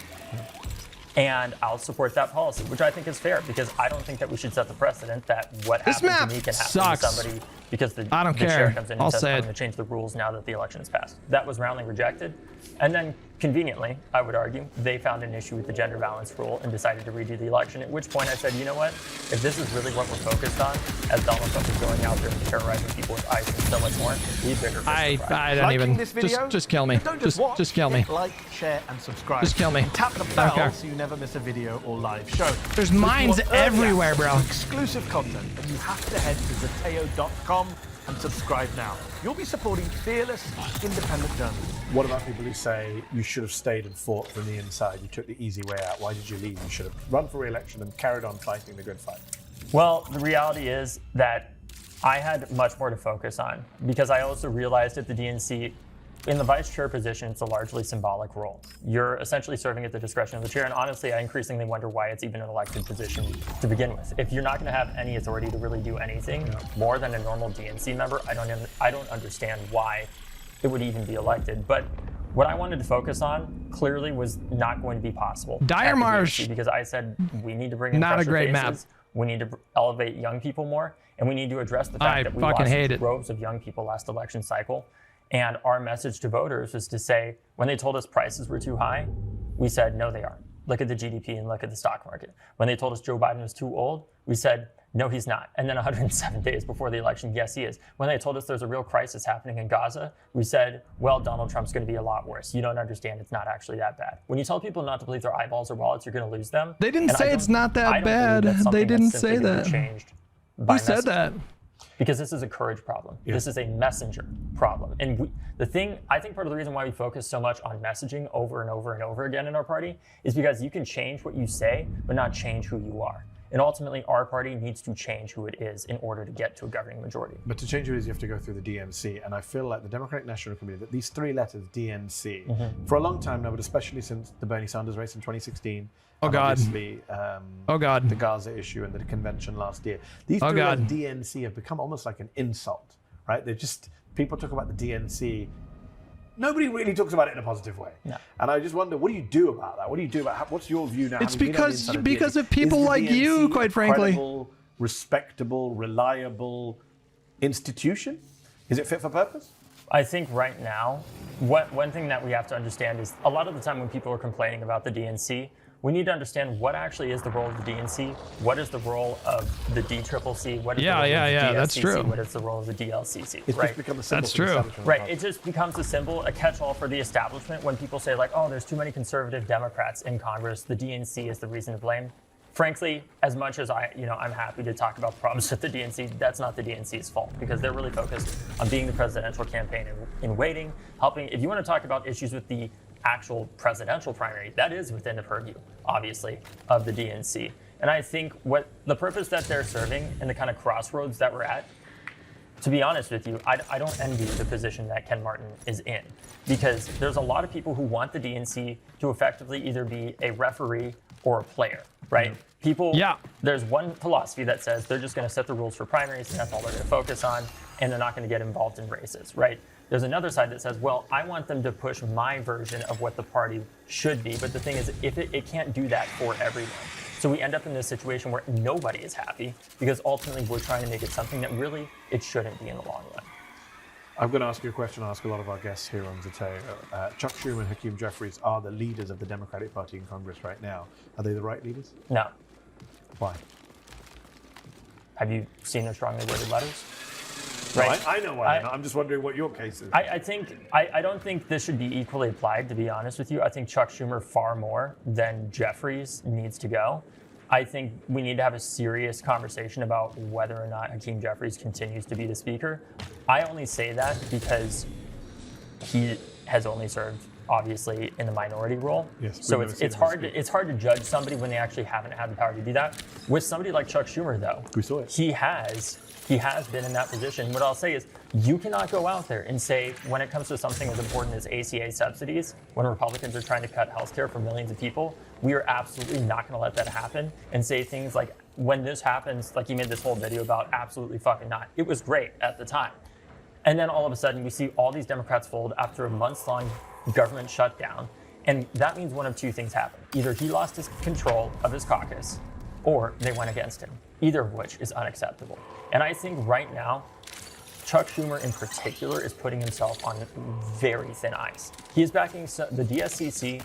And I'll support that policy, which I think is fair, because I don't think that we should set the precedent that what happens to me can happen to somebody because the chair comes in and says, I'm going to change the rules now that the election is passed. That was roundly rejected. And then, conveniently, I would argue, they found an issue with the gender balance rule and decided to redo the election, at which point I said, you know what? If this is really what we're focused on, as Donald Trump is going out there and terrorizing people with ICE and so much more, we bigger. I don't even. This video, just kill me. Don't just watch, just kill me. hit like, share, and subscribe. Just kill me. And tap the bell so you never miss a video or live show. There's mines everywhere, bro. Exclusive content, and you have to head to zateo.com and subscribe now. You'll be supporting fearless, independent journalism. What about people who say you should have stayed and fought from the inside? You took the easy way out. Why did you leave? You should have run for re-election and carried on fighting the good fight. Well, the reality is that I had much more to focus on, because I also realized at the DNC, in the vice chair position, it's a largely symbolic role. You're essentially serving at the discretion of the chair, and honestly, I increasingly wonder why it's even an elected position to begin with. If you're not going to have any authority to really do anything more than a normal DNC member, I don't understand why it would even be elected. But what I wanted to focus on clearly was not going to be possible. Dire Marsh, because I said we need to bring in not a great faces, map. We need to elevate young people more, and we need to address the fact that we lost droves of young people last election cycle. And our message to voters was to say, when they told us prices were too high, we said, no, they aren't. Look at the GDP and look at the stock market. When they told us Joe Biden was too old, we said, no, he's not. And then 107 days before the election, yes, he is. When they told us there's a real crisis happening in Gaza, we said, well, Donald Trump's going to be a lot worse. You don't understand. It's not actually that bad. When you tell people not to believe their eyeballs or wallets, you're going to lose them. They didn't say it's not that bad. They didn't say that. Who said that? Because this is a courage problem. Yeah. This is a messenger problem. And I think part of the reason why we focus so much on messaging over and over and over again in our party is because you can change what you say, but not change who you are. And ultimately, our party needs to change who it is in order to get to a governing majority. But to change who it is, you have to go through the DNC. And I feel like the Democratic National Committee, that these three letters, DNC, for a long time now, but especially since the Bernie Sanders race in 2016, obviously, the Gaza issue and the convention last year. These three letters, DNC, have become almost like an insult, right? They're just, people talk about the DNC. Nobody really talks about it in a positive way. No. And I just wonder, what do you do about that? What do you do about what's your view now? It's because of people like you, quite frankly. Credible, respectable, reliable institution? Is it fit for purpose? I think right now, one thing that we have to understand is a lot of the time when people are complaining about the DNC, we need to understand what actually is the role of the DNC, what is the role of the DCCC, what is the role of the DSCC, that's true. What is the role of the DLCC, it's right? Just become a symbol that's for the true. establishment. Right, it just becomes a symbol, a catch-all for the establishment when people say like, oh, there's too many conservative Democrats in Congress, the DNC is the reason to blame. Frankly, as much as I'm happy to talk about the problems with the DNC, that's not the DNC's fault, because they're really focused on being the presidential campaign in waiting, helping. If you want to talk about issues with the actual presidential primary, that is within the purview, obviously, of the DNC. And I think what the purpose that they're serving and the kind of crossroads that we're at, to be honest with you, I don't envy the position that Ken Martin is in, because there's a lot of people who want the DNC to effectively either be a referee or a player, right? There's one philosophy that says they're just going to set the rules for primaries and that's all they're going to focus on, and they're not going to get involved in races, right? There's another side that says, well, I want them to push my version of what the party should be, but the thing is, if it can't do that for everyone. So we end up in this situation where nobody is happy, because ultimately we're trying to make it something that really it shouldn't be in the long run. I'm going to ask you a question I ask a lot of our guests here on Zateo. Chuck Schumer and Hakeem Jeffries are the leaders of the Democratic Party in Congress right now. Are they the right leaders? No. Why? Have you seen their strongly worded letters? Right. No, I know why. I'm just wondering what your case is. I don't think this should be equally applied, to be honest with you. I think Chuck Schumer far more than Jeffries needs to go. I think we need to have a serious conversation about whether or not Hakeem Jeffries continues to be the speaker. I only say that because he has only served, obviously, in the minority role. Yes, so it's hard to judge somebody when they actually haven't had the power to do that. With somebody like Chuck Schumer, though, we saw it. He has been in that position. What I'll say is, you cannot go out there and say, when it comes to something as important as ACA subsidies, when Republicans are trying to cut healthcare for millions of people, we are absolutely not going to let that happen, and say things like, when this happens, like he made this whole video about absolutely fucking not. It was great at the time. And then all of a sudden, we see all these Democrats fold after a months-long government shutdown. And that means one of two things happened. Either he lost his control of his caucus, or they went against him, either of which is unacceptable. And I think right now, Chuck Schumer in particular is putting himself on very thin ice. He is backing the DSCC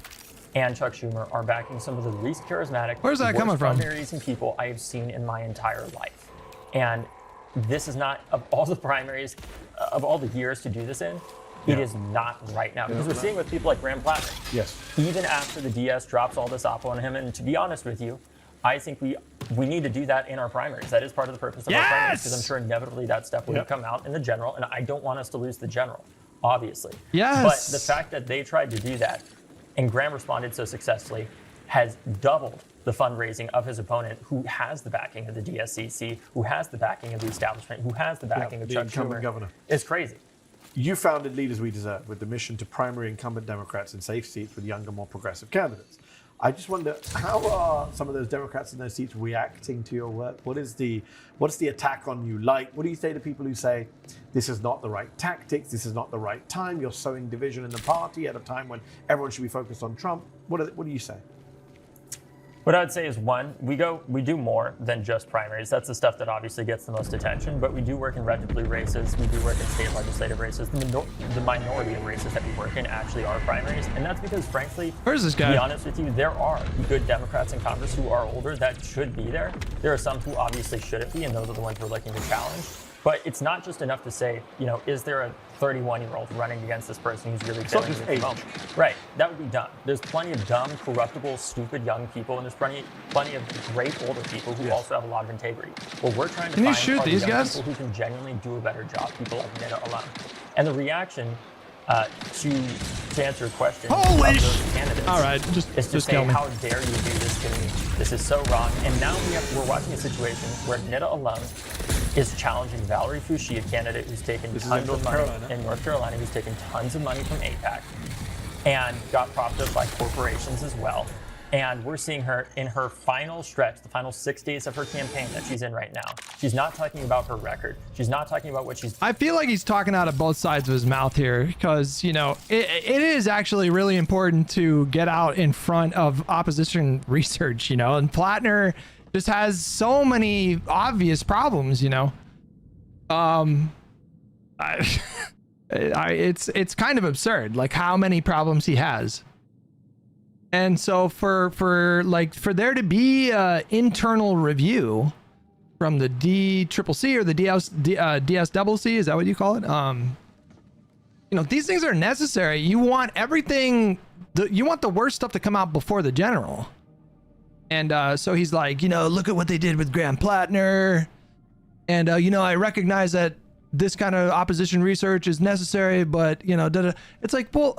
and Chuck Schumer are backing some of the least charismatic, where's that coming from? Primaries people I have seen in my entire life. And this is not, of all the primaries, of all the years to do this in, it is not right now. Because we're seeing with people like Graham Plattner. Yes. Even after the DS drops all this oppo on him, and to be honest with you, I think we need to do that in our primaries. That is part of the purpose of our primaries, because I'm sure inevitably that stuff will come out in the general, and I don't want us to lose the general, obviously. Yes. But the fact that they tried to do that, and Graham responded so successfully, has doubled the fundraising of his opponent, who has the backing of the DSCC, who has the backing of the establishment, who has the backing of Chuck Schumer. Governor. It's crazy. You founded Leaders We Deserve with the mission to primary incumbent Democrats in safe seats with younger, more progressive candidates. I just wonder, how are some of those Democrats in those seats reacting to your work? What's the attack on you like? What do you say to people who say, this is not the right tactics, this is not the right time, you're sowing division in the party at a time when everyone should be focused on Trump? What do you say? What I'd say is, one, we do more than just primaries. That's the stuff that obviously gets the most attention, but we do work in red to blue races. We do work in state legislative races. The minority of races that we work in actually are primaries, and that's because, frankly, where's this guy? To be honest with you, there are good Democrats in Congress who are older that should be there. There are some who obviously shouldn't be, and those are the ones we're looking to challenge. But it's not just enough to say, is there a 31-year-old running against this person who's really failing at the moment? Right, that would be dumb. There's plenty of dumb, corruptible, stupid young people, and there's plenty of great older people who also have a lot of integrity. What we're trying to find are the young people who can genuinely do a better job, people like Nita alone. And the reaction to answer your question of those candidates, all right, is to say, how dare you do this to me? This is so wrong. And now we're watching a situation where Nita alone is challenging Valerie Foushee, a candidate who's taken tons of money in North Carolina, who's taken tons of money from AIPAC and got propped up by corporations as well. And we're seeing her in her final stretch, the final 6 days of her campaign that she's in right now. She's not talking about her record. She's not talking about what she's... I feel like he's talking out of both sides of his mouth here, because, it is actually really important to get out in front of opposition research, and Plattner just has so many obvious problems, it's kind of absurd, like how many problems he has. And so for there to be internal review from the DCCC or the DSCC, is that what you call it? These things are necessary. You want everything, you want the worst stuff to come out before the general. And so he's like, look at what they did with Graham Plattner. And, I recognize that this kind of opposition research is necessary, but, it's like, well,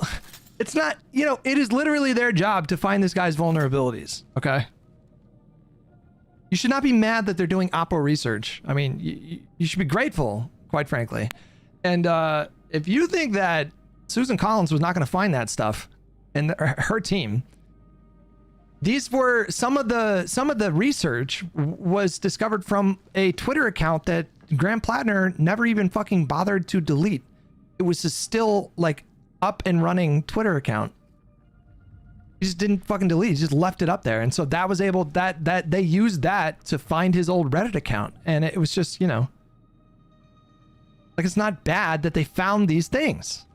it's not, it is literally their job to find this guy's vulnerabilities. Okay. You should not be mad that they're doing oppo research. I mean, you should be grateful, quite frankly. And if you think that Susan Collins was not going to find that stuff and her team, these were some of the research was discovered from a Twitter account that Graham Plattner never even fucking bothered to delete. It was just still like up and running Twitter account. He just didn't fucking delete. He just left it up there. And so that was able that they used that to find his old Reddit account. And it was just, like, it's not bad that they found these things.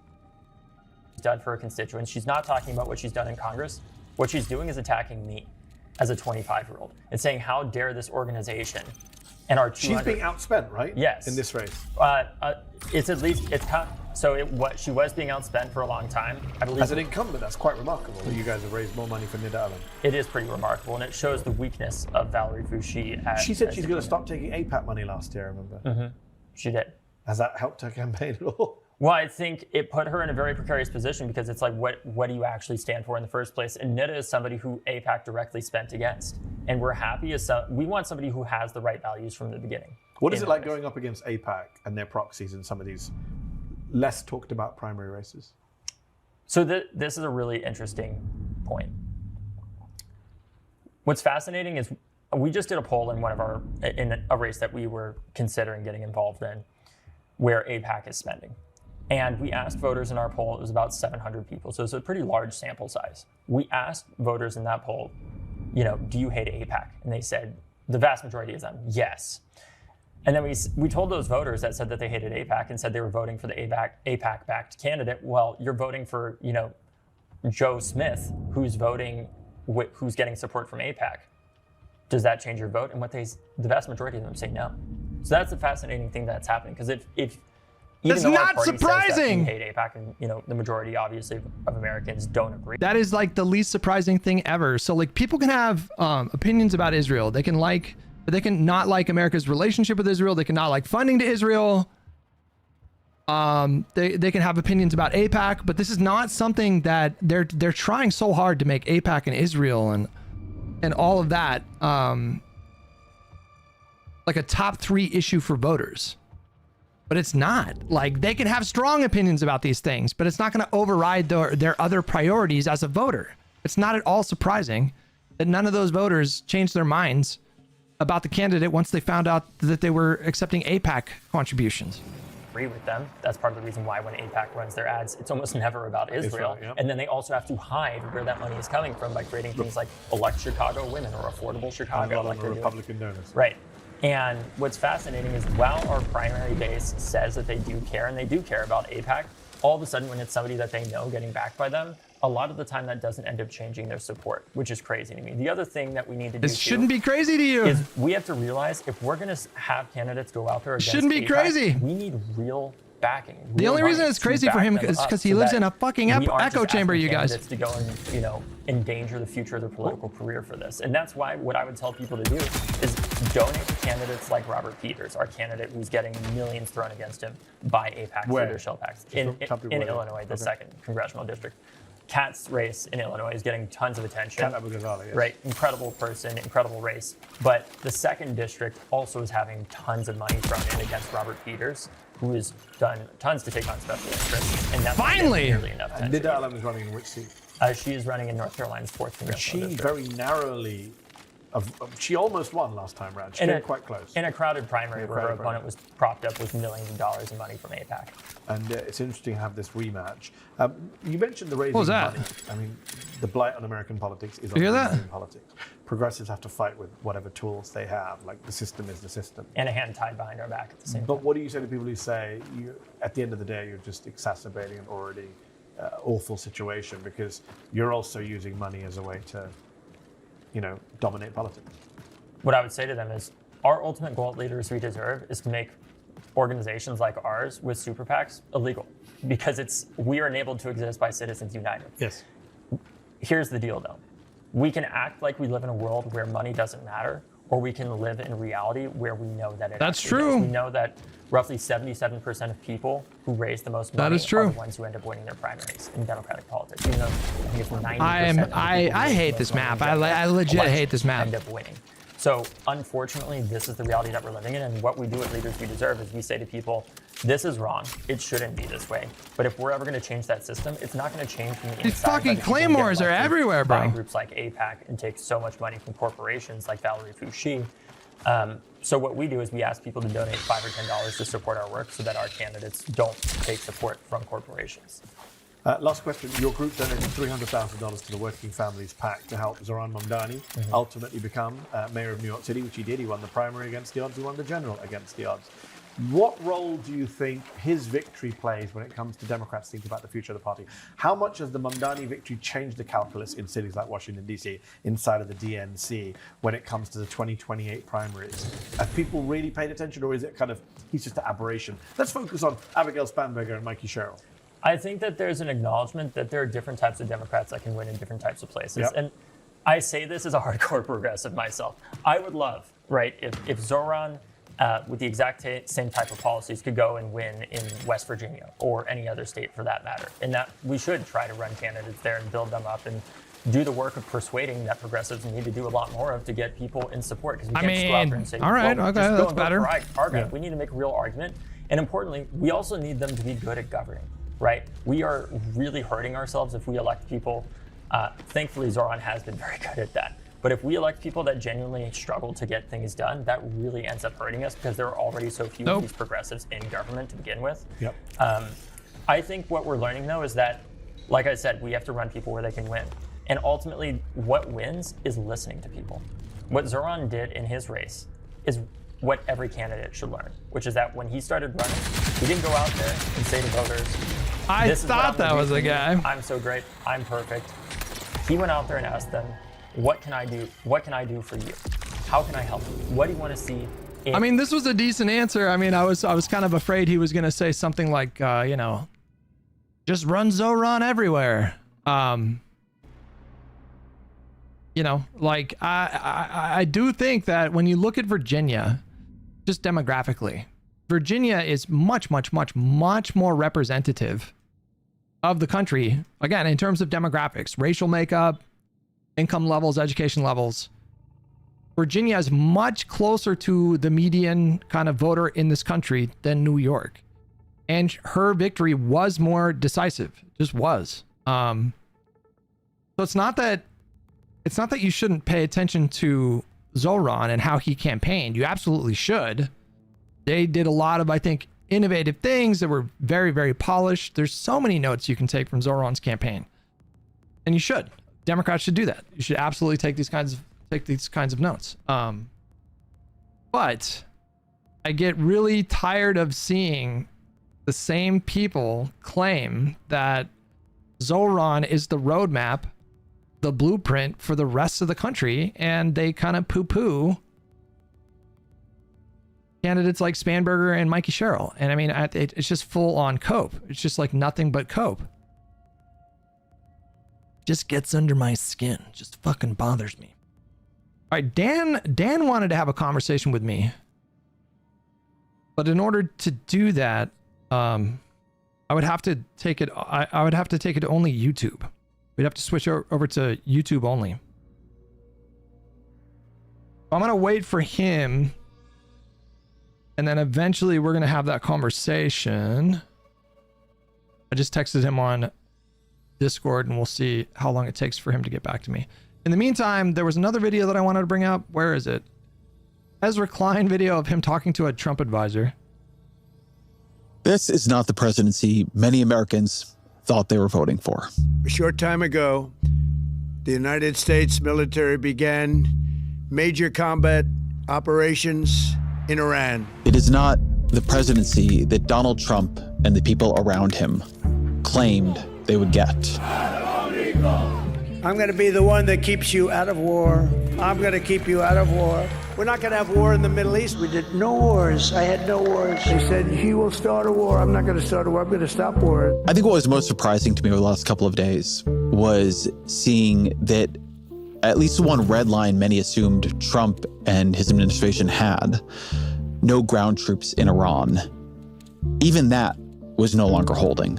Done for her constituents. She's not talking about what she's done in Congress. What she's doing is attacking me as a 25-year-old and saying, how dare this organization and our 200... She's being outspent, right? Yes. In this race. It's at least, she was being outspent for a long time. I believe. As an incumbent, that's quite remarkable that you guys have raised more money for Nida Allen. It is pretty remarkable, and it shows the weakness of Valerie Foushee. She said she's going to stop taking AIPAC money last year, I remember. Mm-hmm. She did. Has that helped her campaign at all? Well, I think it put her in a very precarious position, because it's like, what do you actually stand for in the first place? And Nida is somebody who AIPAC directly spent against. And we're happy we want somebody who has the right values from the beginning. What is it like going up against AIPAC and their proxies in some of these less talked about primary races? So this is a really interesting point. What's fascinating is we just did a poll in a race that we were considering getting involved in, where AIPAC is spending. And we asked voters in our poll, it was about 700 people, so it's a pretty large sample size. We asked voters in that poll, do you hate AIPAC? And they said, the vast majority of them, yes. And then we told those voters that said that they hated AIPAC and said they were voting for the AIPAC-backed candidate. Well, you're voting for, Joe Smith, who's getting support from AIPAC. Does that change your vote? And the vast majority of them say no. So that's a fascinating thing that's happening, because if even that's though not our party surprising. Says that we hate AIPAC, and the majority, obviously, of Americans don't agree. That is like the least surprising thing ever. So like people can have opinions about Israel. They can not like America's relationship with Israel. They can not like funding to Israel. They can have opinions about AIPAC, but this is not something that they're trying so hard to make AIPAC and Israel and all of that like a top 3 issue for voters. But it's not. Like, they can have strong opinions about these things, but it's not going to override their other priorities as a voter. It's not at all surprising that none of those voters changed their minds about the candidate once they found out that they were accepting AIPAC contributions. Agree with them. That's part of the reason why when AIPAC runs their ads, it's almost never about Israel. And then they also have to hide where that money is coming from by creating things like Elect Chicago Women or Affordable Chicago. Like Republican donors. Right. And what's fascinating is while our primary base says that they do care, and they do care about AIPAC, all of a sudden when it's somebody that they know getting backed by them, a lot of the time that doesn't end up changing their support, which is crazy to me. The other thing that we need to do shouldn't be crazy to you is we have to realize if we're going to have candidates go out there against shouldn't be AIPAC, crazy. We need real backing. The only reason it's crazy for him is because he lives in a fucking echo chamber, you guys. To go and endanger the future of their political career for this, and that's why what I would tell people to do is donate to candidates like Robert Peters, our candidate who's getting millions thrown against him by AIPAC through their shell packs in Illinois, the 2nd congressional district. Kat's race in Illinois is getting tons of attention. Right, incredible person, incredible race. But the 2nd district also is having tons of money thrown in against Robert Peters, who has done tons to take on special interests. And that's finally nearly enough attention. Linda Allen is running in which seat? She is running in North Carolina's 4th congressional district. Very narrowly. She almost won last time round. She came quite close. In a crowded primary where her opponent was propped up with millions of dollars in money from AIPAC. And it's interesting to have this rematch. You mentioned the raising what was that? money. I mean, the blight on American politics is on hear that? American politics. Progressives have to fight with whatever tools they have. Like, the system is the system. And a hand tied behind our back at the same time. But what do you say to people who say, at the end of the day, you're just exacerbating an already awful situation because you're also using money as a way to, dominate politics? What I would say to them is our ultimate goal at Leaders We Deserve is to make organizations like ours with super PACs illegal, because we are enabled to exist by Citizens United. Yes. Here's the deal, though. We can act like we live in a world where money doesn't matter, or we can live in reality where we know that it That's actually true. does. We know that roughly 77% of people who raise the most money are the ones who end up winning their primaries in Democratic politics. Even though I think it's 90%. I hate this map. I legit hate this map. End up winning. So unfortunately, this is the reality that we're living in. And what we do at Leaders We Deserve is we say to people, this is wrong. It shouldn't be this way. But if we're ever going to change that system, it's not going to change from the inside. These fucking claymores are everywhere, bro. By groups like AIPAC and take so much money from corporations like Valerie Fouché. So what we do is we ask people to donate $5 or $10 to support our work so that our candidates don't take support from corporations. Last question. Your group donated $300,000 to the Working Families PAC to help Zoran Mamdani ultimately become mayor of New York City, which he did. He won the primary against the odds. He won the general against the odds. What role do you think his victory plays when it comes to Democrats thinking about the future of the party? How much has the Mamdani victory changed the calculus in cities like Washington, D.C., inside of the DNC, when it comes to the 2028 primaries? Have people really paid attention, or is it kind of, he's just an aberration? Let's focus on Abigail Spanberger and Mikey Sherrill. I think that there's an acknowledgement that there are different types of Democrats that can win in different types of places. And I say this as a hardcore progressive myself. I would love, right, if Zoran, with the exact same type of policies, could go and win in West Virginia or any other state for that matter. And that we should try to run candidates there and build them up and do the work of persuading that progressives need to do a lot more of to get people in support. Because we can't just go out there and say, all right, well, okay, just go that's and better. vote for our guy. We need to make a real argument. And importantly, we also need them to be good at governing. Right? We are really hurting ourselves if we elect people. Thankfully, Zoran has been very good at that. But if we elect people that genuinely struggle to get things done, that really ends up hurting us because there are already so few of these progressives in government to begin with. I think what we're learning, though, is that, like I said, we have to run people where they can win. And ultimately, what wins is listening to people. What Zoran did in his race is what every candidate should learn, which is that when he started running, he didn't go out there and say to voters, I thought that was a guy. I'm so great. I'm perfect. He went out there and asked them, what can I do? What can I do for you? How can I help you? What do you want to see? I mean, this was a decent answer. I mean, I was kind of afraid he was going to say something like, just run Zoran everywhere. I do think that when you look at Virginia, just demographically, Virginia is much, much, much, much more representative of the country. Again, in terms of demographics, racial makeup, income levels, education levels. Virginia is much closer to the median kind of voter in this country than New York. And her victory was more decisive, just was. So it's not that you shouldn't pay attention to Zoran and how he campaigned. You absolutely should. They did a lot of, I think, innovative things that were very, very polished. There's so many notes you can take from Zoran's campaign. And you should. Democrats should do that. You should absolutely take these kinds of notes. But I get really tired of seeing the same people claim that Zoran is the roadmap, the blueprint for the rest of the country, and they kind of poo-poo candidates like Spanberger and Mikey Sherrill. And I mean, it's just full on cope. It's just like nothing but cope. Just gets under my skin. Just fucking bothers me. All right, Dan wanted to have a conversation with me, but in order to do that, I would have to take it. I would have to take it to only YouTube. We'd have to switch over to YouTube only. I'm gonna wait for him, and then eventually we're gonna have that conversation. I just texted him on Discord, and we'll see how long it takes for him to get back to me. In the meantime, there was another video that I wanted to bring up. Where is it? Ezra Klein video of him talking to a Trump advisor. This is not the presidency many Americans thought they were voting for. A short time ago, the United States military began major combat operations in Iran. It is not the presidency that Donald Trump and the people around him claimed they would get. I'm going to be the one that keeps you out of war. I'm going to keep you out of war. We're not going to have war in the Middle East. We did no wars. I had no wars. They said, he will start a war. I'm not going to start a war. I'm going to stop war. I think what was most surprising to me over the last couple of days was seeing that at least one red line many assumed Trump and his administration had, no ground troops in Iran. Even that was no longer holding.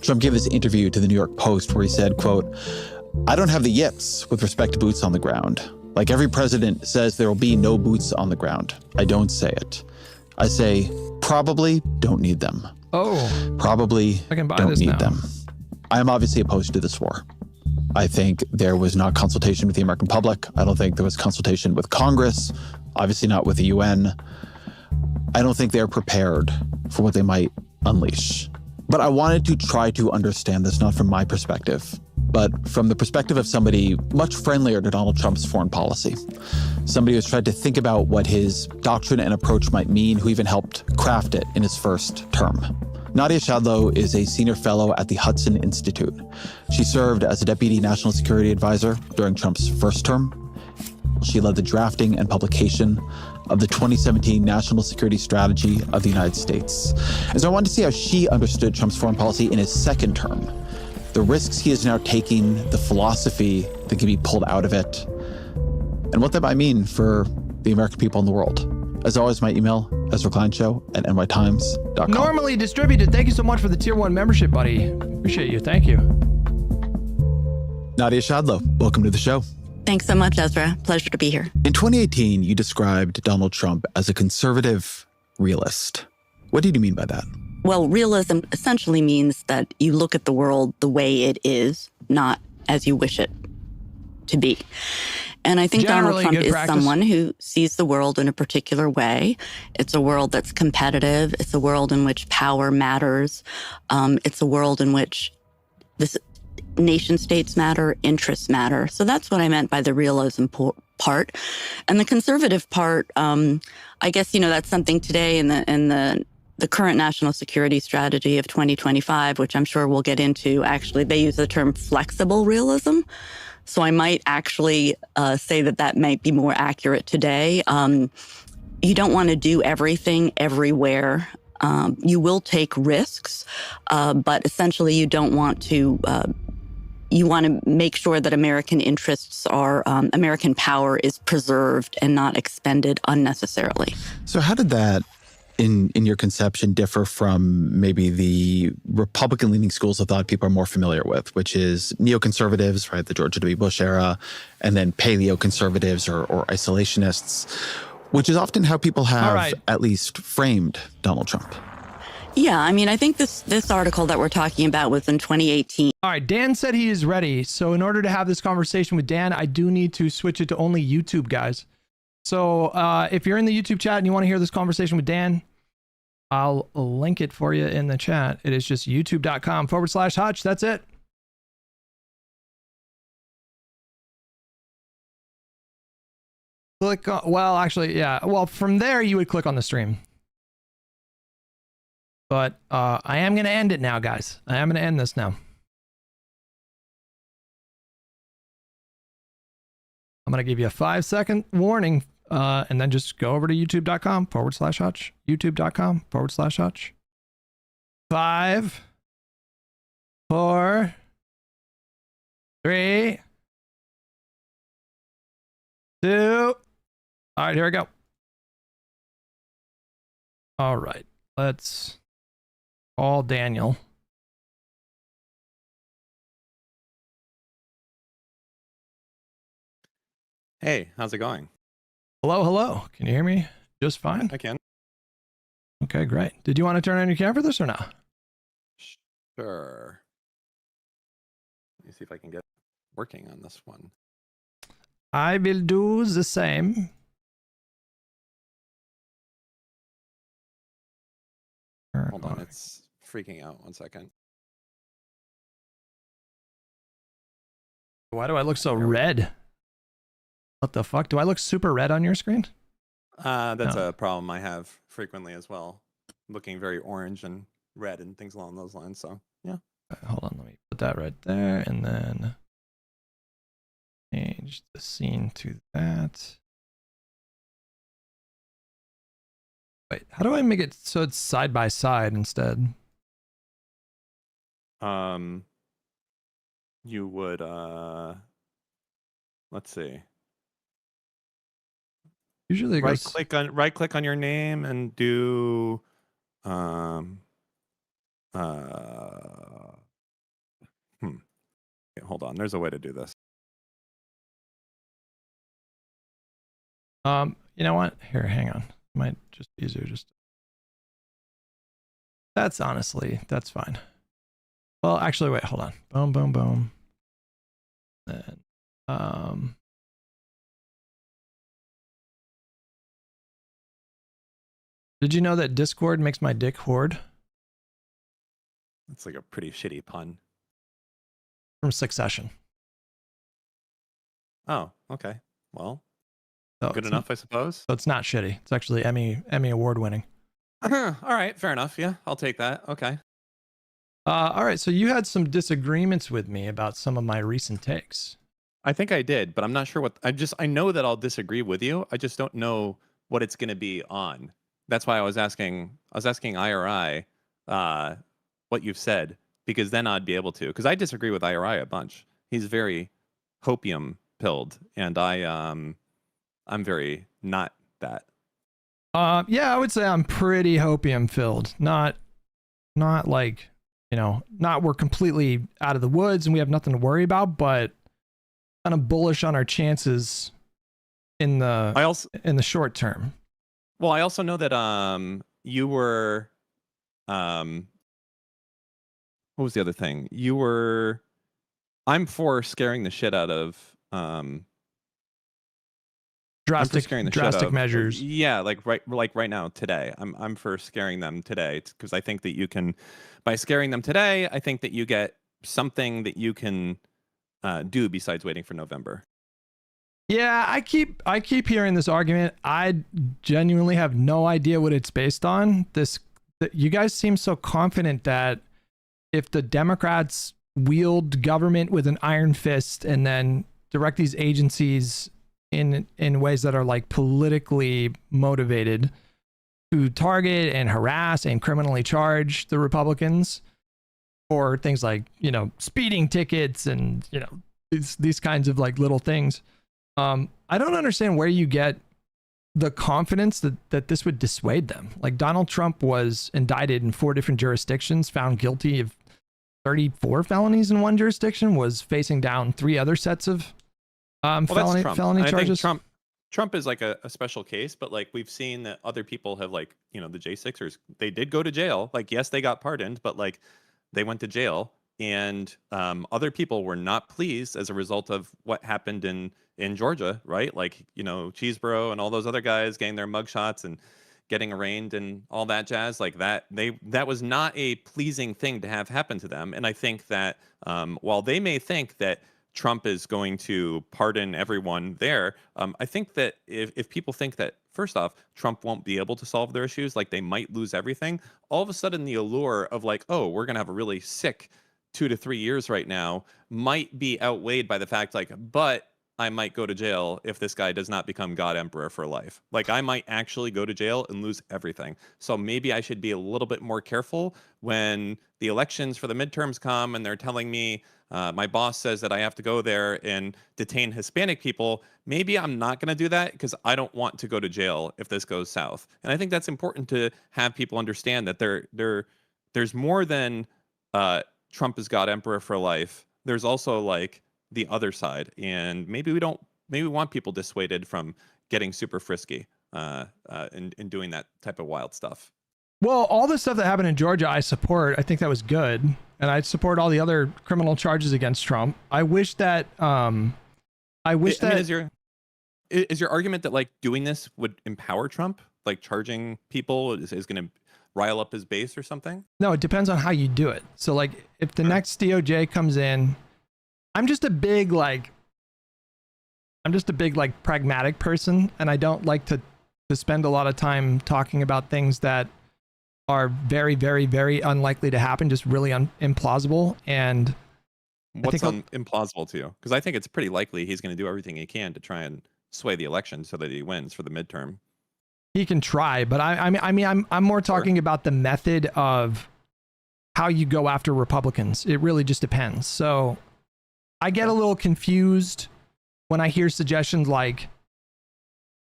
Trump gave this interview to the New York Post where he said, quote, "I don't have the yips with respect to boots on the ground. Like every president says there will be no boots on the ground. I don't say it. I say probably don't need them. Probably don't need them. I am obviously opposed to this war. I think there was not consultation with the American public. I don't think there was consultation with Congress, obviously not with the UN. I don't think they're prepared for what they might unleash. But I wanted to try to understand this, not from my perspective, but from the perspective of somebody much friendlier to Donald Trump's foreign policy. Somebody who's tried to think about what his doctrine and approach might mean, who even helped craft it in his first term. Nadia Shadlow is a senior fellow at the Hudson Institute. She served as a deputy national security advisor during Trump's first term. She led the drafting and publication of the 2017 National Security Strategy of the United States. And so I wanted to see how she understood Trump's foreign policy in his second term, the risks he is now taking, the philosophy that can be pulled out of it, and what that might mean for the American people in the world. As always, my email, EzraKleinShow@nytimes.com. Normally distributed. Thank you so much for the Tier 1 membership, buddy. Appreciate you. Thank you. Nadia Shadlow, welcome to the show. Thanks so much, Ezra. Pleasure to be here. In 2018, you described Donald Trump as a conservative realist. What did you mean by that? Well, realism essentially means that you look at the world the way it is, not as you wish it to be. And I think Generally Donald Trump good is practice. someone who sees the world in a particular way. It's a world that's competitive. It's a world in which power matters. It's a world in which this nation states matter, interests matter. So that's what I meant by the realism part. And the conservative part, I guess, that's something today in the current national security strategy of 2025, which I'm sure we'll get into. Actually, they use the term flexible realism. So I might actually say that might be more accurate today. You don't want to do everything everywhere. You will take risks, but essentially you don't want to, you want to make sure that American interests are, American power is preserved and not expended unnecessarily. So how did that, in your conception, differ from maybe the Republican-leaning schools of thought people are more familiar with, which is neoconservatives, right, the George W. Bush era, and then paleo-conservatives or isolationists, which is often how people have at least framed Donald Trump? Yeah, I mean, I think this article that we're talking about was in 2018. All right, Dan said he is ready. So in order to have this conversation with Dan, I do need to switch it to only YouTube, guys. So if you're in the YouTube chat and you want to hear this conversation with Dan, I'll link it for you in the chat. It is just youtube.com/Hutch. That's it. Click on, well, actually, yeah. Well, from there, you would click on the stream. But I am going to end it now, guys. I am going to end this now. I'm going to give you a 5-second warning, and then just go over to youtube.com/Hutch. youtube.com/Hutch. 5, 4, 3, 2. All right, here we go. All right, let's call Daniel. Hey, how's it going? Hello, hello. Can you hear me just fine? I can. Okay, great. Did you want to turn on your camera for this or not? Sure. Let me see if I can get working on this one. I will do the same. Hold on, it's freaking out. 1 second. Why do I look so red? What the fuck? Do I look super red on your screen? That's a problem I have frequently as well. Looking very orange and red and things along those lines. So, yeah. Hold on, let me put that right there and then change the scene to that. Wait, how do I make it so it's side by side instead? You would let's see. Usually it right goes... click on your name and do Okay, hold on, there's a way to do this. You know what? Here, hang on. Might just be easier just... That's fine. Well, actually, wait, hold on. Boom, boom, boom. Then, did you know that Discord makes my dick hoard? It's like a pretty shitty pun. From Succession. Oh, okay. Well, so good enough, I suppose. So it's not shitty. It's actually Emmy award winning. All right, fair enough. Yeah, I'll take that. Okay. All right, so you had some disagreements with me about some of my recent takes. I think I did, but I'm not sure what... I know that I'll disagree with you. I just don't know what it's going to be on. That's why I was asking IRI what you've said, because then I'd be able to. Because I disagree with IRI a bunch. He's very hopium pilled, and I'm very not that. Yeah, I would say I'm pretty hopium filled. Not like, not we're completely out of the woods and we have nothing to worry about, but kind of bullish on our chances in the short term. Well, I also know that you were what was the other thing? I'm for scaring the shit out of drastic measures. Yeah, like right now today. I'm for scaring them today because I think that you can, by scaring them today, I think that you get something that you can do besides waiting for November. Yeah, I keep hearing this argument. I genuinely have no idea what it's based on. You guys seem so confident that if the Democrats wield government with an iron fist and then direct these agencies in ways that are like politically motivated to target and harass and criminally charge the Republicans for things like, speeding tickets and, these kinds of like little things. I don't understand where you get the confidence that this would dissuade them. Like Donald Trump was indicted in 4 different jurisdictions, found guilty of 34 felonies in one jurisdiction, was facing down 3 other sets of felony charges. Trump is like a special case, but like we've seen that other people have like, the J6ers, they did go to jail. Like, yes, they got pardoned, but like they went to jail, and other people were not pleased as a result of what happened in Georgia, right? Like, Cheeseboro and all those other guys getting their mugshots and getting arraigned and all that jazz, like that was not a pleasing thing to have happen to them. And I think that while they may think that Trump is going to pardon everyone there, I think that if people think that, first off, Trump won't be able to solve their issues, like they might lose everything, all of a sudden the allure of like, oh, we're gonna have a really sick 2 to 3 years right now might be outweighed by the fact like, but I might go to jail if this guy does not become God Emperor for life. Like I might actually go to jail and lose everything. So maybe I should be a little bit more careful when the elections for the midterms come and they're telling me my boss says that I have to go there and detain Hispanic people. Maybe I'm not going to do that because I don't want to go to jail if this goes south. And I think that's important to have people understand that there's more than Trump is God Emperor for life. There's also like the other side, and maybe we want people dissuaded from getting super frisky and doing that type of wild stuff. Well, all the stuff that happened in Georgia, I support. I think that was good, and I support all the other criminal charges against Trump. I wish that. Is your argument that like doing this would empower Trump, like charging people is going to rile up his base or something? No, it depends on how you do it. So, like, if the next DOJ comes in. I'm just a big pragmatic person, and I don't like to spend a lot of time talking about things that are very, very, very unlikely to happen, just really implausible. And what's implausible to you? Because I think it's pretty likely he's going to do everything he can to try and sway the election so that he wins for the midterm. He can try, but I'm more talking about the method of how you go after Republicans. It really just depends. So I get a little confused when I hear suggestions like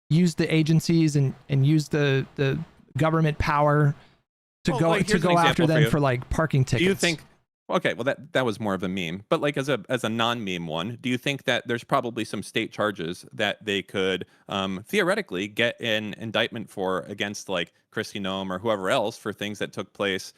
use the agencies and use the government power to go after them for like parking tickets. Do you think? Okay, well that was more of a meme, but like as a non-meme one, do you think that there's probably some state charges that they could theoretically get an indictment for against like Kristi Noem or whoever else for things that took place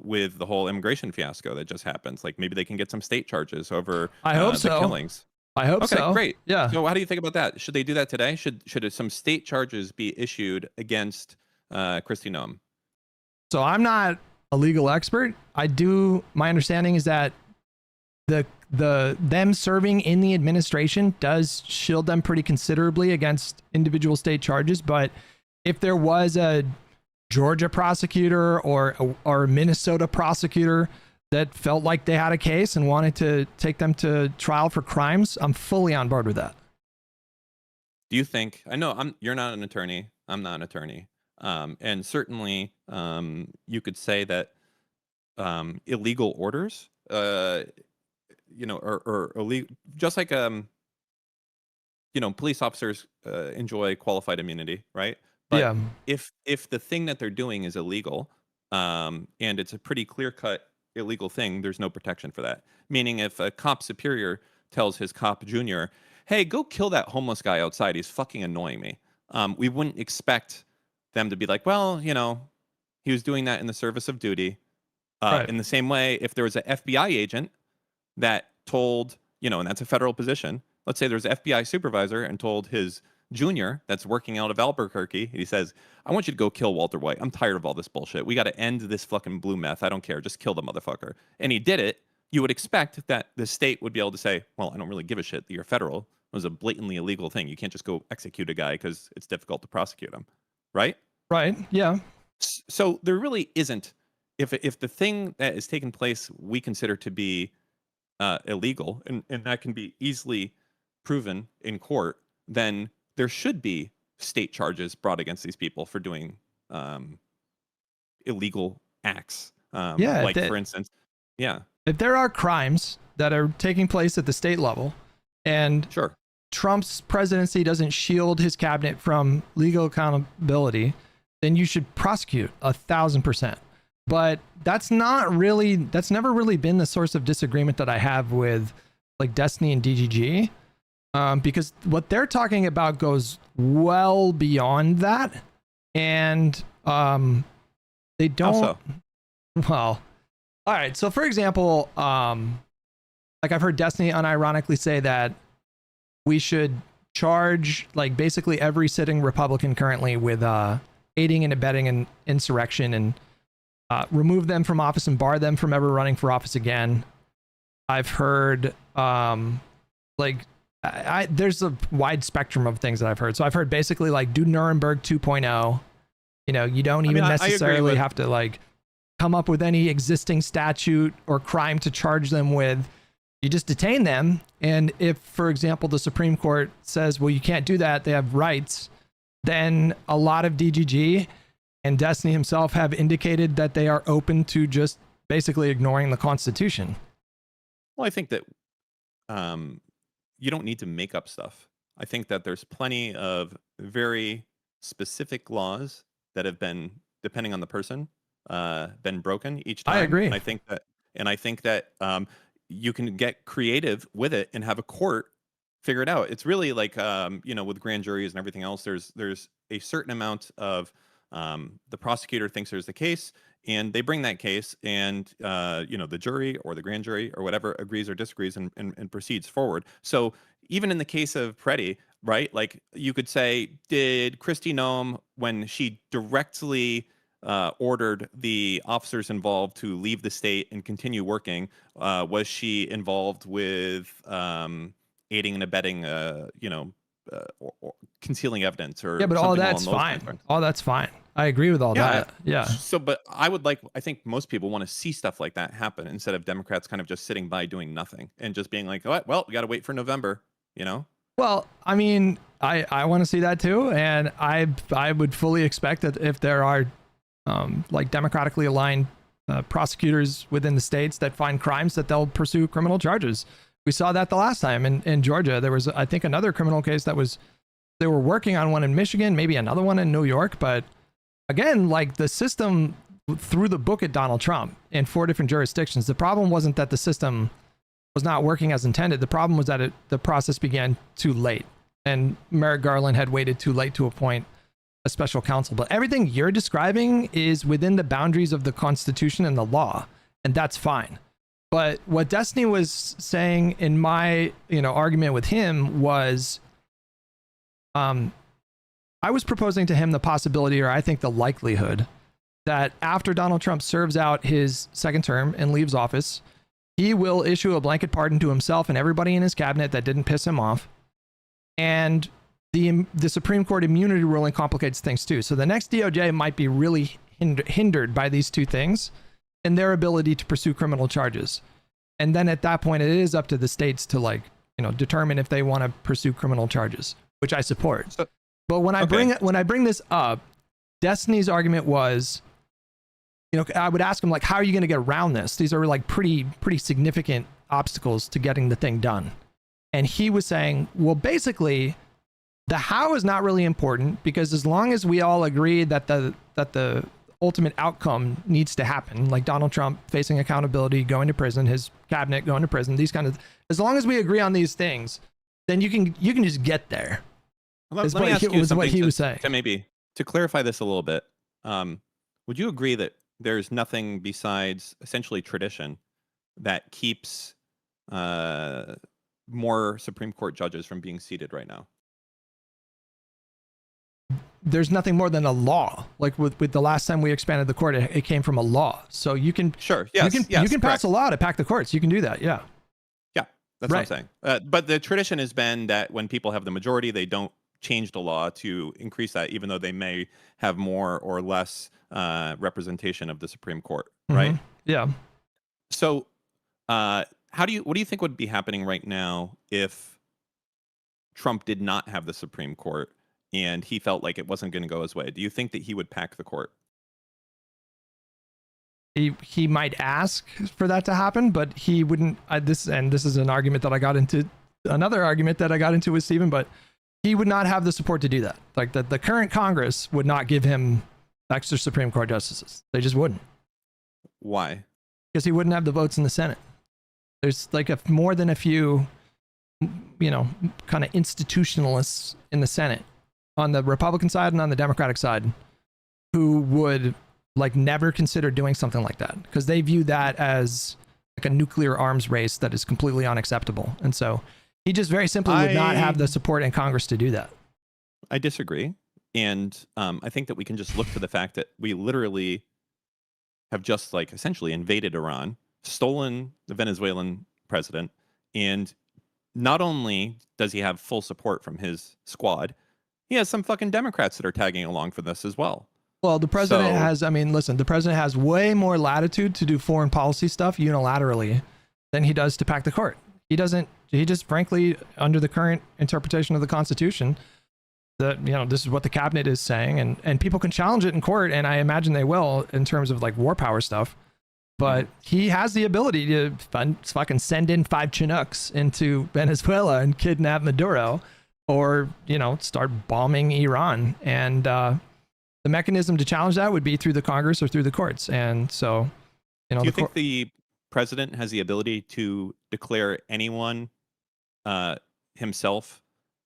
with the whole immigration fiasco that just happened? Like maybe they can get some state charges over the killings. I hope so. Okay, great. Yeah. So how do you think about that? Should they do that today? Should some state charges be issued against Kristi Noem? So I'm not a legal expert. My understanding is that them serving in the administration does shield them pretty considerably against individual state charges. But if there was a Georgia prosecutor or a Minnesota prosecutor that felt like they had a case and wanted to take them to trial for crimes, I'm fully on board with that. Do you think, I know you're not an attorney, I'm not an attorney, and certainly you could say that illegal orders, or illegal, just like police officers enjoy qualified immunity, right? But yeah. If the thing that they're doing is illegal, and it's a pretty clear-cut illegal thing, there's no protection for that. Meaning if a cop superior tells his cop junior, hey, go kill that homeless guy outside, he's fucking annoying me, we wouldn't expect them to be like, well, he was doing that in the service of duty. Right. In the same way, if there was an FBI agent that told, and that's a federal position, let's say there's an FBI supervisor and told his Jr. that's working out of Albuquerque. He says, I want you to go kill Walter White. I'm tired of all this bullshit. We got to end this fucking blue meth. I don't care. Just kill the motherfucker. And he did it. You would expect that the state would be able to say, well, I don't really give a shit that you're federal. It was a blatantly illegal thing. You can't just go execute a guy because it's difficult to prosecute him. Right? Right. Yeah. So there really isn't, if the thing that is taking place we consider to be illegal, and that can be easily proven in court, then there should be state charges brought against these people for doing illegal acts. Yeah, like for instance, yeah. If there are crimes that are taking place at the state level, and sure, Trump's presidency doesn't shield his cabinet from legal accountability, then you should prosecute 1,000%. But that's never really been the source of disagreement that I have with like Destiny and DGG, because what they're talking about goes well beyond that, and they don't. Also. Well, all right. So for example, like I've heard Destiny unironically say that we should charge like basically every sitting Republican currently with aiding and abetting an insurrection, and remove them from office and bar them from ever running for office again. I've heard there's a wide spectrum of things that I've heard. So I've heard basically like do Nuremberg 2.0. You know, you don't even necessarily have to like come up with any existing statute or crime to charge them with. You just detain them. And if, for example, the Supreme Court says, well, you can't do that, they have rights, then a lot of DGG and Destiny himself have indicated that they are open to just basically ignoring the Constitution. Well, I think that you don't need to make up stuff. I think that there's plenty of very specific laws that have been, depending on the person, been broken each time. I agree. And I think that you can get creative with it and have a court figure it out. It's really like with grand juries and everything else. There's a certain amount of the prosecutor thinks there's a case, and they bring that case, and the jury or the grand jury or whatever agrees or disagrees and proceeds forward. So even in the case of Preddy, right? Like you could say, did Kristi Noem, when she directly ordered the officers involved to leave the state and continue working, was she involved with aiding and abetting, or concealing evidence, or but all that's fine. All that's fine. I agree with all that. Yeah. So, but I think most people want to see stuff like that happen instead of Democrats kind of just sitting by doing nothing and just being like, oh, well, we got to wait for November, Well, I mean, I want to see that too. And I would fully expect that if there are like democratically aligned prosecutors within the states that find crimes, that they'll pursue criminal charges. We saw that the last time in Georgia. There was, I think, another criminal case they were working on one in Michigan, maybe another one in New York. But again, like the system threw the book at Donald Trump in 4 different jurisdictions. The problem wasn't that the system was not working as intended. The problem was that the process began too late, and Merrick Garland had waited too late to appoint a special counsel. But everything you're describing is within the boundaries of the Constitution and the law, and that's fine. But what Destiny was saying in my, argument with him was, I was proposing to him the possibility, or I think the likelihood, that after Donald Trump serves out his second term and leaves office, he will issue a blanket pardon to himself and everybody in his cabinet that didn't piss him off. And the Supreme Court immunity ruling complicates things too. So the next DOJ might be really hindered by these two things and their ability to pursue criminal charges. And then at that point, it is up to the states to determine if they want to pursue criminal charges, which I support. But when I bring this up, Destiny's argument was, I would ask him how are you going to get around this? These are pretty significant obstacles to getting the thing done. And he was saying, well, basically, the how is not really important, because as long as we all agree that the ultimate outcome needs to happen, like Donald Trump facing accountability, going to prison, his cabinet going to prison, as long as we agree on these things, then you can just get there. Let me ask you something he was saying. To clarify this a little bit, would you agree that there's nothing besides essentially tradition that keeps more Supreme Court judges from being seated right now? there's nothing more than a law. Like with the last time we expanded the court, it came from a law. So you can you can pass a law to pack the courts. You can do that. Yeah. Yeah, that's what I'm saying. But the tradition has been that when people have the majority, they don't change the law to increase that, even though they may have more or less representation of the Supreme Court, right? Yeah. So, what do you think would be happening right now if Trump did not have the Supreme Court and he felt like it wasn't going to go his way? Do you think that he would pack the court? He might ask for that to happen, but he wouldn't. This is an argument that I got into. Another argument that I got into with Stephen, but he would not have the support to do that. Like the current Congress would not give him extra Supreme Court justices. They just wouldn't. Why? Because he wouldn't have the votes in the Senate. There's like more than a few, kind of institutionalists in the Senate on the Republican side and on the Democratic side who would like never consider doing something like that because they view that as like a nuclear arms race that is completely unacceptable. And so he just very simply would not have the support in Congress to do that. I disagree. And I think that we can just look to the fact that we literally have just like essentially invaded Iran, stolen the Venezuelan president, and not only does he have full support from his squad, he has some fucking Democrats that are tagging along for this as well. Well, the president the president has way more latitude to do foreign policy stuff unilaterally than he does to pack the court. He just frankly, under the current interpretation of the Constitution, that this is what the cabinet is saying, and people can challenge it in court, and I imagine they will in terms of like war power stuff. But he has the ability to fucking send in 5 Chinooks into Venezuela and kidnap Maduro, or start bombing Iran. And the mechanism to challenge that would be through the Congress or through the courts. And so, do you think the president has the ability to declare anyone himself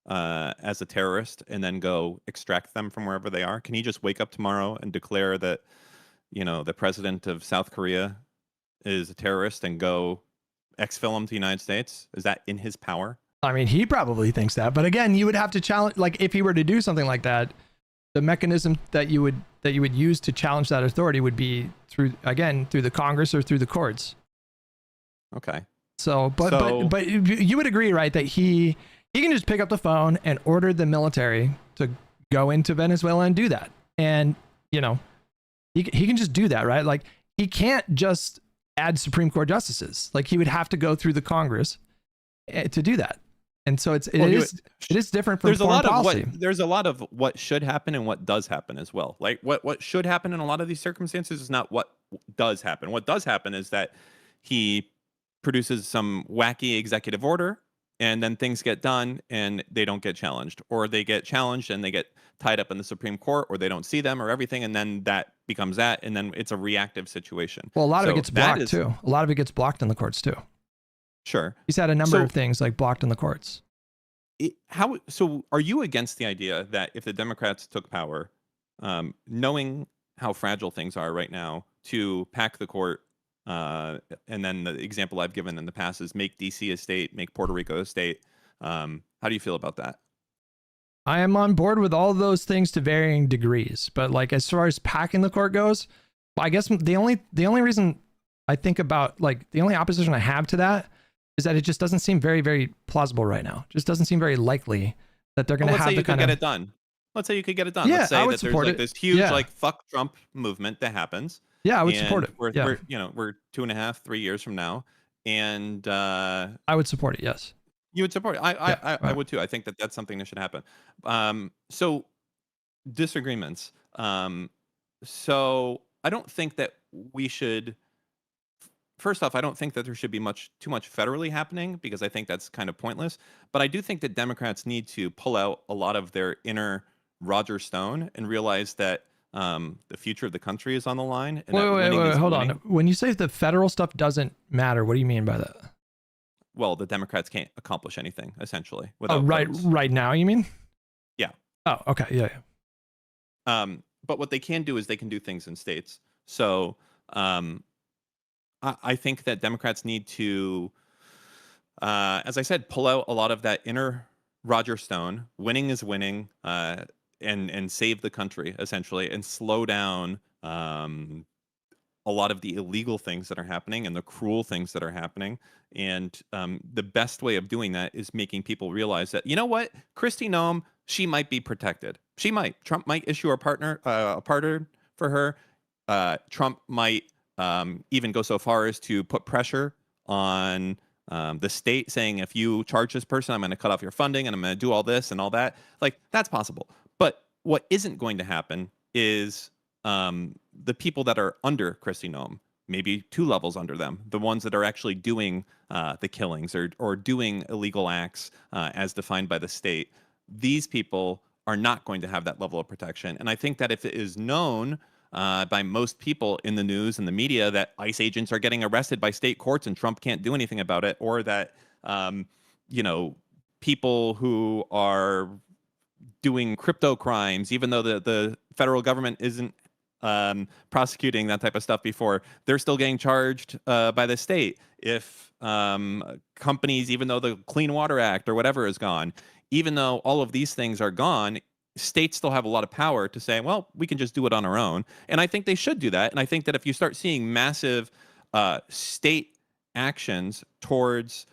as a terrorist and then go extract them from wherever they are? Can he just wake up tomorrow and declare that the president of South Korea is a terrorist and go exfil him to the United States? Is that in his power? I mean, he probably thinks that, but again, you would have to challenge, like if he were to do something like that, the mechanism that you would use to challenge that authority would be through the Congress or through the courts. Okay. So, but you would agree, right, that he can just pick up the phone and order the military to go into Venezuela and do that. And, he can just do that, right? Like he can't just add Supreme Court justices. Like he would have to go through the Congress to do that. And so it is different from foreign policy. There's a lot of what should happen and what does happen as well. Like what should happen in a lot of these circumstances is not what does happen. What does happen is that he produces some wacky executive order and then things get done and they don't get challenged, or they get challenged and they get tied up in the Supreme Court, or they don't see them or everything. And then that becomes that. And then it's a reactive situation. Well, a lot of it gets blocked too. A lot of it gets blocked in the courts too. Sure. He's had a number of things like blocked in the courts. So are you against the idea that if the Democrats took power, knowing how fragile things are right now, to pack the court, and then the example I've given in the past is make DC a state, make Puerto Rico a state. How do you feel about that? I am on board with all those things to varying degrees, but like as far as packing the court goes, I guess the only reason I think about, like, the only opposition I have to that is that it just doesn't seem very, very plausible right now. It just doesn't seem very likely that they're going to have the kind of... Let's say you could get it done. Let's say you could get it done. Yeah, let's say I would that there's support like it. this huge Yeah. like fuck Trump movement that happens. Yeah, I would and support it. We're, Yeah. we're 2.5, 3 years from now, and I would support it. Yes. You would support it. I would too. I think that that's something that should happen. So disagreements. So I don't think that we should. First off, I don't think that there should be too much federally happening, because I think that's kind of pointless. But I do think that Democrats need to pull out a lot of their inner Roger Stone and realize that the future of the country is on the line. And Wait, hold on. When you say the federal stuff doesn't matter, what do you mean by that? Well, the Democrats can't accomplish anything, essentially. Right now, you mean? Yeah. Oh, okay. Yeah. But what they can do is they can do things in states. So I think that Democrats need to, as I said, pull out a lot of that inner Roger Stone. Winning is winning. and save the country essentially, and slow down a lot of the illegal things that are happening and the cruel things that are happening. And the best way of doing that is making people realize that, you know what, Kristi Noem, she might be protected. She might. Trump might issue a pardon for her. Trump might even go so far as to put pressure on the state, saying, if you charge this person, I'm going to cut off your funding and I'm going to do all this and all that. Like, that's possible. But what isn't going to happen is the people that are under Kristi Noem, maybe 2 levels under them, the ones that are actually doing the killings or doing illegal acts as defined by the state, these people are not going to have that level of protection. And I think that if it is known by most people in the news and the media that ICE agents are getting arrested by state courts and Trump can't do anything about it, or that, people who are doing crypto crimes, even though the federal government isn't prosecuting that type of stuff before, they're still getting charged by the state. If companies, even though the Clean Water Act or whatever is gone, even though all of these things are gone, states still have a lot of power to say, well, we can just do it on our own. And I think they should do that. And I think that if you start seeing massive state actions towards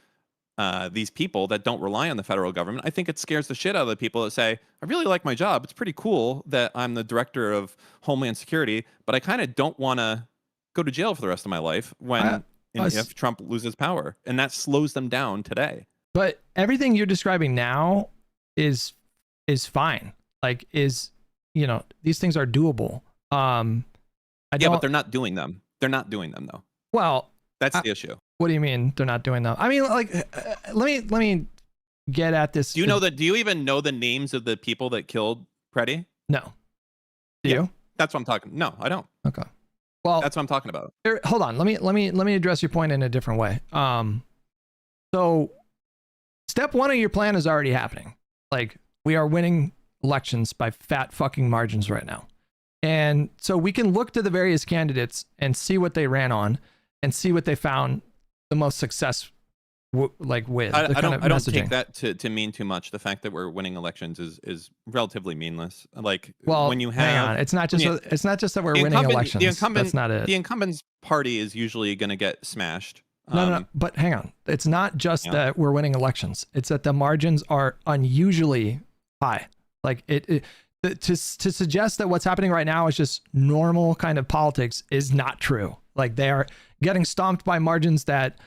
these people that don't rely on the federal government, I think it scares the shit out of the people that say, I really like my job. It's pretty cool that I'm the director of Homeland Security, but I kind of don't want to go to jail for the rest of my life if Trump loses power. And that slows them down today. But everything you're describing now is fine. Like, these things are doable. But they're not doing them. They're not doing them though. Well, that's the issue. What do you mean they're not doing them? I mean, like, let me get at this. Do you even know the names of the people that killed Preddy? No. Do you? That's what I'm talking. No, I don't. Okay. Well, that's what I'm talking about. Hold on. Let me address your point in a different way. So step 1 of your plan is already happening. Like, we are winning elections by fat fucking margins right now. And so we can look to the various candidates and see what they ran on and see what they found the most success with. I don't take that to mean too much. The fact that we're winning elections is relatively meaningless. Like, when you have, hang on, it's not just that we're winning elections. That's not it. The incumbent's party is usually going to get smashed. No, but hang on. It's not just that we're winning elections. It's that the margins are unusually high. Like, to suggest that what's happening right now is just normal kind of politics is not true. Like, they are getting stomped by margins that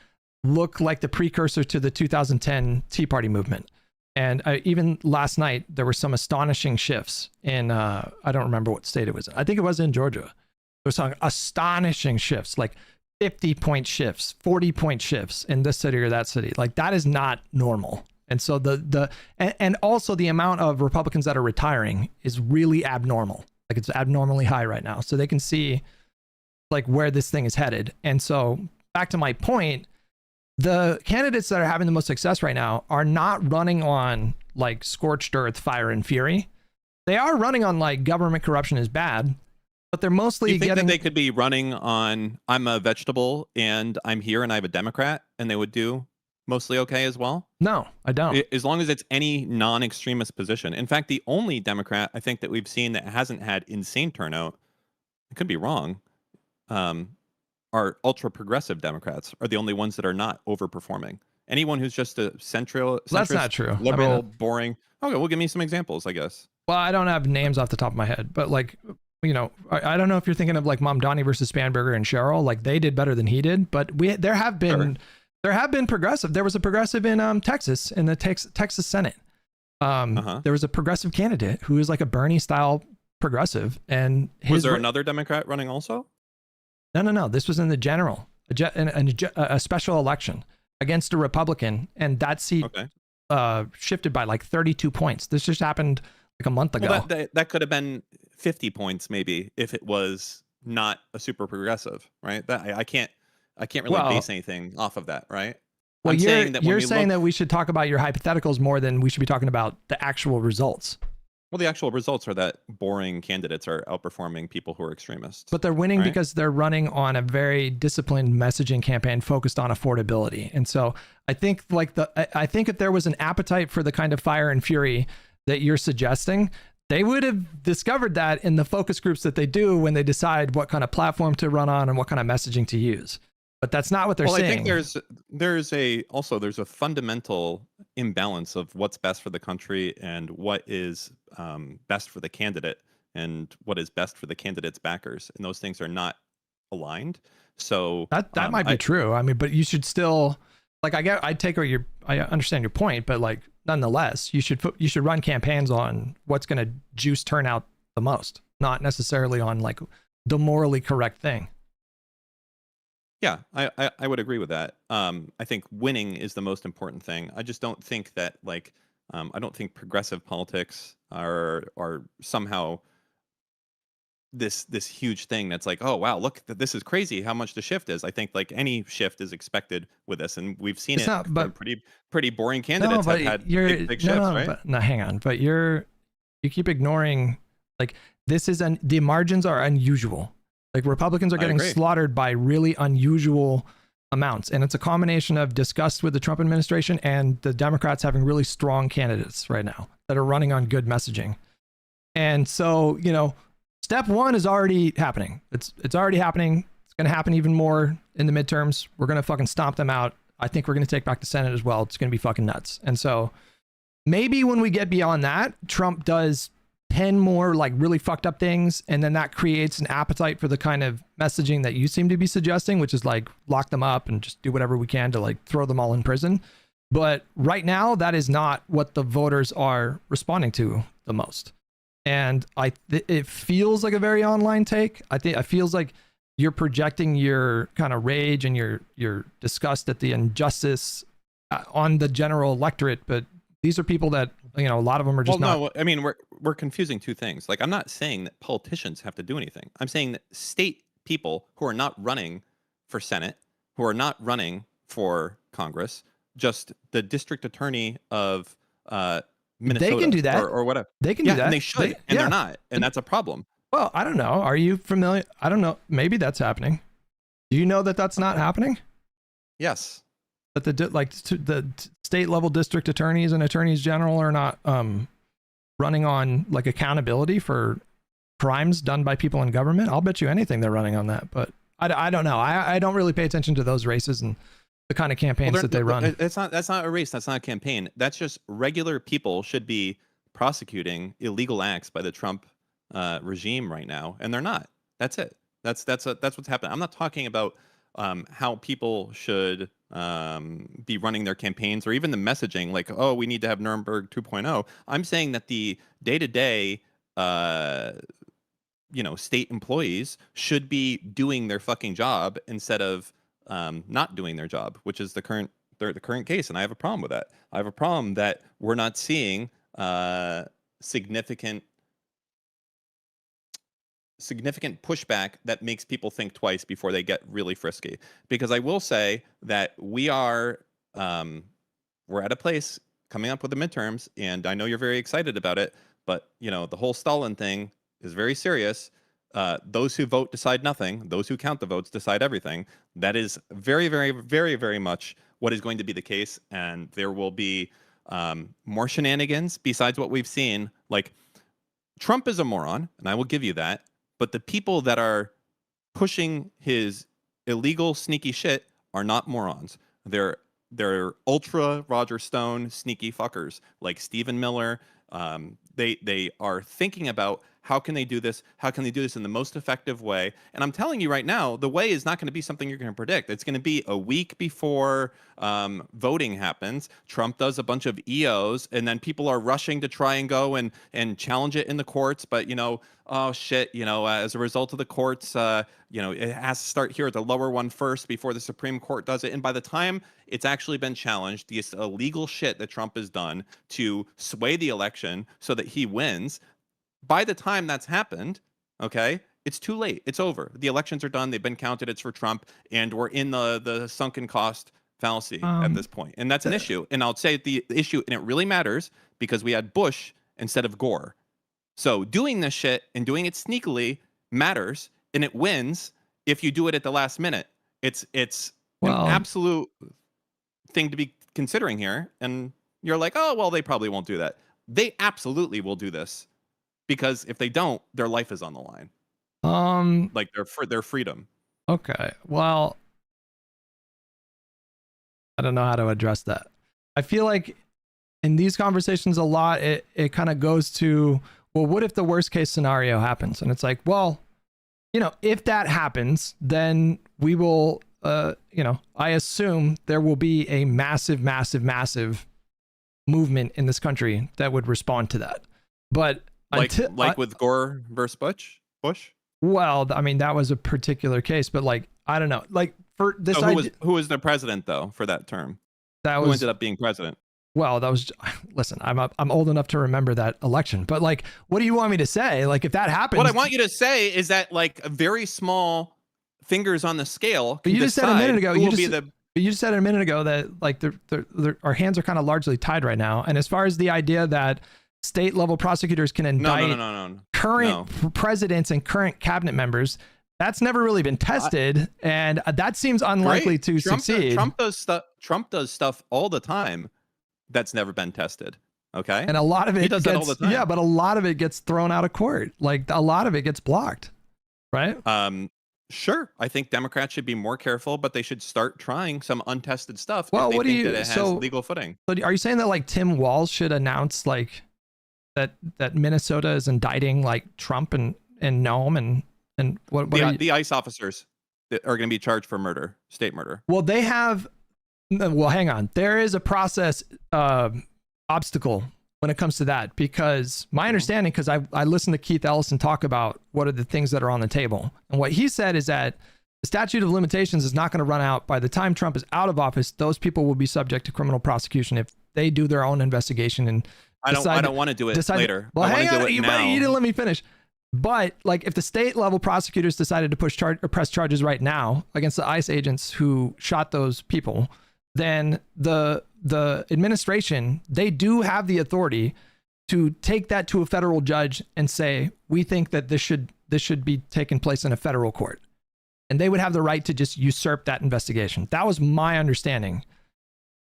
look like the precursor to the 2010 Tea Party movement. And even last night, there were some astonishing shifts in, I don't remember what state it was in. I think it was in Georgia. There were some astonishing shifts, like 50-point shifts, 40-point shifts in this city or that city. Like, that is not normal. And so and also the amount of Republicans that are retiring is really abnormal. Like, it's abnormally high right now. So they can see like where this thing is headed. And so back to my point, the candidates that are having the most success right now are not running on like scorched earth, fire and fury. They are running on like government corruption is bad, but they're mostly that they could be running on, I'm a vegetable and I'm here and I have a Democrat, and they would do mostly okay as well? No, I don't. As long as it's any non-extremist position. In fact, the only Democrat I think that we've seen that hasn't had insane turnout, I could be wrong, are ultra progressive Democrats are the only ones that are not overperforming. Anyone who's just a centrist, that's not true. Liberal, boring. Okay, well, give me some examples, I guess. Well, I don't have names off the top of my head, but like, I don't know if you're thinking of like Mamdani versus Spanberger and Sherrill. Like, they did better than he did, but there have been progressive. There was a progressive in Texas, in the Texas Senate. There was a progressive candidate who was like a Bernie style progressive, and was there another Democrat running also? No. This was in the general, a special election against a Republican, and that seat shifted by like 32 points. This just happened like a month ago. Well, that could have been 50 points maybe if it was not a super progressive, right? That I can't really base anything off of that, right? Well, you're saying that we should talk about your hypotheticals more than we should be talking about the actual results. Well, the actual results are that boring candidates are outperforming people who are extremists. But they're winning because they're running on a very disciplined messaging campaign focused on affordability. And so I think if there was an appetite for the kind of fire and fury that you're suggesting, they would have discovered that in the focus groups that they do when they decide what kind of platform to run on and what kind of messaging to use. But that's not what they're saying. I think there's a fundamental imbalance of what's best for the country and what is best for the candidate and what is best for the candidate's backers, and those things are not aligned. So that might be true. I mean, but you should still, like, I understand your point, but like nonetheless, you should run campaigns on what's going to juice turnout the most, not necessarily on like the morally correct thing. Yeah, I would agree with that. I think winning is the most important thing. I just don't think that I don't think progressive politics are somehow this huge thing that's like, oh wow, look, this is crazy how much the shift is. I think like any shift is expected with this, and we've seen pretty boring candidates have had big shifts, right? But, no, hang on, but you keep ignoring, like, the margins are unusual. Like, Republicans are getting slaughtered by really unusual amounts, and it's a combination of disgust with the Trump administration and the Democrats having really strong candidates right now that are running on good messaging. And so, step one is already happening. It's already happening. It's going to happen even more in the midterms. We're going to fucking stomp them out. I think we're going to take back the Senate as well. It's going to be fucking nuts. And so maybe when we get beyond that, Trump does 10 more like really fucked up things, and then that creates an appetite for the kind of messaging that you seem to be suggesting, which is like lock them up and just do whatever we can to like throw them all in prison. But right now, that is not what the voters are responding to the most. And it feels like a very online take. It feels like you're projecting your kind of rage and your disgust at the injustice on the general electorate. But these are people that, a lot of them are just not. No, I mean, we're confusing two things. Like, I'm not saying that politicians have to do anything. I'm saying that state people who are not running for Senate, who are not running for Congress, just the district attorney of Minnesota, they can do that, or whatever. They can do that. And they should, and they're not, and that's a problem. Well, I don't know. Are you familiar? I don't know. Maybe that's happening. Do you know that that's not happening? Yes. That the state level district attorneys and attorneys general are not running on like accountability for crimes done by people in government. I'll bet you anything they're running on that, but I don't know. I don't really pay attention to those races and the kind of campaigns that they run. That's not a race. That's not a campaign. That's just regular people should be prosecuting illegal acts by the Trump regime right now, and they're not. That's it. That's what's happening. I'm not talking about how people should be running their campaigns or even the messaging like, oh, we need to have Nuremberg 2.0. I'm saying that the day-to-day state employees should be doing their fucking job instead of not doing their job, which is the current case. And I have a problem with that. I have a problem that we're not seeing significant pushback that makes people think twice before they get really frisky. Because I will say that we're at a place coming up with the midterms, and I know you're very excited about it, but the whole Stalin thing is very serious. Those who vote decide nothing. Those who count the votes decide everything. That is very, very, very, very much what is going to be the case, and there will be more shenanigans besides what we've seen. Like, Trump is a moron, and I will give you that. But the people that are pushing his illegal, sneaky shit are not morons. They're ultra Roger Stone sneaky fuckers like Stephen Miller. They are thinking about how can they do this? How can they do this in the most effective way? And I'm telling you right now, the way is not going to be something you're going to predict. It's going to be a week before voting happens. Trump does a bunch of EOs, and then people are rushing to try and go and challenge it in the courts. But, oh, shit, as a result of the courts, it has to start here at the lower one first before the Supreme Court does it. And by the time it's actually been challenged, this illegal shit that Trump has done to sway the election so that he wins, by the time that's happened, okay, it's too late. It's over. The elections are done. They've been counted. It's for Trump. And we're in the sunken cost fallacy at this point. And that's an issue. And I'll say the issue, and it really matters, because we had Bush instead of Gore. So doing this shit and doing it sneakily matters, and it wins if you do it at the last minute. It's an absolute thing to be considering here. And you're like, oh, well, they probably won't do that. They absolutely will do this. because if they don't, their life is on the line. Like their freedom. Okay. Well, I don't know how to address that. I feel like in these conversations a lot, it kind of goes to, well, what if the worst case scenario happens? And it's like, well, if that happens, then we will, I assume there will be a massive, massive, massive movement in this country that would respond to that. But like with Gore versus Bush? Well, I mean, that was a particular case, but like, I don't know. Like for this, who was the president though for that term? Who ended up being president? Well, that was, listen, I'm old enough to remember that election, but like, what do you want me to say? Like, if that happens, what I want you to say is that like a very small fingers on the scale. But you just said a minute ago, you just said a minute ago that like our hands are kind of largely tied right now. And as far as the idea that state level prosecutors can indict current presidents and current cabinet members, that's never really been tested, and that seems unlikely to succeed. Trump does stuff all the time that's never been tested. Okay, and a lot of it does that all the time. Yeah, but a lot of it gets thrown out of court. Like a lot of it gets blocked, right? Sure. I think Democrats should be more careful, but they should start trying some untested stuff. Well, if they think that it has legal footing. So are you saying that like Tim Walz should announce like that Minnesota is indicting like Trump and Noam and what the ICE officers that are going to be charged for murder, state murder? Well, they have. Well, hang on. There is a process obstacle when it comes to that, because my understanding, because I listened to Keith Ellison talk about what are the things that are on the table, and what he said is that the statute of limitations is not going to run out by the time Trump is out of office. Those people will be subject to criminal prosecution if they do their own investigation and. I don't want to do it later. Well, hang on, you didn't let me finish. But like, if the state level prosecutors decided to press charges right now against the ICE agents who shot those people, then the administration, they do have the authority to take that to a federal judge and say, we think that this should be taking place in a federal court, and they would have the right to just usurp that investigation. That was my understanding.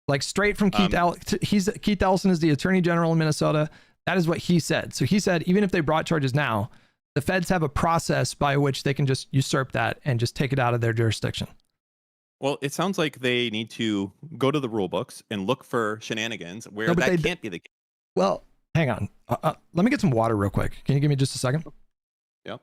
Like straight from Keith Ellison is the attorney general in Minnesota. That is what he said. So he said, even if they brought charges now, the feds have a process by which they can just usurp that and just take it out of their jurisdiction. Well, it sounds like they need to go to the rule books and look for shenanigans where that can't be the case. Well, hang on. Let me get some water real quick. Can you give me just a second? Yep.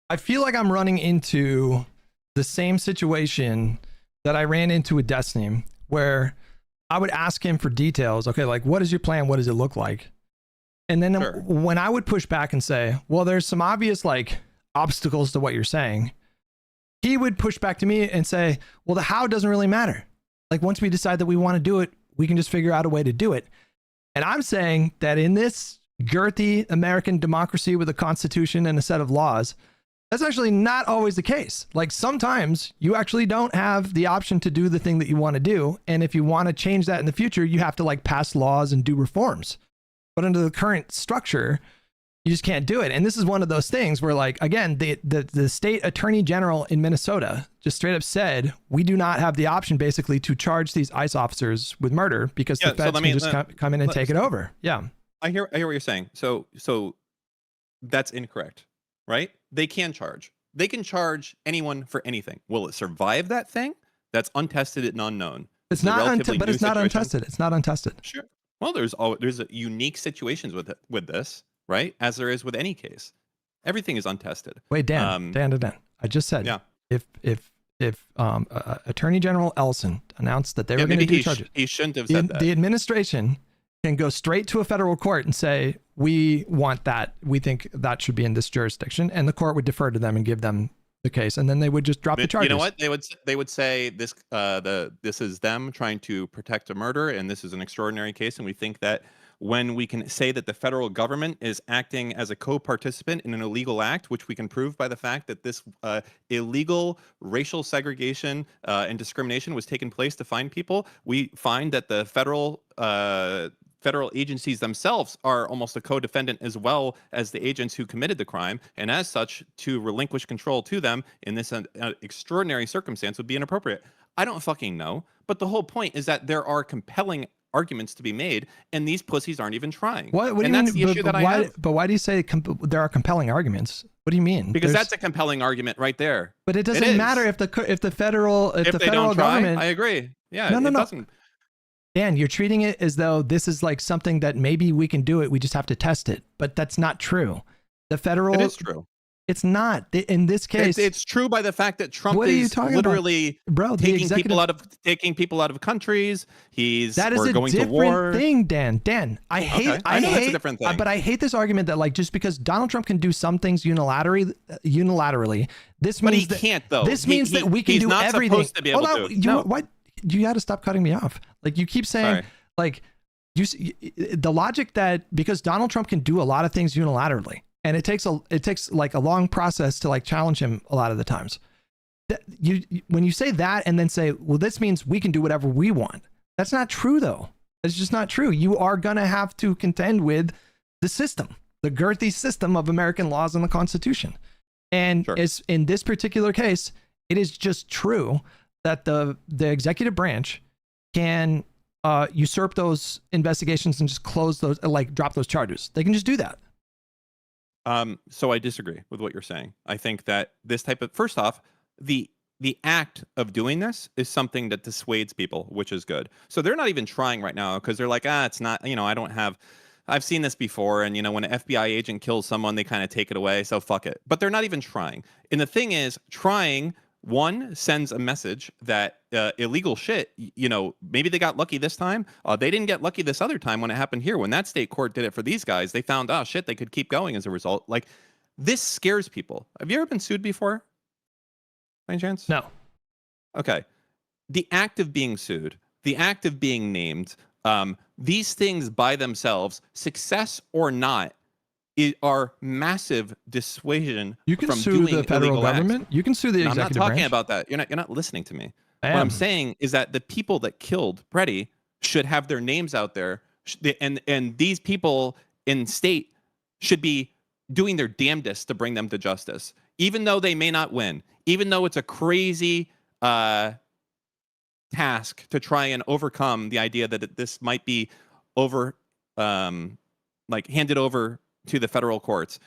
I feel like I'm running into the same situation that I ran into with Destiny, where I would ask him for details. Okay, like, what is your plan? What does it look like? And then when I would push back and say, well, there's some obvious like obstacles to what you're saying, he would push back to me and say, well, the how doesn't really matter. Like, once we decide that we want to do it, we can just figure out a way to do it. And I'm saying that in this girthy American democracy with a constitution and a set of laws, that's actually not always the case. Like, sometimes you actually don't have the option to do the thing that you want to do. And if you want to change that in the future, you have to like pass laws and do reforms. But under the current structure, you just can't do it. And this is one of those things where, like, again, the state attorney general in Minnesota just straight up said, we do not have the option basically to charge these ICE officers with murder because the feds can just come in and take it over. Yeah. I hear what you're saying. So that's incorrect, right? They can charge. They can charge anyone for anything. Will it survive that thing? That's untested and unknown. It's not untested. It's not untested. Sure. Well, there's unique situations with this, right? As there is with any case. Everything is untested. Wait, Dan. I just said, if Attorney General Ellison announced that they were going to do charges, he shouldn't have said that. The administration can go straight to a federal court and say, we want that. We think that should be in this jurisdiction. And the court would defer to them and give them the case. And then they would just drop the charges. You know what? They would say this this is them trying to protect a murder, and this is an extraordinary case. And we think that when we can say that the federal government is acting as a co-participant in an illegal act, which we can prove by the fact that this illegal racial segregation and discrimination was taking place to find people, we find that the federal agencies themselves are almost a co-defendant as well as the agents who committed the crime, and as such, to relinquish control to them in this extraordinary circumstance would be inappropriate. I don't fucking know, but the whole point is that there are compelling arguments to be made, and these pussies aren't even trying. What do you that's mean? the issue that I have. But why do you say there are compelling arguments? What do you mean? Because that's a compelling argument right there. But it doesn't matter if the federal government. I agree. Yeah, no. Doesn't. Dan, you're treating it as though this is like something that maybe we can do it. We just have to test it. But that's not true. The federal. It is true. It's not. In this case, it's true by the fact that Trump what are you is talking literally about? taking people out of countries. That is we're a going different to war. thing, Dan. I hate. Okay. I know hate. that's a different thing. But I hate this argument that like just because Donald Trump can do some things unilaterally, this But means he that, can't though. This means that we can he's do not everything. supposed to be able to. What? You got to stop cutting me off. Like you keep saying. Sorry. Like the logic that because Donald Trump can do a lot of things unilaterally, and it takes like a long process to like challenge him a lot of the times. When you say that and then say, well, this means we can do whatever we want. That's not true though. It's just not true. You are gonna have to contend with the system, the girthy system of American laws and the Constitution. And it's in this particular case, it is just true that the executive branch can usurp those investigations and just close those, like drop those charges. They can just do that. So I disagree with what you're saying. I think that this type of, first off, the act of doing this is something that dissuades people, which is good. So they're not even trying right now because they're like, it's not, I've seen this before. And, when an FBI agent kills someone, they kind of take it away. So fuck it. But they're not even trying. And the thing is, trying, one, sends a message that illegal shit, maybe they got lucky this time. They didn't get lucky this other time when it happened here. When that state court did it for these guys, they found, oh, shit, they could keep going as a result. Like, this scares people. Have you ever been sued before? By any chance? No. Okay. The act of being sued, the act of being named, these things by themselves, success or not, are massive dissuasion. You can from sue doing the federal government. Acts. You can sue the executive branch. I'm not talking about that. You're not listening to me. I What am. I'm saying is that the people that killed Freddie should have their names out there, and these people in state should be doing their damnedest to bring them to justice, even though they may not win, even though it's a crazy task to try and overcome the idea that this might be handed over to the federal courts.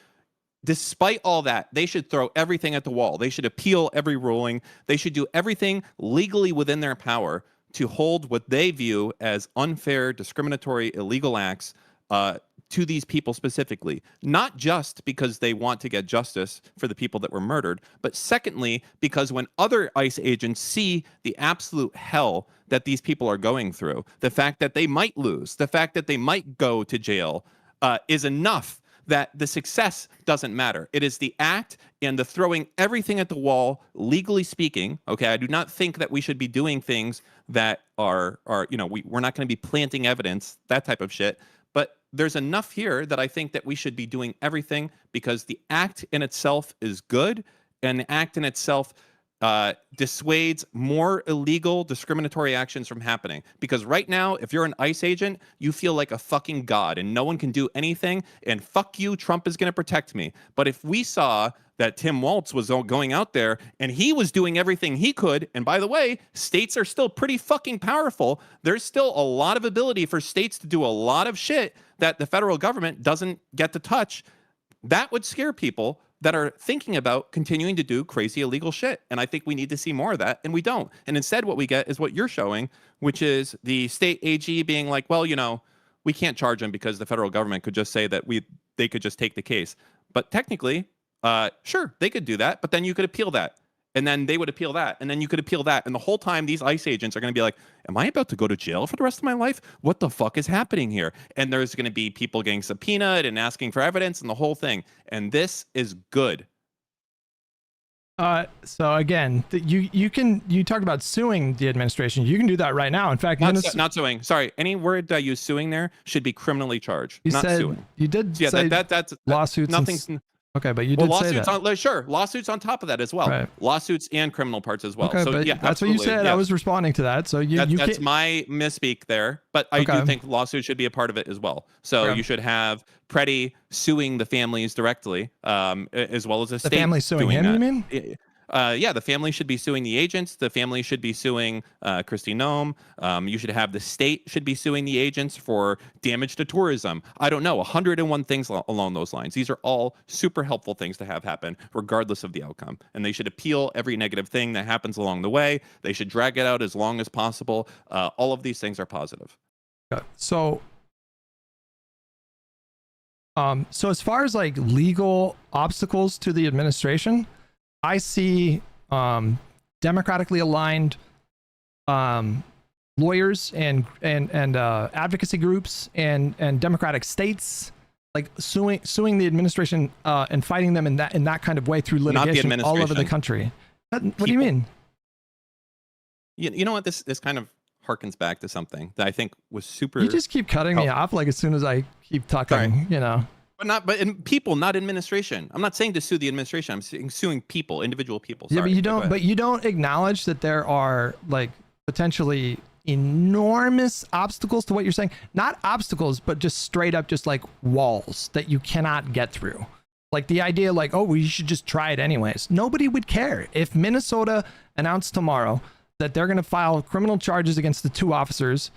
Despite all that, they should throw everything at the wall. They should appeal every ruling. They should do everything legally within their power to hold what they view as unfair, discriminatory, illegal acts to these people specifically, not just because they want to get justice for the people that were murdered, but secondly, because when other ICE agents see the absolute hell that these people are going through, the fact that they might lose, the fact that they might go to jail is enough that the success doesn't matter. It is the act and the throwing everything at the wall, legally speaking. Okay, I do not think that we should be doing things that are we're not going to be planting evidence, that type of shit. But there's enough here that I think that we should be doing everything because the act in itself is good, and the act in itself dissuades more illegal discriminatory actions from happening. Because right now, if you're an ICE agent, you feel like a fucking god and no one can do anything, and fuck you, Trump is going to protect me. But if we saw that Tim Walz was going out there and he was doing everything he could, and by the way, states are still pretty fucking powerful. There's still a lot of ability for states to do a lot of shit that the federal government doesn't get to touch. That would scare people that are thinking about continuing to do crazy illegal shit. And I think we need to see more of that, and we don't. And instead what we get is what you're showing, which is the state AG being like, well, we can't charge them because the federal government could just say that they could just take the case. But technically, sure, they could do that, but then you could appeal that. And then they would appeal that. And then you could appeal that. And the whole time, these ICE agents are going to be like, am I about to go to jail for the rest of my life? What the fuck is happening here? And there's going to be people getting subpoenaed and asking for evidence and the whole thing. And this is good. So again, you talked about suing the administration. You can do that right now. In fact, not suing. Sorry, any word I use suing there should be criminally charged. You not said suing. You did. Yeah, say that's lawsuits. Nothing's. Okay, but you did say that. Sure, lawsuits on top of that as well. Right. Lawsuits and criminal parts as well. Okay, so but yeah, that's what you said. Yeah. I was responding to that. So that's my misspeak there. But I do think lawsuits should be a part of it as well. So you should have Preddy suing the families directly, as well as the state. The family suing him, you mean? Yeah, the family should be suing the agents. The family should be suing Kristi Noem. You should have the state should be suing the agents for damage to tourism. I don't know, 101 things along those lines. These are all super helpful things to have happen, regardless of the outcome. And they should appeal every negative thing that happens along the way. They should drag it out as long as possible. All of these things are positive. So as far as like legal obstacles to the administration, I see democratically aligned lawyers and advocacy groups and democratic states like suing the administration and fighting them in that kind of way through litigation all over the country. What do you mean? You know what? This kind of harkens back to something that I think was super. You just keep cutting me off like as soon as I keep talking. Sorry. You know. But in people, not administration. I'm not saying to sue the administration. I'm saying suing people, individual people. Sorry. Yeah, but you don't acknowledge that there are like potentially enormous obstacles to what you're saying. Not obstacles, but just straight up just like walls that you cannot get through. Like the idea like, oh, we should just try it anyways. Nobody would care if Minnesota announced tomorrow that they're going to file criminal charges against the 2 officers.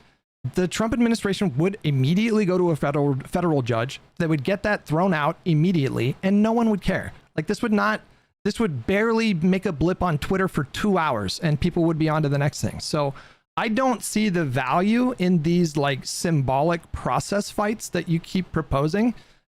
The Trump administration would immediately go to a federal judge that would get that thrown out immediately, and no one would care. Like this would barely make a blip on Twitter for 2 hours, and people would be on to the next thing. So I don't see the value in these like symbolic process fights that you keep proposing.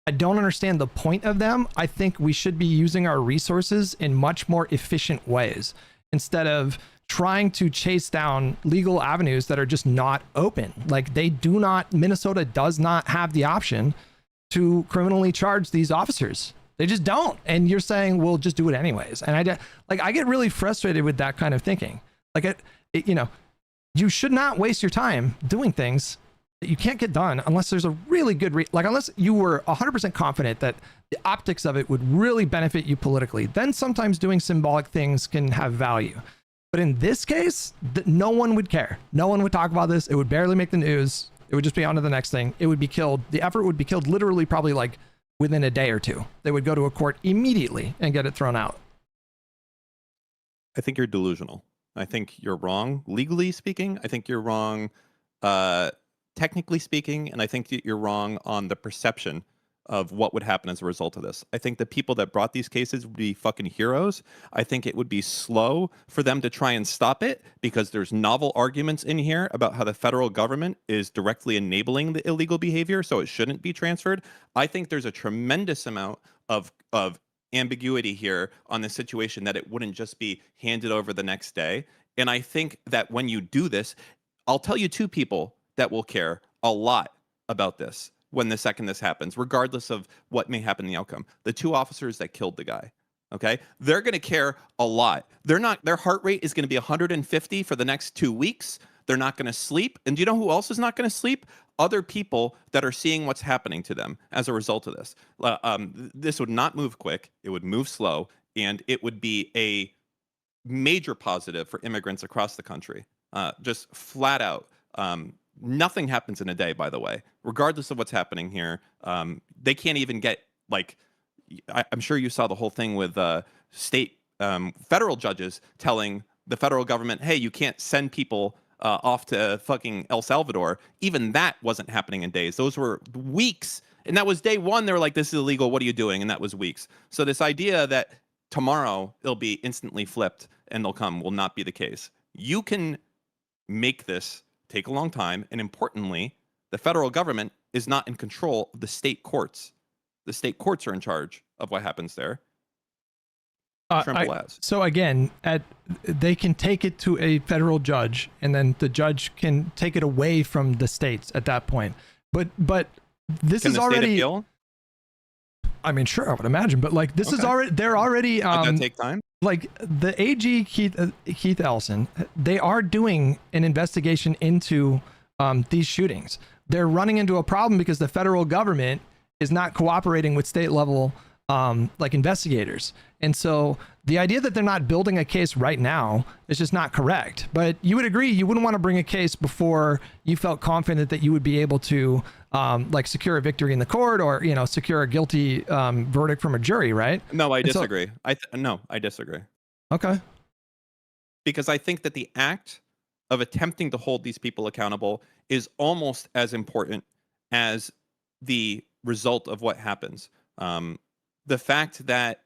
I don't understand the point of them. I think we should be using our resources in much more efficient ways instead of trying to chase down legal avenues that are just not open. Like Minnesota does not have the option to criminally charge these officers. They just don't. And you're saying, we'll just do it anyways. And I get really frustrated with that kind of thinking. Like you should not waste your time doing things that you can't get done unless there's a really good, unless you were 100% confident that the optics of it would really benefit you politically. Then sometimes doing symbolic things can have value. But in this case, no one would care. No one would talk about this. It would barely make the news. It would just be on to the next thing. It would be killed. The effort would be killed literally probably like within a day or two. They would go to a court immediately and get it thrown out. I think you're delusional. I think you're wrong. Legally speaking, I think you're wrong. Technically speaking, and I think that you're wrong on the perception of what would happen as a result of this. I think the people that brought these cases would be fucking heroes. I think it would be slow for them to try and stop it because there's novel arguments in here about how the federal government is directly enabling the illegal behavior, so it shouldn't be transferred. I think there's a tremendous amount of ambiguity here on the situation that it wouldn't just be handed over the next day. And I think that when you do this, I'll tell you 2 people that will care a lot about this when the second this happens, regardless of what may happen in the outcome. The 2 officers that killed the guy, okay? They're going to care a lot. Their heart rate is going to be 150 for the next 2 weeks. They're not going to sleep. And do you know who else is not going to sleep? Other people that are seeing what's happening to them as a result of this. This would not move quick. It would move slow. And it would be a major positive for immigrants across the country. Just flat out. Nothing happens in a day, by the way, regardless of what's happening here. They can't even get, like, I'm sure you saw the whole thing with federal judges telling the federal government, hey, you can't send people off to fucking El Salvador. Even that wasn't happening in days. Those were weeks. And that was day 1. They were like, this is illegal. What are you doing? And that was weeks. So this idea that tomorrow it'll be instantly flipped and they'll come will not be the case. You can make this take a long time. And importantly, the federal government is not in control of the state courts. The state courts are in charge of what happens there. Simple as. So again, they can take it to a federal judge, and then the judge can take it away from the states at that point. But this is already. Appeal? I mean, sure, I would imagine, but like this is already. They're already. Would that take time? Like the AG Keith Ellison, they are doing an investigation into these shootings. They're running into a problem because the federal government is not cooperating with state level like investigators. And so the idea that they're not building a case right now is just not correct. But you would agree you wouldn't want to bring a case before you felt confident that you would be able to like secure a victory in the court or, you know, secure a guilty verdict from a jury, right? No, I disagree. No, I disagree. Okay. Because I think that the act of attempting to hold these people accountable is almost as important as the result of what happens. The fact that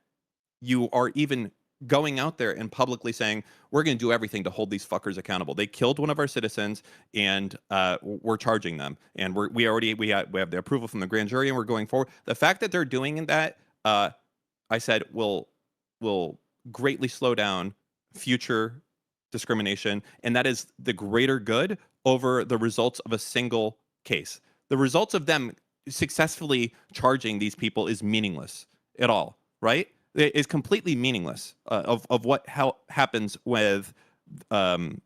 you are even going out there and publicly saying, we're going to do everything to hold these fuckers accountable. They killed one of our citizens and we're charging them. And we have the approval from the grand jury and we're going forward. The fact that they're doing that, I said, will greatly slow down future discrimination. And that is the greater good over the results of a single case. The results of them successfully charging these people is meaningless at all, right? It is completely meaningless of how happens with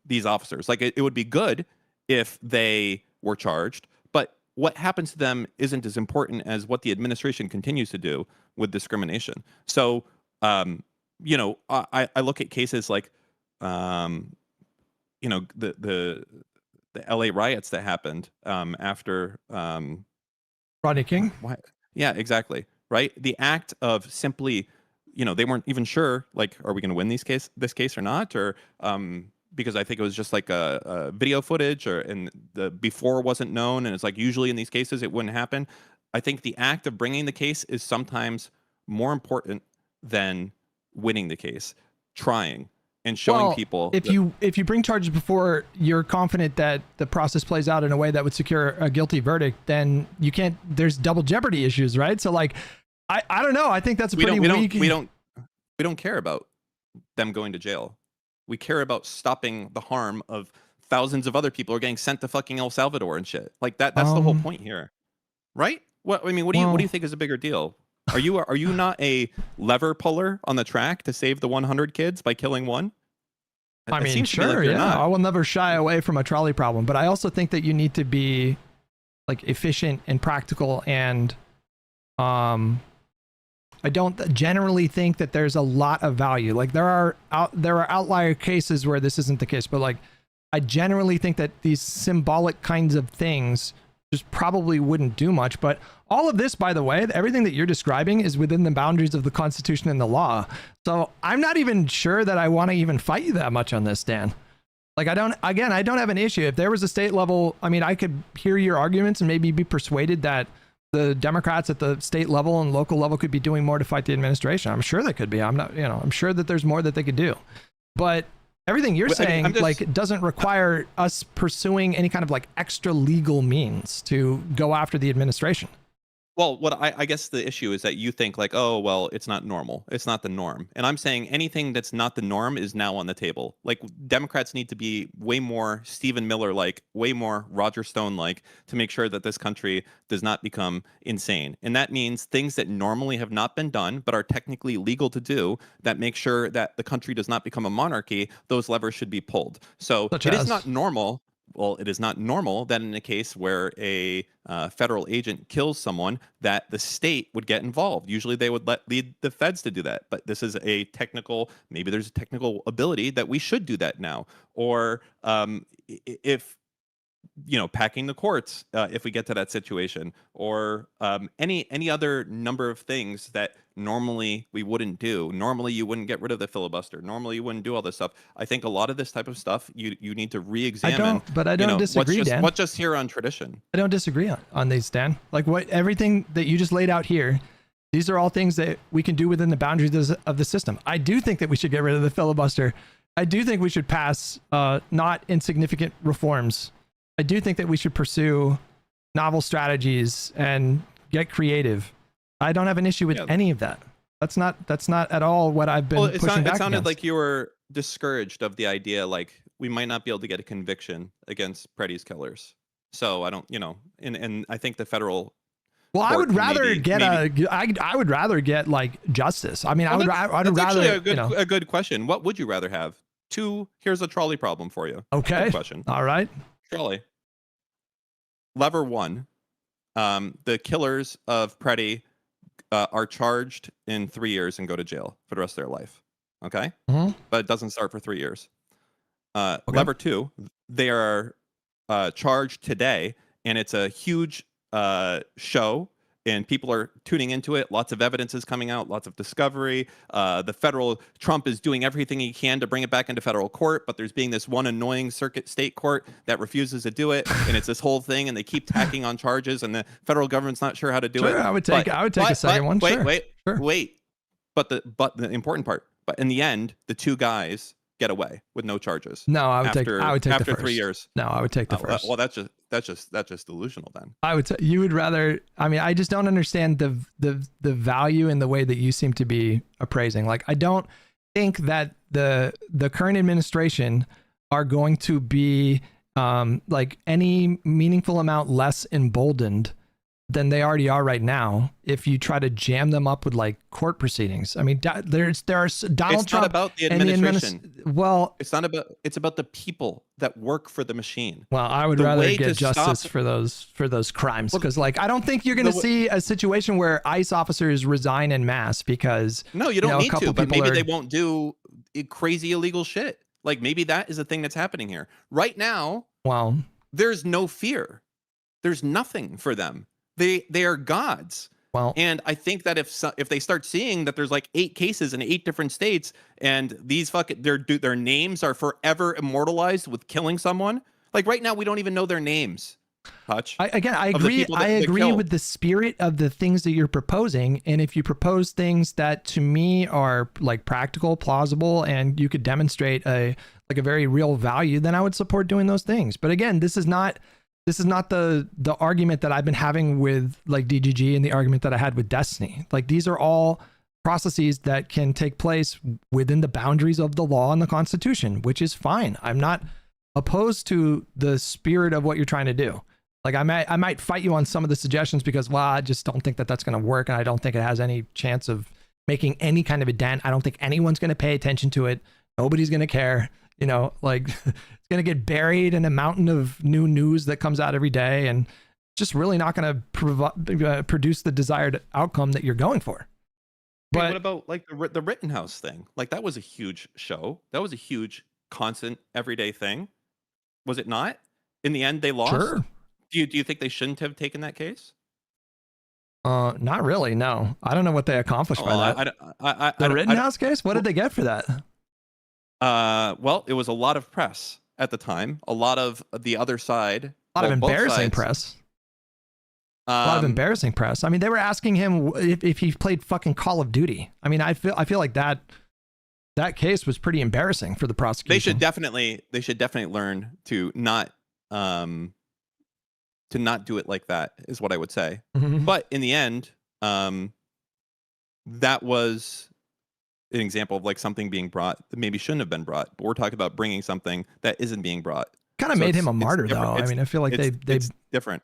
these officers. Like it would be good if they were charged, but what happens to them isn't as important as what the administration continues to do with discrimination. So, you know, I look at cases like, you know, the LA riots that happened after Rodney King. Yeah, exactly. Right. The act of simply, you know, they weren't even sure, like, are we going to win this case or not? Or because I think it was just like a video footage and the before wasn't known. And it's like usually in these cases, it wouldn't happen. I think the act of bringing the case is sometimes more than winning the case, trying and showing people. If you bring charges before you're confident that the process plays out in a way that would secure a guilty verdict, then you can't. There's double jeopardy issues, right? So like, I don't know. I think that's a pretty weak. We don't care about them going to jail. We care about stopping the harm of thousands of other people who are getting sent to fucking El Salvador and shit. Like that's the whole point here, right? What do you think is a bigger deal? Are you not a lever puller on the track to save the 100 kids by killing one? I mean, sure, yeah. I will never shy away from a trolley problem, but I also think that you need to be like efficient and practical, and I don't generally think that there's a lot of value. Like there are outlier cases where this isn't the case, but like I generally think that these symbolic kinds of things just probably wouldn't do much. But all of this, by the way, everything that you're describing is within the boundaries of the Constitution and the law. So I'm not even sure that I want to even fight you that much on this, Dan. Like I don't have an issue. If there was a state level, I mean, I could hear your arguments and maybe be persuaded that the Democrats at the state level and local level could be doing more to fight the administration. I'm sure they could be. I'm sure that there's more that they could do. But everything you're saying, like, doesn't require us pursuing any kind of like extra legal means to go after the administration. Well, what I guess the issue is that you think like, oh, well, it's not normal. It's not the norm. And I'm saying anything that's not the norm is now on the table. Like Democrats need to be way more Stephen Miller-like, way more Roger Stone-like to make sure that this country does not become insane. And that means things that normally have not been done, but are technically legal to do, that make sure that the country does not become a monarchy, those levers should be pulled. So it is not normal. Well, it is not normal that in a case where a federal agent kills someone that the state would get involved. Usually they would lead the feds to do that. But this is maybe there's a technical ability that we should do that now. Or if, packing the courts, if we get to that situation, or any other number of things that normally we wouldn't do. Normally you wouldn't get rid of the filibuster. Normally you wouldn't do all this stuff. I think a lot of this type of stuff you need to re-examine. I don't disagree, Dan. What's just here on tradition? I don't disagree on these, Dan. Like everything that you just laid out here, these are all things that we can do within the boundaries of the system. I do think that we should get rid of the filibuster. I do think we should pass not insignificant reforms. I do think that we should pursue novel strategies and get creative. I don't have an issue with any of that. That's not at all what I've been pushing back It sounded against. like you were discouraged of the idea, like we might not be able to get a conviction against Preddy's killers. So I don't, and I think the federal. Well, I court would can rather maybe- I would rather get like justice. I mean, Well, I'd that's rather actually a good question. What would you rather have? Here's a trolley problem for you. Okay. Good question. All right. Trolley. Lever 1. The killers of Preddy are charged in 3 years and go to jail for the rest of their life. Okay? Mhm. But it doesn't start for 3 years. Lever 2, they are charged today, and it's a huge show, and people are tuning into it. Lots of evidence is coming out, lots of discovery. Trump is doing everything he can to bring it back into federal court, but there's being this one annoying circuit state court that refuses to do it, and it's this whole thing, and they keep tacking on charges, and the federal government's not sure how to do it. I would take a second one. Wait. But the important part, but in the end, the two guys get away with no charges. No, I would take after the first. 3 years. No, I would take the first. Well, that's just delusional then. I would. You would rather. I mean, I just don't understand the value in the way that you seem to be appraising. Like, I don't think that the current administration are going to be like any meaningful amount less emboldened than they already are right now if you try to jam them up with like court proceedings. I mean, there's Donald Trump. It's not about the administration. Well, it's about the people that work for the machine. Well, I would rather get justice for those crimes, because like I don't think you're going to see a situation where ICE officers resign en masse because no, you don't need to, but maybe they won't do crazy illegal shit. Like maybe that is a thing that's happening here right now. Well, there's no fear. There's nothing for them. They are gods. Well, and I think that if they start seeing that there's like 8 cases in 8 different states, and these their names are forever immortalized with killing someone. Like right now, we don't even know their names. Hutch. I agree. I agree with the spirit of the things that you're proposing, and if you propose things that to me are like practical, plausible, and you could demonstrate a very real value, then I would support doing those things. But again, this is not the argument that I've been having with like DGG and the argument that I had with Destiny. Like these are all processes that can take place within the boundaries of the law and the Constitution, which is fine. I'm not opposed to the spirit of what you're trying to do. Like I might fight you on some of the suggestions because, well, I just don't think that that's going to work, and I don't think it has any chance of making any kind of a dent. I don't think anyone's going to pay attention to it. Nobody's going to care. You know, like it's going to get buried in a mountain of new news that comes out every day, and just really not going to produce the desired outcome that you're going for. But what about like the Rittenhouse thing? Like that was a huge show. That was a huge, constant, everyday thing. Was it not? In the end, they lost. Sure. Do you think they shouldn't have taken that case? Not really. No, I don't know what they accomplished by that. The Rittenhouse case. What did they get for that? Well, it was a lot of press at the time. A lot of the other side. A lot of embarrassing press. A lot of embarrassing press. I mean, they were asking him if he played fucking Call of Duty. I mean, I feel like that case was pretty embarrassing for the prosecution. They should definitely learn to not do it like that, is what I would say. Mm-hmm. But in the end, that was an example of like something being brought that maybe shouldn't have been brought. But we're talking about bringing something that isn't being brought. Kind of made him a martyr, though. I mean, I feel like it's different.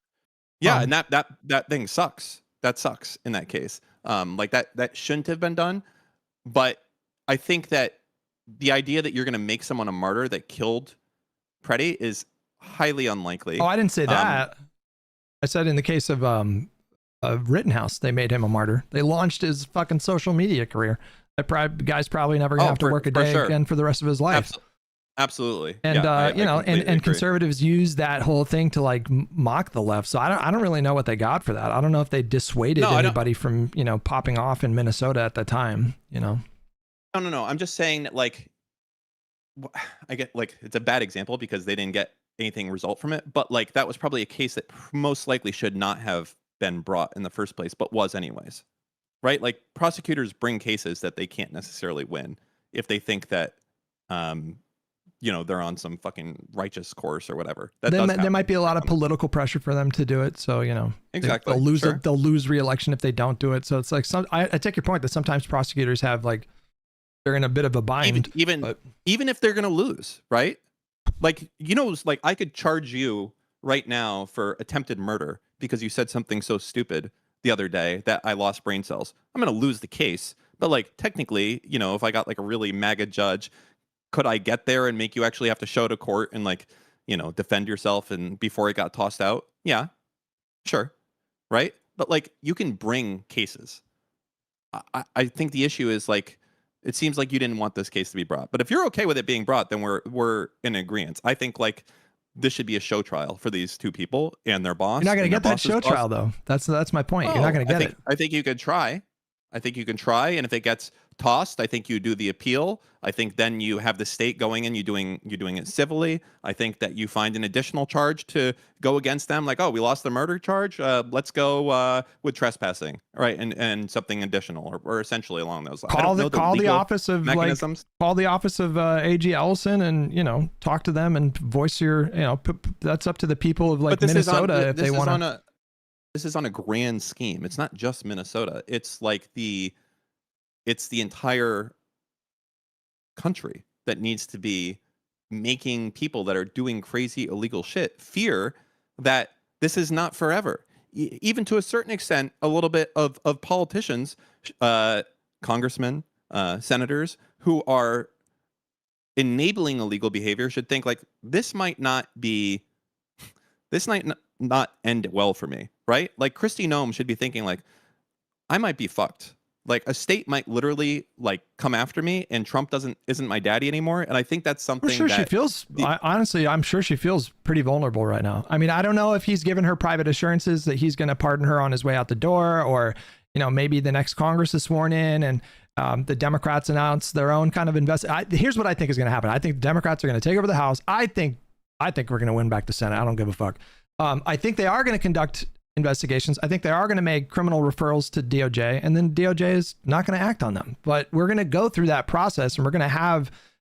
Yeah, and that thing sucks. That sucks in that case. Like that shouldn't have been done. But I think that the idea that you're going to make someone a martyr that killed Preddy is highly unlikely. Oh, I didn't say that. I said in the case of Rittenhouse, they made him a martyr. They launched his fucking social media career. That guy's probably never gonna have to work a day again for the rest of his life. Absolutely. And and conservatives use that whole thing to like mock the left. So I don't really know what they got for that. I don't know if they dissuaded anybody from popping off in Minnesota at the time. No. I'm just saying that like I get like it's a bad example because they didn't get anything result from it, but like that was probably a case that most likely should not have been brought in the first place, but was anyways. Right? Like prosecutors bring cases that they can't necessarily win if they think that they're on some fucking righteous course or whatever. There might be a lot of political pressure for them to do it. So, exactly. they'll lose they'll lose re-election if they don't do it. So it's like I take your point that sometimes prosecutors have like they're in a bit of a bind. Even if they're gonna lose, right? Like, like I could charge you right now for attempted murder because you said something so stupid the other day that I lost brain cells. I'm gonna lose the case. But like technically, if I got like a really MAGA judge, could I get there and make you actually have to show to court and like, defend yourself and before it got tossed out? Yeah, sure. Right. But like you can bring cases. I think the issue is like, it seems like you didn't want this case to be brought, but if you're okay with it being brought, then we're in agreement. I think like this should be a show trial for these two people and their boss. You're not going to get that show trial though. That's my point. You're not going to get it. I think you could try. I think you can try, and if it gets tossed, I think you do the appeal. I think then you have the state going in, you're doing it civilly. I think that you find an additional charge to go against them, like, oh, we lost the murder charge. Let's go with trespassing, right? And something additional, or essentially along those lines. Call the office of AG Ellison, and talk to them and voice your that's up to the people of like Minnesota if they want to. This is on a grand scheme. It's not just Minnesota. It's like it's the entire country that needs to be making people that are doing crazy illegal shit fear that this is not forever. Even to a certain extent, a little bit of politicians, congressmen, senators who are enabling illegal behavior should think like this might not end well for me, right? Like Kristi Noem should be thinking like, I might be fucked. Like a state might literally like come after me, and Trump isn't my daddy anymore. And I think that's something. I'm sure she feels. Honestly, I'm sure she feels pretty vulnerable right now. I mean, I don't know if he's given her private assurances that he's going to pardon her on his way out the door, or maybe the next Congress is sworn in and the Democrats announce their own kind of Here's what I think is going to happen. I think the Democrats are going to take over the House. I think we're going to win back the Senate. I don't give a fuck. I think they are going to conduct investigations. I think they are going to make criminal referrals to DOJ, and then DOJ is not going to act on them. But we're going to go through that process, and we're going to have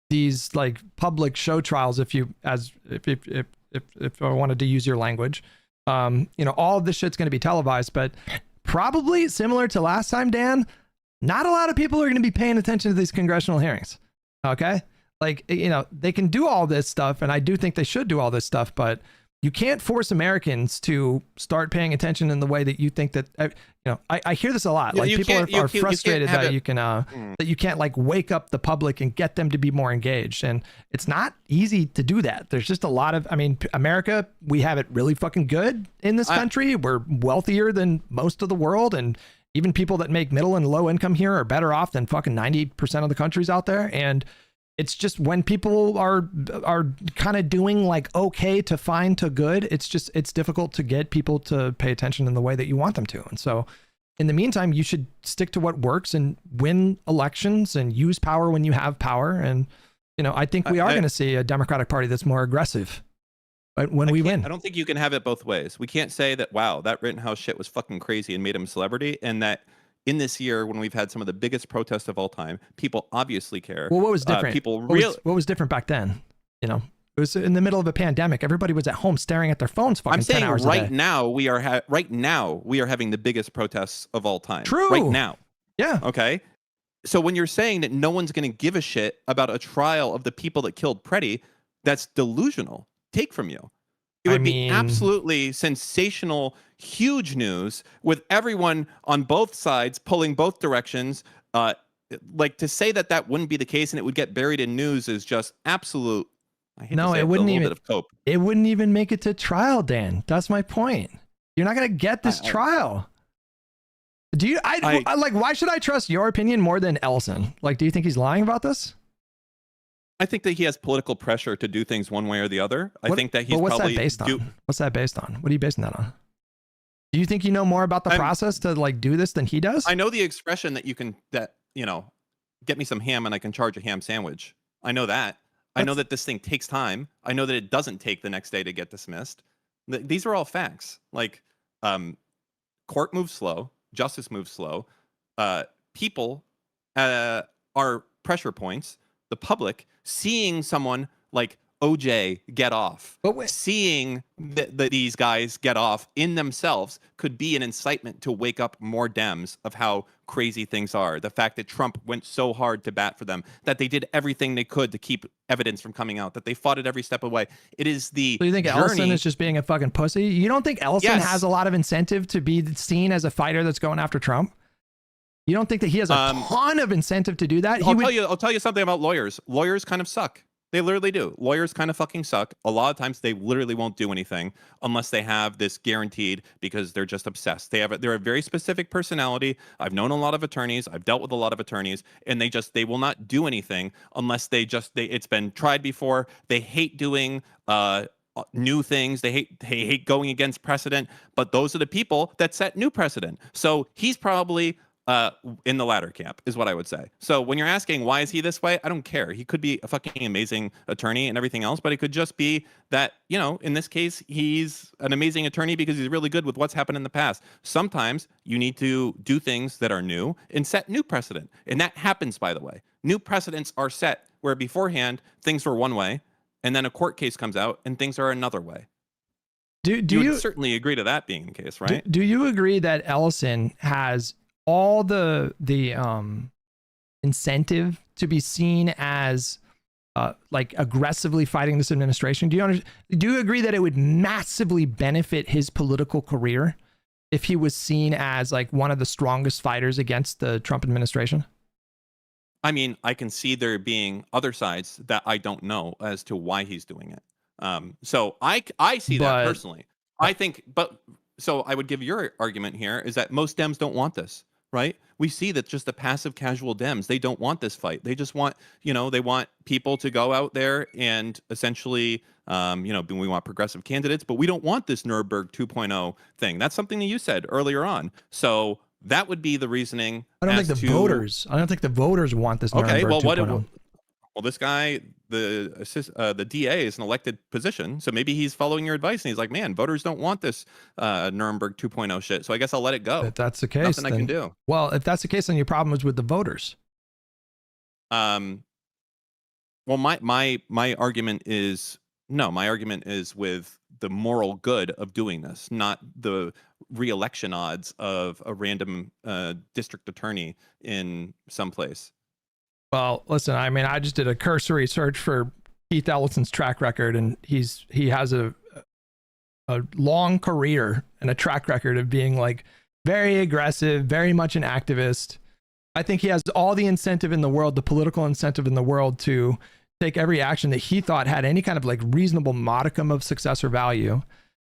these like public show trials. If I wanted to use your language, all of this shit's going to be televised. But probably similar to last time, Dan, not a lot of people are going to be paying attention to these congressional hearings. Okay, like they can do all this stuff, and I do think they should do all this stuff, but you can't force Americans to start paying attention in the way that you think that, I hear this a lot. Like people are frustrated that you can, that you can't like wake up the public and get them to be more engaged. And it's not easy to do that. There's just a lot of, America, we have it really fucking good in this country. We're wealthier than most of the world. And even people that make middle and low income here are better off than fucking 90% of the countries out there. And it's just when people are kind of doing like okay to fine to good, it's difficult to get people to pay attention in the way that you want them to. And so in the meantime, you should stick to what works and win elections and use power when you have power. And, I think we are going to see a Democratic Party that's more aggressive when we win. I don't think you can have it both ways. We can't say that, wow, that Rittenhouse shit was fucking crazy and made him a celebrity, and that in this year, when we've had some of the biggest protests of all time, people obviously care. Well, what was different? What was different back then? It was in the middle of a pandemic. Everybody was at home staring at their phones fucking 10 hours a day. Right now we are having the biggest protests of all time. True. Right now. Yeah. Okay. So when you're saying that no one's going to give a shit about a trial of the people that killed Preddy, that's delusional. Take from you. It would be absolutely sensational, huge news with everyone on both sides pulling both directions. Like to say that wouldn't be the case and it would get buried in news is just absolute. It wouldn't even make it to trial, Dan. That's my point. You're not going to get this trial. Do you? Like, why should I trust your opinion more than Ellison? Like, do you think he's lying about this? I think that he has political pressure to do things one way or the other. I think that he's what's probably that based on? What's that based on? What are you basing that on? Do you think you know more about the process to like do this than he does? I know the expression that get me some ham and I can charge a ham sandwich. I know that. I know that this thing takes time. I know that it doesn't take the next day to get dismissed. These are all facts. Like, court moves slow, justice moves slow. People are pressure points. The public seeing someone like OJ get off. But seeing these guys get off in themselves could be an incitement to wake up more Dems of how crazy things are. The fact that Trump went so hard to bat for them, that they did everything they could to keep evidence from coming out, that they fought it every step of the way. It is the So you think Ellison is just being a fucking pussy? You don't think Ellison has a lot of incentive to be seen as a fighter that's going after Trump? You don't think that he has a ton of incentive to do that? I'll tell you something about lawyers. Lawyers kind of suck. They literally do. Lawyers kind of fucking suck. A lot of times they literally won't do anything unless they have this guaranteed, because they're just obsessed. They're a very specific personality. I've known a lot of attorneys. I've dealt with a lot of attorneys, and they will not do anything unless it's been tried before. They hate doing new things. They hate going against precedent, but those are the people that set new precedent. So he's probably in the latter camp is what I would say. So when you're asking why is he this way, I don't care. He could be a fucking amazing attorney and everything else, but it could just be that, in this case, he's an amazing attorney because he's really good with what's happened in the past. Sometimes you need to do things that are new and set new precedent. And that happens, by the way. New precedents are set where beforehand things were one way, and then a court case comes out and things are another way. Do you would certainly agree to that being the case, right? Do you agree that Ellison has all the incentive to be seen as like aggressively fighting this administration? Do you agree that it would massively benefit his political career if he was seen as like one of the strongest fighters against the Trump administration? I mean, I can see there being other sides that I don't know as to why he's doing it. So I see that personally. I think, so I would give your argument here is that most Dems don't want this. Right? We see that just the passive casual Dems, they don't want this fight. They just want, they want people to go out there and essentially, we want progressive candidates, but we don't want this Nuremberg 2.0 thing. That's something that you said earlier on. So that would be the reasoning. I don't think the voters want this Nuremberg 2.0. Well, this guy, the DA is an elected position, so maybe he's following your advice, and he's like, man, voters don't want this Nuremberg 2.0 shit, so I guess I'll let it go. If that's the case, nothing I can do. Well, if that's the case, then your problem is with the voters. Well, my argument is with the moral good of doing this, not the re-election odds of a random district attorney in some place. Well, listen, I mean, I just did a cursory search for Keith Ellison's track record, and he has a long career and a track record of being like very aggressive, very much an activist. I think he has all the incentive in the world, the political incentive in the world, to take every action that he thought had any kind of like reasonable modicum of success or value.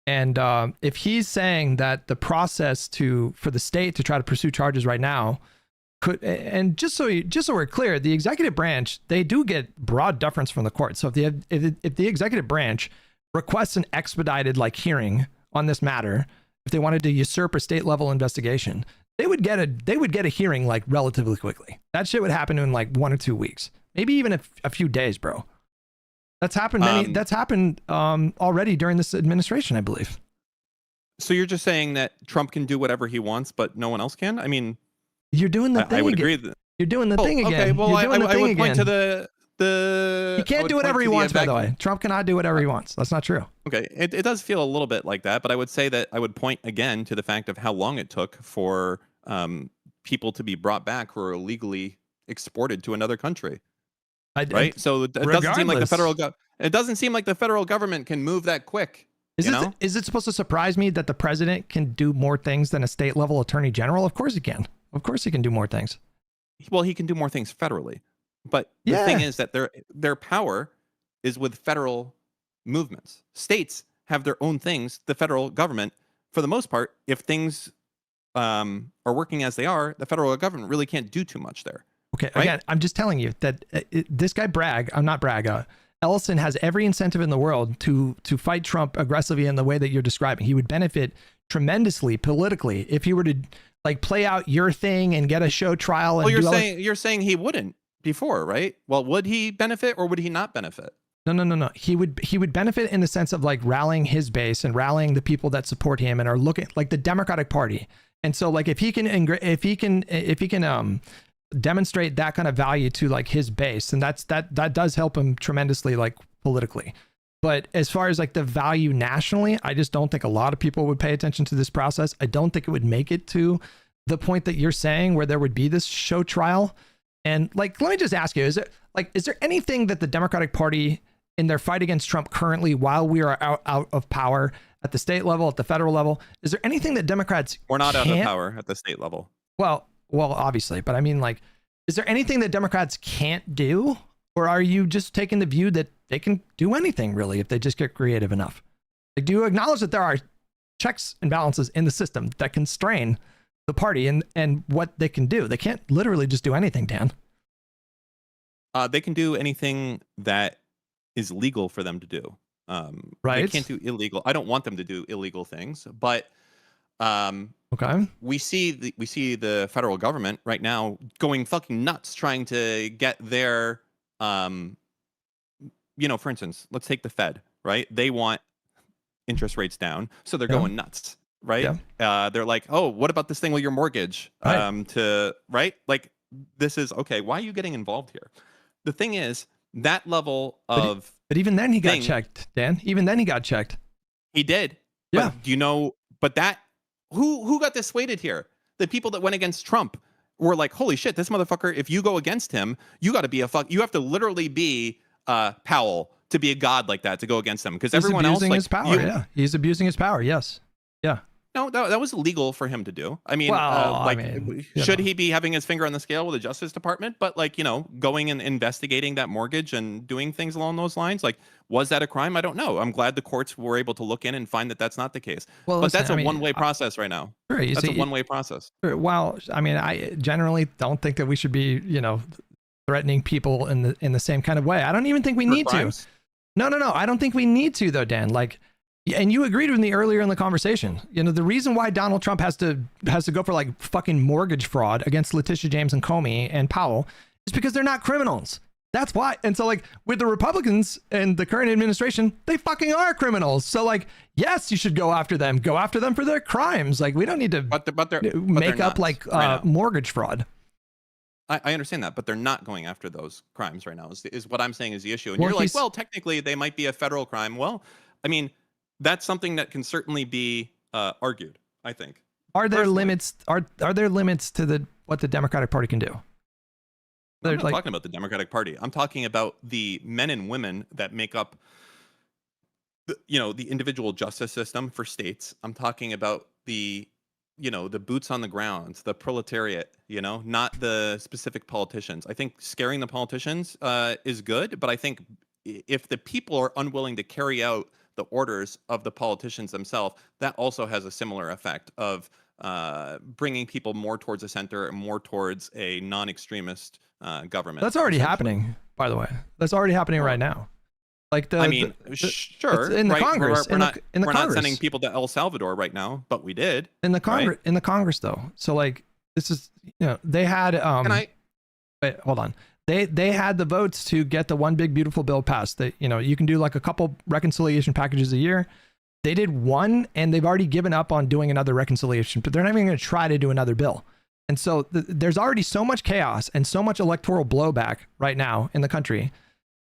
And if he's saying that the process for the state to try to pursue charges right now and just so we're clear, the executive branch, they do get broad deference from the court. So if the executive branch requests an expedited like hearing on this matter, if they wanted to usurp a state level investigation, they would get a hearing like relatively quickly. That shit would happen in like 1 or 2 weeks, maybe even a few days, bro. That's happened. That's happened already during this administration, I believe. So you're just saying that Trump can do whatever he wants, but no one else can? I mean, you're doing the thing. I would agree that you're doing the thing again. Okay, well, I would point to the. He can't do whatever he wants, by the way. Trump cannot do whatever he wants. That's not true. Okay, it does feel a little bit like that, but I would say that I would point again to the fact of how long it took for people to be brought back who are illegally exported to another country. Right? So it doesn't seem like the federal government can move that quick. Is it supposed to surprise me that the president can do more things than a state level attorney general? Of course he can. Of course he can do more things. Well, he can do more things federally. But the thing is that their power is with federal movements. States have their own things. The federal government, for the most part, if things are working as they are, the federal government really can't do too much there. Okay, right? Again, I'm just telling you that this guy Ellison has every incentive in the world to fight Trump aggressively in the way that you're describing. He would benefit tremendously politically if he were to like play out your thing and get a show trial. Well, you're saying he wouldn't before, right? Well, would he benefit or would he not benefit? No. He would benefit in the sense of like rallying his base and rallying the people that support him and are looking like the Democratic Party. And so like if he can demonstrate that kind of value to like his base, and that does help him tremendously, like politically. But as far as like the value nationally, I just don't think a lot of people would pay attention to this process. I don't think it would make it to the point that you're saying where there would be this show trial. And like, let me just ask you, is there anything that the Democratic Party in their fight against Trump currently, while we are out of power at the state level, at the federal level, is there anything that Democrats We're not out of power at the state level. Well, obviously, but I mean, like, is there anything that Democrats can't do? Or are you just taking the view that they can do anything really if they just get creative enough? Like, do you acknowledge that there are checks and balances in the system that constrain the party and what they can do? They can't literally just do anything, Dan. They can do anything that is legal for them to do. Right. They can't do illegal. I don't want them to do illegal things, but okay. We see the federal government right now going fucking nuts trying to get their for instance, let's take the Fed, right? They want interest rates down, so they're going nuts, right? Yeah. They're like, oh, what about this thing with your mortgage? Right. Like, this is okay. Why are you getting involved here? The thing is, that level of but even then he got checked, Dan. Even then he got checked. He did. Yeah. But do you know? But that who got dissuaded here? The people that went against Trump were like, holy shit, this motherfucker. If you go against him, you got to be you have to literally be Powell to be a god like that to go against him, because everyone else, like, his power. He's abusing his power. Yes. Yeah. No, that was illegal for him to do. I mean, should he be having his finger on the scale with the Justice Department? But like, going and investigating that mortgage and doing things along those lines, like, was that a crime? I don't know. I'm glad the courts were able to look in and find that that's not the case. Well, but that's a one-way process right now. Sure, that's a one-way process. Well, I mean, I generally don't think that we should be, threatening people in the same kind of way. I don't even think we need to. No. I don't think we need to, though, Dan. Like, and you agreed with me earlier in the conversation. The reason why Donald Trump has to go for like fucking mortgage fraud against Letitia James and Comey and Powell is because they're not criminals. That's why. And so, like, with the Republicans and the current administration, they fucking are criminals. So, like, yes, you should go after them. Go after them for their crimes. Like, we don't need to make up like mortgage fraud. I understand that, but they're not going after those crimes right now. Is what I'm saying is the issue. And you're like, well, technically they might be a federal crime. Well, I mean, that's something that can certainly be argued, I think. Are there limits? Are there limits to what the Democratic Party can do? I'm not talking about the Democratic Party. I'm talking about the men and women that make up the individual justice system for states. I'm talking about the boots on the ground, the proletariat, not the specific politicians. I think scaring the politicians is good, but I think if the people are unwilling to carry out the orders of the politicians themselves, that also has a similar effect of bringing people more towards the center and more towards a non-extremist government. That's already happening, by the way. That's already happening right now. Like sure, in the Congress. We're not sending people to El Salvador right now, but we did in the Congress. In the Congress, though. So like, this is they had wait, hold on. They had the votes to get the one big beautiful bill passed. That you can do like a couple reconciliation packages a year. They did one, and they've already given up on doing another reconciliation. But they're not even going to try to do another bill. And so there's already so much chaos and so much electoral blowback right now in the country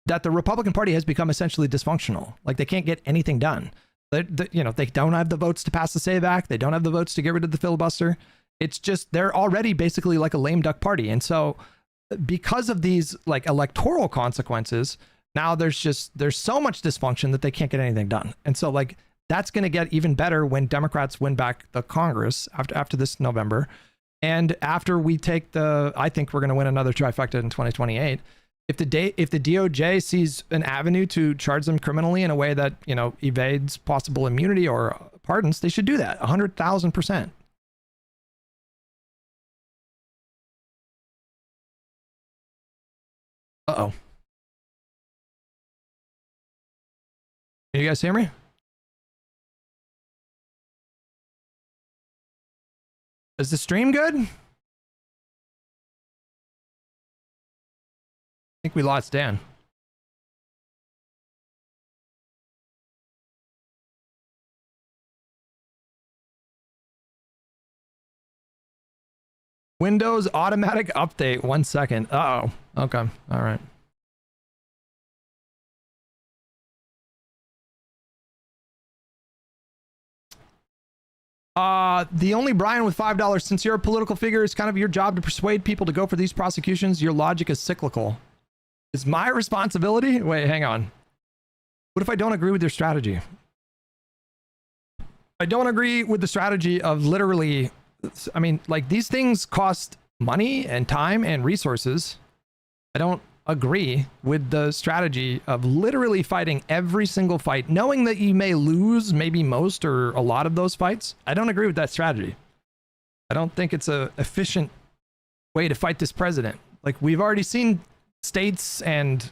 that the Republican Party has become essentially dysfunctional. Like, they can't get anything done. They don't have the votes to pass the SAVE Act. They don't have the votes to get rid of the filibuster. It's just, they're already basically like a lame duck party. And so because of these like electoral consequences, now there's so much dysfunction that they can't get anything done. And so like, that's going to get even better when Democrats win back the Congress after this November. And after we take I think we're going to win another trifecta in 2028. If the DOJ sees an avenue to charge them criminally in a way that evades possible immunity or pardons, they should do that 100,000%. Uh-oh. Can you guys hear me? Is the stream good? I think we lost Dan. Windows automatic update. 1 second. Uh-oh. Okay. All right. The only Brian with $5. Since you're a political figure, it's kind of your job to persuade people to go for these prosecutions. Your logic is cyclical. It's my responsibility? Wait, hang on. What if I don't agree with your strategy? I don't agree with the strategy of literally, I mean, like, these things cost money and time and resources. I don't agree with the strategy of literally fighting every single fight, knowing that you may lose maybe most or a lot of those fights. I don't agree with that strategy. I don't think it's a efficient way to fight this president. Like, we've already seen states and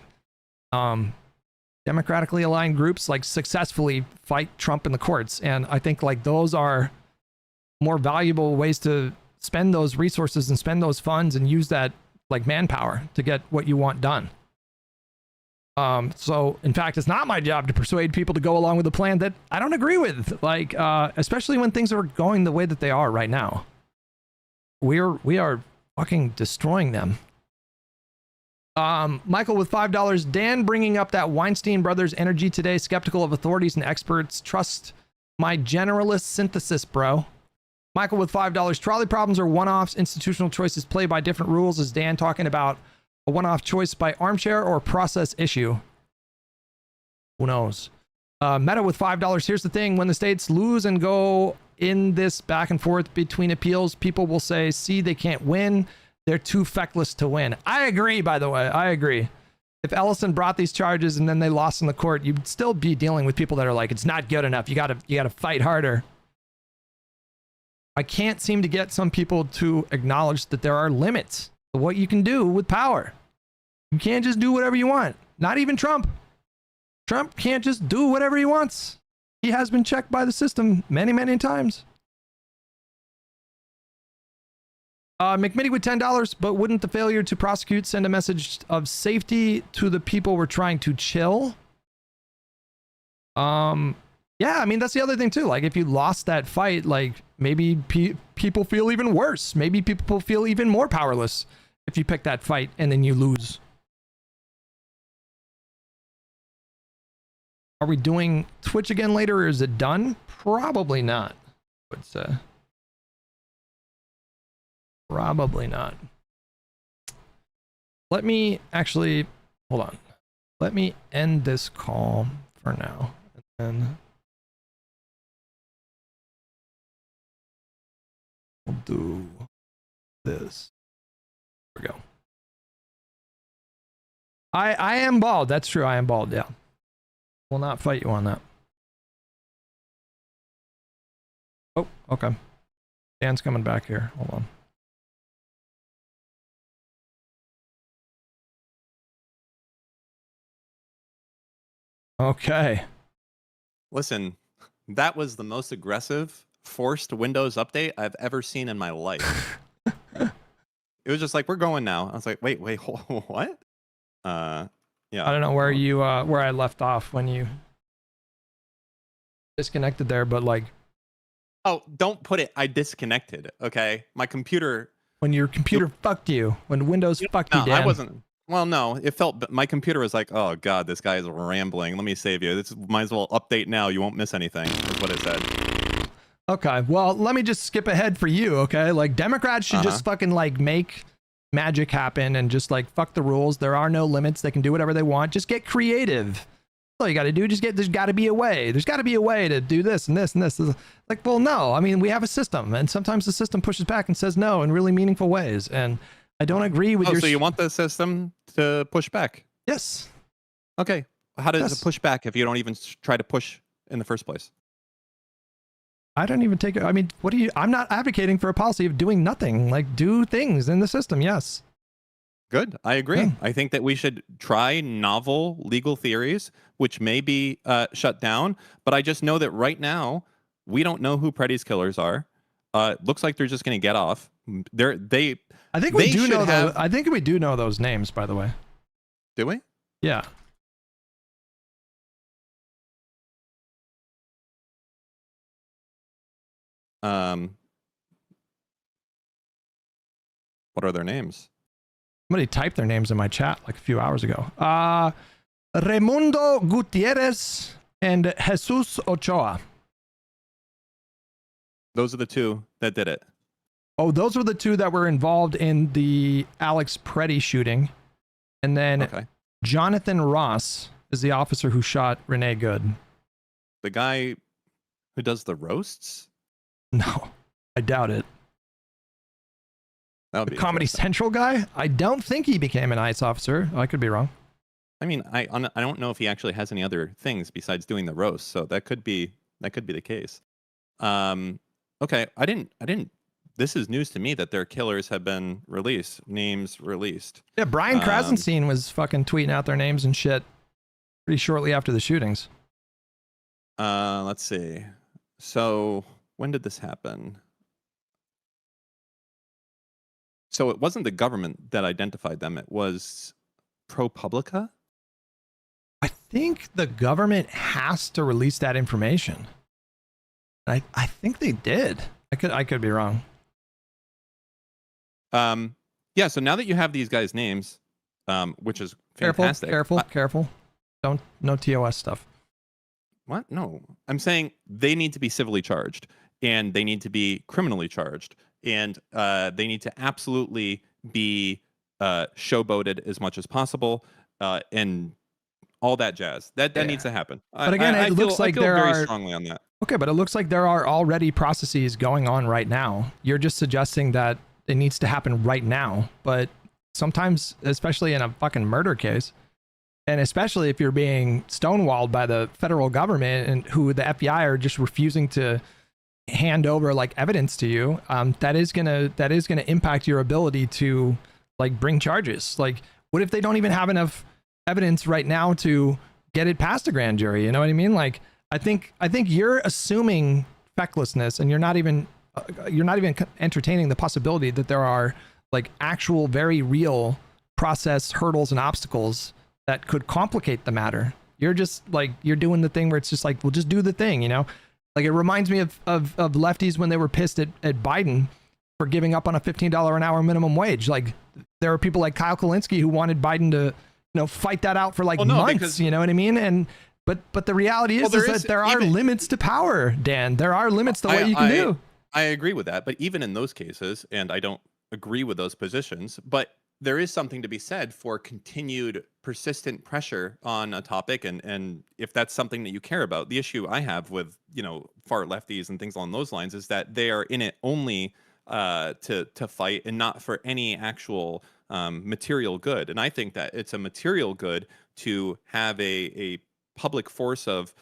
democratically aligned groups like successfully fight Trump in the courts, and I think like those are more valuable ways to spend those resources and spend those funds and use that like manpower to get what you want done. So in fact, it's not my job to persuade people to go along with a plan that I don't agree with, like especially when things are going the way that they are right now. We are fucking destroying them. Michael with $5. Dan bringing up that Weinstein brothers energy today, skeptical of authorities and experts. Trust my generalist synthesis, bro. Michael with $5. Trolley problems are one-offs. Institutional choices play by different rules. Is Dan talking about a one-off choice by armchair or process issue? Who knows? Meta with $5. Here's the thing. When the states lose and go in this back and forth between appeals, people will say, see, they can't win. They're too feckless to win. I agree, by the way. I agree. If Ellison brought these charges and then they lost in the court, you'd still be dealing with people that are like, it's not good enough. You gotta fight harder. I can't seem to get some people to acknowledge that there are limits to what you can do with power. You can't just do whatever you want. Not even Trump. Trump can't just do whatever he wants. He has been checked by the system many, many times. McMitty with $10, but wouldn't the failure to prosecute send a message of safety to the people we're trying to chill? Yeah, I mean, that's the other thing too. Like, if you lost that fight, like, maybe people feel even worse. Maybe people feel even more powerless if you pick that fight and then you lose. Are we doing Twitch again later, or is it done? Probably not. It's probably not. Let me actually, hold on. Let me end this call for now. And then we'll do this. There we go. I am bald. That's true. I am bald. Yeah. Will not fight you on that. Oh, okay. Dan's coming back here. Hold on. Okay. Listen, that was the most aggressive forced Windows update I've ever seen in my life. It was just like, we're going now. I was like, wait, what? Yeah. I don't know where you where I left off when you disconnected there, but like, oh, don't put it I disconnected, okay? My computer, when your computer fucked you, when Windows fucked you, Dan. I wasn't. Well, no, it felt, my computer was like, oh god, this guy is rambling. Let me save you. This might as well update now. You won't miss anything, is what it said. Okay, well, let me just skip ahead for you, okay? Like, Democrats should just fucking like make magic happen and just like fuck the rules. There are no limits. They can do whatever they want. Just get creative. That's all you got to do. There's got to be a way. There's got to be a way to do this and this and this. Like, well, no. I mean, we have a system, and sometimes the system pushes back and says no in really meaningful ways. And I don't agree with your. So you want the system to push back? Yes. Okay. How does it push back if you don't even try to push in the first place? I don't even take it. I mean, what do you? I'm not advocating for a policy of doing nothing. Like, do things in the system. Yes. Good. I agree. Yeah. I think that we should try novel legal theories, which may be shut down. But I just know that right now, we don't know who Preddy's killers are. Looks like they're just going to get off. I think we do know those. I think we do know those names, by the way. Do we? Yeah. What are their names? Somebody typed their names in my chat like a few hours ago. Raimundo Gutierrez and Jesus Ochoa. Those are the two that did it. Oh, those were the two that were involved in the Alex Preddy shooting. And then Jonathan Ross is the officer who shot Renee Good. The guy who does the roasts? No, I doubt it. That would The be Comedy Central guy? I don't think he became an ICE officer. I could be wrong. I mean, I don't know if he actually has any other things besides doing the roast, so that could be the case. Okay, I didn't. This is news to me that their killers have been released, names released. Yeah, Brian Krasenstein was fucking tweeting out their names and shit pretty shortly after the shootings. Let's see. So when did this happen? So it wasn't the government that identified them. It was ProPublica. I think the government has to release that information. I think they did. I could be wrong. Yeah, so now that you have these guys' names, which is fantastic. Careful. No TOS stuff. What? No. I'm saying they need to be civilly charged, and they need to be criminally charged, and they need to absolutely be showboated as much as possible, and all that jazz. That needs to happen. But again, I looks like feel there very are strongly on that. Okay, but it looks like there are already processes going on right now. You're just suggesting that it needs to happen right now, but sometimes, especially in a fucking murder case, and especially if you're being stonewalled by the federal government and who the FBI are just refusing to hand over like evidence to you, that is gonna impact your ability to like bring charges. Like, what if they don't even have enough evidence right now to get it past a grand jury? You know what I mean? Like, I think you're assuming fecklessness, and you're not even entertaining the possibility that there are like actual very real process hurdles and obstacles that could complicate the matter. You're just like, you're doing the thing where it's just like, we'll just do the thing, you know? Like, it reminds me of lefties when they were pissed at Biden for giving up on a $15 an hour minimum wage. Like, there are people like Kyle Kulinski who wanted Biden to, fight that out for like months, you know what I mean? And but the reality is that there are limits to power, Dan. There are limits to what you can do. I agree with that, but even in those cases, and I don't agree with those positions, but there is something to be said for continued persistent pressure on a topic, and if that's something that you care about. The issue I have with far lefties and things along those lines is that they are in it only to fight and not for any actual material good. And I think that it's a material good to have a public force of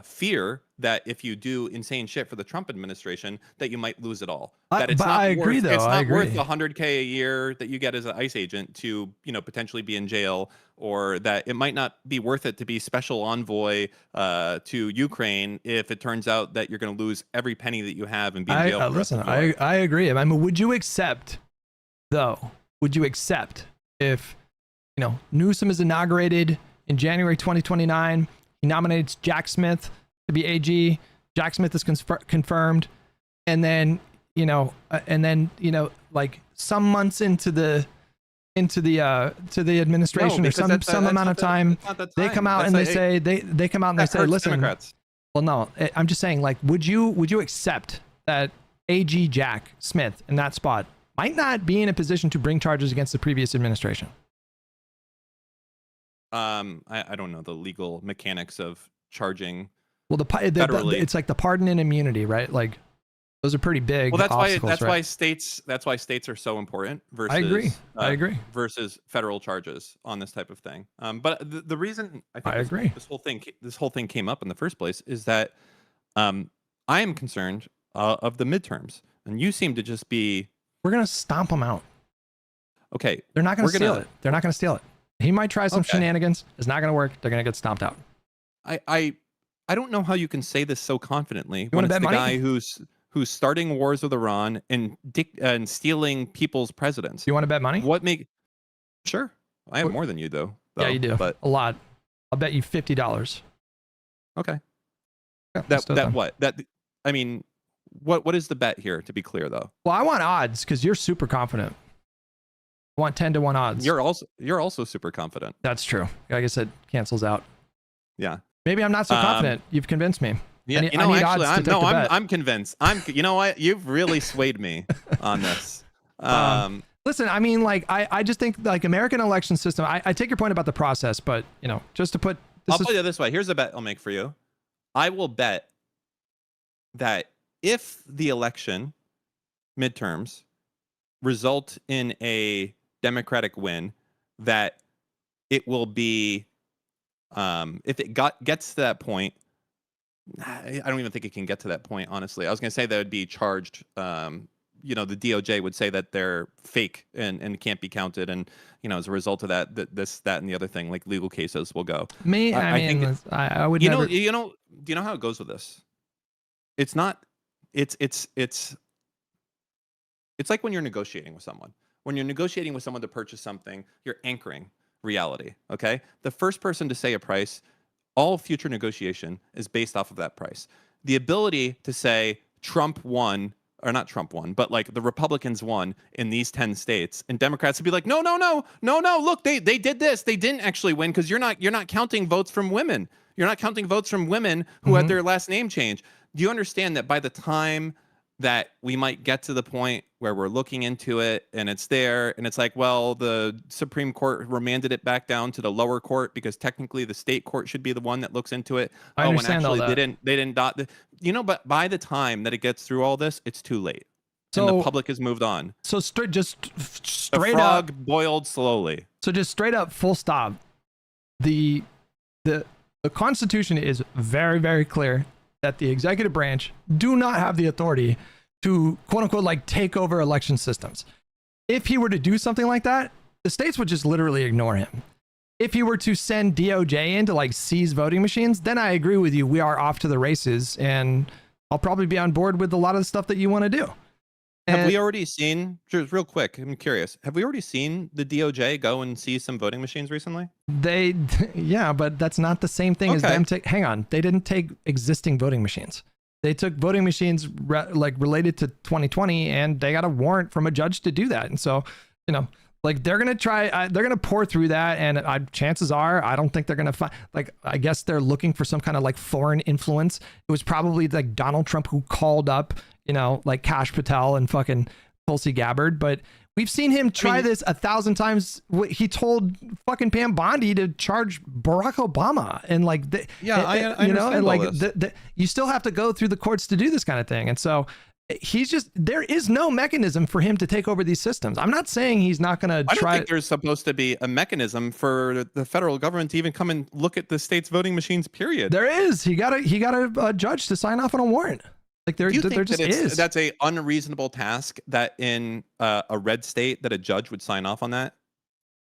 fear that if you do insane shit for the Trump administration, that you might lose it all. That it's but not I agree, though. It's I not agree. worth $100K a year that you get as an ICE agent to, potentially be in jail, or that it might not be worth it to be special envoy to Ukraine if it turns out that you're going to lose every penny that you have and be in jail. Listen, I agree. I mean, would you accept if, Newsom is inaugurated in January 2029, he nominates Jack Smith to be AG. Jack Smith is confirmed, and then like some months into the administration, or some amount of time, they come out and they say, listen. Democrats. Well, no, I'm just saying, like, would you accept that AG Jack Smith in that spot might not be in a position to bring charges against the previous administration? I don't know the legal mechanics of charging. Well, it's like the pardon and immunity, right? Like, those are pretty big. Well, that's why states are so important versus I agree. Versus federal charges on this type of thing. But the reason I agree this whole thing came up in the first place is that I am concerned of the midterms, and you seem to just be. We're gonna stomp them out. Okay, they're not gonna steal it. They're not gonna steal it. He might try some shenanigans. It's not gonna work. They're gonna get stomped out. I don't know how you can say this so confidently when it's bet the money? guy who's starting wars with Iran and stealing people's presidents. You want to bet money? Sure. I have more than you though. Yeah, you do. But a lot. I'll bet you $50. Okay. Yeah, I mean, what is the bet here, to be clear though? Well, I want odds because you're super confident. I want 10-1 odds. You're also super confident. That's true. I guess it cancels out. Yeah. Maybe I'm not so confident. You've convinced me. Yeah, I'm convinced. You know what? You've really swayed me on this. Listen, I mean, like, I just think like American election system. I take your point about the process, but just to put. I'll put it this way. Here's a bet I'll make for you. I will bet that if the election midterms result in a Democratic win, that it will be, if it gets to that point. I don't even think it can get to that point, honestly. I was going to say that would be charged. The DOJ would say that they're fake and can't be counted, and as a result of that, that, and the other thing, like legal cases will go. I would. Do you know how it goes with this? It's not. It's like when you're negotiating with someone. When you're negotiating with someone to purchase something, you're anchoring reality. Okay, the first person to say a price. All future negotiation is based off of that price. The ability to say Trump won, or not Trump won, but like the Republicans won in these 10 states, and Democrats would be like, no. Look, they did this. They didn't actually win because you're not counting votes from women. You're not counting votes from women who had their last name changed. Do you understand that by the time that we might get to the point where we're looking into it and it's there and it's like, well, the Supreme Court remanded it back down to the lower court because technically the state court should be the one that looks into it. I understand all that. They didn't but by the time that it gets through all this, it's too late. And the public has moved on. So straight the frog up boiled slowly. So just straight up, full stop. The Constitution is very, very clear that the executive branch do not have the authority to quote unquote like take over election systems. If he were to do something like that, the states would just literally ignore him. If he were to send DOJ in to like seize voting machines, then I agree with you. We are off to the races, and I'll probably be on board with a lot of the stuff that you want to do. Have we already seen, just real quick, I'm curious, have we already seen the DOJ go and seize some voting machines recently? Yeah, but that's not the same thing as them hang on, they didn't take existing voting machines. They took voting machines related to 2020, and they got a warrant from a judge to do that. And so, like they're going to try, they're going to pour through that. And chances are, I don't think they're going to find, I guess they're looking for some kind of like foreign influence. It was probably like Donald Trump who called up, like Kash Patel and fucking Tulsi Gabbard. But we've seen him try this 1,000 times. He told fucking Pam Bondi to charge Barack Obama. And like, I understand and like you still have to go through the courts to do this kind of thing. And so, there is no mechanism for him to take over these systems. I'm not saying he's not going to try. I don't think there's supposed to be a mechanism for the federal government to even come and look at the state's voting machines, period. There is. He got a judge to sign off on a warrant. Like there just is. That's a unreasonable task that in a red state that a judge would sign off on that.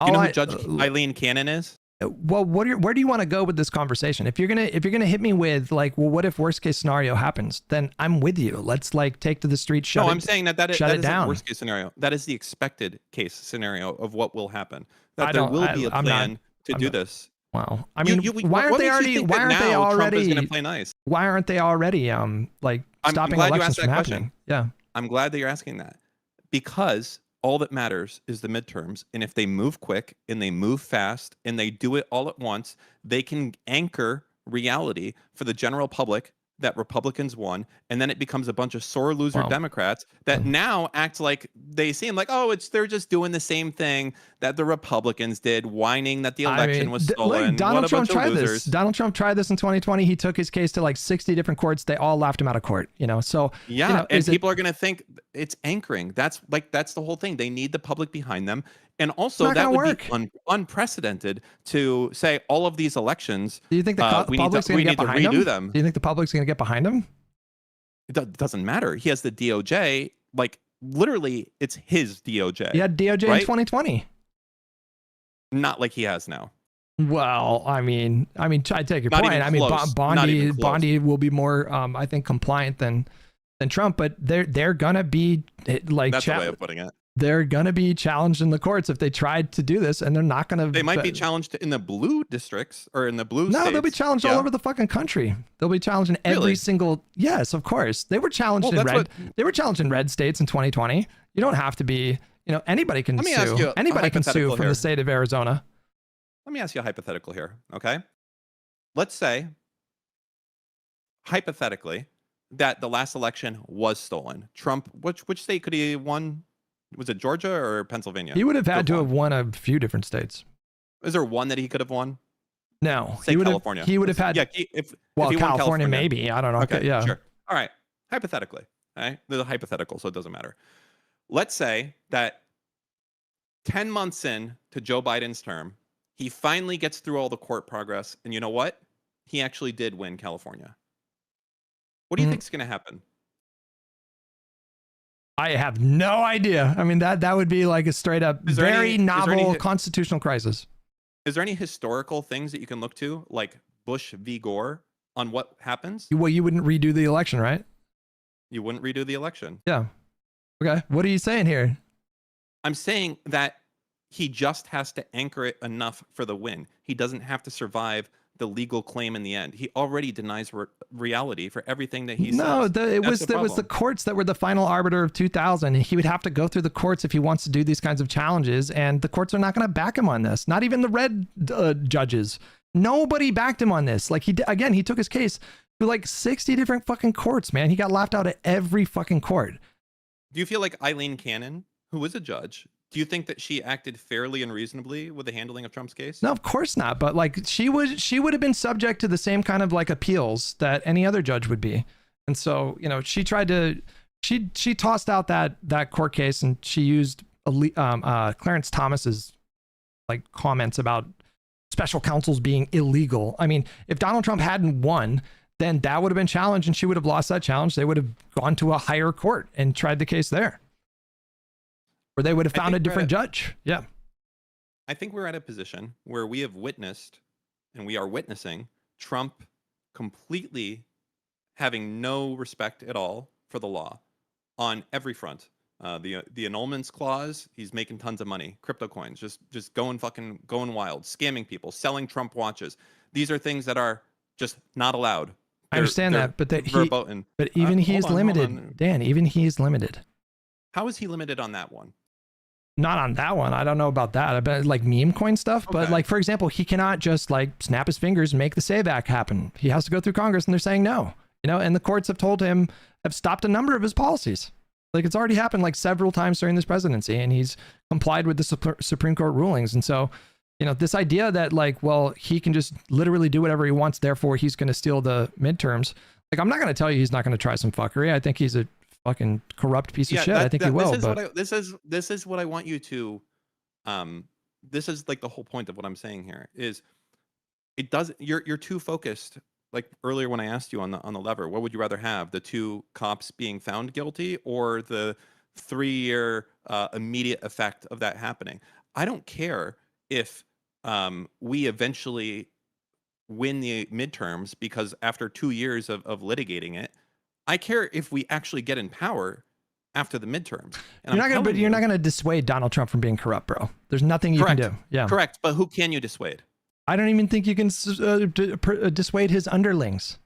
Do you know who Judge Eileen Cannon is? Well, where do you want to go with this conversation? If you're gonna hit me with like, well, what if worst case scenario happens? Then I'm with you. Let's like take to the street. I'm saying that is down. The worst case scenario. That is the expected case scenario of what will happen. That there will be a plan to do this. Wow. I mean, why aren't they already? Why aren't they already? Trump is gonna play nice. Why aren't they already stopping elections from happening? Yeah. I'm glad that you're asking that, because all that matters is the midterms. And if they move quick and they move fast and they do it all at once, they can anchor reality for the general public that Republicans won. And then it becomes a bunch of sore loser Democrats that now act like they seem like, they're just doing the same thing that the Republicans did, whining that the election was stolen. Look, Donald Trump tried this. Donald Trump tried this in 2020. He took his case to like 60 different courts. They all laughed him out of court, So yeah, and people are going to think it's anchoring. That's the whole thing. They need the public behind them. And also that would be unprecedented to say all of these elections. Do you think the public's going to get behind redo them? Do you think the public's going to get behind him? It doesn't matter. He has the DOJ. Like literally, it's his DOJ. He had DOJ in 2020. Not like he has now. Well, I mean, I take your point. I mean, Bondi will be more, I think, compliant than Trump, but they're gonna be like. That's the way of putting it. They're gonna be challenged in the courts if they tried to do this, and they're not gonna. They might be challenged in the blue districts or in the blue. No, states. They'll be challenged all over the fucking country. They'll be challenged in every single. Yes, of course. They were challenged in red. They were challenged in red states in 2020. You don't have to be. Anybody can sue. Anybody can sue from the state of Arizona. Let me ask you a hypothetical here, okay? Let's say hypothetically, that the last election was stolen. Trump, which state could he have won? Was it Georgia or Pennsylvania? He would have had to have won a few different states. Is there one that he could have won? No, Say California. He would have had. Yeah, if he won California, maybe. I don't know. Okay, yeah, sure. All right, hypothetically. All right, there's a hypothetical, so it doesn't matter. Let's say that 10 months in to Joe Biden's term, he finally gets through all the court progress, and you know what? He actually did win California. What do you think is going to happen? I have no idea. I mean, that would be like a straight up very novel constitutional crisis. Is there any historical things that you can look to, like Bush v. Gore, on what happens? Well, you wouldn't redo the election, right? You wouldn't redo the election. Yeah. Okay. What are you saying here? I'm saying that he just has to anchor it enough for the win. He doesn't have to survive the legal claim in the end. He already denies reality for everything that he says. It was the courts that were the final arbiter of 2000. He would have to go through the courts if he wants to do these kinds of challenges, and the courts are not going to back him on this. Not even the red judges. Nobody backed him on this. Like he took his case to like 60 different fucking courts, man. He got laughed out at every fucking court. Do you feel like Eileen Cannon, who is a judge, do you think that she acted fairly and reasonably with the handling of Trump's case? No, of course not. But like she would have been subject to the same kind of like appeals that any other judge would be. And so, she tried to, she tossed out that court case, and she used Clarence Thomas's like comments about special counsels being illegal. I mean, if Donald Trump hadn't won, then that would have been challenged, and she would have lost that challenge. They would have gone to a higher court and tried the case there. Or they would have found a different judge. Yeah. I think we're at a position where we have witnessed, and we are witnessing, Trump completely having no respect at all for the law on every front. The annulments clause, he's making tons of money. Crypto coins, just going wild, scamming people, selling Trump watches. These are things that are just not allowed. I understand that, but even he's limited. Dan, even he's limited. How is he limited on that one? Not on that one. I don't know about that. I bet like meme coin stuff. Okay. But like, for example, he cannot just like snap his fingers and make the SAVE Act happen. He has to go through Congress, and they're saying no. And the courts have told him, have stopped a number of his policies. Like it's already happened like several times during this presidency, and he's complied with the Supreme Court rulings. And so, this idea that like, well, he can just literally do whatever he wants, therefore he's going to steal the midterms. Like, I'm not going to tell you he's not going to try some fuckery. I think he's a fucking corrupt piece of shit. I think he will. This is what I want you to. This is like the whole point of what I'm saying here is, it doesn't. You're too focused. Like earlier when I asked you on the lever, what would you rather have? The 2 cops being found guilty, or the 3-year immediate effect of that happening? I don't care if we eventually win the midterms, because after 2 years of litigating it, I care if we actually get in power after the midterms. And you're not going to dissuade Donald Trump from being corrupt, bro. There's nothing you can do. Yeah, correct. But who can you dissuade? I don't even think you can dissuade his underlings.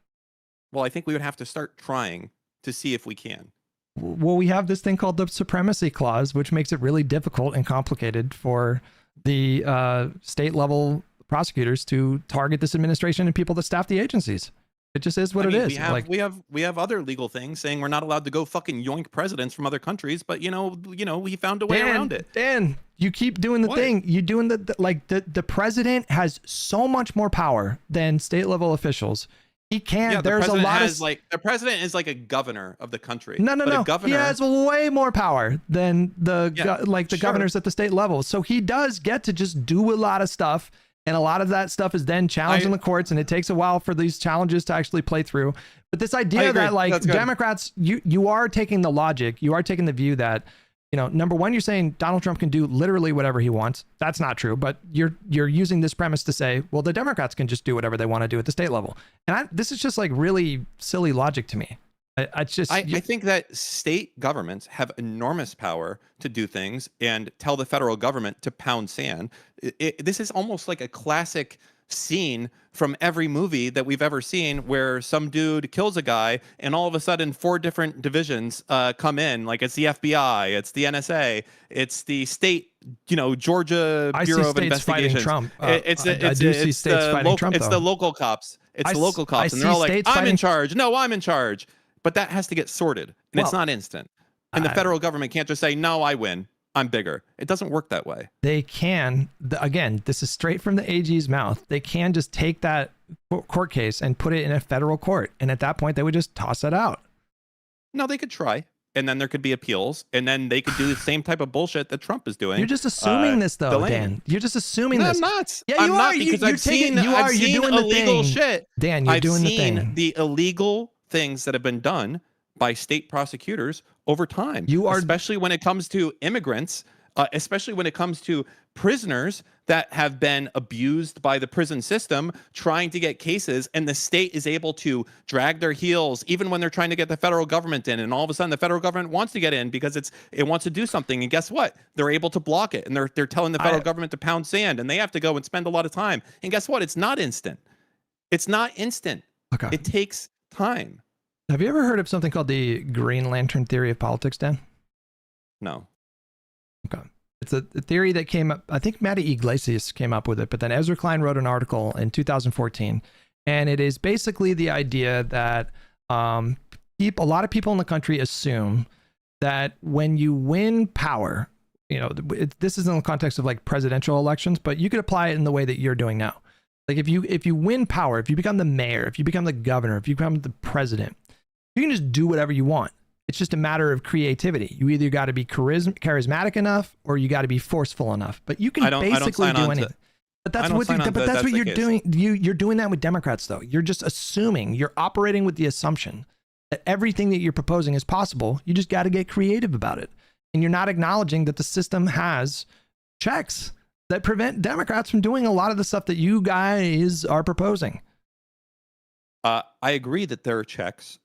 Well, I think we would have to start trying to see if we can. Well, we have this thing called the Supremacy Clause, which makes it really difficult and complicated for the state level prosecutors to target this administration and people that staff the agencies. It just is what it is. We have other legal things saying we're not allowed to go fucking yoink presidents from other countries, but we found a way around it. Dan, you keep doing the thing. You're doing the president has so much more power than state level officials. He can't. Yeah, there's a lot of the president is like a governor of the country. No. He has way more power than the governors at the state level. So he does get to just do a lot of stuff. And a lot of that stuff is then challenged in the courts, and it takes a while for these challenges to actually play through. But this idea that like Democrats, you are taking the logic, you are taking the view that, number one, you're saying Donald Trump can do literally whatever he wants. That's not true. But you're using this premise to say, well, the Democrats can just do whatever they want to do at the state level. And this is just like really silly logic to me. I think that state governments have enormous power to do things and tell the federal government to pound sand. This is almost like a classic scene from every movie that we've ever seen where some dude kills a guy and all of a sudden 4 different divisions come in. Like it's the FBI, it's the NSA, it's the state, Georgia Bureau of Investigations. Trump. It's the local cops. It's the local cops, and they're all like, "I'm in charge." No, I'm in charge. But that has to get sorted, and it's not instant. And the federal government can't just say, "No, I win. I'm bigger." It doesn't work that way. They can, again, this is straight from the AG's mouth. They can just take that court case and put it in a federal court, and at that point, they would just toss it out. No, they could try. And then there could be appeals, and then they could do the same type of bullshit that Trump is doing. You're just assuming this, though, Dan. You're just assuming this. I'm not. Yeah, you are. Because I've seen illegal shit. Dan, you're doing the thing. I've seen the illegal things that have been done by state prosecutors over time. Especially when it comes to immigrants, especially when it comes to prisoners that have been abused by the prison system trying to get cases, and the state is able to drag their heels even when they're trying to get the federal government in, and all of a sudden the federal government wants to get in because it wants to do something, and guess what? They're able to block it, and they're telling the federal government to pound sand, and they have to go and spend a lot of time. And guess what? It's not instant. It's not instant. Okay. It takes time. Have you ever heard of something called the Green Lantern theory of politics, Dan? No. Okay. It's a theory that came up, I think Matty Iglesias came up with it, but then Ezra Klein wrote an article in 2014. And it is basically the idea that a lot of people in the country assume that when you win power, this is in the context of like presidential elections, but you could apply it in the way that you're doing now. Like if you win power, if you become the mayor, if you become the governor, if you become the president, you can just do whatever you want. It's just a matter of creativity. You either got to be charismatic enough or you got to be forceful enough. But you can basically do anything. But that's what you're doing. You're doing that with Democrats, though. You're just assuming, you're operating with the assumption that everything that you're proposing is possible. You just got to get creative about it. And you're not acknowledging that the system has checks that prevent Democrats from doing a lot of the stuff that you guys are proposing. I agree that there are checks.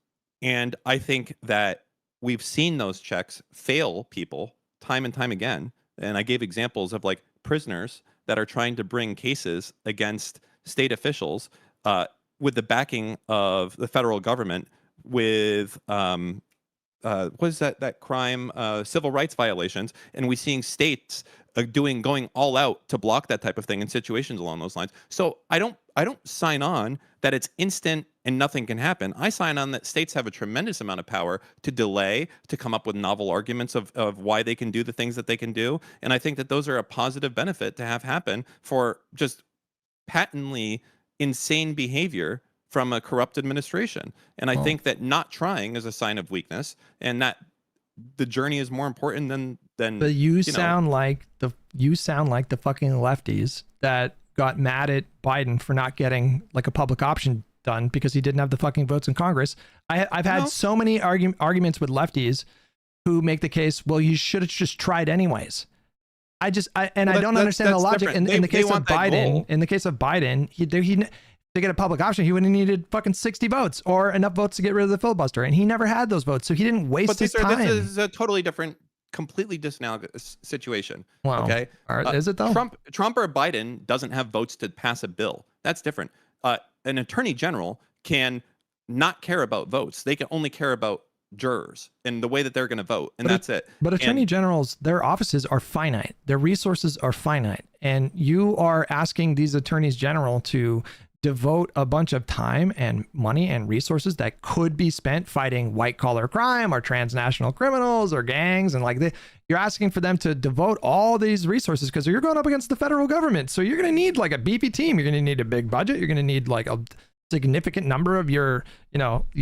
And I think that we've seen those checks fail people time and time again. And I gave examples of like prisoners that are trying to bring cases against state officials with the backing of the federal government with what is that crime, civil rights violations. And we're seeing states going all out to block that type of thing in situations along those lines. So I don't sign on that it's instant and nothing can happen. I sign on that states have a tremendous amount of power to delay, to come up with novel arguments of why they can do the things that they can do. And I think that those are a positive benefit to have happen for just patently insane behavior from a corrupt administration. And I think that not trying is a sign of weakness, and that the journey is more important than But you sound like the fucking lefties that got mad at Biden for not getting like a public option done because he didn't have the fucking votes in Congress. I've had so many arguments with lefties who make the case, well, you should have just tried anyways. I don't understand the logic. In the case of Biden, he to get a public option, he would have needed fucking 60 votes or enough votes to get rid of the filibuster, and he never had those votes, so he didn't waste his time. This is a totally different, completely disanalogous situation. Wow. Okay, is it though? Trump or Biden doesn't have votes to pass a bill. That's different. An attorney general can not care about votes. They can only care about jurors and the way that they're going to vote, and that's it. But attorney generals, their offices are finite. Their resources are finite, and you are asking these attorneys general to devote a bunch of time and money and resources that could be spent fighting white collar crime or transnational criminals or gangs, and you're asking for them to devote all these resources because you're going up against the federal government. So you're going to need like a beefy team. You're going to need a big budget. You're going to need like a significant number of your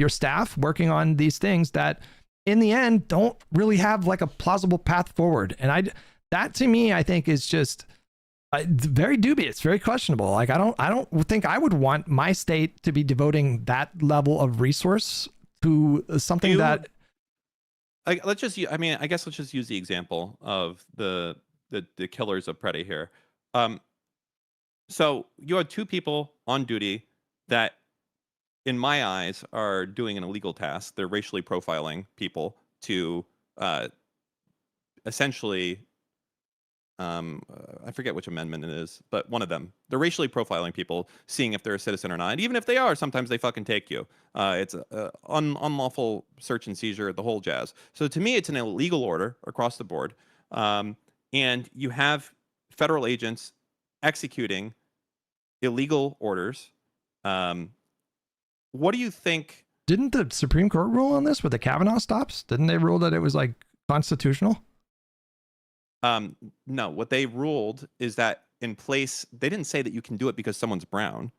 staff working on these things that in the end don't really have like a plausible path forward. And that to me, I think is just very dubious, very questionable. Like I don't think I would want my state to be devoting that level of resource to something that. I guess let's just use the example of the killers of Preddy here. So you had 2 people on duty that, in my eyes, are doing an illegal task. They're racially profiling people to essentially I forget which amendment it is, but one of them. They're racially profiling people, seeing if they're a citizen or not. And even if they are, sometimes they fucking take you. It's unlawful search and seizure, the whole jazz. So to me, it's an illegal order across the board. And you have federal agents executing illegal orders. What do you think? Didn't the Supreme Court rule on this with the Kavanaugh stops? Didn't they rule that it was like constitutional? No, what they ruled is that in place, they didn't say that you can do it because someone's brown.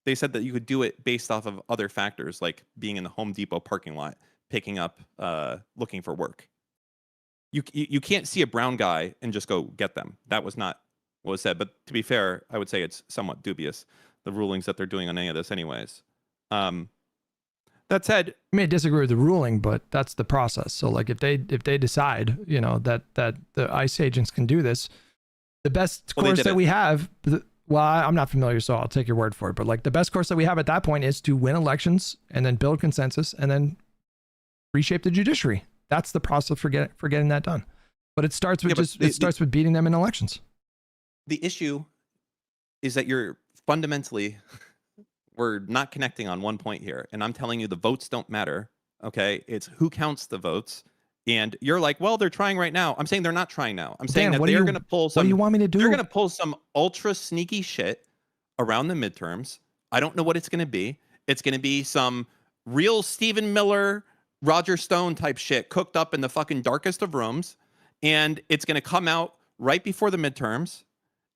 They said that you could do it based off of other factors, like being in the Home Depot parking lot, picking up, looking for work. You can't see a brown guy and just go get them. That was not what was said. But to be fair, I would say it's somewhat dubious, the rulings that they're doing on any of this anyways. That said, I may disagree with the ruling, but that's the process. So like if they decide, you know, that the ICE agents can do this, the best course that we have, well, I'm not familiar, so I'll take your word for it. But like the best course that we have at that point is to win elections and then build consensus and then reshape the judiciary. That's the process for getting that done. But it starts with starts with beating them in elections. The issue is that you're fundamentally we're not connecting on one point here. And I'm telling you the votes don't matter. Okay. It's who counts the votes. And you're like, well, they're trying right now. I'm saying they're not trying now. I'm saying that they're going to pull some. What do you want me to do? They're going to pull some ultra sneaky shit around the midterms. I don't know what it's going to be. It's going to be some real Stephen Miller, Roger Stone type shit cooked up in the fucking darkest of rooms. And it's going to come out right before the midterms.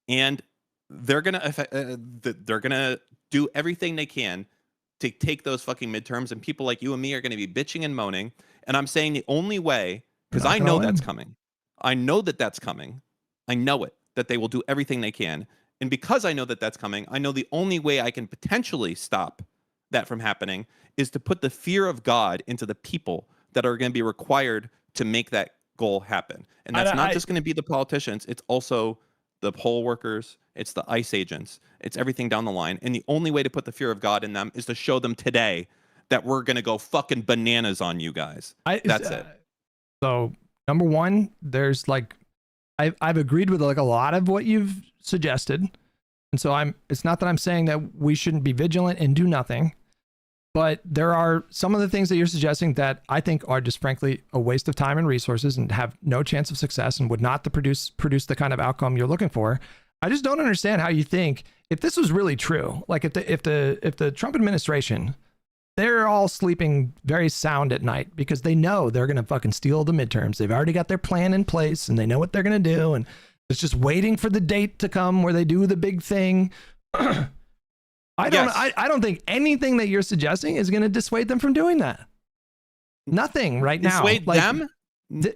And they're going to do everything they can to take those fucking midterms, and people like you and me are going to be bitching and moaning. And I'm saying the only way, because I know that's coming. I know that that's coming. I know it, that they will do everything they can. And because I know that that's coming, I know the only way I can potentially stop that from happening is to put the fear of God into the people that are going to be required to make that goal happen. And that's not just going to be the politicians. It's also the poll workers, it's the ICE agents, it's everything down the line. And the only way to put the fear of God in them is to show them today that we're going to go fucking bananas on you guys. That's it. So number one, there's like, I've agreed with like a lot of what you've suggested. And so it's not that I'm saying that we shouldn't be vigilant and do nothing, but there are some of the things that you're suggesting that I think are just frankly a waste of time and resources and have no chance of success and would not produce the kind of outcome you're looking for. I just don't understand how you think, if this was really true, like if the Trump administration, they're all sleeping very sound at night because they know they're going to fucking steal the midterms. They've already got their plan in place and they know what they're going to do. And it's just waiting for the date to come where they do the big thing. I don't think anything that you're suggesting is going to dissuade them from doing that. Nothing right now. Dissuade them?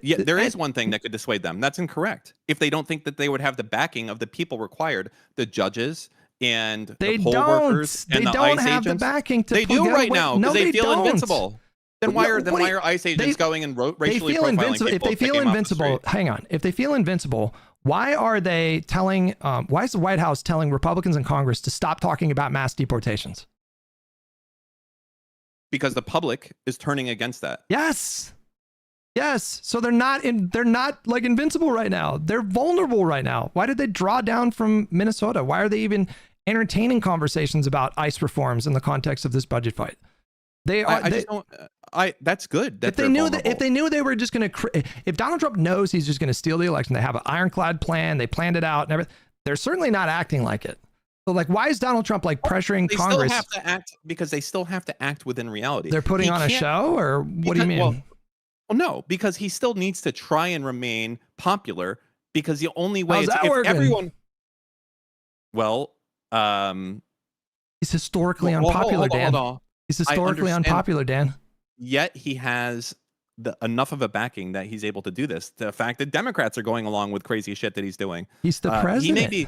Yeah, there is one thing that could dissuade them. That's incorrect. If they don't think that they would have the backing of the people required, the judges and the poll workers and the ICE agents. The backing to they do right now because they feel don't. Invincible. Then why are ICE agents going and racially profiling people? If they feel invincible, hang on. If they feel invincible, why are they telling? Why is the White House telling Republicans in Congress to stop talking about mass deportations? Because the public is turning against that. Yes. So they're not like invincible right now. They're vulnerable right now. Why did they draw down from Minnesota? Why are they even entertaining conversations about ICE reforms in the context of this budget fight? That's good. That if they knew they were just going to, if Donald Trump knows he's just going to steal the election, they have an ironclad plan, they planned it out and everything. They're certainly not acting like it. So like, why is Donald Trump like pressuring Congress? They still have to act because they still have to act within reality. They're putting on a show, or what do you mean? Well, no, because he still needs to try and remain popular because the only way is if everyone. Well, he's historically unpopular, Dan. He's historically unpopular, Dan. Yet he has enough of a backing that he's able to do this. The fact that Democrats are going along with crazy shit that he's doing. He's the president. He may be.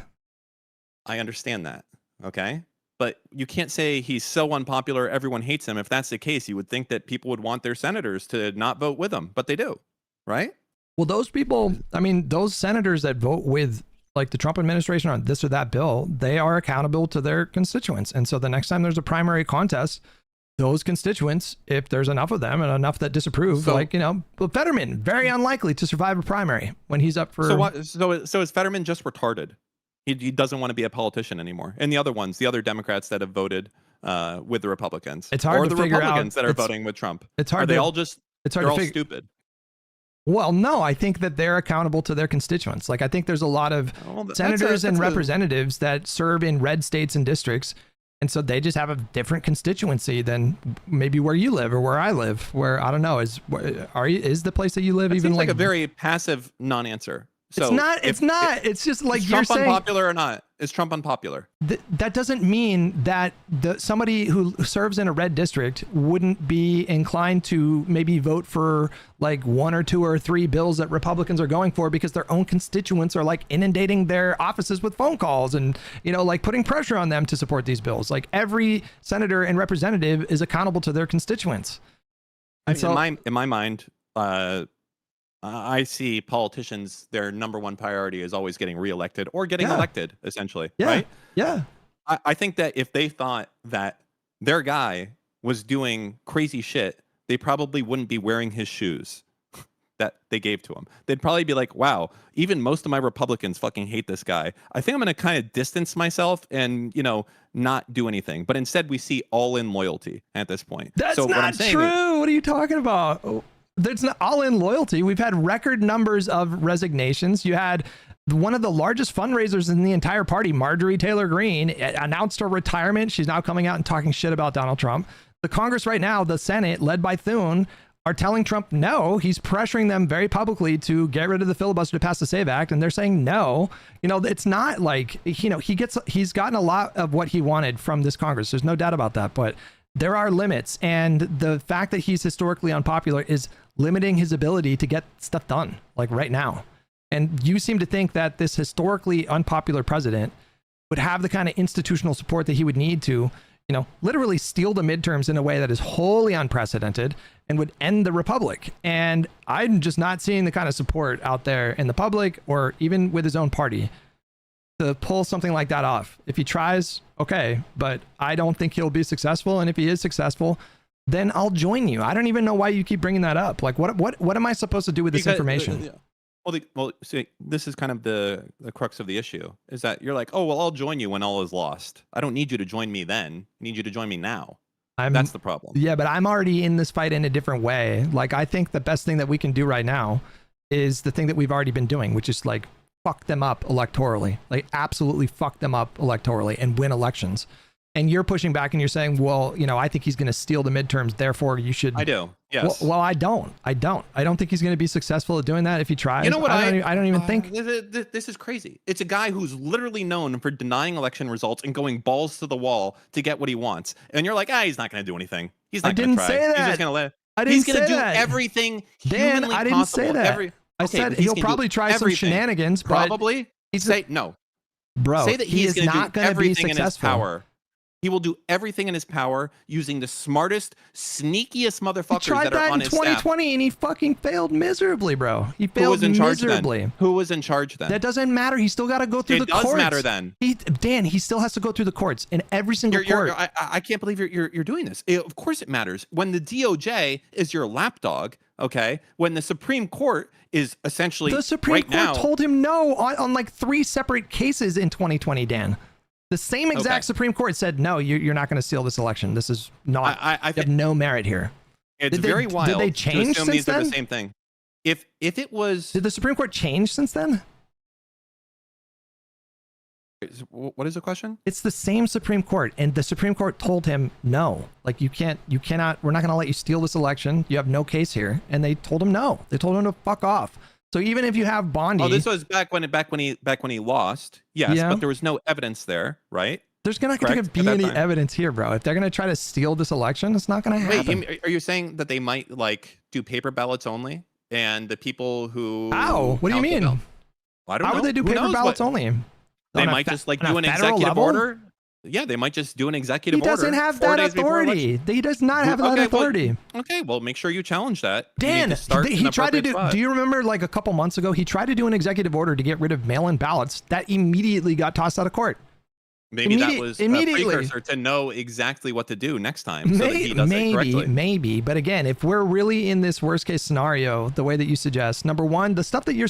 I understand that. Okay. But you can't say he's so unpopular, everyone hates him. If that's the case, you would think that people would want their senators to not vote with him, but they do, right? Well, those people, I mean, those senators that vote with like the Trump administration on this or that bill, they are accountable to their constituents. And so the next time there's a primary contest, those constituents, if there's enough of them and enough that disapprove, like, you know, but Fetterman, very unlikely to survive a primary when he's up for. So is Fetterman just retarded? He doesn't want to be a politician anymore. And the other ones, the other Democrats that have voted with the Republicans, it's hard or to the figure Republicans out, that are voting with Trump. It's hard. Are they all just? It's hard they're to all figure. Stupid. Well, no, I think that they're accountable to their constituents. Like, I think there's a lot of senators and representatives that serve in red states and districts. And so they just have a different constituency than maybe where you live or where I live, where, I don't know, is the place that you live even like a very passive non-answer. So it's not. It's just like is you're Trump saying. Unpopular or not? Is Trump unpopular? That doesn't mean that somebody who serves in a red district wouldn't be inclined to maybe vote for like 1 or 2 or 3 bills that Republicans are going for because their own constituents are like inundating their offices with phone calls and, you know, like putting pressure on them to support these bills. Like every senator and representative is accountable to their constituents. In my mind, I see politicians, their number one priority is always getting reelected or getting elected, essentially. Yeah. Right? Yeah. I think that if they thought that their guy was doing crazy shit, they probably wouldn't be wearing his shoes that they gave to him. They'd probably be like, wow, even most of my Republicans fucking hate this guy. I think I'm going to kind of distance myself and, you know, not do anything. But instead we see all in loyalty at this point. That's not true. What are you talking about? There's not all in loyalty. We've had record numbers of resignations. You had one of the largest fundraisers in the entire party, Marjorie Taylor Greene, announced her retirement. She's now coming out and talking shit about Donald Trump. The Congress right now, the Senate, led by Thune, are telling Trump no. He's pressuring them very publicly to get rid of the filibuster to pass the SAVE Act, and they're saying no. You know, it's not like, you know, he's gotten a lot of what he wanted from this Congress. There's no doubt about that, but there are limits, and the fact that he's historically unpopular is limiting his ability to get stuff done, like right now. And you seem to think that this historically unpopular president would have the kind of institutional support that he would need to, you know, literally steal the midterms in a way that is wholly unprecedented and would end the republic. And I'm just not seeing the kind of support out there in the public or even with his own party to pull something like that off. If he tries, okay, but I don't think he'll be successful. And if he is successful, then I'll join you. I don't even know why you keep bringing that up. Like, what am I supposed to do with this information? Well, see, this is kind of the crux of the issue, is that you're like, oh, well, I'll join you when all is lost. I don't need you to join me then. I need you to join me now. That's the problem. Yeah, but I'm already in this fight in a different way. Like, I think the best thing that we can do right now is the thing that we've already been doing, which is like fuck them up electorally, like absolutely fuck them up electorally and win elections. And you're pushing back and you're saying, well, you know, I think he's going to steal the midterms. Therefore, you should. I do. Yes. Well, I don't think he's going to be successful at doing that if he tries. You know what? I don't even think. This is crazy. It's a guy who's literally known for denying election results and going balls to the wall to get what he wants. And you're like, he's not going to do anything. He's not going to try. I didn't say that. He's just going to let. I didn't He's going to do that. everything Dan, humanly I didn't possible. say that. I said he'll probably try some shenanigans. Probably. He's say no. Bro, say that he's going to do everything in his successful. power. He will do everything in his power using the smartest, sneakiest motherfuckers that are on his staff. He tried that in 2020 and he fucking failed miserably, bro. He failed Who was in charge miserably. Then? Who was in charge then? That doesn't matter. He still got to go through the courts. It does matter then. Dan, he still has to go through the courts in every single court. I can't believe you're doing this. Of course it matters. When the DOJ is your lapdog, okay? When the Supreme Court is essentially the Supreme Court told him no on like 3 separate cases in 2020, Dan. The same exact Supreme Court said, no, you're not going to steal this election. This is not, you have no merit here. It's very wild. Did they change to assume since these then? are the same thing. If it was... Did the Supreme Court change since then? What is the question? It's the same Supreme Court, and the Supreme Court told him, no, like you cannot, we're not going to let you steal this election. You have no case here. And they told him no. They told him to fuck off. So even if you have Bondi, this was back when he lost, yes, but there was no evidence there, right? There's not going to be any evidence here, bro. If they're going to try to steal this election, it's not going to happen. Wait, are you saying that they might like do paper ballots only, and the people who? What do you mean? I don't know. How would they do paper ballots only? They might just like do an executive order. Yeah, they might just do an executive order. He doesn't have that authority. He does not have that authority. Well, make sure you challenge that. Dan, he tried to do. Do you remember like a couple months ago, he tried to do an executive order to get rid of mail-in ballots that immediately got tossed out of court. Maybe that was a precursor to know exactly what to do next time, so that he does it correctly. Maybe. But again, if we're really in this worst case scenario, the way that you suggest, number one, the stuff that you're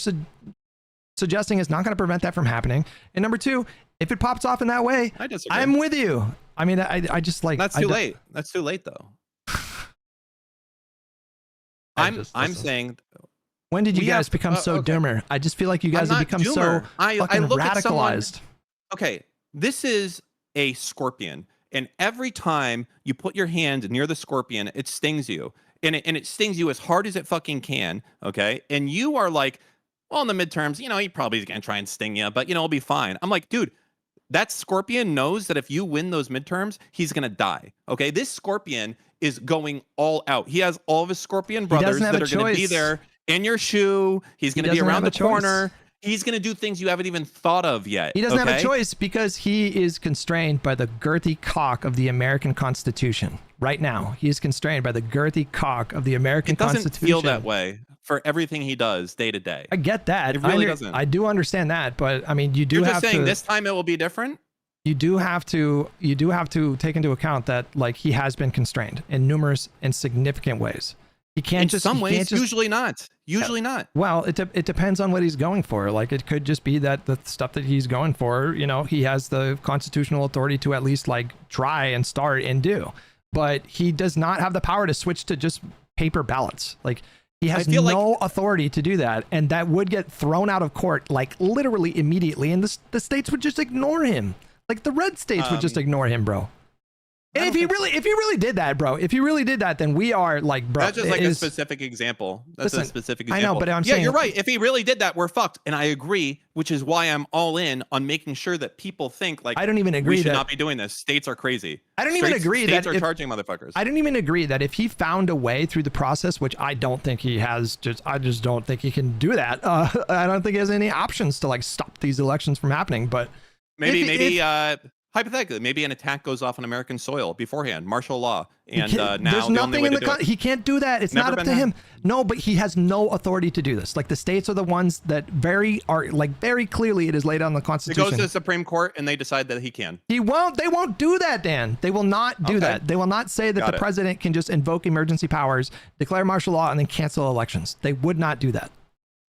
suggesting is not going to prevent that from happening. And number two, if it pops off in that way, I'm with you. I mean, I just like... That's too late. That's too late, though. I'm saying... When did you guys become so doomer? I just feel like you guys have become so fucking radicalized. Okay, this is a scorpion, and every time you put your hand near the scorpion, it stings you, and it stings you as hard as it fucking can, okay? And you are like, well, in the midterms, he probably is going to try and sting you, but, it'll be fine. I'm like, dude, that scorpion knows that if you win those midterms, he's going to die, okay? This scorpion is going all out. He has all of his scorpion brothers that are going to be there in your shoe. He's going to be around the corner. He's going to do things you haven't even thought of yet. He doesn't have a choice because he is constrained by the girthy cock of the American Constitution. Right now, he is constrained by the girthy cock of the American Constitution. It doesn't feel that way for everything he does day to day. I get that. It really doesn't. I do understand that, but I mean, You're just saying this time it will be different? You do have to take into account that like he has been constrained in numerous and significant ways. He can't in some ways, usually not. Usually not. Well, it depends on what he's going for. Like it could just be that the stuff that he's going for, he has the constitutional authority to at least like try and start and do. But he does not have the power to switch to just paper ballots. Like he has no authority to do that, and that would get thrown out of court like literally immediately, and the states would just ignore him. Like the red states would just ignore him, bro. And if he really did that, then we are like, bro. That's just like a specific example. That's a specific example. I know, but I'm saying, you're right. If he really did that, we're fucked. And I agree, which is why I'm all in on making sure that people think like I don't even agree we should not be doing this. States are crazy. I don't even agree states that are charging motherfuckers. I don't even agree that if he found a way through the process, which I don't think he has, I just don't think he can do that. I don't think he has any options to like stop these elections from happening. But maybe hypothetically, maybe an attack goes off on American soil beforehand, martial law, and now there's nothing in the he can't do that. It's not up to him. No, but he has no authority to do this. Like the states are the ones that very clearly it is laid out in the Constitution. It goes to the Supreme Court and they decide that he can. They won't do that, Dan. They will not do that. They will not say that the president can just invoke emergency powers, declare martial law, and then cancel elections. They would not do that.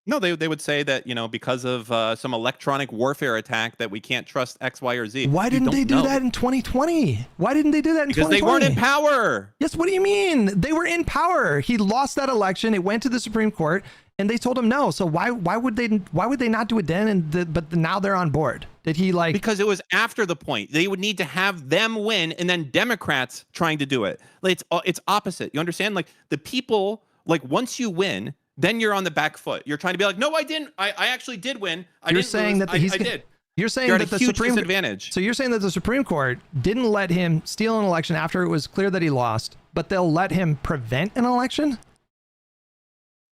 No, they would say that, because of some electronic warfare attack that we can't trust X, Y, or Z. Why didn't they do that in 2020? Why didn't they do that in 2020? Because they weren't in power. Yes, what do you mean? They were in power. He lost that election. It went to the Supreme Court, and they told him no. So why would they not do it then? But now they're on board. Did he like? Because it was after the point. They would need to have them win, and then Democrats trying to do it. Like, it's opposite. You understand? Like the people, like once you win, then you're on the back foot. You're trying to be like, no, I didn't. I actually did win. I did. You're saying that the Supreme disadvantage. So you're saying that the Supreme Court didn't let him steal an election after it was clear that he lost, but they'll let him prevent an election?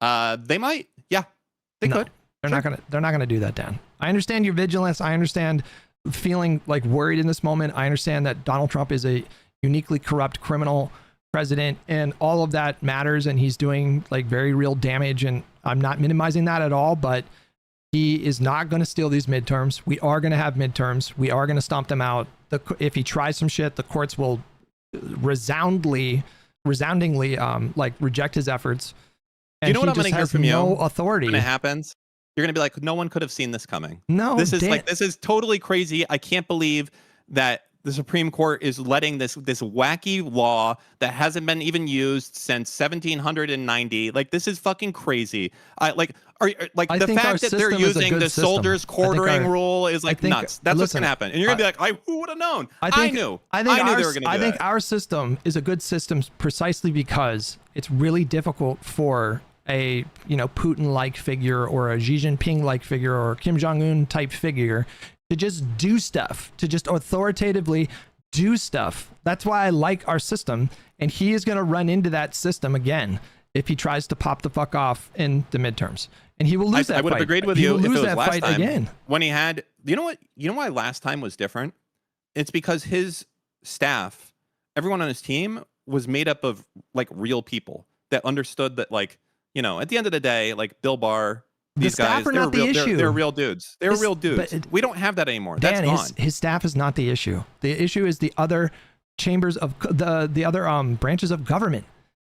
They might. Yeah, they could. They're not gonna do that, Dan. I understand your vigilance. I understand feeling like worried in this moment. I understand that Donald Trump is a uniquely corrupt criminal president, and all of that matters, and he's doing like very real damage, and I'm not minimizing that at all, but he is not going to steal these midterms. We are going to have midterms. We are going to stomp them out. If he tries some shit, the courts will resoundingly like reject his efforts. And you know what I'm going to hear from you? No authority. When it happens, you're going to be like, no one could have seen this coming. No, this is totally crazy. I can't believe that the Supreme Court is letting this wacky law that hasn't been even used since 1790. Like, this is fucking crazy. The fact that they're using the soldiers quartering rule is like nuts. That's what's gonna happen, and you're gonna be like, who would have known? I knew they were gonna do that. I think our system is a good system precisely because it's really difficult for a Putin-like figure or a Xi Jinping-like figure or Kim Jong-un type figure to just do stuff, to just authoritatively do stuff. That's why I like our system, and he is going to run into that system again if he tries to pop the fuck off in the midterms, and he will lose that fight. I would have agreed with you if it was last time again. When he had, you know why last time was different? It's because his staff, everyone on his team, was made up of like real people that understood that, like, at the end of the day, like Bill Barr, these staff guys, are not the issue. They're real dudes. They're real dudes. We don't have that anymore. That's Dan, gone. his staff is not the issue. The issue is the other chambers of the other branches of government.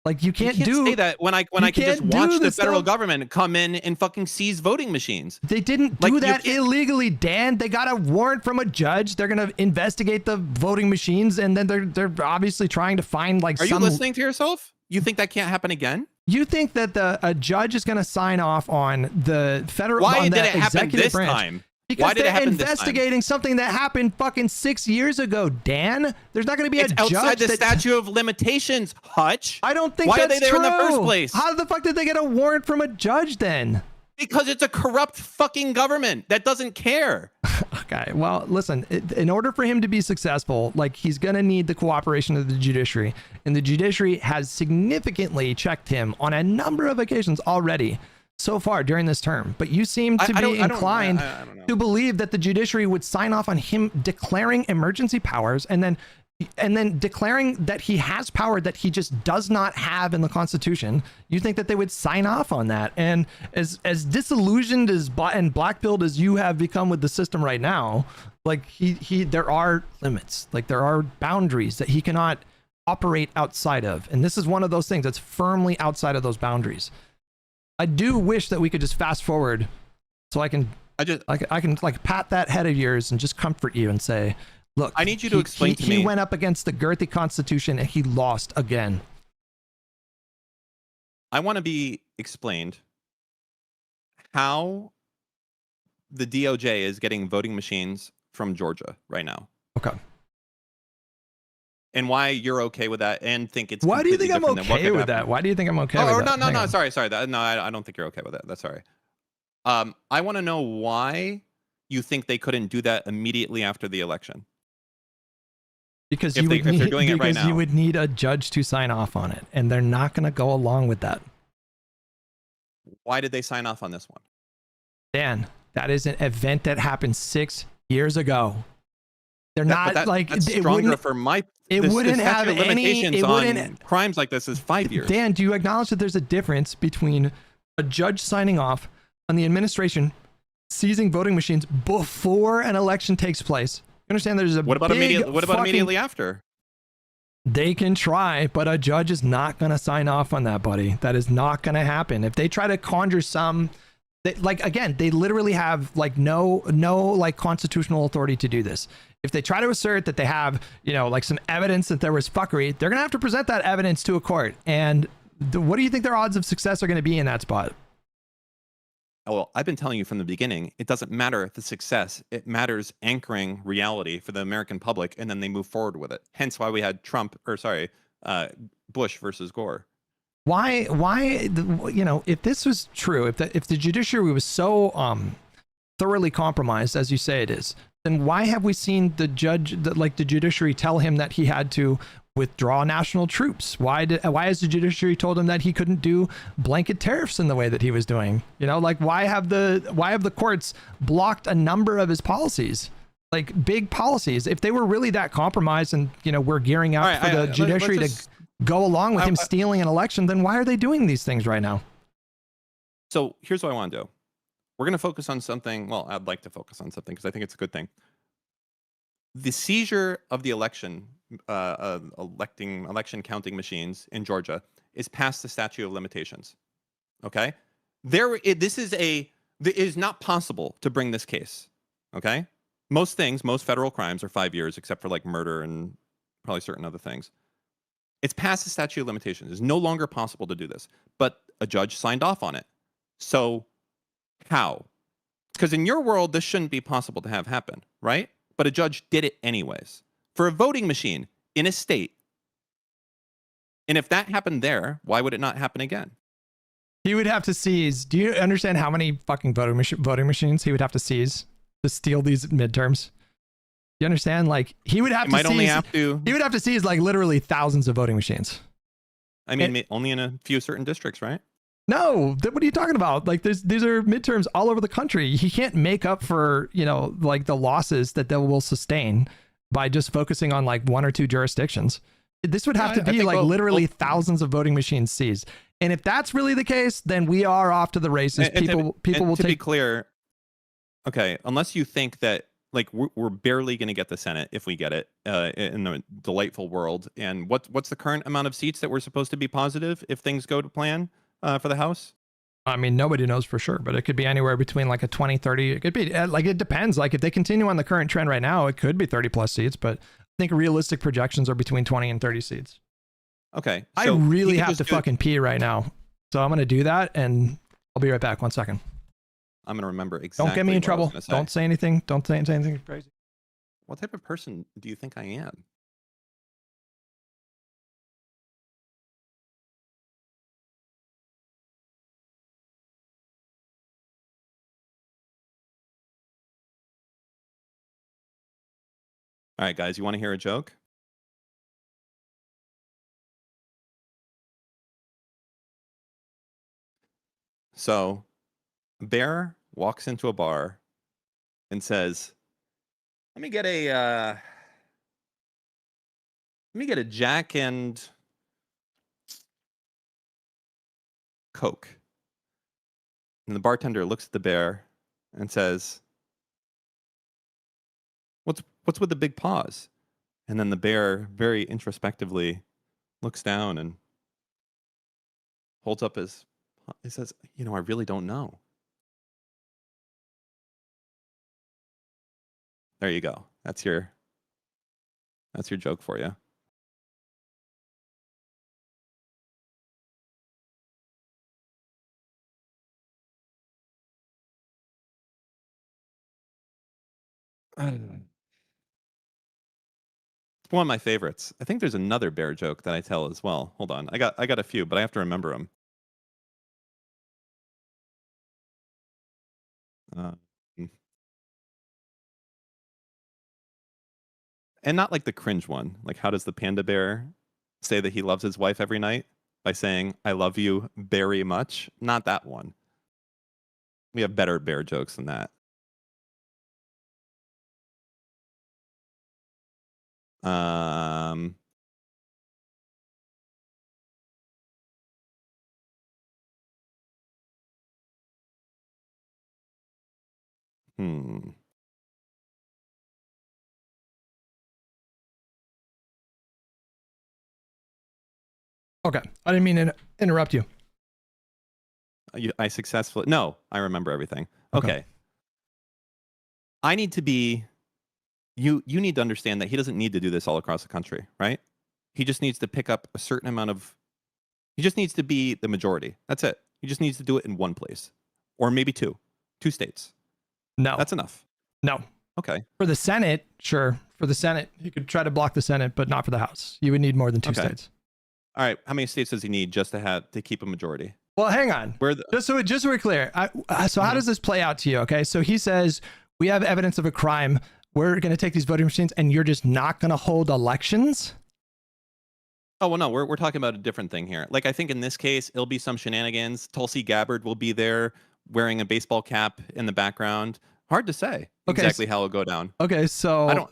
Like you can't say that when I can just watch the federal stuff. government come in and fucking seize voting machines. They didn't do that illegally, Dan. They got a warrant from a judge. They're gonna investigate the voting machines, and then they're obviously trying to find like. Are you listening to yourself? You think that can't happen again? You think that a judge is going to sign off on the federal? Why on did the it happen executive this branch? time? Because Why did it they're happen this time? investigating something that happened fucking 6 years ago, Dan. There's not going to be It's a judge outside the that- statute of limitations, Hutch. I don't think Why that's are they there true. in the first place? How the fuck did they get a warrant from a judge then? Because it's a corrupt fucking government that doesn't care. Okay, well, listen, in order for him to be successful, like he's going to need the cooperation of the judiciary, and the judiciary has significantly checked him on a number of occasions already so far during this term. But you seem to be inclined to believe that the judiciary would sign off on him declaring emergency powers and then declaring that he has power that he just does not have in the Constitution. You think that they would sign off on that? And as disillusioned and black-pilled as you have become with the system right now, like there are limits, like there are boundaries that he cannot operate outside of. And this is one of those things that's firmly outside of those boundaries. I do wish that we could just fast forward so I can like pat that head of yours and just comfort you and say, look, I need you to explain to me. He went up against the girthy Constitution and he lost again. I want to be explained how the DOJ is getting voting machines from Georgia right now. Okay. And why you're okay with that and think it's Why do you think I'm completely different than what okay could with happen. that? Why do you think I'm okay Oh, with that? no, sorry. No, I don't think you're okay with that. That's sorry. I want to know why you think they couldn't do that immediately after the election. Because if you would they're need, doing it right now. you would need a judge to sign off on it, and they're not going to go along with that. Why did they sign off on this one? Dan, that is an event that happened 6 years ago. They're not like that's it stronger wouldn't. for my. It wouldn't have statute of any. limitations It on wouldn't. crimes like this is 5 years. Dan, do you acknowledge that there's a difference between a judge signing off on the administration seizing voting machines before an election takes place? You understand? There's a What about big immediately? What about fucking- immediately after? They can try, but a judge is not going to sign off on that, buddy. That is not going to happen. If they try to conjure some, they literally have like no like constitutional authority to do this. If they try to assert that they have, like some evidence that there was fuckery, they're going to have to present that evidence to a court. And what do you think their odds of success are going to be in that spot? Oh, well, I've been telling you from the beginning, it doesn't matter the success. It matters anchoring reality for the American public, and then they move forward with it. Hence why we had Bush versus Gore. Why, if this was true, if the judiciary was so thoroughly compromised, as you say it is, then why have we seen the judiciary tell him that he had to withdraw national troops? Why has the judiciary told him that he couldn't do blanket tariffs in the way that he was doing? Why have the courts blocked a number of his policies? Like big policies. If they were really that compromised and we're gearing up for the judiciary to go along with him stealing an election, then why are they doing these things right now? So here's what I want to do. We're going to focus on something. Well, I'd like to focus on something because I think it's a good thing. The seizure of the election counting machines in Georgia is past the statute of limitations. Okay, it is not possible to bring this case. Okay, most federal crimes are 5 years, except for like murder and probably certain other things. It's past the statute of limitations. It's no longer possible to do this, but a judge signed off on it. So how? Because in your world, this shouldn't be possible to have happen, right? But a judge did it anyways for a voting machine in a state. And if that happened there, why would it not happen again? He would have to seize. Do you understand how many fucking voting machines he would have to seize to steal these midterms? You understand? Like he would have He would have to seize like literally thousands of voting machines. I mean, only in a few certain districts, right? No, what are you talking about? Like these are midterms all over the country. He can't make up for, like the losses that they will sustain by just focusing on like one or two jurisdictions. This would have to be like literally thousands of voting machines seized. And if that's really the case, then we are off to the races. People will to take. be clear, okay, unless you think that like we're barely going to get the Senate if we get it in a delightful world. And what's the current amount of seats that we're supposed to be positive if things go to plan for the House? I mean, nobody knows for sure, but it could be anywhere between like a 20, 30. It could be like, it depends. Like if they continue on the current trend right now, it could be 30 plus seats, but I think realistic projections are between 20 and 30 seats. Okay. I really have to fucking pee right now. So I'm going to do that and I'll be right back. 1 second. I'm going to remember exactly. Don't get me in trouble. Don't say anything. Don't say anything crazy. What type of person do you think I am? All right, guys, you want to hear a joke? So, a bear walks into a bar and says, let me get a Jack and Coke. And the bartender looks at the bear and says, What's with the big paws? And then the bear very introspectively looks down and holds up his, he says, I really don't know. There you go. That's your joke for you. It's one of my favorites. I think there's another bear joke that I tell as well. Hold on. I got a few, but I have to remember them. And not like the cringe one. Like, how does the panda bear say that he loves his wife every night? By saying, I love you very much. Not that one. We have better bear jokes than that. Okay. I didn't mean to interrupt you. I successfully... No, I remember everything. Okay. I need to be... You need to understand that he doesn't need to do this all across the country, right? He just needs to pick up a certain amount of... He just needs to be the majority. That's it. He just needs to do it in one place. Or maybe two states. No. That's enough. No. Okay. For the Senate, sure. For the Senate, he could try to block the Senate, but not for the House. You would need more than two states. All right. How many states does he need just to keep a majority? Well, hang on. Just so we're clear. So how does this play out to you? Okay. So he says, we have evidence of a crime. We're going to take these voting machines and you're just not going to hold elections? Oh, well, no, we're talking about a different thing here. Like, I think in this case, it'll be some shenanigans. Tulsi Gabbard will be there wearing a baseball cap in the background. Hard to say exactly how it'll go down. Okay. So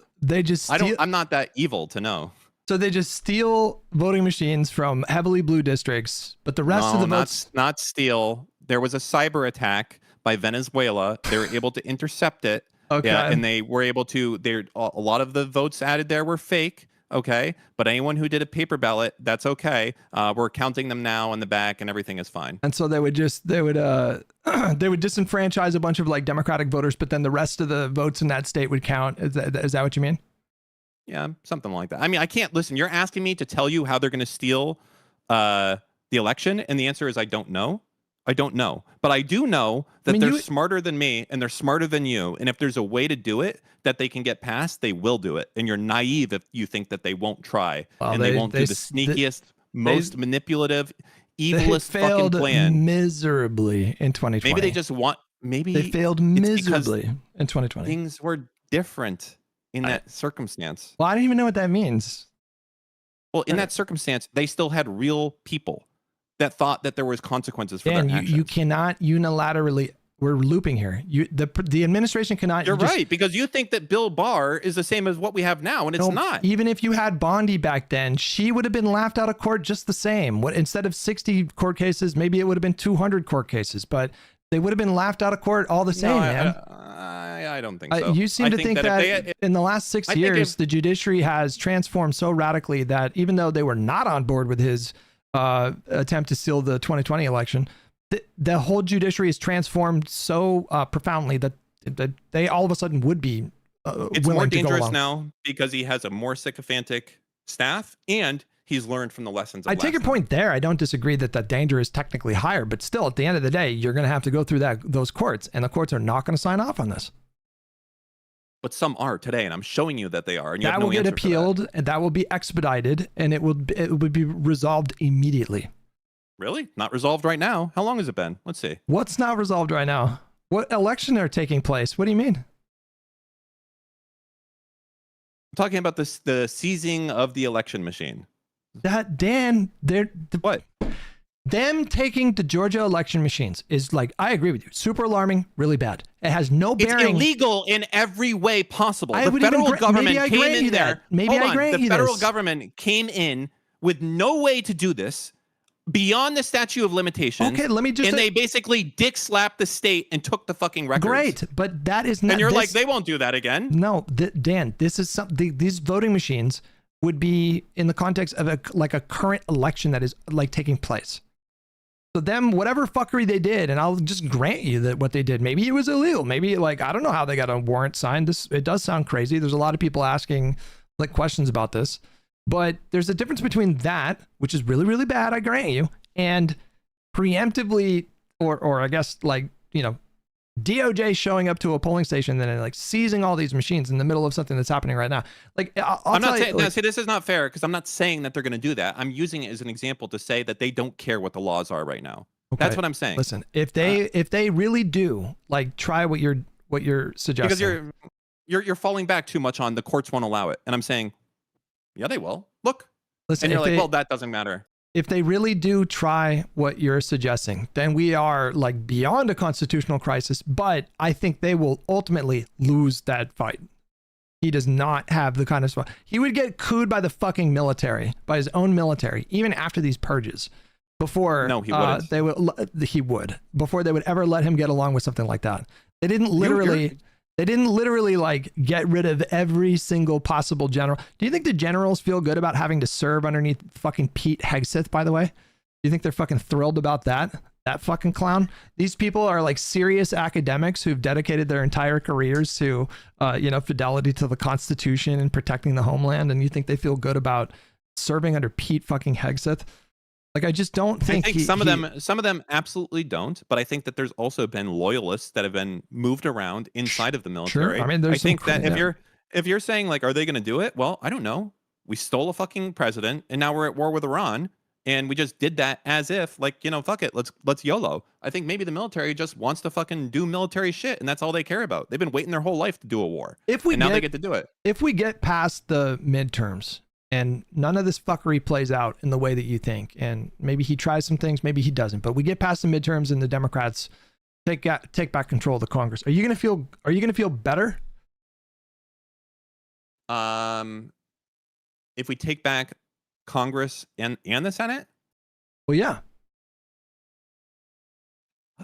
I'm not that evil to know. So they just steal voting machines from heavily blue districts, but the rest of the votes... not steal. There was a cyber attack by Venezuela. They were able to intercept it. Okay. Yeah, and they were able to... A lot of the votes added there were fake. Okay. But anyone who did a paper ballot, that's okay. We're counting them now in the back and everything is fine. And so they would disenfranchise a bunch of like Democratic voters, but then the rest of the votes in that state would count. Is that what you mean? Yeah, something like that. I mean, I can't listen. You're asking me to tell you how they're going to steal the election, and the answer is I don't know. I don't know, but I do know that they're smarter than me, and they're smarter than you. And if there's a way to do it that they can get past, they will do it. And you're naive if you think that they won't try, and they won't do the sneakiest, most manipulative, evilest fucking plan. Miserably in 2020. Maybe they just want. Maybe they failed miserably in 2020. Things were different. In that circumstance. Well, I don't even know what that means. Well, in that circumstance, they still had real people that thought that there was consequences for their actions. You cannot unilaterally we're looping here. The administration cannot. You're right, because you think that Bill Barr is the same as what we have now, and it's not. Even if you had Bondi back then, she would have been laughed out of court just the same. Instead of 60 court cases, maybe it would have been 200 court cases, but they would have been laughed out of court all the same, man. I don't think so. You seem to think that in the last 6 years, the judiciary has transformed so radically that even though they were not on board with his attempt to steal the 2020 election, the whole judiciary is transformed so profoundly that they all of a sudden would be it's willing more to go dangerous along. now because he has a more sycophantic staff and he's learned from the lessons of I take your point there. I don't disagree that the danger is technically higher, but still, at the end of the day, you're going to have to go through those courts, and the courts are not going to sign off on this. But some are today, and I'm showing you that they are. And you that have no will get answer for that. appealed, and that will be expedited, and it would be resolved immediately. Really? Not resolved right now? How long has it been? Let's see. What's not resolved right now? What election are taking place? What do you mean? I'm talking about the seizing of the election machine. Dan, what? Them taking the Georgia election machines is like, I agree with you, super alarming, really bad. It has no bearing. It's illegal in every way possible. The federal government maybe I came grant in you there. that. Maybe I grant you The federal this. government came in with no way to do this beyond the statute of limitations. Okay, let me just and they basically dick slapped the state and took the fucking records. Great, but that is not. And you're like, they won't do that again. No, Dan, this is something. These voting machines would be in the context of a current election that is like taking place. So them, whatever fuckery they did, and I'll just grant you that what they did, maybe it was illegal. Maybe I don't know how they got a warrant signed. It does sound crazy. There's a lot of people asking like questions about this, but there's a difference between that, which is really, really bad, I grant you, and preemptively, or I guess DOJ showing up to a polling station and like seizing all these machines in the middle of something that's happening right now. I'm not saying, see, this is not fair because I'm not saying that they're going to do that. I'm using it as an example to say that they don't care what the laws are right now. Okay. That's what I'm saying. Listen, if they really do try what you're suggesting, because you're falling back too much on the courts won't allow it, and I'm saying, yeah, they will. Look, listen, and you're like, well, that doesn't matter. If they really do try what you're suggesting, then we are like beyond a constitutional crisis, but I think they will ultimately lose that fight. He does not have the kind of spot. He would get cooed by the fucking military, by his own military, even after these purges. Before no, he wouldn't. He would. Before they would ever let him get along with something like that. They didn't literally like get rid of every single possible general. Do you think the generals feel good about having to serve underneath fucking Pete Hegseth, by the way? Do you think they're fucking thrilled about that? That fucking clown? These people are like serious academics who've dedicated their entire careers to, fidelity to the Constitution and protecting the homeland. And you think they feel good about serving under Pete fucking Hegseth? Like, I just don't think. I think some of them absolutely don't, but I think that there's also been loyalists that have been moved around inside of the military. Sure. I mean, I think that if you're saying like, are they going to do it? Well, I don't know. We stole a fucking president, and now we're at war with Iran, and we just did that as if like, fuck it, let's YOLO. I think maybe the military just wants to fucking do military shit, and that's all they care about. They've been waiting their whole life to do a war, now they get to do it. If we get past the midterms, and none of this fuckery plays out in the way that you think, and maybe he tries some things, maybe he doesn't, but we get past the midterms and the Democrats take back control of the Congress. Are you gonna feel better? If we take back Congress and the Senate? Well, yeah.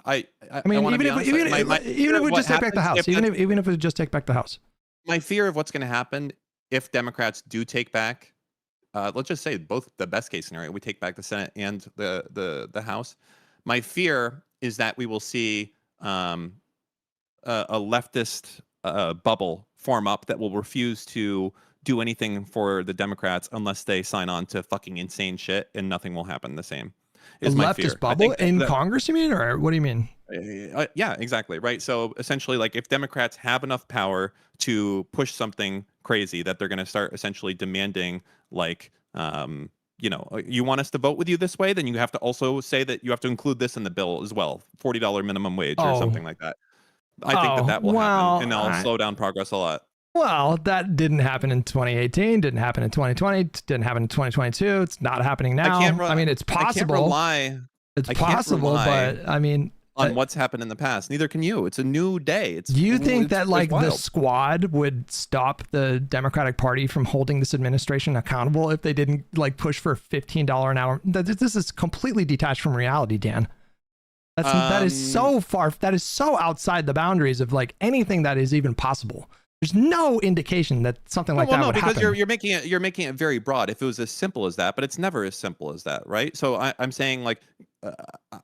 I mean, even if we just take back the House, even if we just take back the House. My fear of what's going to happen if Democrats do take back, let's just say both the best case scenario, we take back the Senate and the House. My fear is that we will see a leftist bubble form up that will refuse to do anything for the Democrats unless they sign on to fucking insane shit, and nothing will happen the same. A leftist bubble in Congress, you mean, or what do you mean? Yeah, exactly. Right. So essentially, like, if Democrats have enough power to push something crazy, that they're going to start essentially demanding, like, you want us to vote with you this way, then you have to also say that you have to include this in the bill as well, $40 minimum wage or something like that. I think that will happen, and that'll slow down progress a lot. Well, that didn't happen in 2018, didn't happen in 2020, didn't happen in 2022. It's not happening now. I mean, it's possible. I can't rely. It's possible, but I mean, on what's happened in the past. Neither can you. It's a new day. Do you think that like wild. the squad would stop the Democratic Party from holding this administration accountable if they didn't like push for $15 an hour? This is completely detached from reality, Dan. That is so far. That is so outside the boundaries of like anything that is even possible. There's no indication that something like that would happen. Because you're making it very broad. If it was as simple as that, but it's never as simple as that, right? So I'm saying like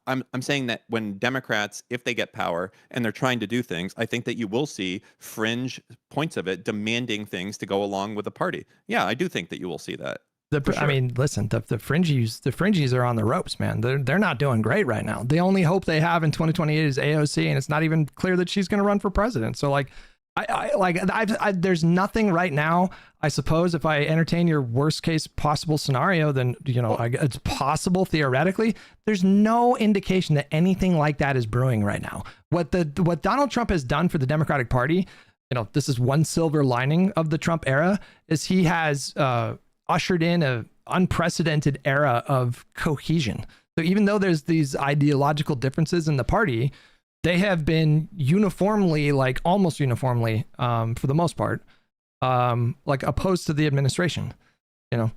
I'm saying that when Democrats, if they get power and they're trying to do things, I think that you will see fringe points of it demanding things to go along with the party. Yeah, I do think that you will see that. I mean, listen, the fringies are on the ropes, man. They're not doing great right now. The only hope they have in 2028 is AOC, and it's not even clear that she's going to run for president. So like, there's nothing right now. I suppose if I entertain your worst case possible scenario, then it's possible theoretically. There's no indication that anything like that is brewing right now. What Donald Trump has done for the Democratic Party, this is one silver lining of the Trump era, is he has ushered in an unprecedented era of cohesion. So even though there's these ideological differences in the party, they have been uniformly, like almost uniformly, for the most part, like opposed to the administration.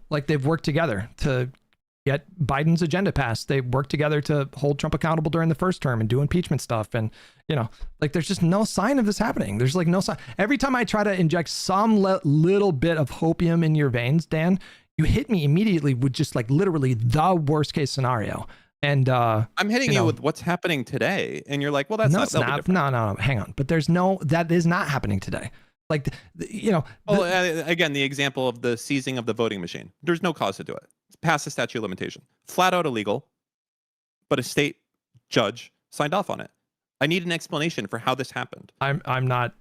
Like they've worked together to get Biden's agenda passed. They worked together to hold Trump accountable during the first term and do impeachment stuff. And, like there's just no sign of this happening. There's like no sign. Every time I try to inject some little bit of hopium in your veins, Dan, you hit me immediately with just like literally the worst case scenario. And I'm hitting you with what's happening today, and you're like, well, that's not. No, hang on. But that is not happening today. Like, again, the example of the seizing of the voting machine. There's no cause to do it. It's past the statute of limitation. Flat out illegal. But a state judge signed off on it. I need an explanation for how this happened. I'm not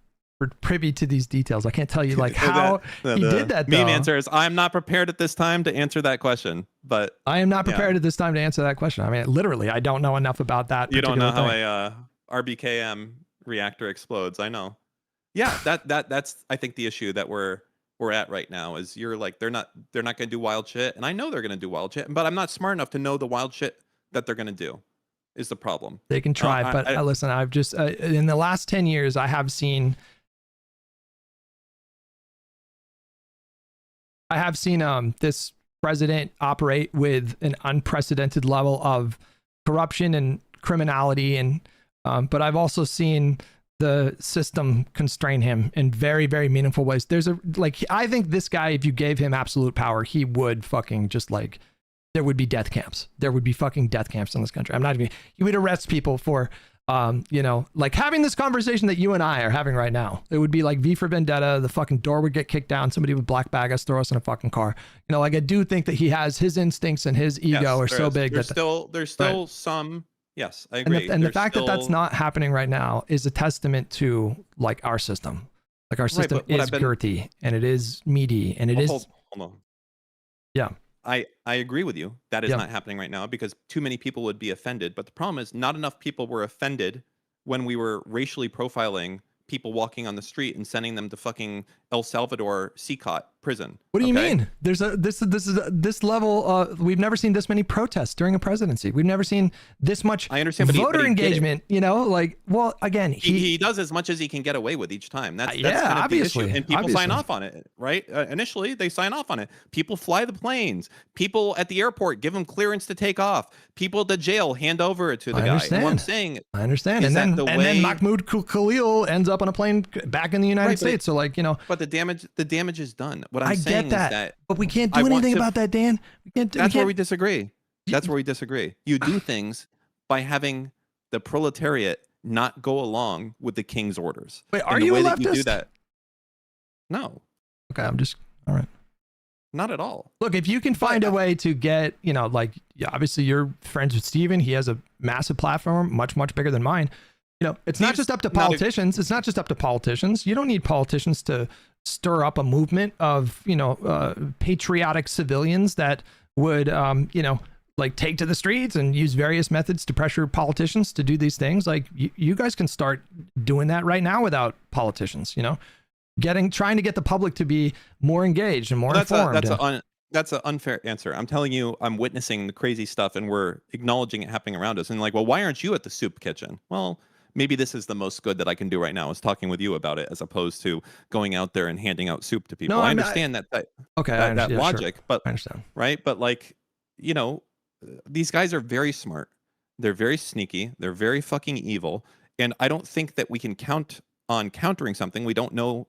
privy to these details. I can't tell you like how he did that. Meme answer is I'm not prepared at this time to answer that question. But I am not prepared at this time to answer that question. I mean, literally, I don't know enough about that. You don't know how a RBKM reactor explodes. I know. Yeah, that's I think the issue that we're at right now is you're like they're not going to do wild shit, and I know they're going to do wild shit, but I'm not smart enough to know the wild shit that they're going to do. Is the problem? They can try, but listen, I've just in the last 10 years I have seen this president operate with an unprecedented level of corruption and criminality, and but I've also seen the system constrain him in very, very meaningful ways. I think this guy, if you gave him absolute power, he would fucking just like, there would be death camps. There would be fucking death camps in this country. I'm not even, he would arrest people for, like having this conversation that you and I are having right now. It would be like V for Vendetta. The fucking door would get kicked down. Somebody would black bag us, throw us in a fucking car. Like I do think that he has his instincts and his ego are so big. There's still some. Yes, I agree. And the fact that that's not happening right now is a testament to like our system. Like our system is girthy and it is meaty and it is. Hold on. Yeah. I agree with you. That is not happening right now because too many people would be offended. But the problem is not enough people were offended when we were racially profiling people walking on the street and sending them to fucking El Salvador CCOT prison. What do you mean? There's this level. We've never seen this many protests during a presidency. We've never seen this much. I understand, but voter engagement. Well, again, he does as much as he can get away with each time. That's kind of obviously, the issue. And people sign off on it, right? Initially, they sign off on it. People fly the planes. People at the airport give them clearance to take off. People at the jail hand over it to the guy. And what I'm saying, I understand. And then Mahmoud Khalil ends up on a plane back in the United States. So but the damage is done. What I'm saying is that, but we can't do anything about that, Dan. That's where we disagree. You do things by having the proletariat not go along with the king's orders. Wait, are you a leftist? You do that? No. Okay, I'm just all right. Not at all. Look, if you can find a way to get, obviously you're friends with Steven. He has a massive platform, much, much bigger than mine. It's not just up to politicians. It's not just up to politicians. You don't need politicians to stir up a movement of, patriotic civilians that would, take to the streets and use various methods to pressure politicians to do these things. Like you guys can start doing that right now without politicians, trying to get the public to be more engaged and more informed. that's an unfair answer. I'm telling you, I'm witnessing the crazy stuff, and we're acknowledging it happening around us. And like, well, why aren't you at the soup kitchen? Well, maybe this is the most good that I can do right now is talking with you about it, as opposed to going out there and handing out soup to people. No, I understand that logic, sure. but I understand. right? But like, you know, these guys are very smart. They're very sneaky. They're very fucking evil. And I don't think that we can count on countering something we don't know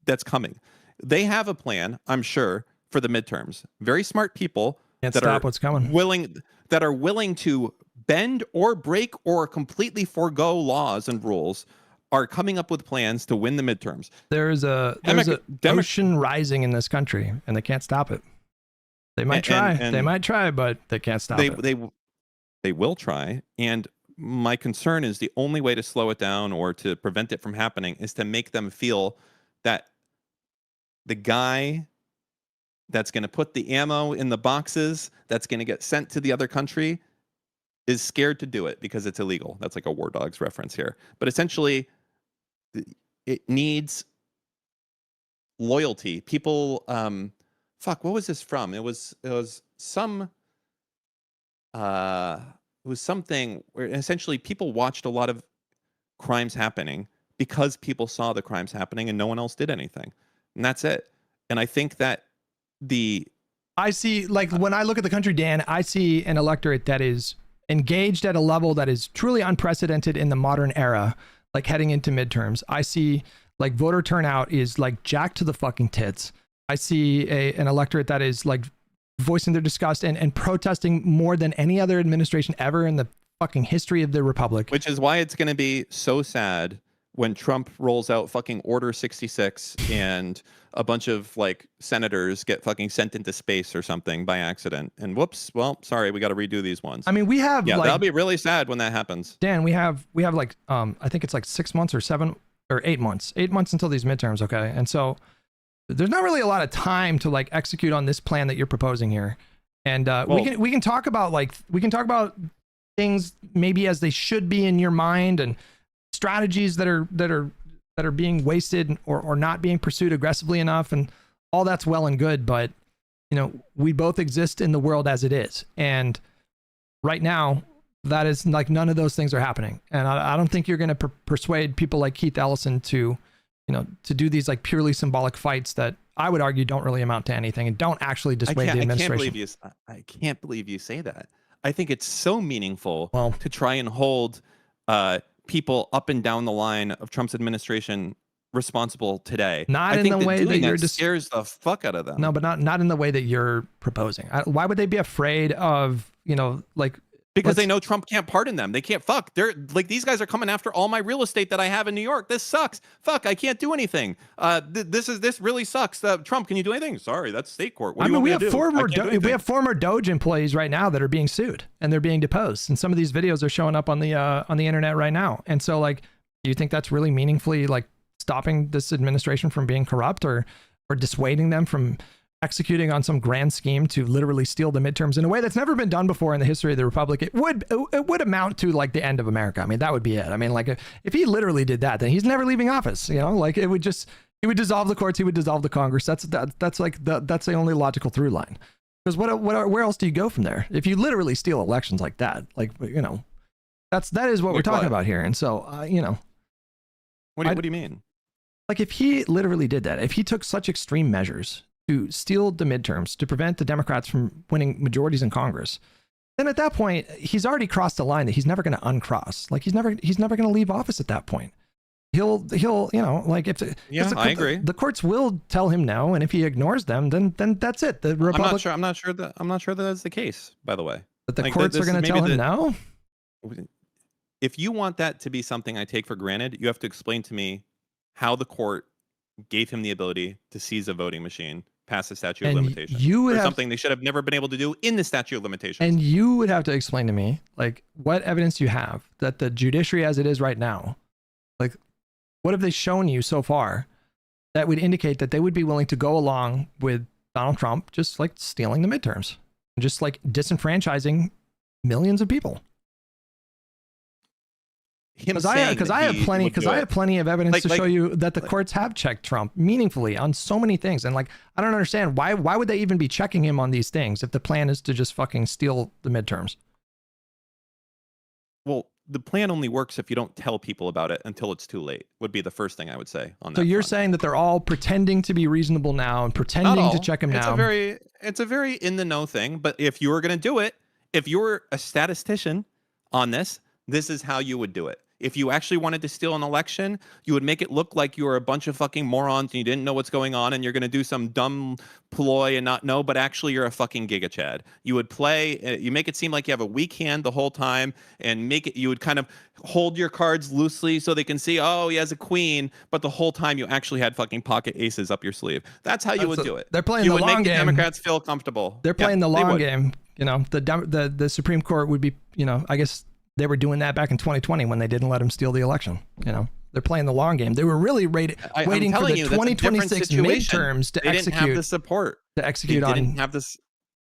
that's coming. They have a plan, I'm sure, for the midterms. Very smart people Can't that stop are what's coming. willing to bend or break or completely forego laws and rules are coming up with plans to win the midterms. There's a ocean rising in this country, and they can't stop it. They might try. They might try, but they can't stop it. They will try. And my concern is the only way to slow it down or to prevent it from happening is to make them feel that the guy that's going to put the ammo in the boxes that's going to get sent to the other country is scared to do it because it's illegal. That's like a War Dogs reference here. But essentially, it needs loyalty. People, what was this from? It was something where essentially people watched a lot of crimes happening because people saw the crimes happening and no one else did anything. And that's it. And I think that I see, like, when I look at the country, Dan, I see an electorate that is engaged at a level that is truly unprecedented in the modern era, like heading into midterms. I see, like, voter turnout is like jacked to the fucking tits. I see an electorate that is like voicing their disgust and protesting more than any other administration ever in the fucking history of the republic. Which is why it's going to be so sad when Trump rolls out fucking Order 66 and a bunch of like senators get fucking sent into space or something by accident. And whoops, well, sorry, we got to redo these ones. I mean, we have that'll be really sad when that happens. Dan, we have like I think it's like 6 months or 7 or 8 months. 8 months until these midterms, okay? And so there's not really a lot of time to like execute on this plan that you're proposing here. And we can talk about things maybe as they should be in your mind, and strategies that are being wasted or not being pursued aggressively enough, and all that's well and good, but you know, we both exist in the world as it is, and right now that is like none of those things are happening. And I don't think you're going to persuade people like Keith Ellison to do these like purely symbolic fights that I would argue don't really amount to anything and don't actually dissuade the administration. I can't believe you say that. I think it's so meaningful to try and hold people up and down the line of Trump's administration responsible today. Not in the way that you're scares the fuck out of them. No, but not in the way that you're proposing. Why would they be afraid of, because they know Trump can't pardon them. They can't. They're like, these guys are coming after all my real estate that I have in New York. This sucks. I can't do anything. This really sucks. Trump, can you do anything? Sorry, that's state court. We have former Doge employees right now that are being sued and they're being deposed. And some of these videos are showing up on the internet right now. And so, like, do you think that's really meaningfully like stopping this administration from being corrupt or dissuading them from executing on some grand scheme to literally steal the midterms in a way that's never been done before in the history of the republic? It would amount to like the end of America. I mean, that would be it. I mean, like, if he literally did that, then he's never leaving office. Like, he would dissolve the courts, he would dissolve the Congress. That's the only logical through line. Because where else do you go from there if you literally steal elections like that? Like, that is what we're talking about here. And so what do you mean? Like, if he literally did that, if he took such extreme measures to steal the midterms, to prevent the Democrats from winning majorities in Congress, then at that point, he's already crossed the line that he's never going to uncross. Like, he's never going to leave office at that point. He'll like, I agree. The courts will tell him no, and if he ignores them, then that's it. The Republic. I'm not sure that that's the case, by the way. That the courts are going to tell him no? If you want that to be something I take for granted, you have to explain to me how the court gave him the ability to seize a voting machine past the statute of limitations. Something they should have never been able to do in the statute of limitations. And you would have to explain to me, like, what evidence you have that the judiciary as it is right now, like, what have they shown you so far that would indicate that they would be willing to go along with Donald Trump just like stealing the midterms, just like disenfranchising millions of people? him Because I have plenty of evidence to show you that the courts have checked Trump meaningfully on so many things, and like I don't understand why would they even be checking him on these things if the plan is to just fucking steal the midterms? Well, the plan only works if you don't tell people about it until it's too late. Would be the first thing I would say on that. So you're saying that they're all pretending to be reasonable now and pretending to check him now. It's a very in the know thing. But if you were going to do it, if you're a statistician on this is how you would do it. If you actually wanted to steal an election, you would make it look like you were a bunch of fucking morons and you didn't know what's going on and you're going to do some dumb ploy and not know, but actually you're a fucking Giga Chad. You would play, you make it seem like you have a weak hand the whole time and you would kind of hold your cards loosely so they can see, oh, he has a queen, but the whole time you actually had fucking pocket aces up your sleeve. That's how you would do it. They're playing the long game. You would make the Democrats feel comfortable. They're playing the long game. You know, the Supreme Court would be, you know, I guess they were doing that back in 2020 when they didn't let him steal the election. You know, they're playing the long game. They were really waiting for the 2026 midterms to execute. They didn't have the support to execute on. They didn't have this.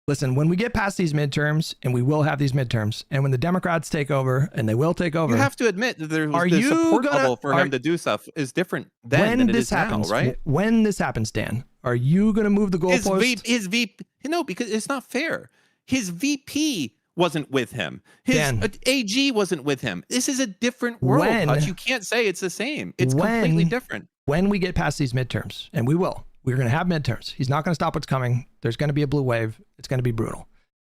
Listen, when we get past these midterms, and we will have these midterms, and when the Democrats take over, and they will take over, you have to admit that there's the support level for him to do stuff is different than it is now, right? When this happens, Dan, are you going to move the goalpost? His VP, no, because it's not fair. His VP wasn't with him. His AG wasn't with him. This is a different world, Hutch. You can't say it's the same. It's completely different. When we get past these midterms, and we will, we're going to have midterms. He's not going to stop what's coming. There's going to be a blue wave. It's going to be brutal.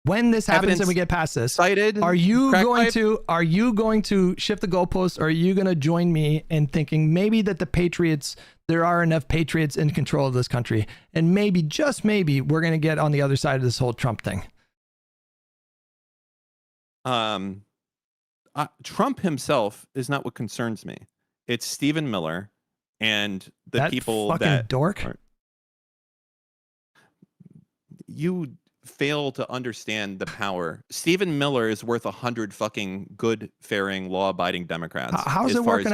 When this happens and we get past this, are you going to shift the goalposts? Or are you going to join me in thinking maybe that there are enough patriots in control of this country, and maybe, just maybe, we're going to get on the other side of this whole Trump thing? Trump himself is not what concerns me. It's Stephen Miller and the people that dork. You fail to understand the power. Stephen Miller is worth 100 fucking good, faring, law-abiding Democrats. How's it working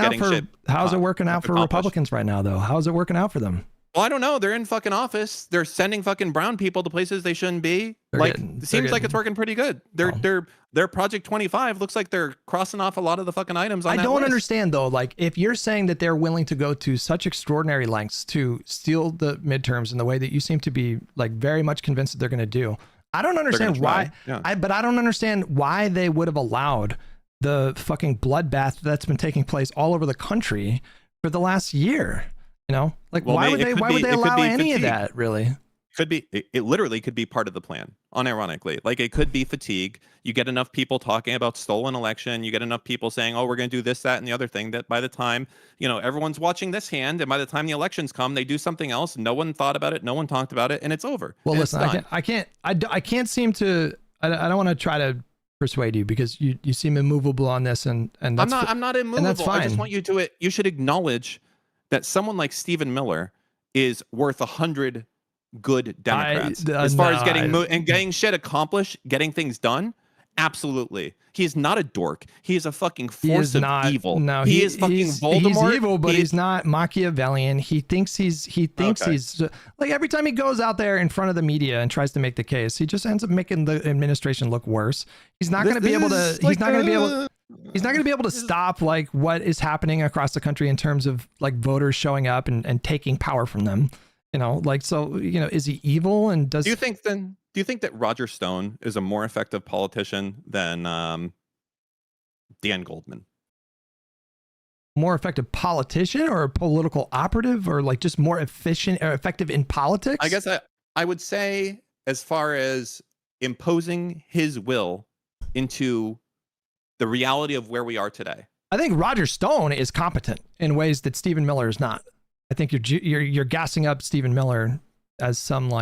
out for Republicans right now, though? How's it working out for them? Well, I don't know. They're in fucking office. They're sending fucking brown people to places they shouldn't be. It seems like it's working pretty good. Their Project 25 looks like they're crossing off a lot of the fucking items on that list. Understand though, like if you're saying that they're willing to go to such extraordinary lengths to steal the midterms in the way that you seem to be like very much convinced that they're going to do, I don't understand why. But I don't understand why they would have allowed the fucking bloodbath that's been taking place all over the country for the last year. You know, like why would they allow any of that? Really, it literally could be part of the plan. Unironically, like it could be fatigue. You get enough people talking about stolen election. You get enough people saying, "Oh, we're going to do this, that, and the other thing." That by the time everyone's watching this hand, and by the time the elections come, they do something else. No one thought about it. No one talked about it, and it's over. Well, listen, I can't seem to. I don't want to try to persuade you because you seem immovable on this, and that's I'm not immovable. And that's fine. I just want you to. You should acknowledge that someone like Stephen Miller is worth 100 good Democrats as far as getting shit accomplished, getting things done. Absolutely. He is not a dork. He is a fucking force of evil. No, he is fucking Voldemort. He's evil, but he's not Machiavellian. He thinks he's like every time he goes out there in front of the media and tries to make the case, he just ends up making the administration look worse. He's not going to be able to. He's not going to be able to stop like what is happening across the country in terms of like voters showing up and taking power from them. Is he evil? And do you think that Roger Stone is a more effective politician than Dan Goldman? More effective politician or a political operative, or like just more efficient or effective in politics? I guess I would say as far as imposing his will into the reality of where we are today. I think Roger Stone is competent in ways that Stephen Miller is not. I think you're gassing up Stephen Miller as some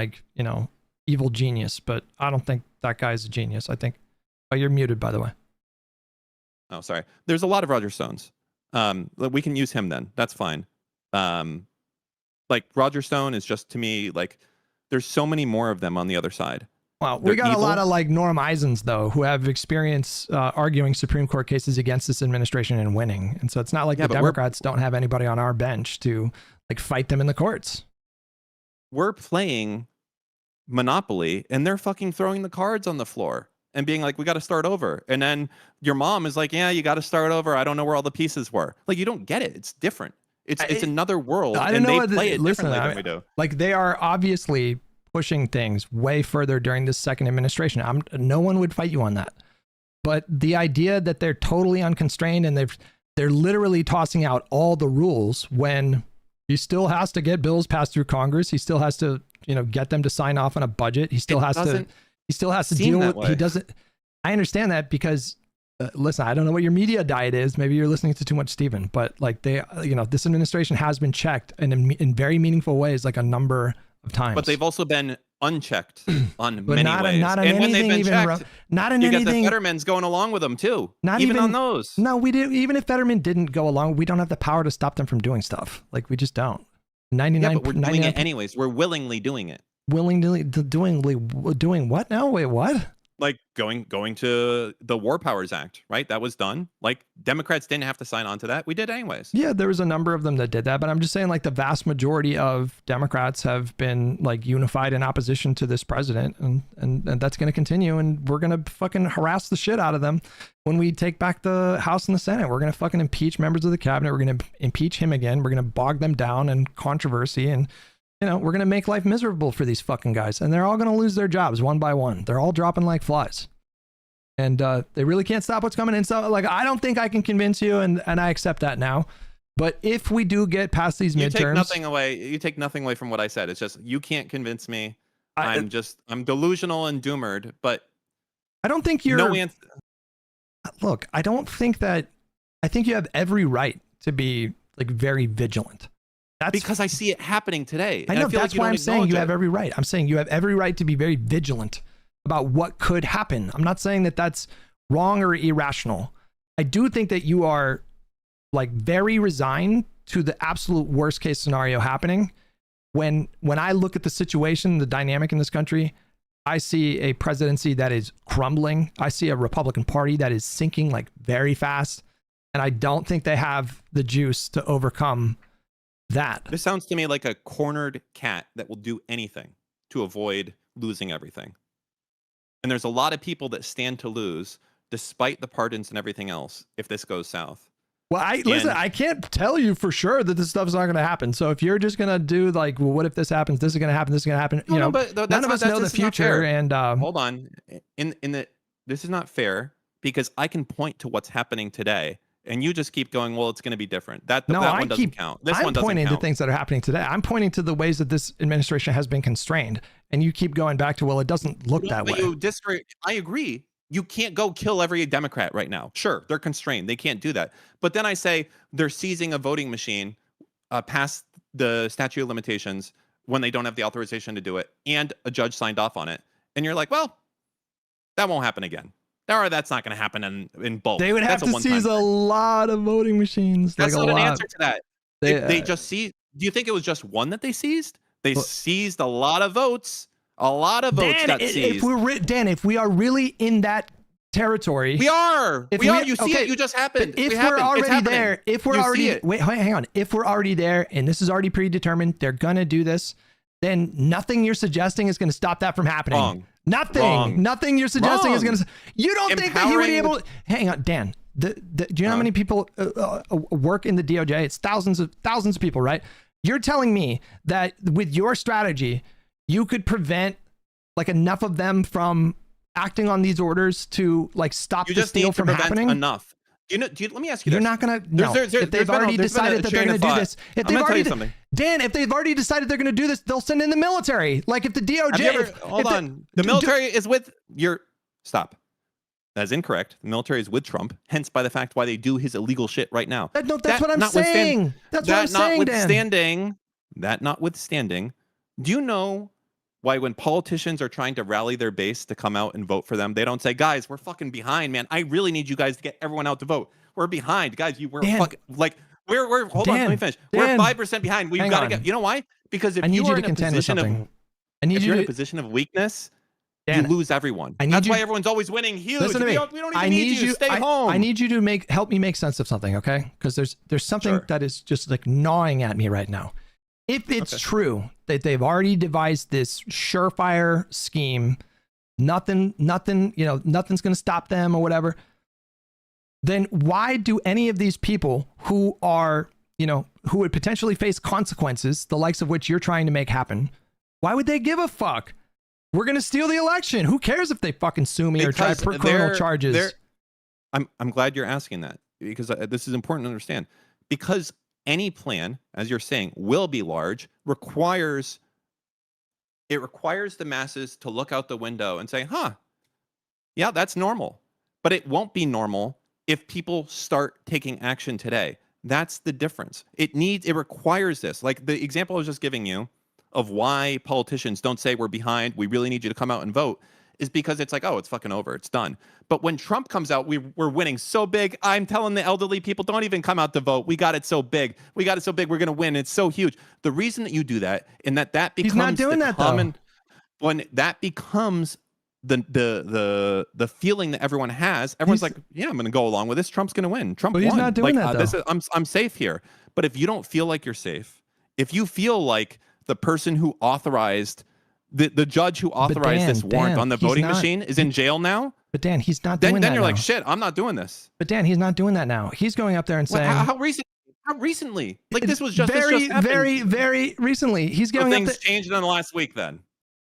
evil genius, but I don't think that guy's a genius. I think. Oh, you're muted, by the way. Oh, sorry. There's a lot of Roger Stones. We can use him then. That's fine. Like Roger Stone is just, to me, like there's so many more of them on the other side. Wow, we got evil. A lot of like Norm Eisens though, who have experience arguing Supreme Court cases against this administration and winning. And so it's not like the Democrats don't have anybody on our bench to like fight them in the courts. We're playing Monopoly and they're fucking throwing the cards on the floor. and being like, we got to start over. And then your mom is like, yeah, you got to start over. I don't know where all the pieces were. Like, you don't get it. It's different. It's another world. I don't know. They play it differently than we do. Like, they are obviously pushing things way further during this second administration. No one would fight you on that. But the idea that they're totally unconstrained and they're literally tossing out all the rules when he still has to get bills passed through Congress. He still has to, get them to sign off on a budget. He still has to deal with, he doesn't, I understand that because listen, I don't know what your media diet is. Maybe you're listening to too much Stephen, but like this administration has been checked in very meaningful ways, like a number of times. But they've also been unchecked on but many not, ways. Not on and when anything they've been even, checked, not in you anything. get the Fetterman's going along with them too. Not even on those. No, we do. Even if Fetterman didn't go along, we don't have the power to stop them from doing stuff. Like, we just don't. 99. Yeah, but we're doing it anyways. We're willingly doing it. Willingly doing what now? Wait, what? Like going to the War Powers Act, right? That was done. Like, Democrats didn't have to sign on to that. We did anyways. Yeah, there was a number of them that did that, but I'm just saying, like, the vast majority of Democrats have been like unified in opposition to this president, and that's going to continue, and we're going to fucking harass the shit out of them when we take back the House and the Senate. We're going to fucking impeach members of the cabinet. We're going to impeach him again. We're going to bog them down in controversy, and we're going to make life miserable for these fucking guys, and they're all going to lose their jobs one by one. They're all dropping like flies, and they really can't stop what's coming. And so, like, I don't think I can convince you, and I accept that now. But if we do get past these midterms, you take nothing away from what I said. It's just, you can't convince me. I'm delusional and doomered, but I don't think you're. No answer. Look, I think you have every right to be like very vigilant. That's because I see it happening today. I know, that's why I'm saying you have every right. I'm saying you have every right to be very vigilant about what could happen. I'm not saying that that's wrong or irrational. I do think that you are like very resigned to the absolute worst case scenario happening. When I look at the situation, the dynamic in this country, I see a presidency that is crumbling. I see a Republican Party that is sinking like very fast. And I don't think they have the juice to overcome that. This sounds to me like a cornered cat that will do anything to avoid losing everything. And there's a lot of people that stand to lose despite the pardons and everything else if this goes south. Well, listen, I can't tell you for sure that this stuff's not going to happen. So if you're just going to do like, well, what if this happens? This is going to happen. This is going to happen. But none of us know the future. And hold on, this is not fair because I can point to what's happening today. And you just keep going, well, it's going to be different. That one doesn't count. This one doesn't count. I'm pointing to things that are happening today. I'm pointing to the ways that this administration has been constrained. And you keep going back to, well, it doesn't look that way. You disagree. I agree. You can't go kill every Democrat right now. Sure, they're constrained. They can't do that. But then I say they're seizing a voting machine past the statute of limitations when they don't have the authorization to do it. And a judge signed off on it. And you're like, well, that won't happen again. Or that's not going to happen in bulk. They would have to seize a lot of voting machines. That's like not an answer to that. They just seized. Do you think it was just one that they seized? They seized a lot of votes. A lot of votes got seized. If we are really in that territory, we are. You see it. You just happened. If we're already there, hang on. If we're already there, and this is already predetermined, they're gonna do this. Then nothing you're suggesting is going to stop that from happening. Wrong. Nothing you're suggesting is going to. You don't think that he would be able? Hang on, Dan. Do you know how many people work in the DOJ? It's thousands of people, right? You're telling me that with your strategy, you could prevent like enough of them from acting on these orders to like stop the steal from happening? Enough. Let me ask you. You're not gonna. No. If they've already decided that they're gonna do this, if they've already decided they're gonna do this, they'll send in the military. Like if the DOJ. Hold on. The military is with your. Stop. That is incorrect. The military is with Trump. Hence, by the fact why they do his illegal shit right now. That's what I'm saying. That's what I'm saying, Dan. That notwithstanding, do you know why when politicians are trying to rally their base to come out and vote for them, they don't say, guys, we're fucking behind, man. I really need you guys to get everyone out to vote. We're behind. Guys, we're fucking, like, we're hold on, let me finish. We're 5% behind. We've got to get, you know why? Because if you are in a position of weakness, you lose everyone. That's why everyone's always winning huge. Listen to me. We don't even need you. Stay home. I need you to help me make sense of something, okay? Because there's something that is just like gnawing at me right now. If it's true that they've already devised this surefire scheme nothing, nothing's going to stop them or whatever, then why do any of these people who are, who would potentially face consequences, the likes of which you're trying to make happen, why would they give a fuck? We're going to steal the election. Who cares if they fucking sue me or try criminal charges? I'm glad you're asking that, because this is important to understand. Because any plan, as you're saying, will be large, requires the masses to look out the window and say, yeah, that's normal. But it won't be normal if people start taking action today. That's the difference. It requires this. Like the example I was just giving you of why politicians don't say we're behind, we really need you to come out and vote, is because it's like, oh, it's fucking over, it's done. But when Trump comes out, we're winning so big. I'm telling the elderly people, don't even come out to vote. We got it so big. We're going to win. It's so huge. The reason that you do that, and that becomes He's not doing that, though. When that becomes the feeling that everyone has, everyone's like, yeah, I'm going to go along with this. Trump's going to win. Trump won. He's not doing that, though. I'm safe here. But if you don't feel like you're safe, if you feel like the person who authorized the judge who authorized this warrant on the voting machine is in jail now. But Dan, he's not doing that. Then you're now. like, shit, I'm not doing this. But Dan, he's not doing that now. He's going up there and saying, how recently? Like this was just very recently. He's going. Things changed in the last week. Then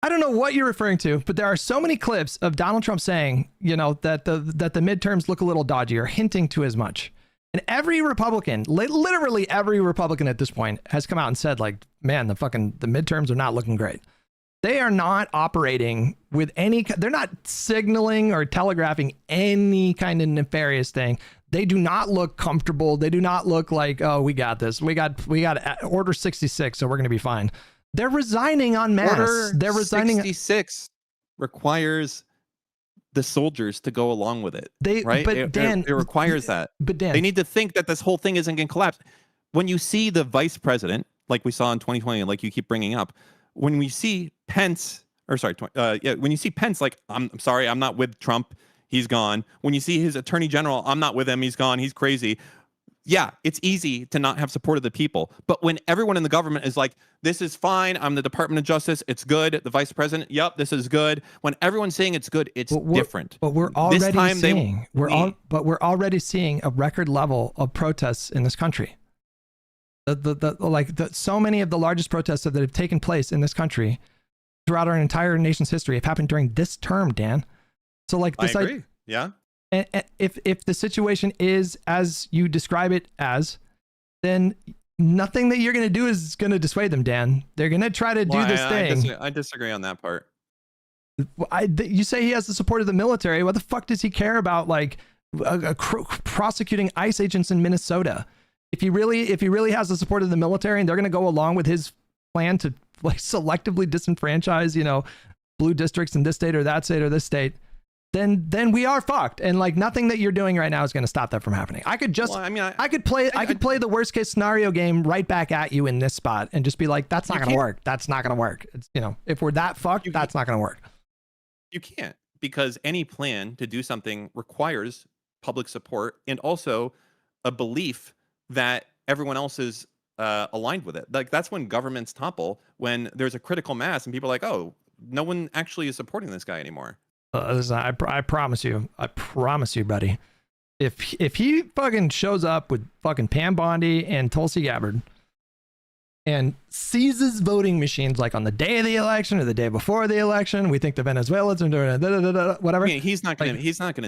I don't know what you're referring to, but there are so many clips of Donald Trump saying, that the midterms look a little dodgy or hinting to as much. And every Republican, literally every Republican at this point, has come out and said, like, man, the midterms are not looking great. They are not operating with they're not signaling or telegraphing any kind of nefarious thing. They do not look comfortable. They do not look like, oh, we got this. We got Order 66, so we're going to be fine. They're resigning en masse. They're resigning. 66 requires the soldiers to go along with it. Right? But it requires that. But Dan, they need to think that this whole thing isn't going to collapse. When you see the vice president, like we saw in 2020, like you keep bringing up, when we see Pence, when you see Pence, like, I'm sorry, I'm not with Trump, he's gone. When you see his attorney general, I'm not with him, he's gone, he's crazy. Yeah, it's easy to not have support of the people. But when everyone in the government is like, this is fine, I'm the Department of Justice, it's good, the vice president, yep, this is good. When everyone's saying it's good, it's different. But we're already seeing a record level of protests in this country. So many of the largest protests that have taken place in this country throughout our entire nation's history have happened during this term, Dan. So like this, I agree. Yeah. And if the situation is as you describe it as, then nothing that you're going to do is going to dissuade them, Dan. They're going to try to do this thing. I disagree on that part. You say he has the support of the military. What the fuck does he care about, like, prosecuting ICE agents in Minnesota? If he really has the support of the military and they're going to go along with his plan to, like, selectively disenfranchise, blue districts in this state or that state or this state, then we are fucked. And like nothing that you're doing right now is going to stop that from happening. I could just, I could play the worst case scenario game right back at you in this spot and just be like, that's not going to work. That's not going to work. It's, if we're that fucked, that's not going to work. You can't, because any plan to do something requires public support and also a belief that everyone else is aligned with it. Like that's when governments topple, when there's a critical mass and people are like, oh, no one actually is supporting this guy anymore. I promise you, buddy. If he fucking shows up with fucking Pam Bondi and Tulsi Gabbard and seizes voting machines like on the day of the election or the day before the election, we think the Venezuelans are doing it, whatever. I mean, he's not gonna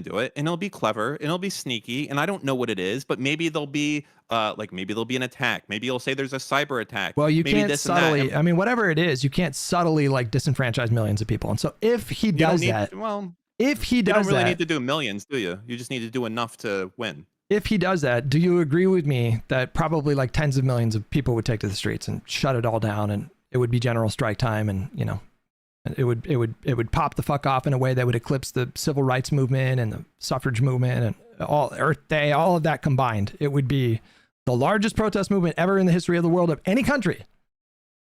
do it, and it'll be clever and it'll be sneaky, and I don't know what it is, but maybe there'll be an attack. Maybe he'll say there's a cyber attack. Well, you can't subtly. I mean, whatever it is, you can't subtly like disenfranchise millions of people. And so if he does that, you don't really need to do millions, do you? You just need to do enough to win. If he does that, do you agree with me that probably like tens of millions of people would take to the streets and shut it all down, and it would be general strike time, and it would pop the fuck off in a way that would eclipse the civil rights movement and the suffrage movement and all Earth Day, all of that combined? It would be the largest protest movement ever in the history of the world of any country.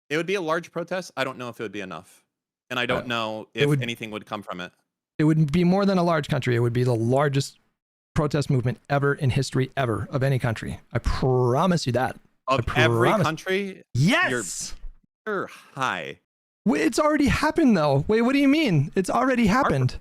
It would be a large protest. I don't know if it would be enough, and I don't know if anything would come from it. It would be more than a large country. It would be the largest protest movement ever in history ever of any country. I promise you that. Of every country? Yes. You're high. Wait, it's already happened though. Wait, what do you mean? It's already happened.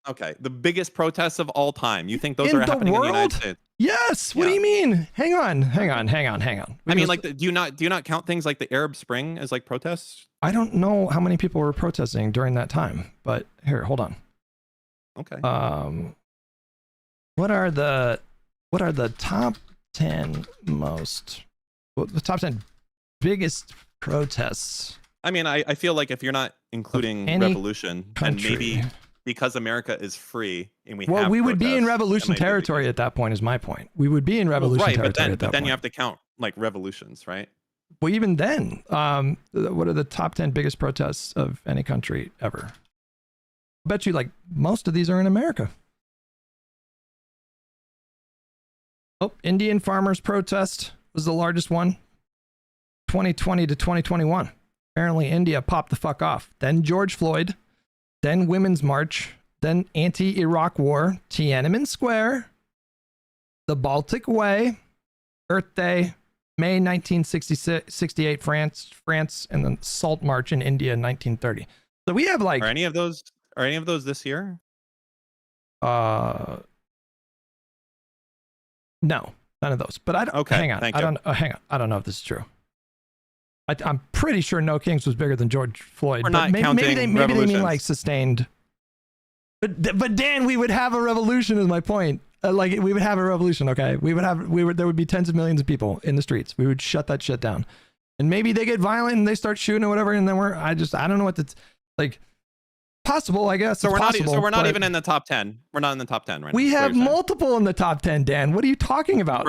Okay, the biggest protests of all time. You think those are happening in the United States? Yes. What do you mean? Hang on. I mean, like, do you not count things like the Arab Spring as like protests? I don't know how many people were protesting during that time, but here, hold on. Okay. What are the top 10 the top 10 biggest protests? I mean, I feel like if you're not including revolution, and maybe because America is free and we would be in revolution territory at that point. Is my point. We would be in revolution territory at that point. But then you have to count like revolutions, right? Well, even then, what are the top 10 biggest protests of any country ever? I bet you like most of these are in America. Oh, Indian farmers protest was the largest one. 2020 to 2021. Apparently India popped the fuck off. Then George Floyd. Then Women's March. Then anti-Iraq war. Tiananmen Square. The Baltic Way. Earth Day. May 1968, France, and then Salt March in India in 1930. So we have like... Are any of those this year? No, none of those. But I don't... Okay, hang on. Hang on. I don't know if this is true. I'm pretty sure No Kings was bigger than George Floyd. We're not counting maybe they mean like sustained. But Dan, we would have a revolution is my point. Like we would have a revolution, okay? There would be tens of millions of people in the streets. We would shut that shit down. And maybe they get violent and they start shooting or whatever, and then I don't know what that's like. Possible, I guess. So we're not even in the top 10. We're not in the top 10 right now. We have multiple in the top 10, Dan. What are you talking about?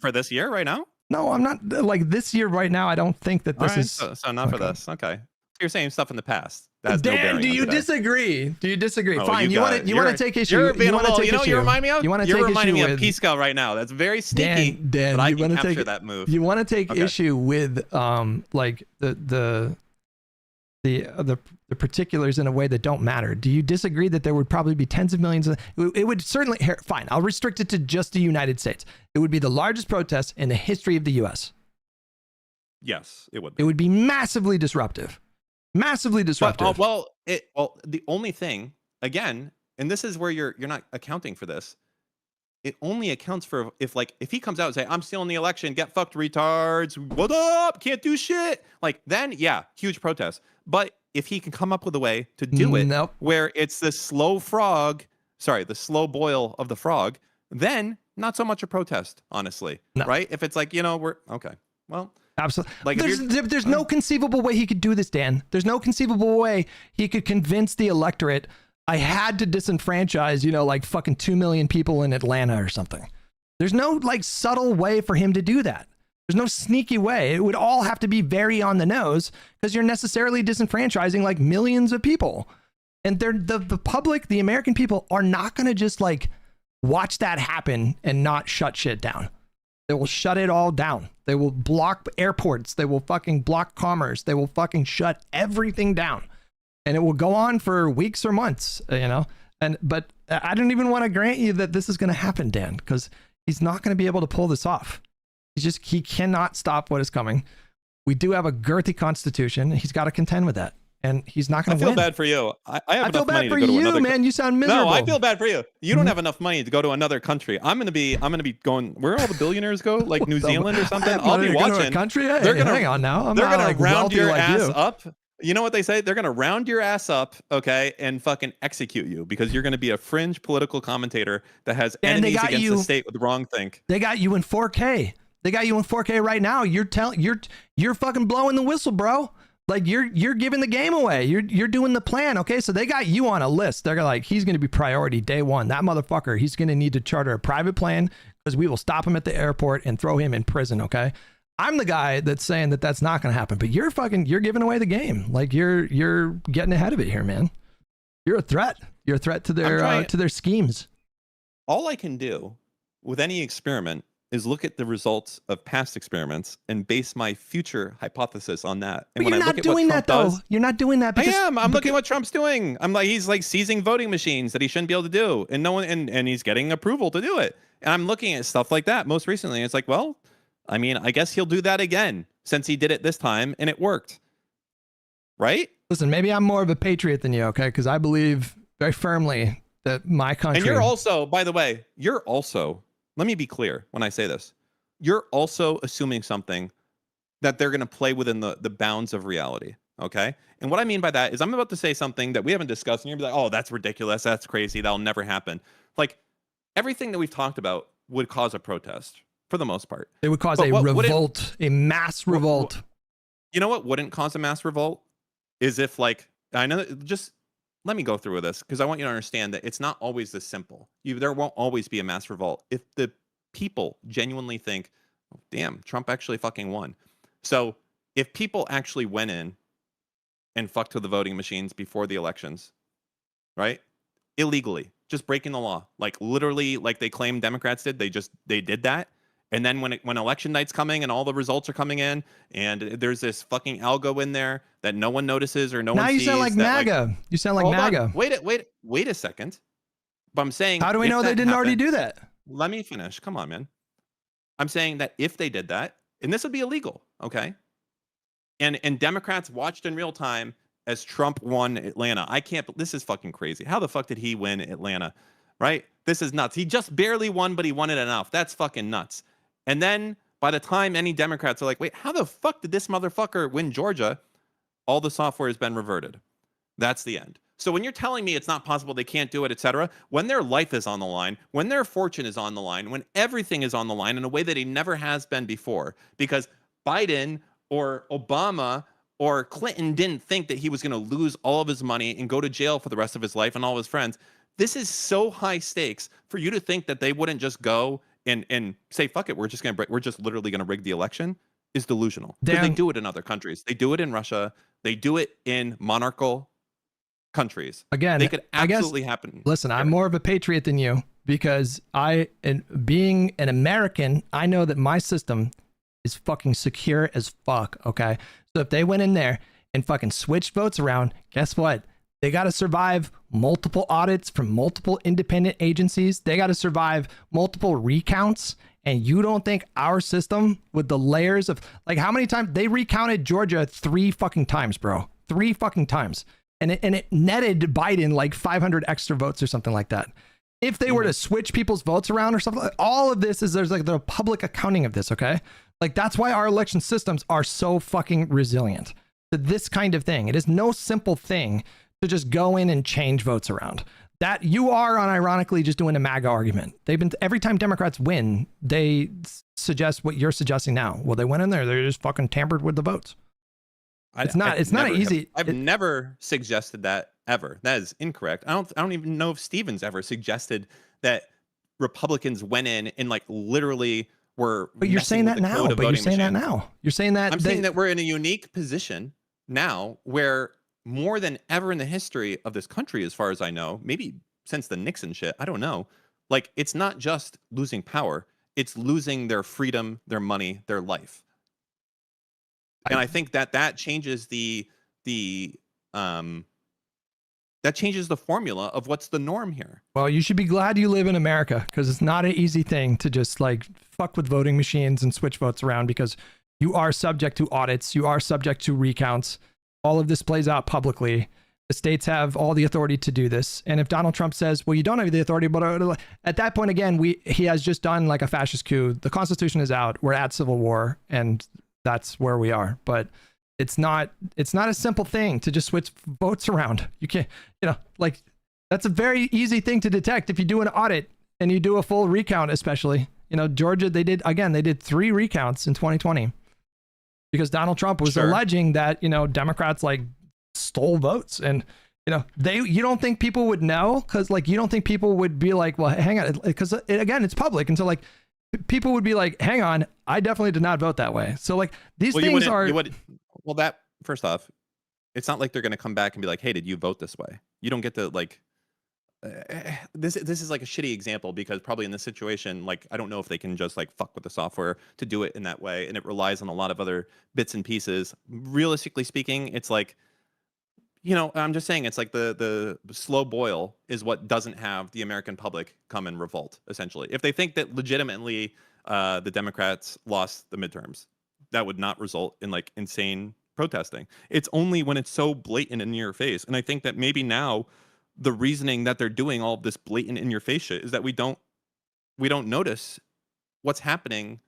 For this year right now? No, I'm not like this year right now. I don't think that this is so not for this. Okay. So you're saying stuff in the past. Dan, do you disagree? Do you disagree? Oh, Fine. You want to take issue. You're being you remind me of? You want to you're take reminding issue me of Pisco right now. That's very sneaky. Dan, but I you can want to capture take that move. You want to take issue with like the particulars in a way that don't matter. Do you disagree that there would probably be tens of millions it would certainly fine. I'll restrict it to just the United States. It would be the largest protest in the history of the US. Yes, it would. It would be massively disruptive. Massively disruptive. But, the only thing, again, and this is where you're not accounting for this. It only accounts for if he comes out and say, I'm stealing the election, get fucked, retards, what up? Can't do shit. Like then, yeah, huge protest. But if he can come up with a way to do it where it's the slow boil of the frog, then not so much a protest, honestly. No. Right? If it's like, we're okay. Well, absolutely. Like there's no conceivable way he could do this, Dan. There's no conceivable way he could convince the electorate I had to disenfranchise, like fucking 2 million people in Atlanta or something. There's no like subtle way for him to do that. There's no sneaky way. It would all have to be very on the nose because you're necessarily disenfranchising like millions of people. And the public, the American people are not going to just like watch that happen and not shut shit down. They will shut it all down. They will block airports. They will fucking block commerce. They will fucking shut everything down. And it will go on for weeks or months, but I don't even want to grant you that this is going to happen, Dan, because he's not going to be able to pull this off. He cannot stop what is coming. We do have a girthy constitution. He's got to contend with that. And he's not going to win. I feel bad for you. I have feel enough bad money for to go to you, another man. You sound miserable. No, I feel bad for you. You don't have enough money to go to another country. I'm gonna be going where all the billionaires go, like New Zealand or something. I'll be watching. Country? They're gonna hang on now. They're gonna round your ass up. You know what they say? They're gonna round your ass up, okay, and fucking execute you because you're gonna be a fringe political commentator that has enemies against the state with the wrong think. They got you in 4K. They got you in 4K right now. You're fucking blowing the whistle, bro. Like you're giving the game away. You're doing the plan. Okay. So they got you on a list. They're like, he's going to be priority day one. That motherfucker, he's going to need to charter a private plane because we will stop him at the airport and throw him in prison. Okay. I'm the guy that's saying that that's not going to happen, but you're giving away the game. Like you're getting ahead of it here, man. You're a threat. You're a threat to their schemes. All I can do with any experiment is look at the results of past experiments and base my future hypothesis on that. And but you're not doing that, though. You're not doing that. Because, I am. I'm looking at what Trump's doing. He's like seizing voting machines that he shouldn't be able to do, and no one, and he's getting approval to do it. And I'm looking at stuff like that. Most recently, it's like, well, I guess he'll do that again since he did it this time and it worked, right? Listen, maybe I'm more of a patriot than you, okay? Because I believe very firmly that my country. And you're also, by the way, let me be clear when I say this. You're also assuming something that they're going to play within the bounds of reality, okay? And what I mean by that is I'm about to say something that we haven't discussed, and you're going to be like, oh, that's ridiculous, that's crazy, that'll never happen. Like, everything that we've talked about would cause a protest, for the most part. It would cause a revolt, a mass revolt. You know what wouldn't cause a mass revolt? Is if, like, I know, just let me go through with this, because I want you to understand that it's not always this simple. There won't always be a mass revolt. If the people genuinely think, oh, damn, Trump actually fucking won. So if people actually went in and fucked with the voting machines before the elections, right? Illegally, just breaking the law, like literally, like they claim Democrats did, they did that. And then when election night's coming and all the results are coming in, and there's this fucking algo in there that no one notices or no one sees. Now you sound like MAGA. You sound like MAGA. Wait a second. But I'm saying, how do we know they didn't already do that? Let me finish. Come on, man. I'm saying that if they did that, and this would be illegal, okay? And Democrats watched in real time as Trump won Atlanta. This is fucking crazy. How the fuck did he win Atlanta, right? This is nuts. He just barely won, but he won it enough. That's fucking nuts. And then by the time any Democrats are like, wait, how the fuck did this motherfucker win Georgia? All the software has been reverted. That's the end. So when you're telling me it's not possible, they can't do it, etc., when their life is on the line, when their fortune is on the line, when everything is on the line in a way that he never has been before, because Biden or Obama or Clinton didn't think that he was going to lose all of his money and go to jail for the rest of his life and all of his friends. This is so high stakes for you to think that they wouldn't just go and say, fuck it, we're just literally going to rig the election, is delusional. Because they do it in other countries. They do it in Russia. They do it in monarchical countries. Again, they could absolutely happen. Listen, I'm more of a patriot than you, because being an American, I know that my system is fucking secure as fuck, okay? So if they went in there and fucking switched votes around, guess what? They got to survive multiple audits from multiple independent agencies. They got to survive multiple recounts. And you don't think our system with the layers of, like, how many times they recounted Georgia 3 fucking times, bro? 3 fucking times. And it netted Biden like 500 extra votes or something like that. If they were to switch people's votes around or something, all of this there's like the public accounting of this, okay? Like, that's why our election systems are so fucking resilient to this kind of thing. It is no simple thing to just go in and change votes around. That you are unironically just doing a MAGA argument. Every time Democrats win, they suggest what you're suggesting now. Well, they went in there, they just fucking tampered with the votes. It's not easy. I've never suggested that ever. That is incorrect. I don't even know if Stevens ever suggested that Republicans went in and like literally were. But you're saying that now. But you're saying that now. You're saying that. I'm saying that we're in a unique position now where more than ever in the history of this country, as far as I know, maybe since the Nixon shit, I don't know. Like, it's not just losing power; it's losing their freedom, their money, their life. And I think that changes the formula of what's the norm here. Well, you should be glad you live in America, because it's not an easy thing to just like fuck with voting machines and switch votes around, because you are subject to audits, you are subject to recounts. All of this plays out publicly. The states have all the authority to do this. And if Donald Trump says, well, you don't have the authority, but at that point, again, he has just done like a fascist coup. The Constitution is out. We're at civil war, and that's where we are. But it's not a simple thing to just switch votes around. You can't, like, that's a very easy thing to detect if you do an audit and you do a full recount, especially. Georgia, they did 3 recounts in 2020 because Donald Trump was alleging that, Democrats like stole votes. And, you don't think people would know? Because like, you don't think people would be like, well, hang on, because again, it's public. And so like, people would be like, hang on, I definitely did not vote that way. So like these things are. Well, that first off, it's not like they're going to come back and be like, hey, did you vote this way? You don't get to like, this is like a shitty example because probably in this situation, like, I don't know if they can just like fuck with the software to do it in that way. And it relies on a lot of other bits and pieces. Realistically speaking, it's like, I'm just saying, it's like the slow boil is what doesn't have the American public come and revolt, essentially. If they think that legitimately the Democrats lost the midterms, that would not result in like insane protesting. It's only when it's so blatant in your face. And I think that maybe now the reasoning that they're doing all of this blatant in your face shit is that we don't notice what's happening,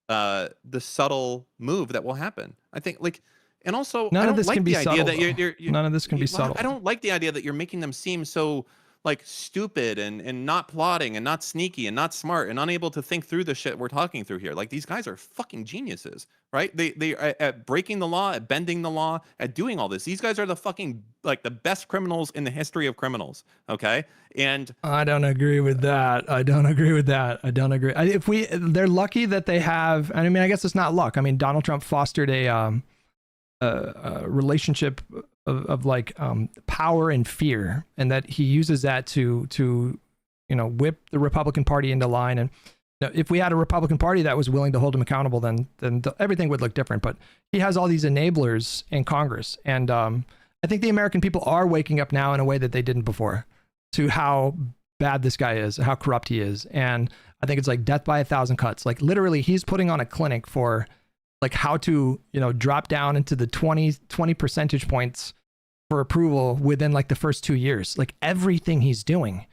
the subtle move that will happen. I think, like, and also None I of don't this like can be the idea subtle, that though. None of this can be subtle. I don't like the idea that you're making them seem so like stupid and not plotting and not sneaky and not smart and unable to think through the shit we're talking through here. Like, these guys are fucking geniuses, right? They are at breaking the law, at bending the law, at doing all this. These guys are the fucking, like, the best criminals in the history of criminals. Okay. And I don't agree with that. I don't agree. They're lucky that they have, I mean, I guess it's not luck. I mean, Donald Trump fostered a relationship of power and fear, and that he uses that to whip the Republican Party into line. And if we had a Republican Party that was willing to hold him accountable, then everything would look different. But he has all these enablers in Congress, and I think the American people are waking up now in a way that they didn't before to how bad this guy is, how corrupt he is. And I think it's like death by 1,000 cuts. Like, literally, he's putting on a clinic for like how to drop down into the 20 percentage points for approval within like the first 2 years. Like, everything he's doing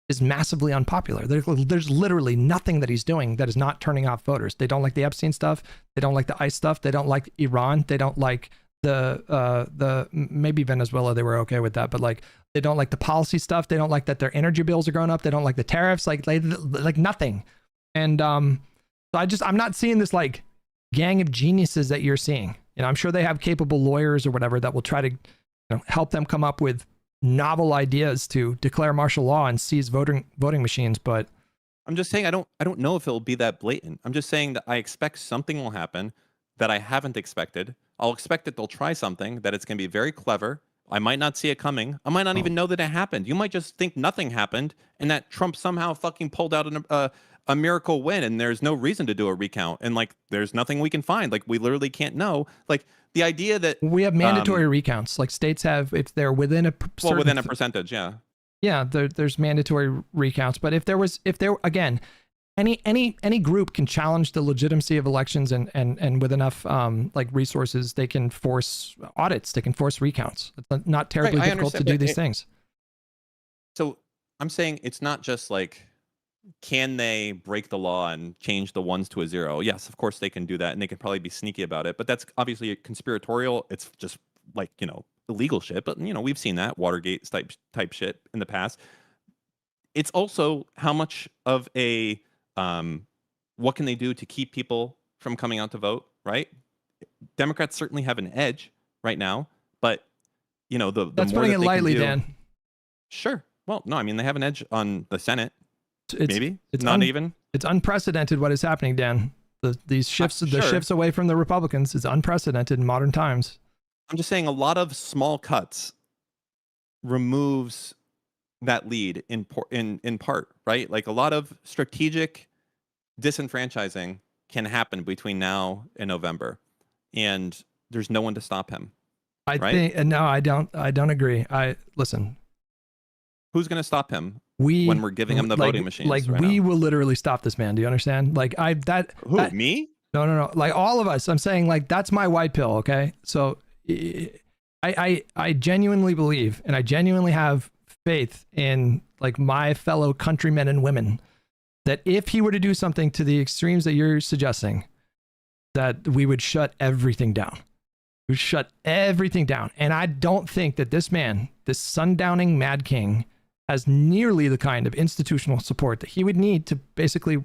is massively unpopular. There's literally nothing that he's doing that is not turning off voters. They don't like the Epstein stuff. They don't like the ICE stuff. They don't like Iran. They don't like the maybe Venezuela. They were okay with that, but like, they don't like the policy stuff. They don't like that their energy bills are going up. They don't like the tariffs. Like nothing. And so I'm not seeing this like gang of geniuses that you're seeing. I'm sure they have capable lawyers or whatever that will try to help them come up with novel ideas to declare martial law and seize voting machines. But I'm just saying, I don't know if it'll be that blatant. I'm just saying that I expect something will happen that I haven't expected. I'll expect that they'll try something, that it's going to be very clever. I might not see it coming. I might not even know that it happened. You might just think nothing happened and that Trump somehow fucking pulled out a miracle win, and there's no reason to do a recount, and like, there's nothing we can find. Like, we literally can't know. Like, the idea that we have mandatory recounts, like states have, if they're within a within a percentage, there's mandatory recounts. But if there again, any group can challenge the legitimacy of elections, and with enough like resources, they can force audits, they can force recounts. It's not terribly difficult to do these things. So I'm saying it's not just like, can they break the law and change the ones to a zero? Yes, of course they can do that, and they can probably be sneaky about it. But that's obviously conspiratorial. It's just like, illegal shit. But we've seen that Watergate type shit in the past. It's also how much of a what can they do to keep people from coming out to vote, right? Democrats certainly have an edge right now, but the that's more putting that it lightly, can do, Dan. Sure. Well, no, I mean, they have an edge on the Senate. It's even. It's unprecedented what is happening, Dan. These shifts, the shifts away from the Republicans is unprecedented in modern times. I'm just saying, a lot of small cuts removes that lead in part, right? Like, a lot of strategic disenfranchising can happen between now and November, and there's no one to stop him. I don't agree. Listen. Who's going to stop him? When we're giving him the voting machines, we will literally stop this man. Do you understand? Like, me? No. Like, all of us. I'm saying, like, that's my white pill. Okay. So I genuinely believe, and I genuinely have faith in like my fellow countrymen and women, that if he were to do something to the extremes that you're suggesting, that we would shut everything down. We would shut everything down. And I don't think that this man, this sundowning mad king, has nearly the kind of institutional support that he would need to basically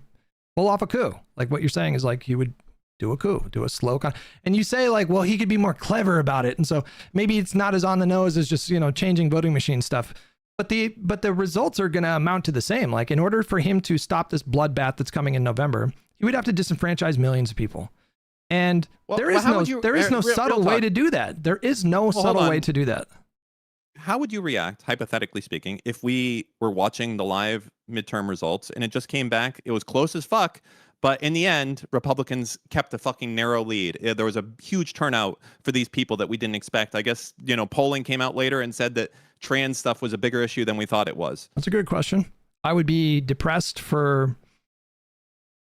pull off a coup. Like, what you're saying is like, he would do a coup, do a slow and you say like, well, he could be more clever about it. And so maybe it's not as on the nose as just, changing voting machine stuff. But the results are going to amount to the same. Like, in order for him to stop this bloodbath that's coming in November, he would have to disenfranchise millions of people. And there is no subtle way to do that. There is no subtle way to do that. How would you react, hypothetically speaking, if we were watching the live midterm results and it just came back, it was close as fuck, but in the end, Republicans kept a fucking narrow lead. There was a huge turnout for these people that we didn't expect. I guess, polling came out later and said that trans stuff was a bigger issue than we thought it was. That's a good question. I would be depressed for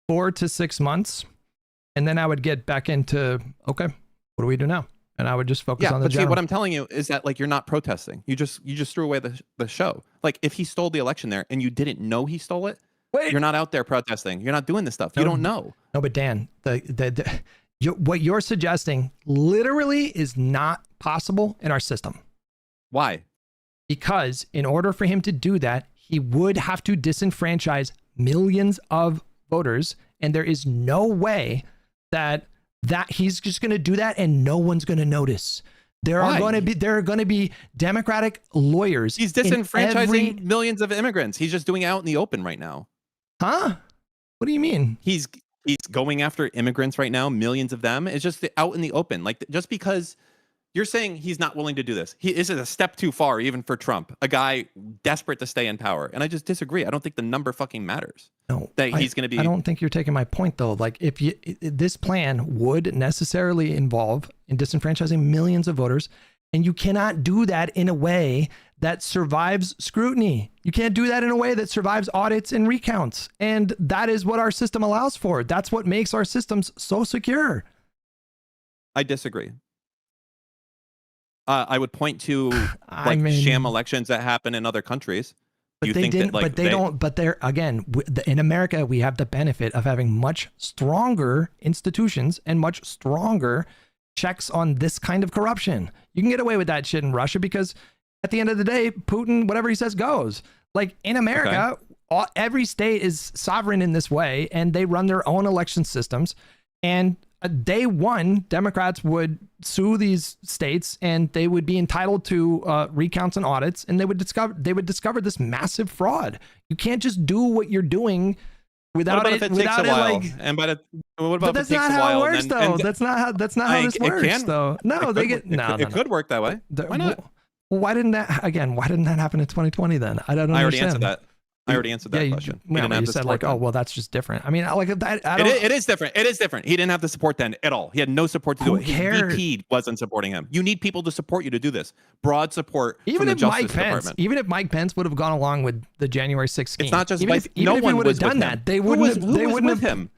4 to 6 months, and then I would get back into, okay, what do we do now? and I would just focus on the but see, general. what I'm telling you is that like you're not protesting. You just threw away the show. Like if he stole the election there and you didn't know he stole it, you're not out there protesting. You're not doing this stuff. You don't know. No, but Dan, what you're suggesting literally is not possible in our system. Why? Because in order for him to do that, he would have to disenfranchise millions of voters, and there is no way that he's just going to do that and no one's going to notice. There are going to be Democratic lawyers. He's disenfranchising millions of immigrants. He's just doing it out in the open right now. Huh? What do you mean? He's going after immigrants right now, millions of them. It's just out in the open. Like just because you're saying he's not willing to do this, this is a step too far even for Trump, a guy desperate to stay in power. And I just disagree. I don't think the number fucking matters. No, he's going to be. I don't think you're taking my point though. Like if this plan would necessarily involve in disenfranchising millions of voters, and you cannot do that in a way that survives scrutiny. You can't do that in a way that survives audits and recounts. And that is what our system allows for. That's what makes our systems so secure. I disagree. I would point to sham elections that happen in other countries. But they're again, in America, we have the benefit of having much stronger institutions and much stronger checks on this kind of corruption. You can get away with that shit in Russia because at the end of the day, Putin, whatever he says goes. Like in America, every state is sovereign in this way, and they run their own election systems. And day one, Democrats would sue these states, and they would be entitled to recounts and audits, and they would discover this massive fraud. You can't just do what you're doing without it. Takes a while? And what about that's not how it works, though. That's not how this works, though. No, it could work that way. Why not? Well, why didn't that happen in 2020 then? I don't understand. I already answered that question. You said like, oh, well, that's just different. I mean, like that. It is different. It is different. He didn't have the support then at all. He had no support to do it. His VP wasn't supporting him. You need people to support you to do this. Broad support from the Justice Department. Even if Mike Pence would have gone along with the January 6th scheme, it's not just even if he would have done that, they wouldn't have him.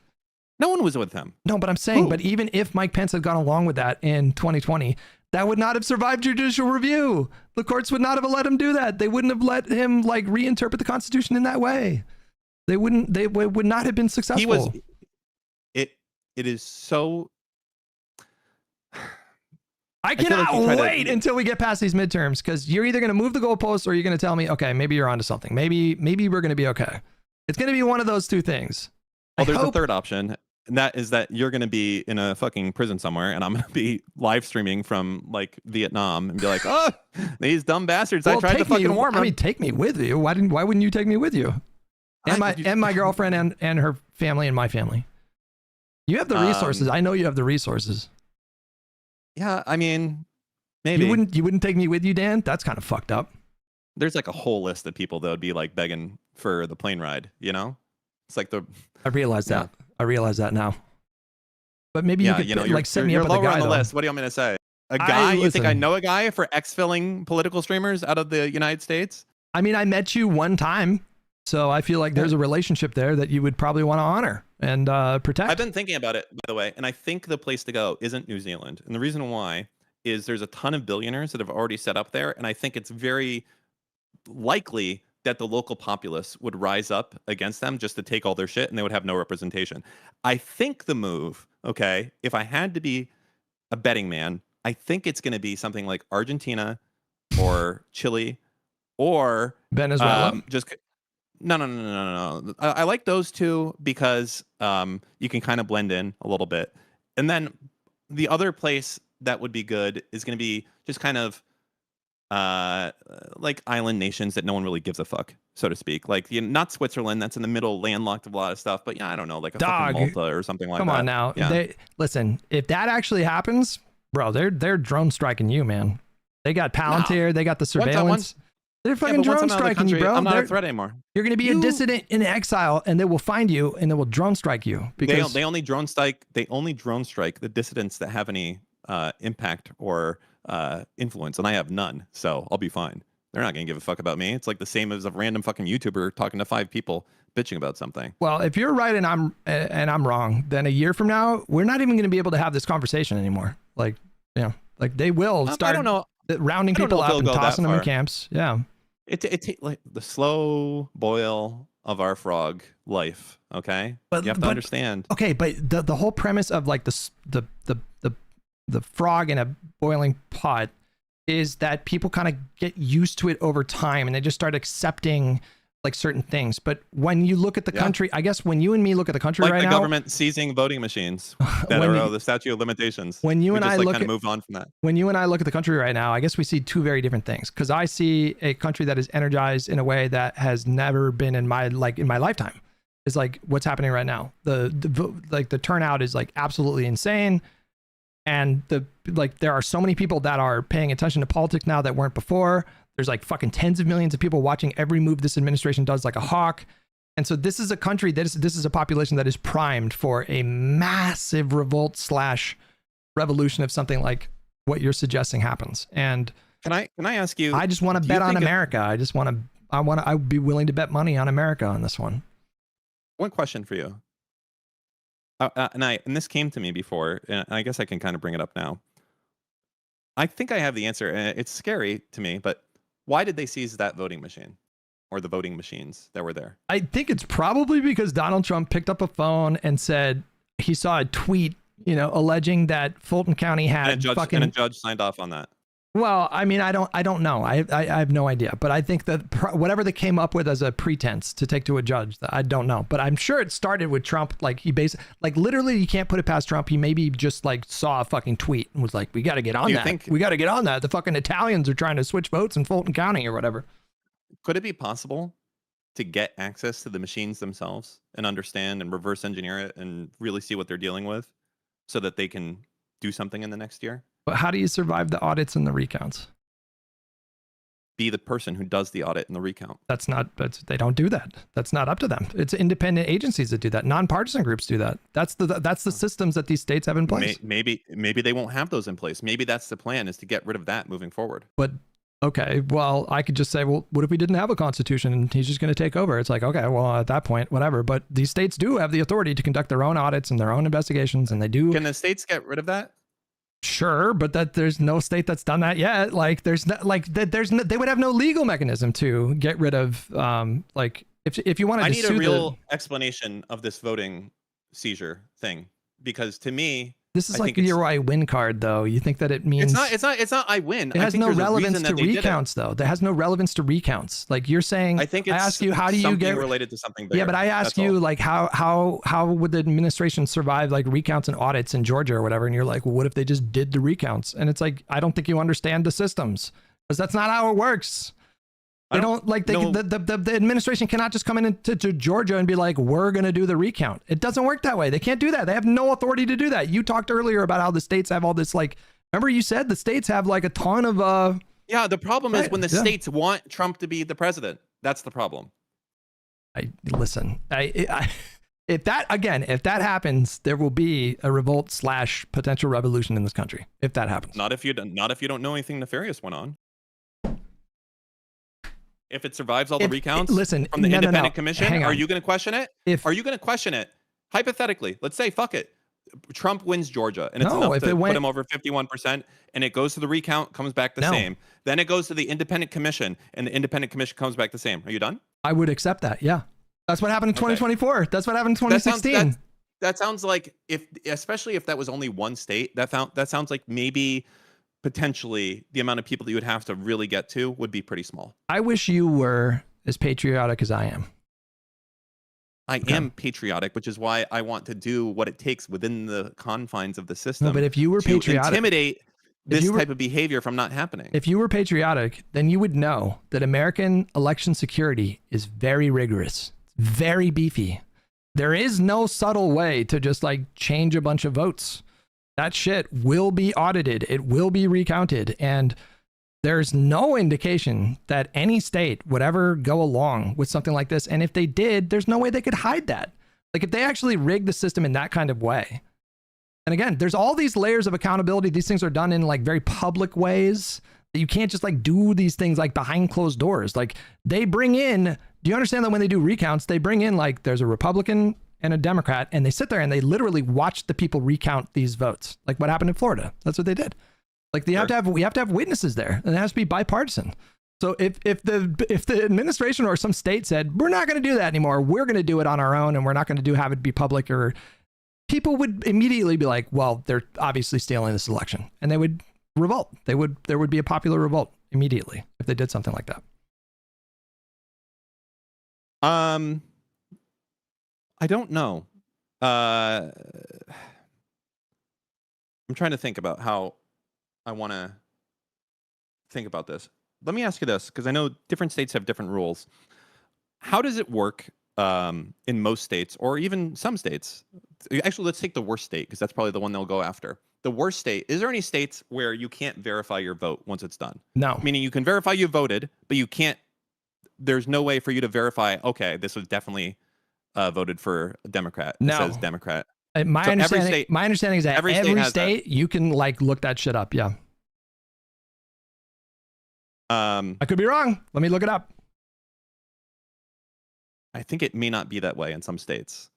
No one was with him. No, but I'm saying, but even if Mike Pence had gone along with that in 2020, that would not have survived judicial review. The courts would not have let him do that. They wouldn't have let him like reinterpret the Constitution in that way. They would not have been successful. It is so. I cannot wait until we get past these midterms, because you're either going to move the goalposts or you're going to tell me, okay, maybe you're onto something. Maybe we're going to be okay. It's going to be one of those two things. Well, there's a third option. And that is that you're going to be in a fucking prison somewhere, and I'm going to be live streaming from like Vietnam and be like, oh, these dumb bastards. I tried to fucking warn them. I mean, take me with you. Why wouldn't you take me with you? And my girlfriend and her family and my family. You have the resources. I know you have the resources. Yeah, I mean, maybe. You wouldn't take me with you, Dan? That's kind of fucked up. There's like a whole list of people that would be like begging for the plane ride, you know? It's like I realize that. I realize that now. But maybe you could like set me up with a guy. You're lower on the list. What do you want me to say? A guy? You think I know a guy for exfilling political streamers out of the United States? I mean, I met you one time, so I feel like there's a relationship there that you would probably want to honor and protect. I've been thinking about it, by the way, and I think the place to go isn't New Zealand. And the reason why is there's a ton of billionaires that have already set up there, and I think it's very likely that the local populace would rise up against them just to take all their shit, and they would have no representation. I think the move, okay, if I had to be a betting man, I think it's going to be something like Argentina or Chile or Venezuela. No. I like those two because you can kind of blend in a little bit. And then the other place that would be good is going to be just kind of like island nations that no one really gives a fuck, so to speak. Like not Switzerland, that's in the middle, landlocked of a lot of stuff. But yeah, I don't know, like a fucking Malta or something like that. Come on now. Yeah. Listen, if that actually happens, bro, they're drone striking you, man. They got Palantir, they got the surveillance. They're fucking drone striking you, bro. I'm not a threat anymore. You're gonna be a dissident in exile, and they will find you and they will drone strike you because they only drone strike the dissidents that have any impact or influence, and I have none, so I'll be fine. They're not gonna give a fuck about me. It's like the same as a random fucking YouTuber talking to 5 people bitching about something. Well, if you're right and I'm wrong, then a year from now we're not even gonna be able to have this conversation anymore. Like, Like they will start. I don't know. Rounding people up and tossing them in camps. Yeah. It like the slow boil of our frog life. Okay, you have to understand. Okay, but the whole premise of like the frog in a boiling pot is that people kind of get used to it over time and they just start accepting like certain things. But when you look at the country, I guess when you and me look at the country like right the now, government seizing voting machines that are the statute of limitations. When you and I look kind of move on from that. When you and I look at the country right now, I guess we see two very different things. Because I see a country that is energized in a way that has never been in my lifetime. Is like what's happening right now. The turnout is like absolutely insane. And there are so many people that are paying attention to politics now that weren't before. There's like fucking tens of millions of people watching every move this administration does like a hawk. And so this is a country this is a population that is primed for a massive revolt / revolution if something like what you're suggesting happens. And can I ask you? I just want to bet on America. I would be willing to bet money on America on this one. One question for you. And this came to me before, and I guess I can kind of bring it up now. I think I have the answer, and it's scary to me, but why did they seize that voting machine or the voting machines that were there? I think it's probably because Donald Trump picked up a phone and said he saw a tweet, alleging that Fulton County had and a judge signed off on that. Well, I mean, I don't know. I have no idea. But I think that whatever they came up with as a pretense to take to a judge, I don't know. But I'm sure it started with Trump. Like literally, you can't put it past Trump. He maybe just like saw a fucking tweet and was like, "We got to get on that. We got to get on that. The fucking Italians are trying to switch votes in Fulton County or whatever." Could it be possible to get access to the machines themselves and understand and reverse engineer it and really see what they're dealing with, so that they can do something in the next year? But how do you survive the audits and the recounts? Be the person who does the audit and the recount. They don't do that. That's not up to them. It's independent agencies that do that. Nonpartisan groups do that. That's the systems that these states have in place. Maybe they won't have those in place. Maybe that's the plan, is to get rid of that moving forward. But okay, well, I could just say, well, what if we didn't have a constitution and he's just going to take over? It's like, okay, well, at that point, whatever. But these states do have the authority to conduct their own audits and their own investigations, and they do. Can the states get rid of that? Sure, but there's no state that's done that yet. Like they would have no legal mechanism to get rid of if you wanted to sue. I need a real explanation of this voting seizure thing, because to me this is like your I win card, though. You think that it means it's not I win. It has no relevance to recounts, though. That has no relevance to recounts. Like you're saying, I ask you, how do you get related to something bigger? Yeah, but I ask you, like, how would the administration survive like recounts and audits in Georgia or whatever? And you're like, well, what if they just did the recounts? And it's like, I don't think you understand the systems, because that's not how it works. They don't like the administration cannot just come into Georgia and be like, we're going to do the recount. It doesn't work that way. They can't do that. They have no authority to do that. You talked earlier about how the states have all this, like, remember you said the states have like a ton of yeah, the problem is when the states want Trump to be the president. That's the problem. Listen, if that happens, there will be a revolt / potential revolution in this country. If that happens. Not if you don't know anything nefarious went on. If it survives all the recounts from the independent commission, are you going to question it? Are you going to question it? Hypothetically, let's say, fuck it, Trump wins Georgia, and it's enough to put him over 51%, and it goes to the recount, comes back the same. Then it goes to the independent commission, and the independent commission comes back the same. Are you done? I would accept that. Yeah, that's what happened in 2024. That's what happened in 2016. That sounds like, especially if that was only one state, that sounds like maybe potentially the amount of people that you would have to really get to would be pretty small. I wish you were as patriotic as I am. I am patriotic, which is why I want to do what it takes within the confines of the system. No, but if you were patriotic, intimidate this type of behavior from not happening. If you were patriotic, then you would know that American election security is very rigorous, very beefy. There is no subtle way to just like change a bunch of votes. That shit will be audited. It will be recounted. And there's no indication that any state would ever go along with something like this. And if they did, there's no way they could hide that. Like if they actually rigged the system in that kind of way. And again, there's all these layers of accountability. These things are done in like very public ways. You can't just like do these things like behind closed doors. Like they bring in, do you understand that when they do recounts, they bring in like there's a Republican and a Democrat, and they sit there and they literally watch the people recount these votes. Like what happened in Florida. That's what they did. Like we have to have witnesses there, and it has to be bipartisan. So if the administration or some state said, we're not going to do that anymore, we're going to do it on our own, and we're not going to have it be public, or people would immediately be like, well, they're obviously stealing this election, and they would revolt. There would be a popular revolt immediately if they did something like that. I don't know. I'm trying to think about how I want to think about this. Let me ask you this, because I know different states have different rules. How does it work in most states, or even some states? Actually, let's take the worst state, because that's probably the one they'll go after. The worst state. Is there any states where you can't verify your vote once it's done? No. Meaning you can verify you voted, but you can't. There's no way for you to verify, okay, this was definitely voted for a Democrat. No. It says Democrat. My understanding is that every state you can like look that shit up. Yeah. I could be wrong. Let me look it up. I think it may not be that way in some states.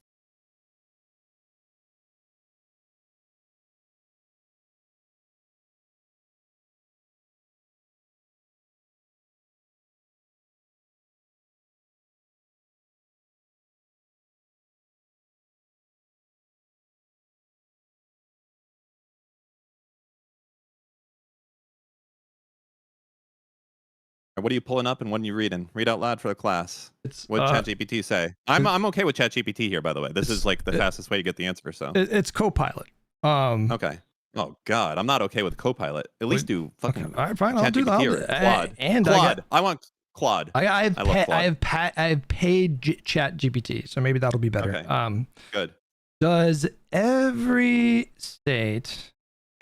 What are you pulling up and what are you reading? Read out loud for the class. What did ChatGPT say? I'm okay with ChatGPT here, by the way. This is like the fastest way to get the answer. So it's Copilot. Okay. Oh God, I'm not okay with Copilot. At least do fucking. All right, fine. I'll do that. Claude. I want Claude. I have paid ChatGPT, so maybe that'll be better. Okay. Good. Does every state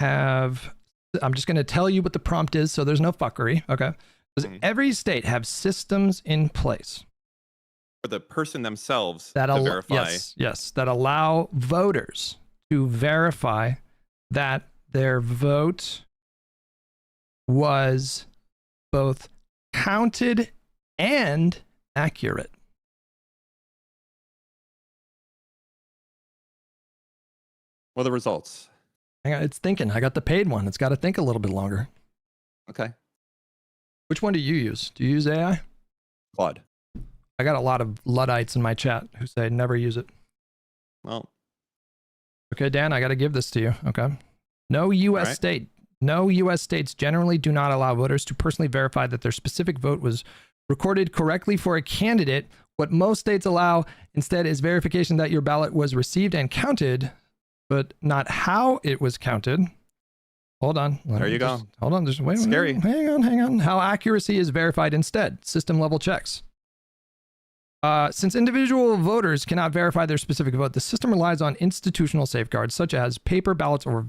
have? I'm just going to tell you what the prompt is, so there's no fuckery. Okay. Does every state have systems in place for the person themselves that to verify? Yes, that allow voters to verify that their vote was both counted and accurate. What are the results? Hang on, it's thinking. I got the paid one. It's got to think a little bit longer. Okay. Which one do you use? Do you use AI? Claude. I got a lot of Luddites in my chat who say never use it. Well. Okay, Dan, I got to give this to you. Okay. No U.S. states generally do not allow voters to personally verify that their specific vote was recorded correctly for a candidate. What most states allow instead is verification that your ballot was received and counted, but not how it was counted. Hold on. There you go. Hold on. Just wait. Scary. Hang on. How accuracy is verified instead. System level checks. Since individual voters cannot verify their specific vote, the system relies on institutional safeguards such as paper ballots or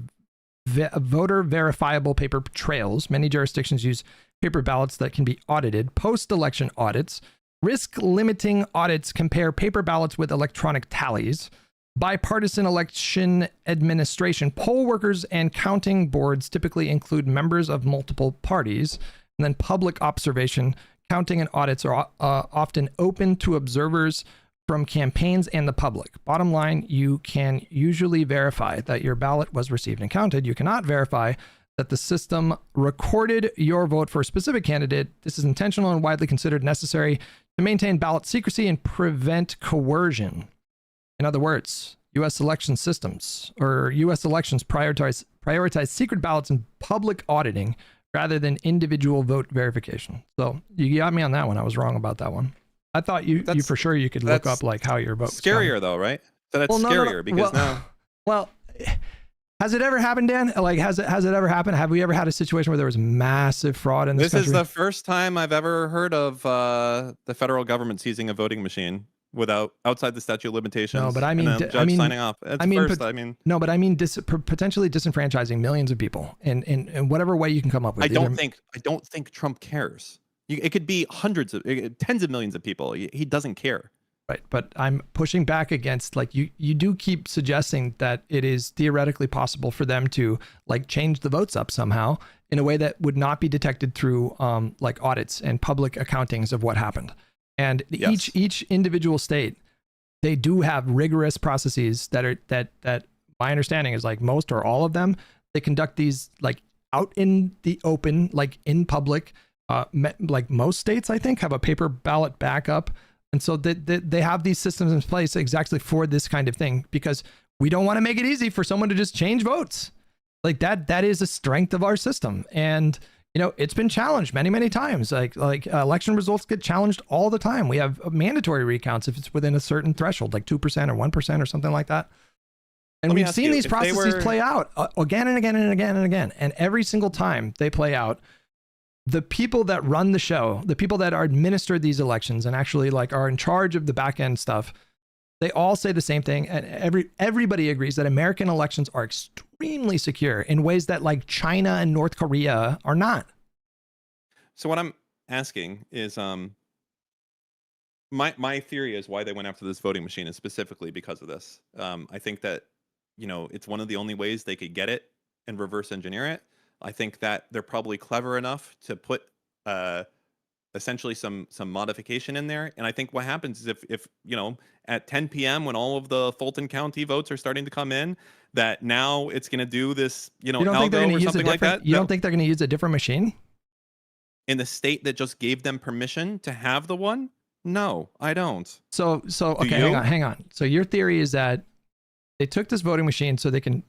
voter verifiable paper trails. Many jurisdictions use paper ballots that can be audited. Post-election audits. Risk limiting audits compare paper ballots with electronic tallies. Bipartisan election administration. Poll workers and counting boards typically include members of multiple parties. And then public observation. Counting and audits are often open to observers from campaigns and the public. Bottom line, you can usually verify that your ballot was received and counted. You cannot verify that the system recorded your vote for a specific candidate. This is intentional and widely considered necessary to maintain ballot secrecy and prevent coercion. In other words, U.S. election systems or U.S. elections prioritize secret ballots and public auditing rather than individual vote verification. So you got me on that one. I was wrong about that one. I thought you for sure you could look up like how your vote was scarier counted. Though, right? So that's scarier because now. Well, has it ever happened, Dan? Like, has it ever happened? Have we ever had a situation where there was massive fraud in this country? This is the first time I've ever heard of the federal government seizing a voting machine outside the statute of limitations. No, but I mean, judge signing off. Potentially disenfranchising millions of people in whatever way you can come up with. I don't think Trump cares. It could be tens of millions of people. He doesn't care. Right, but I'm pushing back against like you do keep suggesting that it is theoretically possible for them to like change the votes up somehow in a way that would not be detected through like audits and public accountings of what happened. And yes. each individual state, they do have rigorous processes that my understanding is like most or all of them, they conduct these like out in the open, like in public. Like most states, I think, have a paper ballot backup. And so they have these systems in place exactly for this kind of thing, because we don't want to make it easy for someone to just change votes. Like that is a strength of our system. And, you know, it's been challenged many, many times. Like election results get challenged all the time. We have mandatory recounts if it's within a certain threshold, like 2% or 1% or something like that. And we've seen these processes play out again and again and again and again. And every single time they play out, the people that run the show, the people that are administered these elections and actually like are in charge of the back end stuff, they all say the same thing. And everybody agrees that American elections are extremely secure in ways that like China and North Korea are not. So what I'm asking is, my theory is why they went after this voting machine is specifically because of this. I think that, you know, it's one of the only ways they could get it and reverse engineer it. I think that they're probably clever enough to put essentially some modification in there. And I think what happens is if you know, at 10 p.m. when all of the Fulton County votes are starting to come in, that now it's going to do this, you know, algo or something like that. You don't think they're going to use a different machine? In the state that just gave them permission to have the one? No, I don't. So okay, hang on. So your theory is that they took this voting machine so they can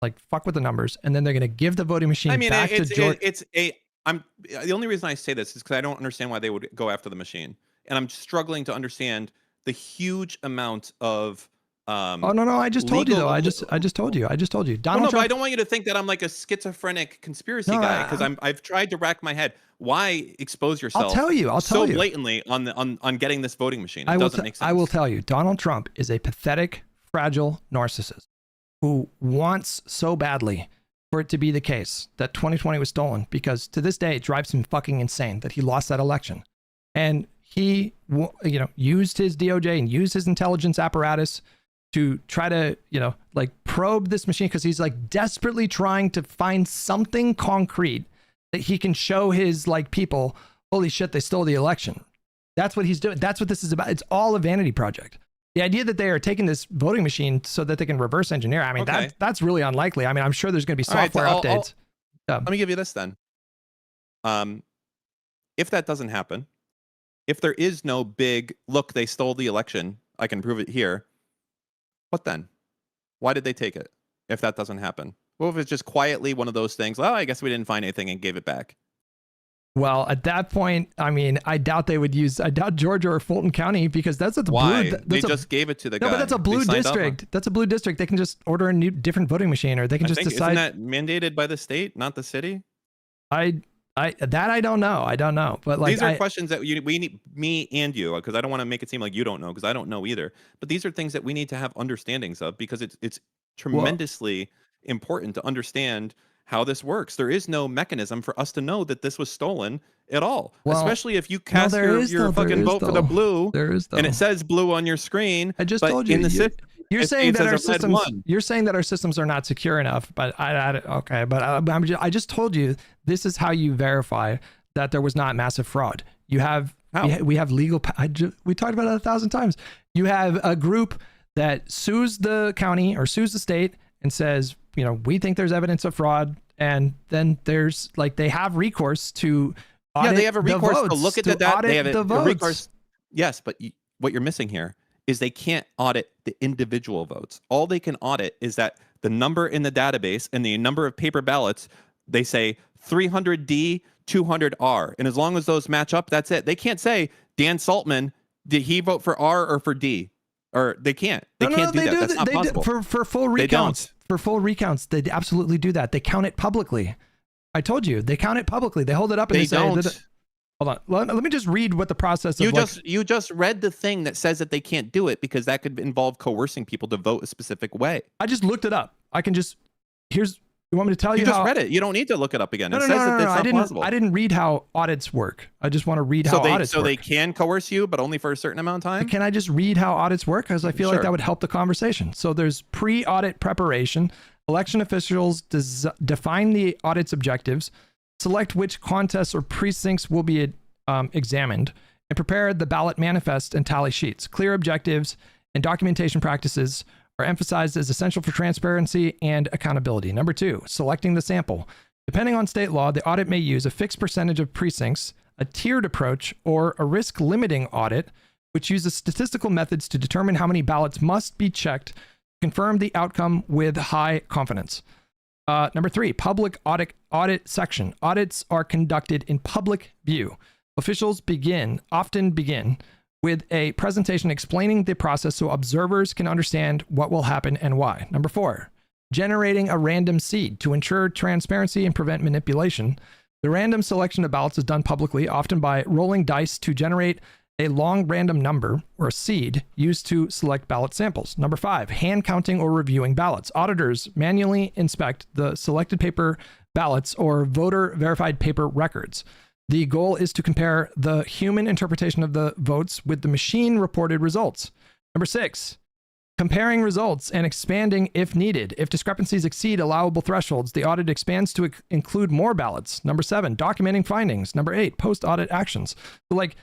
like fuck with the numbers, and then they're going to give the voting machine back to Georgia. The only reason I say this is because I don't understand why they would go after the machine, and I'm struggling to understand the huge amount of. Oh no! I just told you though. I just told you. Donald Trump. But I don't want you to think that I'm like a schizophrenic conspiracy guy, because I've tried to rack my head. Why expose yourself? I'll tell you. So blatantly on getting this voting machine. It doesn't make sense. I will tell you. Donald Trump is a pathetic, fragile narcissist who wants so badly for it to be the case that 2020 was stolen, because to this day it drives him fucking insane that he lost that election. And he, you know, used his DOJ and used his intelligence apparatus to try to, you know, like probe this machine, because he's like desperately trying to find something concrete that he can show his like people, holy shit, they stole the election. That's what he's doing. That's what this is about. It's all a vanity project. The idea that they are taking this voting machine so that they can reverse engineer, I mean, that's really unlikely. I mean, I'm sure there's going to be software updates. Let me give you this then. If that doesn't happen, if there is no big, look, they stole the election, I can prove it here, what then? Why did they take it if that doesn't happen? What if it's just quietly one of those things, well, I guess we didn't find anything and gave it back? Well, at that point, I mean, I doubt Georgia or Fulton County, because that's what the blue. They just gave it to the guy. No, but that's a blue district. That's a blue district. They can just order a new, different voting machine, or they can just decide. Isn't that mandated by the state, not the city? I don't know. I don't know. But like, these are questions that we need, me and you, because I don't want to make it seem like you don't know, because I don't know either. But these are things that we need to have understandings of, because it's tremendously important to understand how this works. There is no mechanism for us to know that this was stolen at all. Especially if you cast your fucking vote for the blue, and it says blue on your screen. I just told you. In the system, you're saying that our systems. You're saying that our systems are not secure enough. But I just told you this is how you verify that there was not massive fraud. You have we have legal. We talked about it 1,000 times. You have a group that sues the county or sues the state and says, you know, we think there's evidence of fraud, and then there's like they have recourse to audit they have a recourse to look at the data. They have a recourse. Yes, but what you're missing here is they can't audit the individual votes. All they can audit is that the number in the database and the number of paper ballots. They say 300D, 200R, and as long as those match up, that's it. They can't say Dan Saltman, did he vote for R or for D? Or they can't. They can't do that. That's not possible. For full recounts. For full recounts, they absolutely do that. They count it publicly. I told you, they count it publicly. They hold it up and they say, hold on. Let me just read what the process is. You just read the thing that says that they can't do it because that could involve coercing people to vote a specific way. I just looked it up. I can just, you want me to tell you? You just read it. You don't need to look it up again. It says that it's not possible. I didn't read how audits work. I just want to read how audits work. So they can coerce you, but only for a certain amount of time? Can I just read how audits work? Because I feel like that would help the conversation. So there's pre-audit preparation. Election officials define the audit's objectives, select which contests or precincts will be examined, and prepare the ballot manifest and tally sheets. Clear objectives and documentation practices are emphasized as essential for transparency and accountability. Number 2, selecting the sample. Depending on state law, the audit may use a fixed percentage of precincts, a tiered approach, or a risk-limiting audit, which uses statistical methods to determine how many ballots must be checked to confirm the outcome with high confidence. Number 3, public audit section. Audits are conducted in public view. Officials often begin with a presentation explaining the process so observers can understand what will happen and why. Number 4, generating a random seed. To ensure transparency and prevent manipulation, the random selection of ballots is done publicly, often by rolling dice to generate a long random number or a seed used to select ballot samples. Number 5, hand counting or reviewing ballots. Auditors manually inspect the selected paper ballots or voter verified paper records. The goal is to compare the human interpretation of the votes with the machine reported results. Number 6, comparing results and expanding if needed. If discrepancies exceed allowable thresholds, the audit expands to include more ballots. Number 7, documenting findings. Number 8, post-audit actions. So like,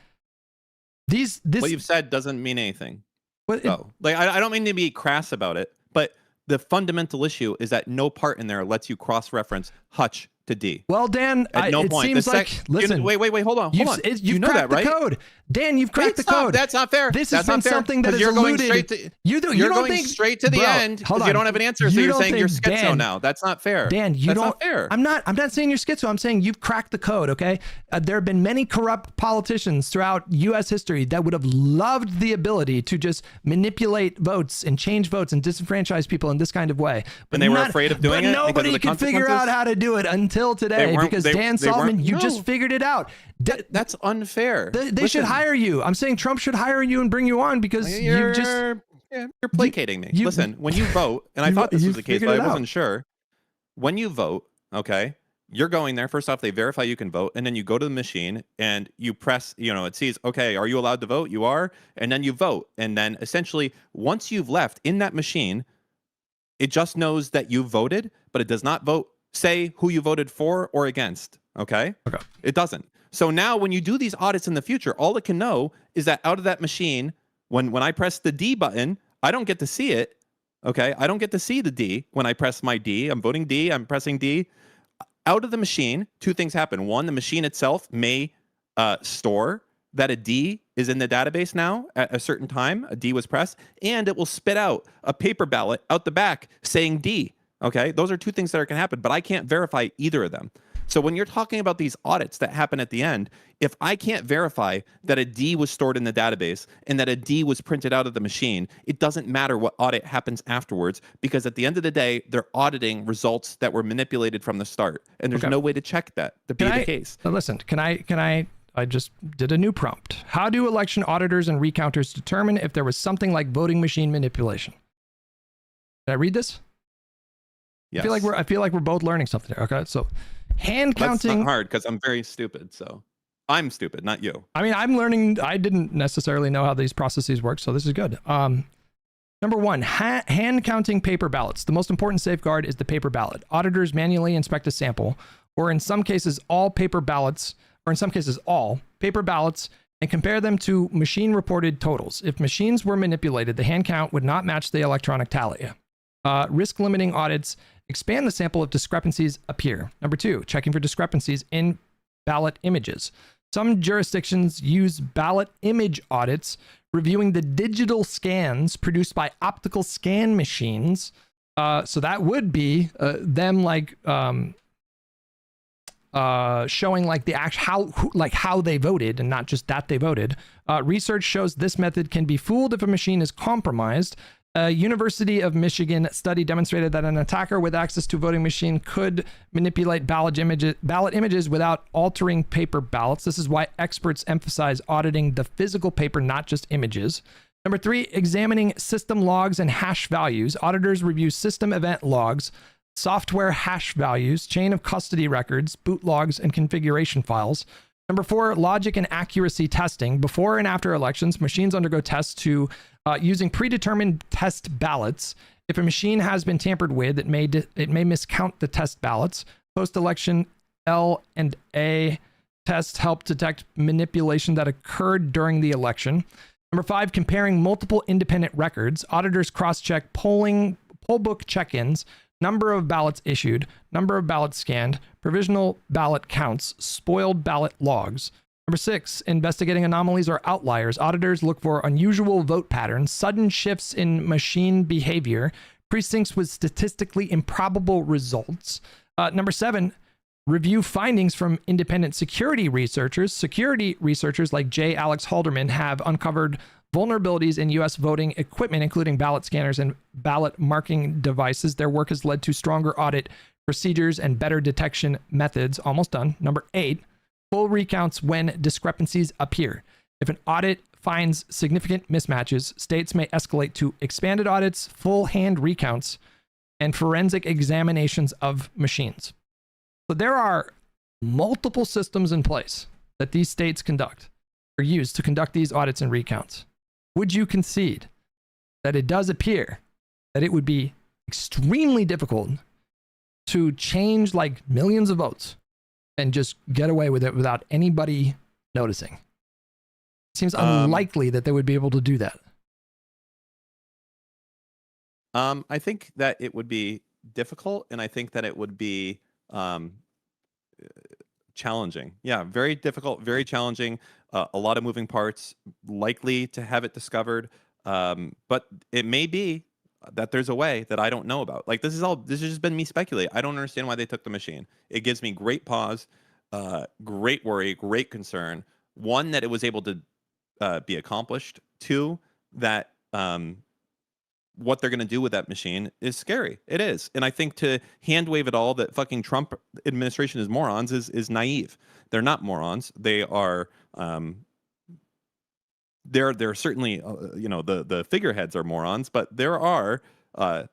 this what you've said doesn't mean anything. Well, I don't mean to be crass about it, but the fundamental issue is that no part in there lets you cross-reference Hutch to D. Well, Dan, at no it point. seems like, listen. Wait, hold on. You've know cracked that, right? the code. Dan, you've cracked the code. That's not fair. This that's has been not fair, something that is you're alluded. going straight to, you're going think, straight to the bro, end because you don't have an answer, so you're saying you're schizo Dan, now. That's not fair. Dan, that's not fair. I'm not saying you're schizo. I'm saying you've cracked the code, okay? There have been many corrupt politicians throughout U.S. history that would have loved the ability to just manipulate votes and change votes and disenfranchise people in this kind of way. But they were afraid of doing it. But nobody could figure out how to do it until today because Dan Saltman, you just figured it out. That's unfair. They should hire you. I'm saying Trump should hire you and bring you on because you're placating me. Listen, when you vote, and I thought this was the case, but I wasn't sure. When you vote, okay, you're going there. First off, they verify you can vote, and then you go to the machine and you press, it says, okay, are you allowed to vote? You are. And then you vote. And then essentially, once you've left in that machine, it just knows that you voted, but it does not say who you voted for or against. Okay? It doesn't. So now when you do these audits in the future, all it can know is that out of that machine, when I press the D button, I don't get to see it. Okay? I don't get to see the D when I press my D. I'm voting D. I'm pressing D. Out of the machine, two things happen. One, the machine itself may store that a D is in the database now at a certain time. A D was pressed. And it will spit out a paper ballot out the back saying D. Okay? Those are two things that can happen, but I can't verify either of them. So when you're talking about these audits that happen at the end, if I can't verify that a D was stored in the database and that a D was printed out of the machine, it doesn't matter what audit happens afterwards, because at the end of the day, they're auditing results that were manipulated from the start. And there's no way to check that to be the case. Listen, I just did a new prompt. How do election auditors and recounters determine if there was something like voting machine manipulation? Did I read this? Yes. I feel like we're both learning something there. Okay, so hand counting. That's not hard because I'm very stupid. So I'm stupid, not you. I mean, I'm learning. I didn't necessarily know how these processes work, so this is good. Number 1, hand counting paper ballots. The most important safeguard is the paper ballot. Auditors manually inspect a sample, or in some cases all paper ballots, and compare them to machine reported totals. If machines were manipulated, the hand count would not match the electronic tally. Risk limiting audits expand the sample if discrepancies appear. Number 2, checking for discrepancies in ballot images. Some jurisdictions use ballot image audits, reviewing the digital scans produced by optical scan machines. So that would be them showing like the how they voted and not just that they voted. Research shows this method can be fooled if a machine is compromised. A University of Michigan study demonstrated that an attacker with access to a voting machine could manipulate ballot images without altering paper ballots. This is why experts emphasize auditing the physical paper, not just images. Number 3, examining system logs and hash values. Auditors review system event logs, software hash values, chain of custody records, boot logs, and configuration files. Number 4, logic and accuracy testing. Before and after elections, machines undergo tests to using predetermined test ballots. If a machine has been tampered with, it may miscount the test ballots. Post-election L and A tests help detect manipulation that occurred during the election. Number 5, comparing multiple independent records. Auditors cross-check poll book check-ins, number of ballots issued, number of ballots scanned, provisional ballot counts, spoiled ballot logs. Number 6, investigating anomalies or outliers. Auditors look for unusual vote patterns, sudden shifts in machine behavior, precincts with statistically improbable results. Number 7, review findings from independent security researchers. Security researchers like J. Alex Halderman have uncovered vulnerabilities in U.S. voting equipment, including ballot scanners and ballot marking devices. Their work has led to stronger audit procedures and better detection methods. Almost done. Number 8, full recounts when discrepancies appear. If an audit finds significant mismatches, states may escalate to expanded audits, full hand recounts, and forensic examinations of machines. So there are multiple systems in place that these states conduct or use to conduct these audits and recounts. Would you concede that it does appear that it would be extremely difficult to change like millions of votes and just get away with it without anybody noticing? It seems unlikely that they would be able to do that. I think that it would be difficult, and I think that it would be challenging. Yeah, very difficult, very challenging. A lot of moving parts, likely to have it discovered. But it may be that there's a way that I don't know about. Like, this has just been me speculating. I don't understand why they took the machine. It gives me great pause, great worry, great concern. One, that it was able to be accomplished. Two, that what they're going to do with that machine is scary. It is. And I think to hand wave it all that fucking Trump administration is morons is naive. They're not morons. They are they're certainly the figureheads are morons, but there are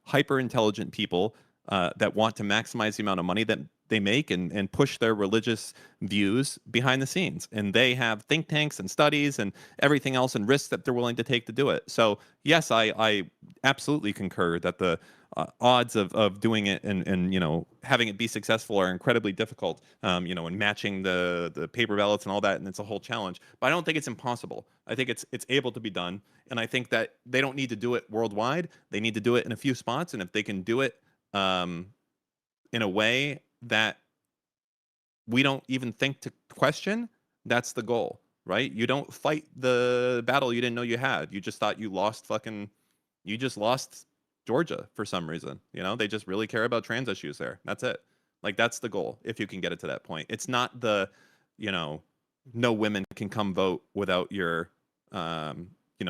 hyper intelligent people that want to maximize the amount of money that they make and push their religious views behind the scenes. And they have think tanks and studies and everything else and risks that they're willing to take to do it. So yes, I absolutely concur that the odds of doing it and having it be successful are incredibly difficult, and matching the paper ballots and all that. And it's a whole challenge, but I don't think it's impossible. I think it's able to be done. And I think that they don't need to do it worldwide. They need to do it in a few spots. And if they can do it in a way that we don't even think to question, that's the goal, right? You don't fight the battle you didn't know you had. You just thought you lost Georgia for some reason. They just really care about trans issues there. That's it. Like, that's the goal, if you can get it to that point. It's not the, no women can come vote without your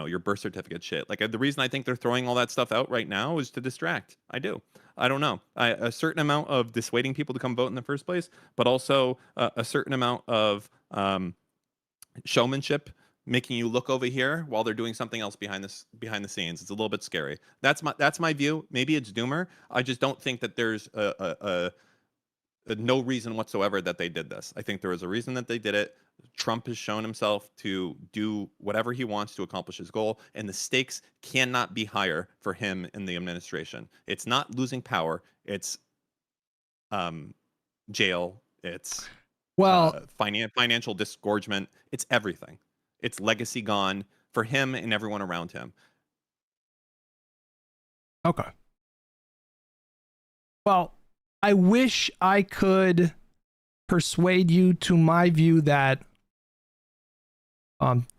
your birth certificate shit. Like, the reason I think they're throwing all that stuff out right now is to distract. I don't know. A certain amount of dissuading people to come vote in the first place, but also a certain amount of showmanship, making you look over here while they're doing something else behind the scenes. It's a little bit scary. That's my view. Maybe it's doomer. I just don't think that there's no reason whatsoever that they did this. I think there was a reason that they did it. Trump has shown himself to do whatever he wants to accomplish his goal, and the stakes cannot be higher for him in the administration. It's not losing power. It's jail. It's financial disgorgement. It's everything. It's legacy gone for him and everyone around him. Okay. Well, I wish I could persuade you to my view that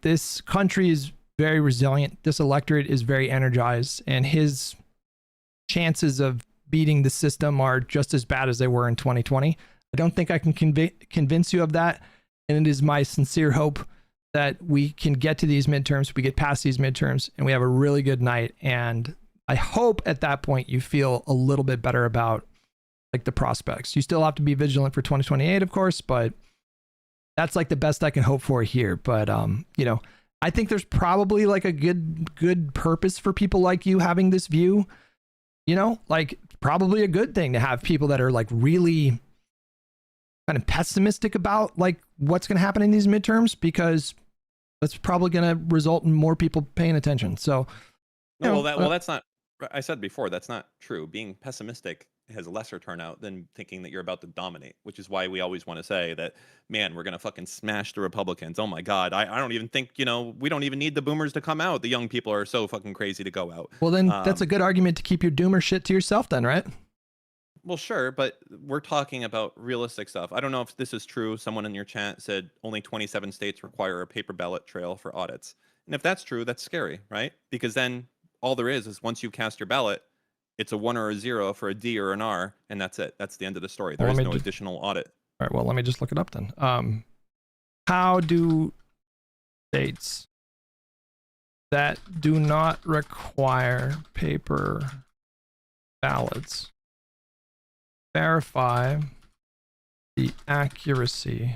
this country is very resilient. This electorate is very energized, and his chances of beating the system are just as bad as they were in 2020. I don't think I can convince you of that, and it is my sincere hope that we can get to these midterms, we get past these midterms, and we have a really good night. And I hope at that point you feel a little bit better about like the prospects. You still have to be vigilant for 2028, of course, but that's like the best I can hope for here. But I think there's probably like a good purpose for people like you having this view. Like, probably a good thing to have people that are like really kind of pessimistic about like what's going to happen in these midterms, because that's probably going to result in more people paying attention. So, that's not. I said before, that's not true. Being pessimistic has a lesser turnout than thinking that you're about to dominate, which is why we always want to say that, man, we're going to fucking smash the Republicans. Oh my God. I don't even think, we don't even need the boomers to come out. The young people are so fucking crazy to go out. Well, then that's a good argument to keep your doomer shit to yourself then, right? Well, sure, but we're talking about realistic stuff. I don't know if this is true. Someone in your chat said only 27 states require a paper ballot trail for audits. And if that's true, that's scary, right? Because then all there is once you cast your ballot, it's a 1 or a 0 for a D or an R, and that's it. That's the end of the story. There is no additional audit. All right, well, let me just look it up then. How do states that do not require paper ballots verify the accuracy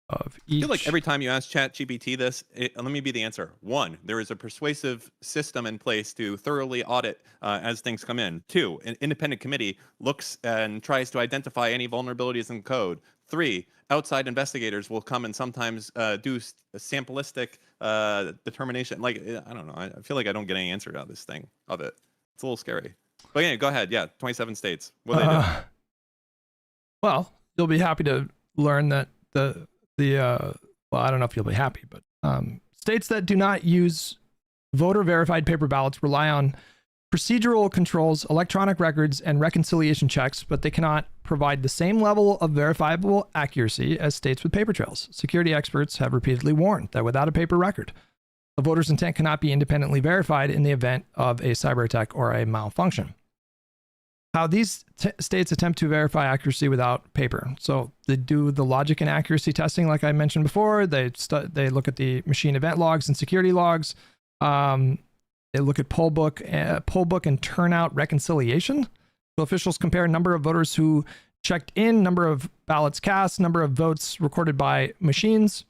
of each? I feel like every time you ask ChatGPT this, let me be the answer. 1, there is a persuasive system in place to thoroughly audit as things come in. 2, an independent committee looks and tries to identify any vulnerabilities in code. 3, outside investigators will come and sometimes do a samplistic determination. Like, I don't know. I feel like I don't get any answer out of this thing, of it. It's a little scary. But yeah, go ahead. Yeah, 27 states. What do they do? Well, you'll be happy to learn that well, I don't know if you'll be happy, but states that do not use voter verified paper ballots rely on procedural controls, electronic records, and reconciliation checks, but they cannot provide the same level of verifiable accuracy as states with paper trails. Security experts have repeatedly warned that without a paper record, a voter's intent cannot be independently verified in the event of a cyber attack or a malfunction. How these states attempt to verify accuracy without paper. So they do the logic and accuracy testing, like I mentioned before. They look at the machine event logs and security logs. They look at poll book and turnout reconciliation. So officials compare number of voters who checked in, number of ballots cast, number of votes recorded by machines.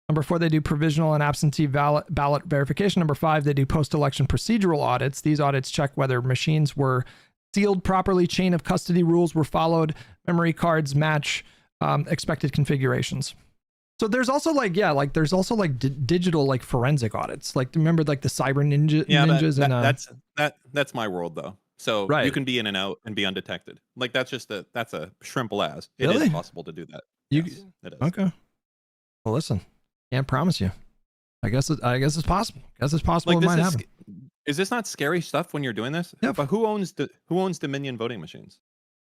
Number 4, they do provisional and absentee ballot verification. Number 5, they do post-election procedural audits. These audits check whether machines were sealed properly, chain of custody rules were followed, memory cards match expected configurations. So there's also digital like forensic audits. Like remember like the cyber ninjas that's my world though. So Right. you can be in and out and be undetected. Like that's a shrimple as. It Really? is possible to do that. Yes, it is. Okay. Well, listen, can't promise you. I guess it's possible. I guess it's possible it might happen. Is this not scary stuff when you're doing this? Yeah. But who owns Dominion voting machines?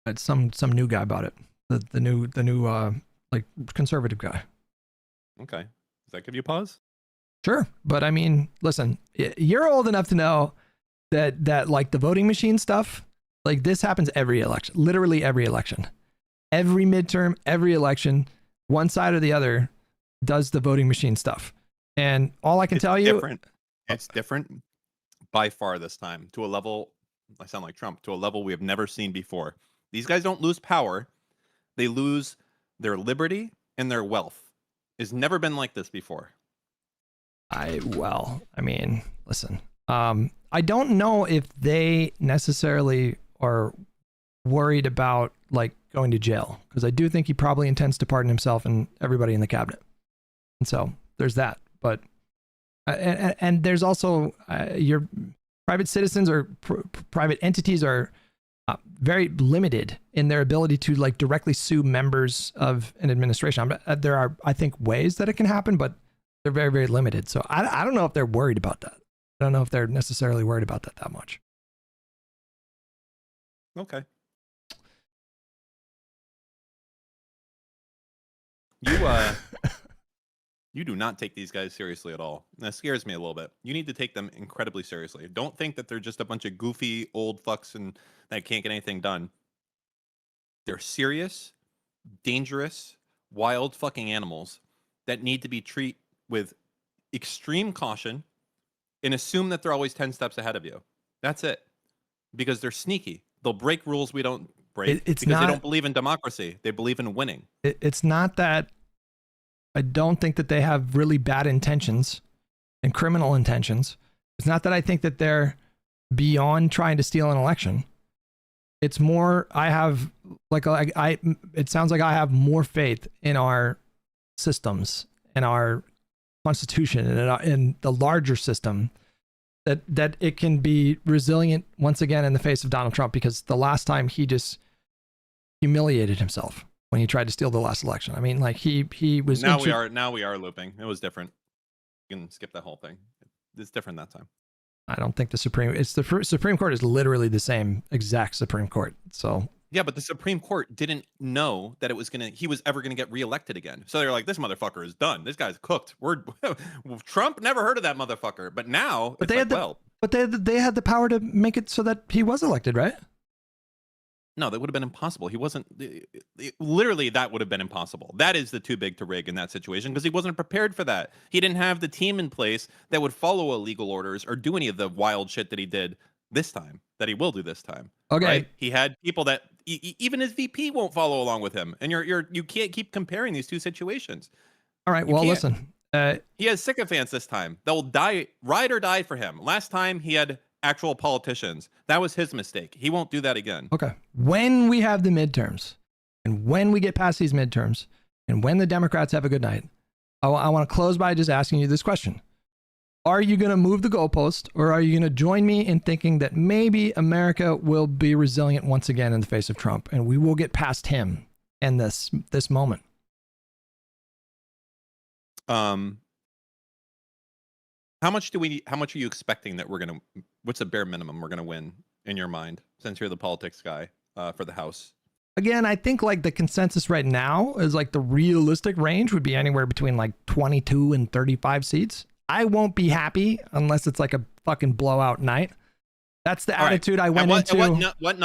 It's some new guy bought it. The new like conservative guy. Okay. Does that give you pause? Sure, but I mean, listen, you're old enough to know that like the voting machine stuff, like this happens every election, literally every election, every midterm, every election, one side or the other does the voting machine stuff. And all I can tell you, it's different by far this time to a level, I sound like Trump, to a level we have never seen before. These guys don't lose power. They lose their liberty and their wealth. It's never been like this before. I mean, listen, I don't know if they necessarily are worried about like going to jail, because I do think he probably intends to pardon himself and everybody in the cabinet. And so there's that. But and there's also your private citizens or private entities are very limited in their ability to like directly sue members of an administration. There are, I think, ways that it can happen, but they're very, very limited. So I don't know if they're worried about that. I don't know if they're necessarily worried about that much. Okay. You do not take these guys seriously at all. And that scares me a little bit. You need to take them incredibly seriously. Don't think that they're just a bunch of goofy old fucks and that can't get anything done. They're serious, dangerous, wild fucking animals that need to be treated with extreme caution and assume that they're always 10 steps ahead of you. That's it. Because they're sneaky. They'll break rules we don't break because they don't believe in democracy. They believe in winning. It's not that. I don't think that they have really bad intentions and criminal intentions. It's not that I think that they're beyond trying to steal an election. It's more, I have it sounds like I have more faith in our systems and our constitution and in the larger system that it can be resilient once again in the face of Donald Trump, because the last time he just humiliated himself when he tried to steal the last election. I mean, like he was. Now we are looping. It was different. You can skip that whole thing. It's different that time. I don't think the Supreme Court is literally the same exact Supreme Court. So Yeah, but the Supreme Court didn't know that he was ever gonna get reelected again. So they're like, this motherfucker is done. This guy's cooked. Trump never heard of that motherfucker. But now, But they had the power to make it so that he was elected, right? No, that would have been impossible. He wasn't. Literally, that would have been impossible. That is the too big to rig in that situation because he wasn't prepared for that. He didn't have the team in place that would follow illegal orders or do any of the wild shit that he did this time, that he will do this time. Okay. Right? He had people that even his VP won't follow along with him, and you can't keep comparing these two situations. All right. You Well, can't. listen. He has sycophants this time. They'll die, ride or die for him. Last time he had actual politicians. That was his mistake. He won't do that again. Okay. When we have the midterms, and when we get past these midterms, and when the Democrats have a good night, I want to close by just asking you this question. Are you going to move the goalpost, or are you going to join me in thinking that maybe America will be resilient once again in the face of Trump, and we will get past him and this moment? How much are you expecting that what's the bare minimum we're gonna win in your mind, since you're the politics guy, for the House? Again, I think like the consensus right now is like the realistic range would be anywhere between like 22 and 35 seats. I won't be happy unless it's like a fucking blowout night. That's the attitude I went into. What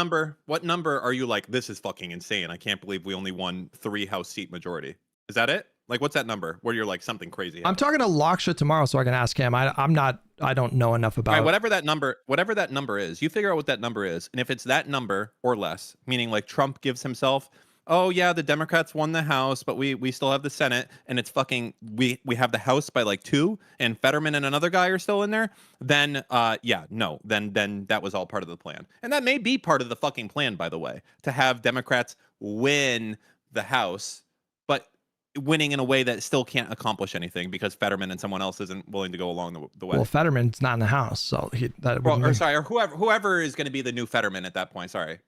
number are you like, this is fucking insane? I can't believe we only won 3 House seat majority. Is that it? Like, what's that number where you're like something crazy? I'm talking to Laksha tomorrow, so I can ask him. I don't know enough about All right, whatever that number is, you figure out what that number is. And if it's that number or less, meaning like Trump gives himself, oh yeah, the Democrats won the House, but we still have the Senate, and it's fucking, we have the House by like 2, and Fetterman and another guy are still in there, then then that was all part of the plan. And that may be part of the fucking plan, by the way, to have Democrats win the House, but winning in a way that still can't accomplish anything because Fetterman and someone else isn't willing to go along the way. Well, Fetterman's not in the House, so or whoever is going to be the new Fetterman at that point. Sorry.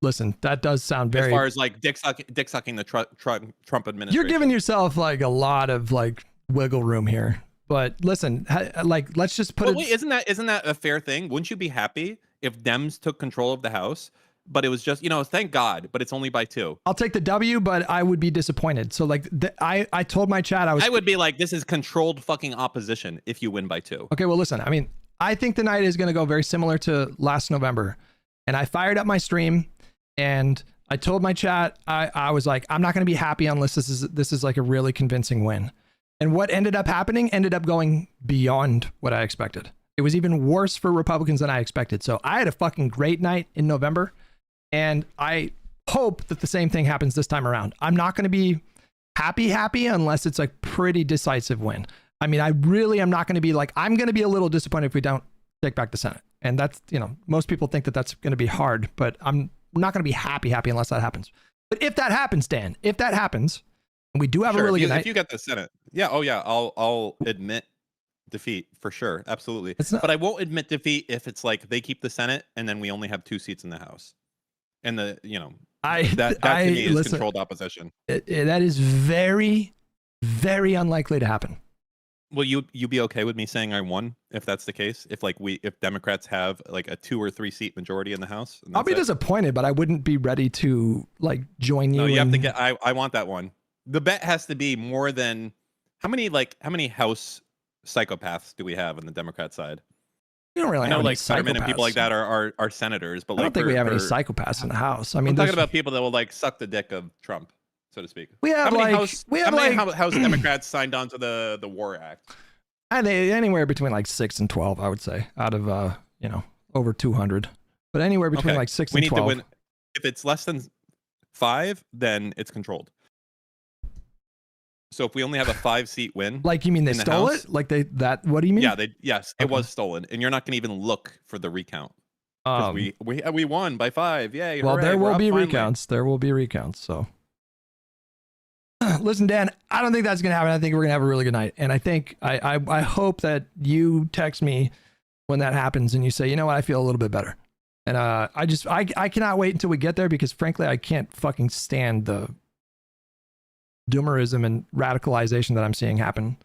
Listen, that does sound very. As far as like dick sucking the Trump administration. You're giving yourself like a lot of like wiggle room here. But listen, like let's just put it. Wait, isn't that a fair thing? Wouldn't you be happy if Dems took control of the House? But it was just, thank God, but it's only by 2. I'll take the W, but I would be disappointed. So like I told my chat I would be like, this is controlled fucking opposition if you win by 2. Okay, well listen, I mean, I think the night is going to go very similar to last November. And I fired up my stream and I told my chat, I was like, I'm not going to be happy unless this is like a really convincing win. And what ended up happening ended up going beyond what I expected. It was even worse for Republicans than I expected. So I had a fucking great night in November. And I hope that the same thing happens this time around. I'm not going to be happy unless it's a pretty decisive win. I mean, I really am not going to be like, I'm going to be a little disappointed if we don't take back the Senate. And that's, most people think that that's going to be hard, but I'm not going to be happy unless that happens. But if that happens, Dan, and we do have a really good night. If you get the Senate, I'll admit defeat for sure. Absolutely. But I won't admit defeat if it's like they keep the Senate and then we only have 2 seats in the House. And that to me is controlled opposition. That is very, very unlikely to happen. Will you be okay with me saying I won if that's the case? If Democrats have like a 2 or 3 seat majority in the House? I'll be disappointed, but I wouldn't be ready to like join you. No, you have to get. I want that one. The bet has to be more than how many House psychopaths do we have on the Democrat side? You don't really know, have like any Fetterman and people like that are senators, but I don't think we have any psychopaths in the House. I mean, I'm talking about people that will like suck the dick of Trump, so to speak. We have House Democrats signed on to the War Act. And anywhere between like 6 and 12, I would say, out of over 200. But anywhere between like 6 and 12. We need to win. If it's less than 5, then it's controlled. So if we only have a 5-seat win, like you mean they stole it? Like what do you mean? Yeah, it was stolen, and you're not going to even look for the recount. We won by 5. Yay! Well, hooray, there will be finally. recounts. There will be recounts. So, listen, Dan, I don't think that's going to happen. I think we're going to have a really good night, and I think I hope that you text me when that happens and you say, you know what, I feel a little bit better. And I cannot wait until we get there because frankly, I can't fucking stand the doomerism and radicalization that I'm seeing happen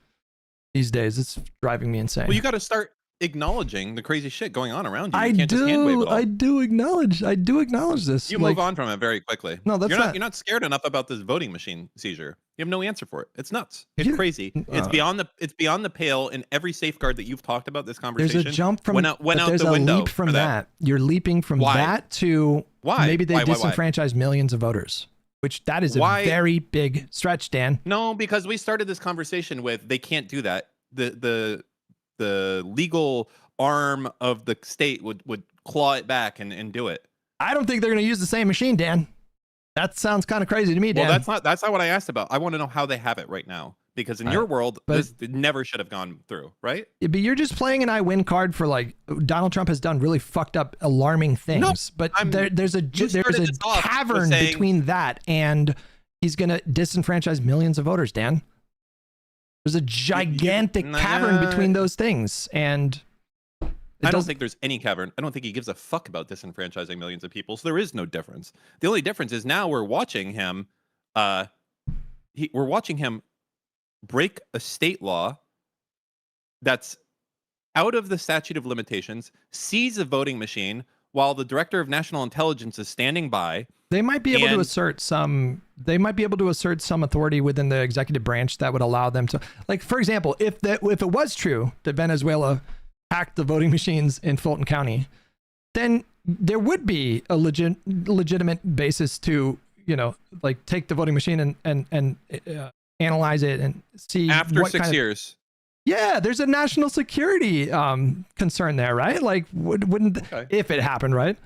these days. It's driving me insane. Well, you got to start acknowledging the crazy shit going on around you. You can't just hand wave it all. I do acknowledge this. You move on from it very quickly. No, that's you're not scared enough about this voting machine seizure. You have no answer for it. It's nuts. It's crazy. It's beyond the pale in every safeguard that you've talked about this conversation. There's a jump from went out there's the a window leap from for that. You're leaping from that to maybe they disenfranchise millions of voters, which that is a very big stretch, Dan. No, because we started this conversation with they can't do that. The legal arm of the state would claw it back and do it. I don't think they're going to use the same machine, Dan. That sounds kind of crazy to me, Dan. Well, that's not what I asked about. I want to know how they have it right now, because in your world, this never should have gone through, right? But you're just playing an I win card for like Donald Trump has done really fucked up, alarming things. No, but there's a cavern between that and he's going to disenfranchise millions of voters, Dan. There's a gigantic cavern between those things, and I don't think there's any cavern. I don't think he gives a fuck about disenfranchising millions of people. So there is no difference. The only difference is now we're watching him. We're watching him break a state law that's out of the statute of limitations, seize a voting machine while the director of national intelligence is standing by. They might be able to assert some. They might be able to assert some authority within the executive branch that would allow them to, like, for example, if it was true that Venezuela hacked the voting machines in Fulton County, then there would be a legitimate basis to, like, take the voting machine and analyze it and see after 6 years. Yeah, there's a national security concern there, right? Like, wouldn't if it happened, right?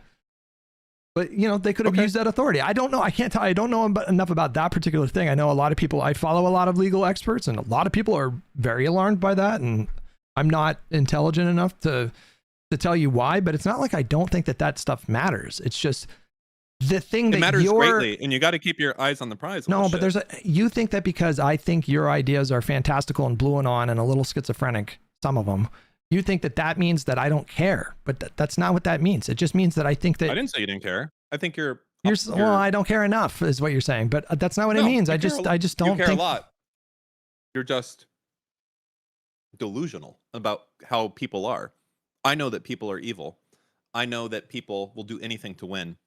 But they could have used that authority. I don't know. I can't tell. I don't know enough about that particular thing. I know a lot of people. I follow a lot of legal experts, and a lot of people are very alarmed by that. And I'm not intelligent enough to tell you why. But it's not like I don't think that stuff matters. It's just the thing that matters greatly, and you got to keep your eyes on the prize. No, but you think that because I think your ideas are fantastical and blue and on and a little schizophrenic, some of them. You think that means that I don't care, but that's not what that means. It just means that I think that I didn't say you didn't care. I think you're well, I don't care enough is what you're saying, but that's not what it means. I just don't you care think a lot. You're just delusional about how people are. I know that people are evil. I know that people will do anything to win.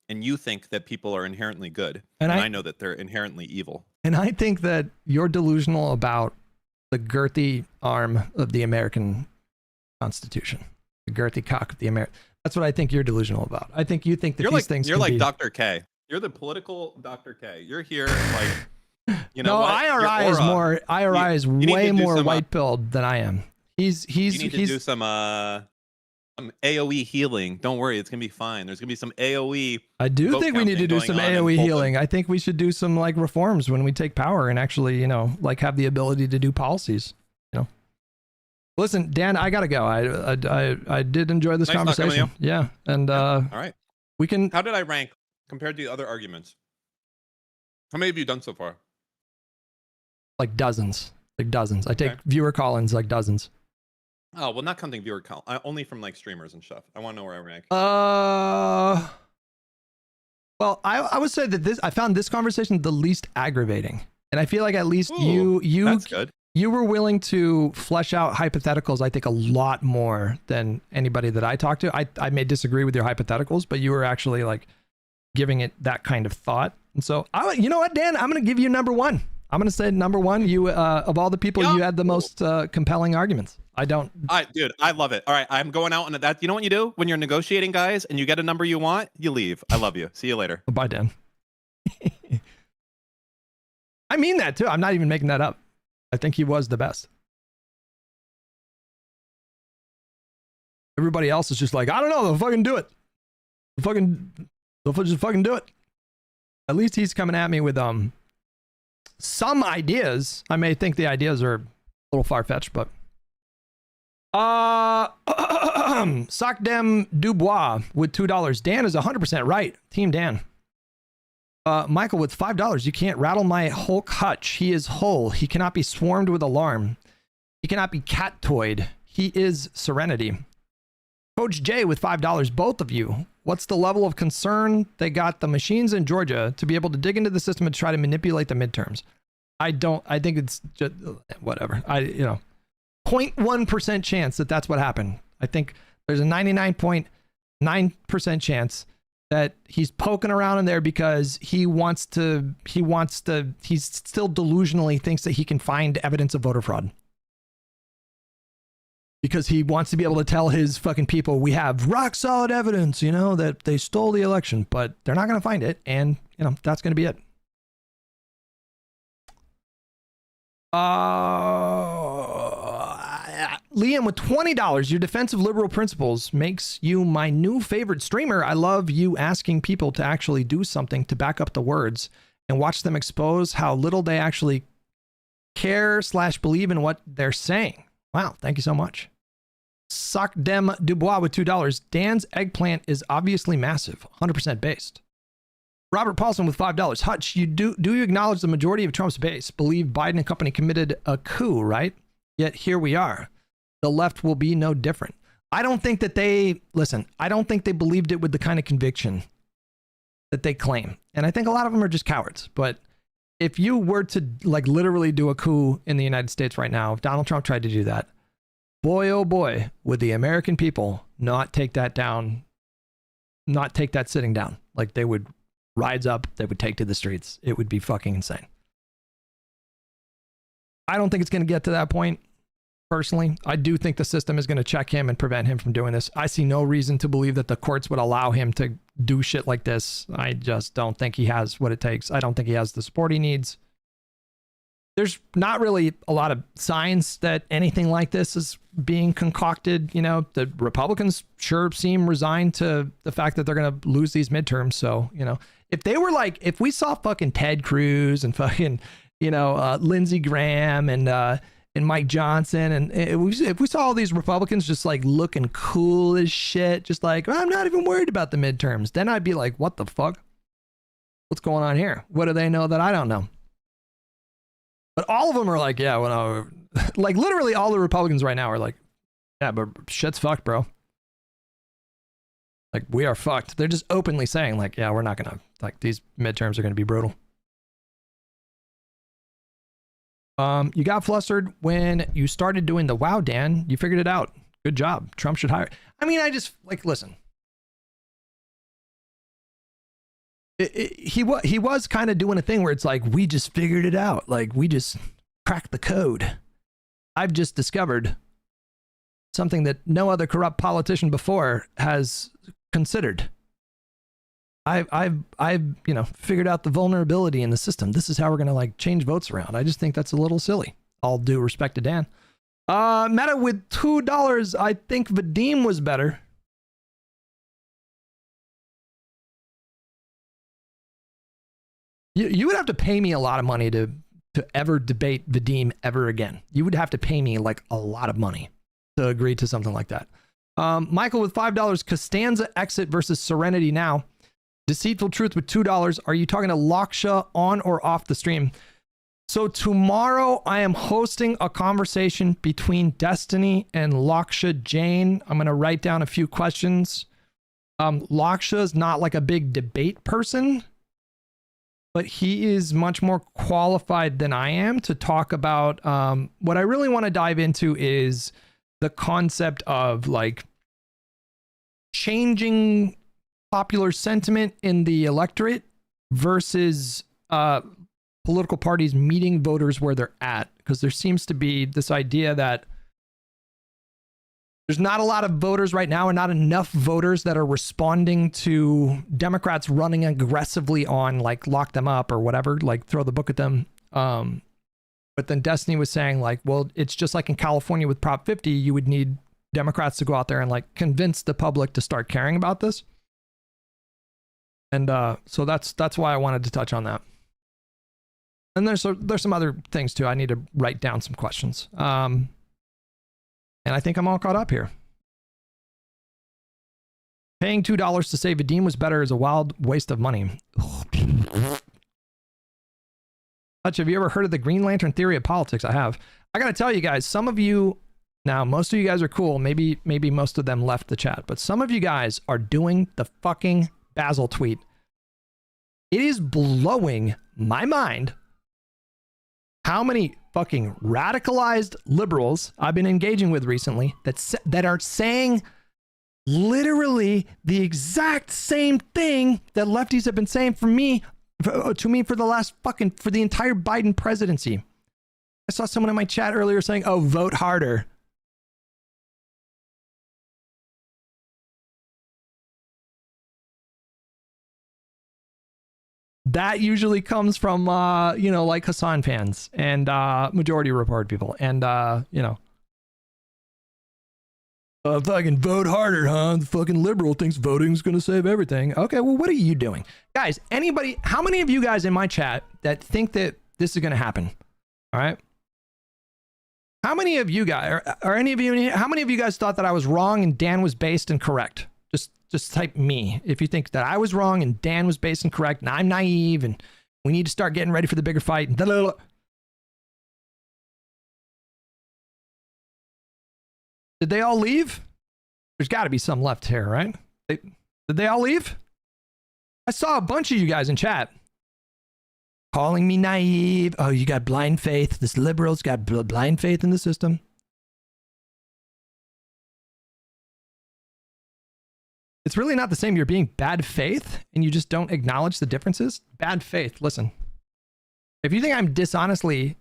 And you think that people are inherently good. And I know that they're inherently evil. And I think that you're delusional about the girthy arm of the American Constitution, the girthy cock of the American. That's what I think you're delusional about. I think you think that these things. You're like Dr. K. You're the political Dr. K. You're here like, no, what? IRI is more. IRI is way more white-pilled than I am. You need to do some AOE healing. Don't worry, it's gonna be fine. There's gonna be some AOE. I do think we need to do some AOE healing. I think we should do some like reforms when we take power and actually, like have the ability to do policies. Listen, Dan, I gotta go. I did enjoy this conversation. Yeah, and all right, we can. How did I rank compared to the other arguments? How many have you done so far? Like dozens. I take viewer call-ins like dozens. Oh, well, not counting viewer call. Only from like streamers and stuff. I want to know where I rank. Well, I would say that I found this conversation the least aggravating, and I feel like at least that's good. You were willing to flesh out hypotheticals, I think, a lot more than anybody that I talked to. I may disagree with your hypotheticals, but you were actually like giving it that kind of thought. And so, you know what, Dan? I'm going to give you number one. I'm going to say number one. You, of all the people, you had the most compelling arguments. Dude, I love it. All right, I'm going out on that. You know what you do when you're negotiating, guys, and you get a number you want? You leave. I love you. See you later. Bye, Dan. I mean that too. I'm not even making that up. I think he was the best. Everybody else is just like, I don't know, they'll fucking do it. They'll just fucking do it. At least he's coming at me with some ideas. I may think the ideas are a little far-fetched, but Sockdem Dubois with $2. Dan is 100% right. Team Dan. Michael with $5. You can't rattle my Hulk hutch. He is whole. He cannot be swarmed with alarm. He cannot be cat-toyed. He is serenity. Coach J with $5. Both of you. What's the level of concern they got the machines in Georgia to be able to dig into the system and try to manipulate the midterms? I think it's just whatever. 0.1% chance that that's what happened. I think there's a 99.9% chance that he's poking around in there because he still delusionally thinks that he can find evidence of voter fraud. Because he wants to be able to tell his fucking people, we have rock solid evidence, that they stole the election, but they're not going to find it. And, that's going to be it. Liam with $20, your defensive liberal principles makes you my new favorite streamer. I love you asking people to actually do something to back up the words and watch them expose how little they actually care/believe in what they're saying. Wow, thank you so much. Sock Dem Dubois with $2. Dan's eggplant is obviously massive, 100% based. Robert Paulson with $5. Hutch, do you acknowledge the majority of Trump's base believe Biden and company committed a coup, right? Yet here we are. The left will be no different. I don't think that I don't think they believed it with the kind of conviction that they claim. And I think a lot of them are just cowards. But if you were to literally do a coup in the United States right now, if Donald Trump tried to do that, boy, oh boy, would the American people not take that sitting down. They would rise up, they would take to the streets. It would be fucking insane. I don't think it's going to get to that point. Personally, I do think the system is going to check him and prevent him from doing this. I see no reason to believe that the courts would allow him to do shit like this. I just don't think he has what it takes. I don't think he has the support he needs. There's not really a lot of signs that anything like this is being concocted. The Republicans sure seem resigned to the fact that they're going to lose these midterms. So, if they were if we saw fucking Ted Cruz and fucking, Lindsey Graham and Mike Johnson, and if we saw all these Republicans just looking cool as shit, just I'm not even worried about the midterms, then I'd be like, what the fuck? What's going on here? What do they know that I don't know? But all of them are yeah, literally all the Republicans right now are yeah, but shit's fucked, bro. We are fucked. They're just openly saying yeah, we're not gonna, these midterms are gonna be brutal. You got flustered when you started doing the wow, Dan. You figured it out. Good job. Trump should hire. I mean, I just listen. He was kind of doing a thing where it's we just figured it out. We just cracked the code. I've just discovered something that no other corrupt politician before has considered. I've figured out the vulnerability in the system. This is how we're gonna change votes around. I just think that's a little silly. All due respect to Dan. Meta with $2. I think Vadim was better. You would have to pay me a lot of money to ever debate Vadim ever again. You would have to pay me a lot of money to agree to something like that. Michael with $5. Costanza exit versus Serenity now. Deceitful Truth with $2. Are you talking to Laksha on or off the stream? So tomorrow I am hosting a conversation between Destiny and Laksha Jain. I'm going to write down a few questions. Laksha is not a big debate person, but he is much more qualified than I am to talk about. What I really want to dive into is the concept of changing popular sentiment in the electorate versus political parties meeting voters where they're at, because there seems to be this idea that there's not a lot of voters right now, and not enough voters that are responding to Democrats running aggressively on lock them up or whatever, throw the book at them. But then Destiny was saying well, it's just like in California with Prop 50, you would need Democrats to go out there and convince the public to start caring about this. And so that's why I wanted to touch on that. And there's some other things too. I need to write down some questions. And I think I'm all caught up here. Paying $2 to say Vadim was better is a wild waste of money. Hutch, have you ever heard of the Green Lantern theory of politics? I have. I got to tell you guys, some of you, now most of you guys are cool. Maybe most of them left the chat, but some of you guys are doing the fucking Basil tweet. It is blowing my mind how many fucking radicalized liberals I've been engaging with recently that are saying literally the exact same thing that lefties have been saying to me for the entire Biden presidency. I saw someone in my chat earlier saying, "Oh, vote harder." That usually comes from, like Hassan fans and Majority Report people. And, fucking vote harder, huh? The fucking liberal thinks voting's going to save everything. Okay, well, what are you doing? Guys, how many of you guys in my chat that think that this is going to happen? All right. How many of you guys, or any of you, how many of you guys thought that I was wrong and Dan was based and correct? Just type me if you think that I was wrong and Dan was based and correct and I'm naive and we need to start getting ready for the bigger fight. And did they all leave? There's got to be some left here, right? Did they all leave? I saw a bunch of you guys in chat calling me naive. Oh, you got blind faith. This liberal's got blind faith in the system. It's really not the same. You're being bad faith and you just don't acknowledge the differences. Bad faith. Listen, if you think I'm dishonestly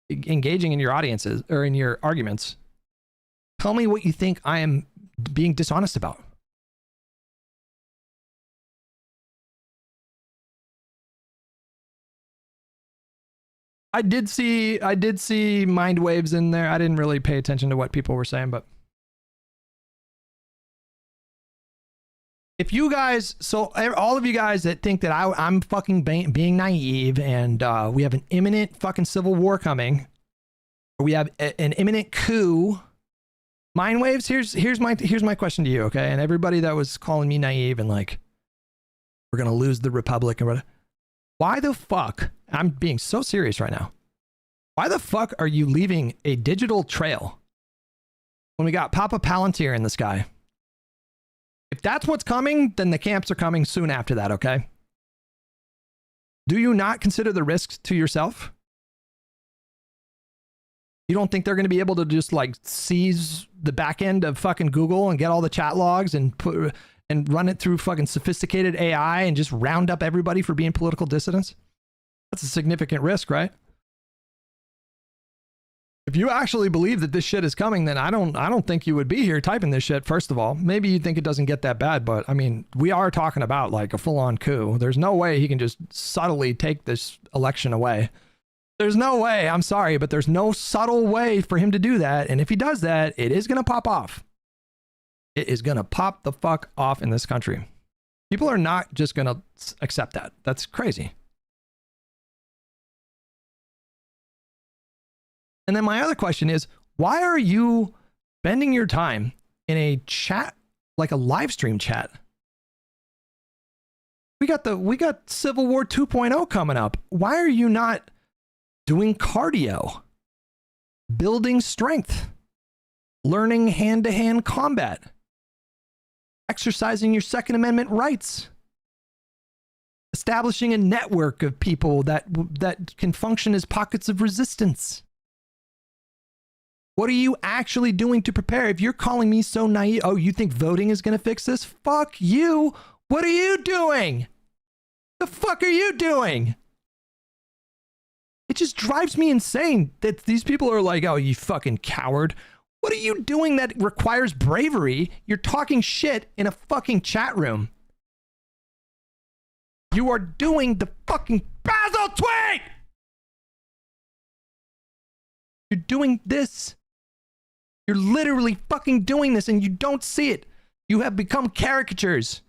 engaging in your audiences or in your arguments, tell me what you think I am being dishonest about. I did see mind waves in there. I didn't really pay attention to what people were saying, but if you guys, so all of you guys that think that I'm fucking being naive and we have an imminent fucking civil war coming, or we have an imminent coup, mind waves. Here's my question to you, okay? And everybody that was calling me naive and like we're gonna lose the republic and whatever. Why the fuck? I'm being so serious right now. Why the fuck are you leaving a digital trail when we got Papa Palantir in the sky? If that's what's coming, then the camps are coming soon after that, okay? Do you not consider the risks to yourself? You don't think they're going to be able to just like seize the back end of fucking Google and get all the chat logs and run it through fucking sophisticated AI and just round up everybody for being political dissidents? That's a significant risk, right? If you actually believe that this shit is coming, then I don't think you would be here typing this shit, first of all. Maybe you think it doesn't get that bad, but I mean, we are talking about like a full-on coup. There's no way he can just subtly take this election away. There's no way, I'm sorry, but there's no subtle way for him to do that. And if he does that, it is going to pop off. It is going to pop the fuck off in this country. People are not just going to accept that. That's crazy. And then my other question is, why are you spending your time in a chat, like a live stream chat? We got Civil War 2.0 coming up. Why are you not doing cardio, building strength, learning hand-to-hand combat, exercising your Second Amendment rights, establishing a network of people that can function as pockets of resistance? What are you actually doing to prepare? If you're calling me so naive, oh, you think voting is going to fix this? Fuck you. What are you doing? The fuck are you doing? It just drives me insane that these people are like, oh, you fucking coward. What are you doing that requires bravery? You're talking shit in a fucking chat room. You are doing the fucking Basil tweet! You're doing this. You're literally fucking doing this and you don't see it. You have become caricatures.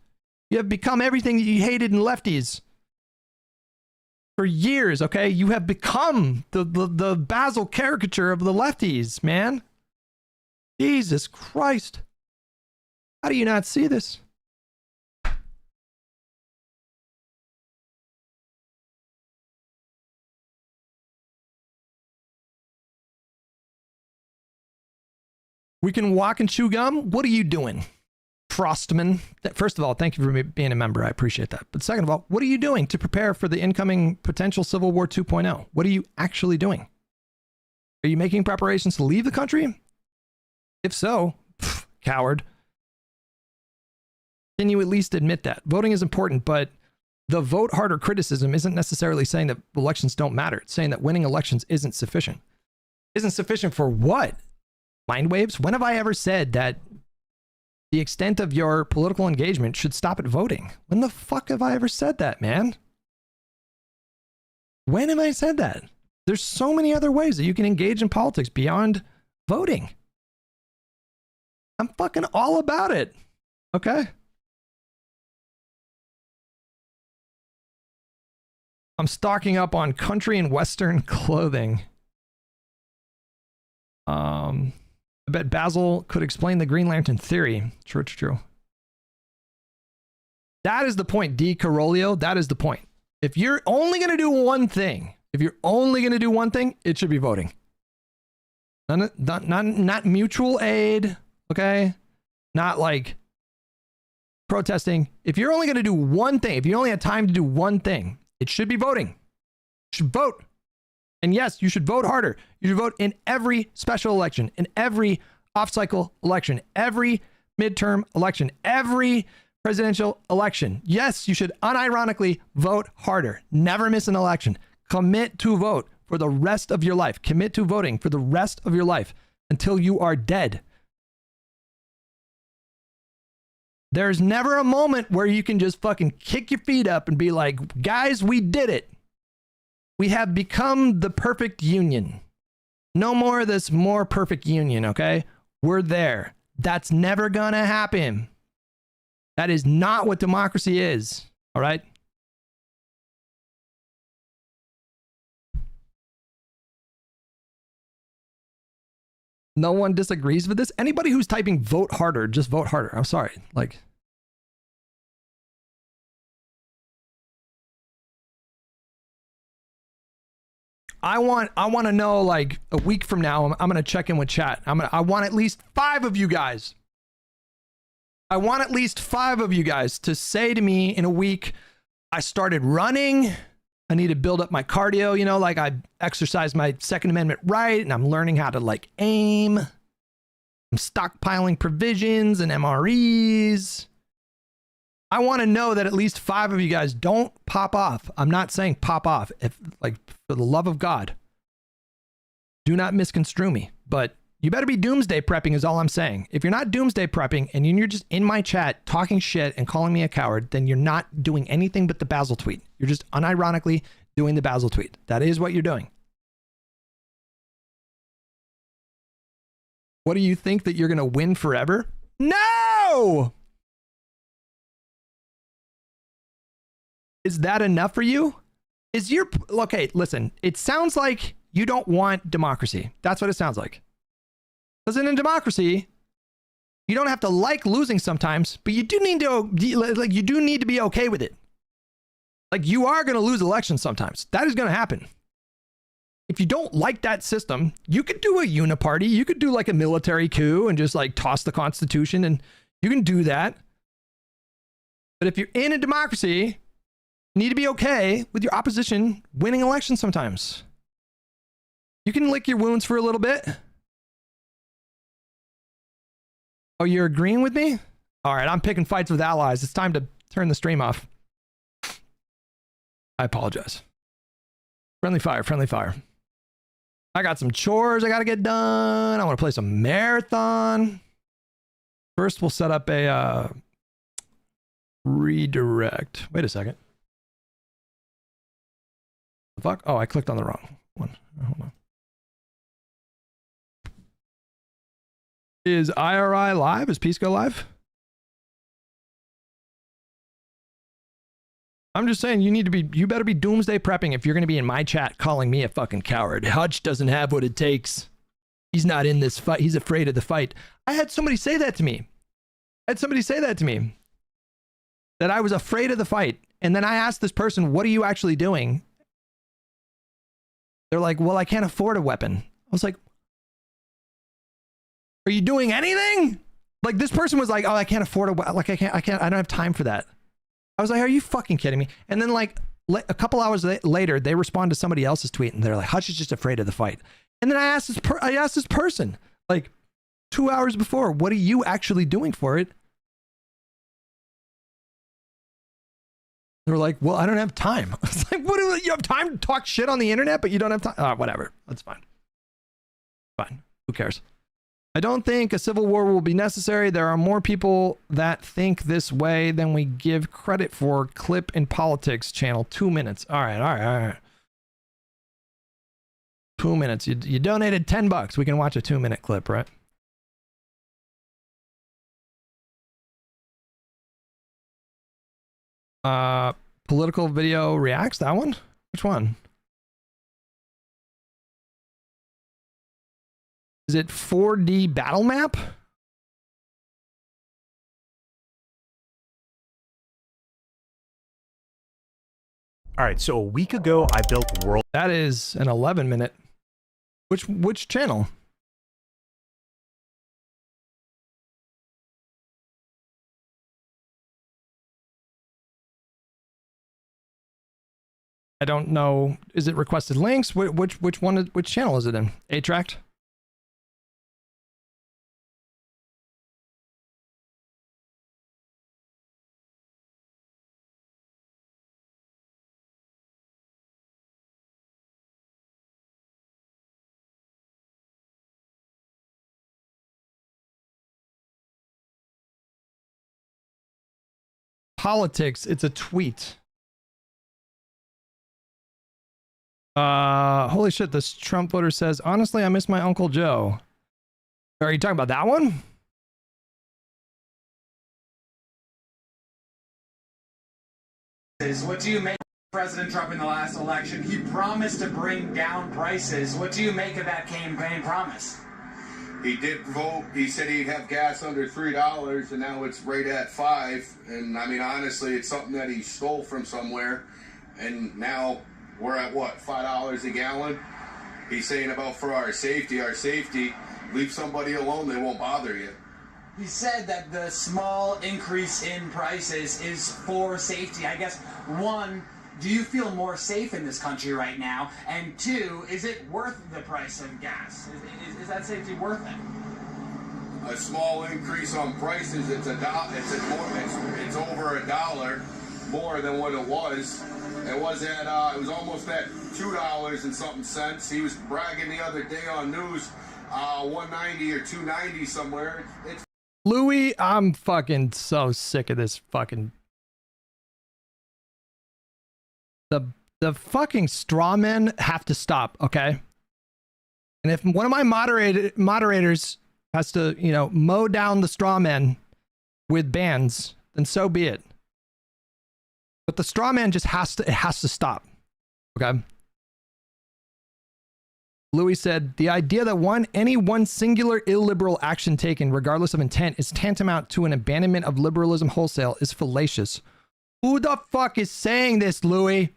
You have become everything that you hated in lefties. For years, okay? You have become the Basil caricature of the lefties, man. Jesus Christ. How do you not see this? We can walk and chew gum? What are you doing, Frostman? First of all, thank you for being a member. I appreciate that. But second of all, what are you doing to prepare for the incoming potential Civil War 2.0? What are you actually doing? Are you making preparations to leave the country? If so, coward. Can you at least admit that? Voting is important, but the vote harder criticism isn't necessarily saying that elections don't matter. It's saying that winning elections isn't sufficient. Isn't sufficient for what? Mind waves? When have I ever said that the extent of your political engagement should stop at voting? When the fuck have I ever said that, man? When have I said that? There's so many other ways that you can engage in politics beyond voting. I'm fucking all about it. Okay? I'm stocking up on country and Western clothing. I bet Basil could explain the Green Lantern theory. True. That is the point, D. Carolio. That is the point. If you're only going to do one thing, it should be voting. Not mutual aid, okay? Not like protesting. If you're only going to do one thing, if you only have time to do one thing, it should be voting. You should vote. And yes, you should vote harder. You should vote in every special election, in every off-cycle election, every midterm election, every presidential election. Yes, you should unironically vote harder. Never miss an election. Commit to vote for the rest of your life. Commit to voting for the rest of your life until you are dead. There's never a moment where you can just fucking kick your feet up and be like, guys, we did it. We have become the perfect union. No more of this more perfect union, okay? We're there. That's never gonna happen. That is not what democracy is, all right? No one disagrees with this. Anybody who's typing vote harder, just vote harder. I'm sorry. Like, I want to know, like, a week from now, I'm going to check in with chat. I want at least 5 of you guys. I want at least 5 of you guys to say to me in a week, I started running. I need to build up my cardio, you know, like I exercised my Second Amendment right and I'm learning how to like aim. I'm stockpiling provisions and MREs. I want to know that at least 5 of you guys don't pop off. I'm not saying pop off. If, like, for the love of God, do not misconstrue me, but you better be doomsday prepping is all I'm saying. If you're not doomsday prepping and you're just in my chat talking shit and calling me a coward, then you're not doing anything but the Basil tweet. You're just unironically doing the Basil tweet. That is what you're doing. What do you think, that you're going to win forever? No! Is that enough for you? Is your... Okay, listen. It sounds like you don't want democracy. That's what it sounds like. Because in a democracy, you don't have to like losing sometimes, but you do need to be okay with it. Like, you are going to lose elections sometimes. That is going to happen. If you don't like that system, you could do a uniparty. You could do like a military coup and just like toss the Constitution, and you can do that. But if you're in a democracy, you need to be okay with your opposition winning elections sometimes. You can lick your wounds for a little bit. Oh, you're agreeing with me? All right, I'm picking fights with allies. It's time to turn the stream off. I apologize. Friendly fire, friendly fire. I got some chores I got to get done. I want to play some marathon. First, we'll set up a redirect. Wait a second. The fuck? Oh, I clicked on the wrong one. Hold on. Is IRI live? Is Pisco live? I'm just saying, you better be doomsday prepping if you're going to be in my chat calling me a fucking coward. Hutch doesn't have what it takes. He's not in this fight. He's afraid of the fight. I had somebody say that to me. That I was afraid of the fight. And then I asked this person, what are you actually doing? They're like, well, I can't afford a weapon. I was like, are you doing anything? Like, this person was like, oh, I can't afford a weapon. Like, I don't have time for that. I was like, are you fucking kidding me? And then like a couple hours later, they respond to somebody else's tweet and they're like, Hutch is just afraid of the fight. And then I asked this person like 2 hours before, what are you actually doing for it? They were like, well, I don't have time. I was like, what do you have time to talk shit on the internet, but you don't have time? Whatever. That's fine. Fine. Who cares? I don't think a civil war will be necessary. There are more people that think this way than we give credit for. Clip in Politics channel. 2 minutes. All right. 2 minutes. You donated $10. We can watch a 2-minute clip, right? Political video reacts. That one? Which one? Is it 4D battle map? All right, so a week ago I built world. That is an 11-minute. Which channel? I don't know. Is it requested links? Which one? Which channel is it in? A-Tract? Politics. It's a tweet. Holy shit, this Trump voter says, honestly, I miss my Uncle Joe. Are you talking about that one? What do you make of President Trump in the last election? He promised to bring down prices. What do you make of that campaign promise? He did vote. He said he'd have gas under $3, and now it's right at $5. And I mean, honestly, it's something that he stole from somewhere. And now we're at what, $5 a gallon? He's saying about for our safety, leave somebody alone, they won't bother you. He said that the small increase in prices is for safety. I guess, one, do you feel more safe in this country right now? And two, is it worth the price of gas? Is that safety worth it? A small increase on prices, it's over $1 more than what it was. It was almost at $2 and something cents. He was bragging the other day on news, 190 or 290 somewhere. It's Louis, I'm fucking so sick of this fucking. The fucking straw men have to stop, okay? And if one of my moderators has to, mow down the straw men with bans, then so be it. But the straw man just has to stop. Okay. Louis said, the idea that any one singular illiberal action taken, regardless of intent, is tantamount to an abandonment of liberalism wholesale is fallacious. Who the fuck is saying this, Louis?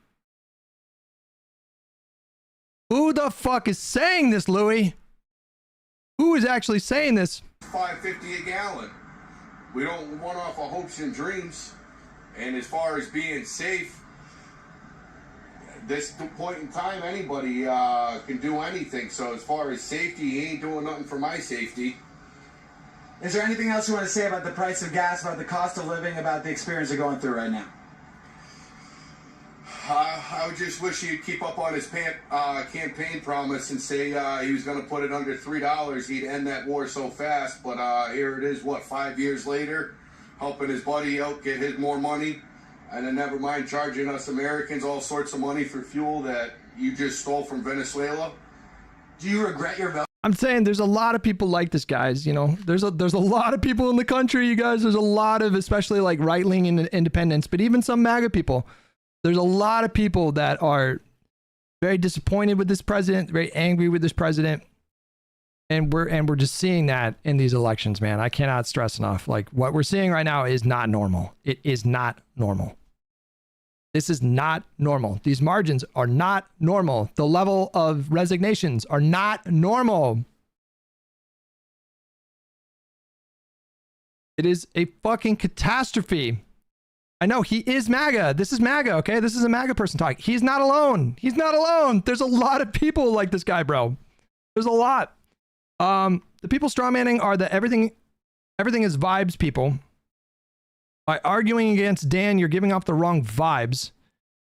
Who the fuck is saying this, Louis? Who is actually saying this? $5.50 a gallon. We don't want off our hopes and dreams. And as far as being safe, this point in time, anybody can do anything. So as far as safety, he ain't doing nothing for my safety. Is there anything else you want to say about the price of gas, about the cost of living, about the experience you're going through right now? I would just wish he'd keep up on his campaign promise and say he was going to put it under $3. He'd end that war so fast. But here it is, 5 years later, helping his buddy out get his more money. And then never mind charging us Americans all sorts of money for fuel that you just stole from Venezuela. Do you regret your vote? I'm saying there's a lot of people like this, guys. There's a lot of people in the country, you guys. There's a lot of, especially like right-wing independents, but even some MAGA people. There's a lot of people that are very disappointed with this president, very angry with this president. And we're just seeing that in these elections, man. I cannot stress enough. Like, what we're seeing right now is not normal. It is not normal. This is not normal. These margins are not normal. The level of resignations are not normal. It is a fucking catastrophe. I know he is MAGA. This is MAGA, okay? This is a MAGA person talking. He's not alone. He's not alone. There's a lot of people like this guy, bro. There's a lot. The people strawmanning are the everything is vibes people. By arguing against Dan, you're giving off the wrong vibes,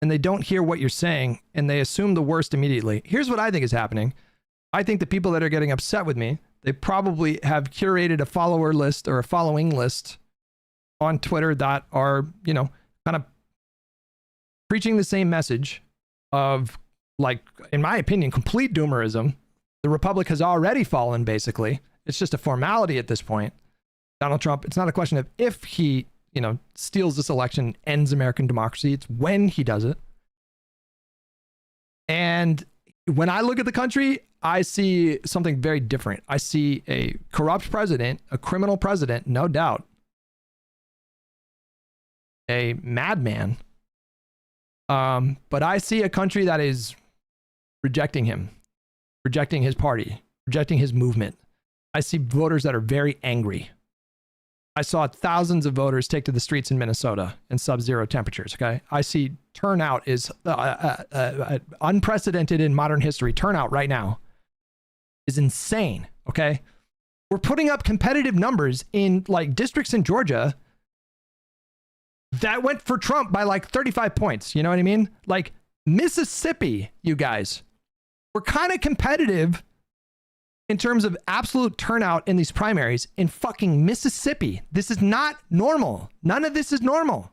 and they don't hear what you're saying, and they assume the worst immediately. Here's what I think is happening. I think the people that are getting upset with me, they probably have curated a follower list or a following list on Twitter that are, you know, kind of preaching the same message of, like, in my opinion, complete doomerism. The Republic has already fallen, basically. It's just a formality at this point. Donald Trump, it's not a question of if he, you know, steals this election, ends American democracy. It's when he does it. And when I look at the country, I see something very different. I see a corrupt president, a criminal president, no doubt. A madman. But I see a country that is rejecting him, rejecting his party, rejecting his movement. I see voters that are very angry. I saw thousands of voters take to the streets in Minnesota in sub-zero temperatures, okay? I see turnout is unprecedented in modern history. Turnout right now is insane, okay? We're putting up competitive numbers in, like, districts in Georgia that went for Trump by like 35 points. You know what I mean? Like Mississippi, you guys, we're kind of competitive in terms of absolute turnout in these primaries in fucking Mississippi. This is not normal. None of this is normal.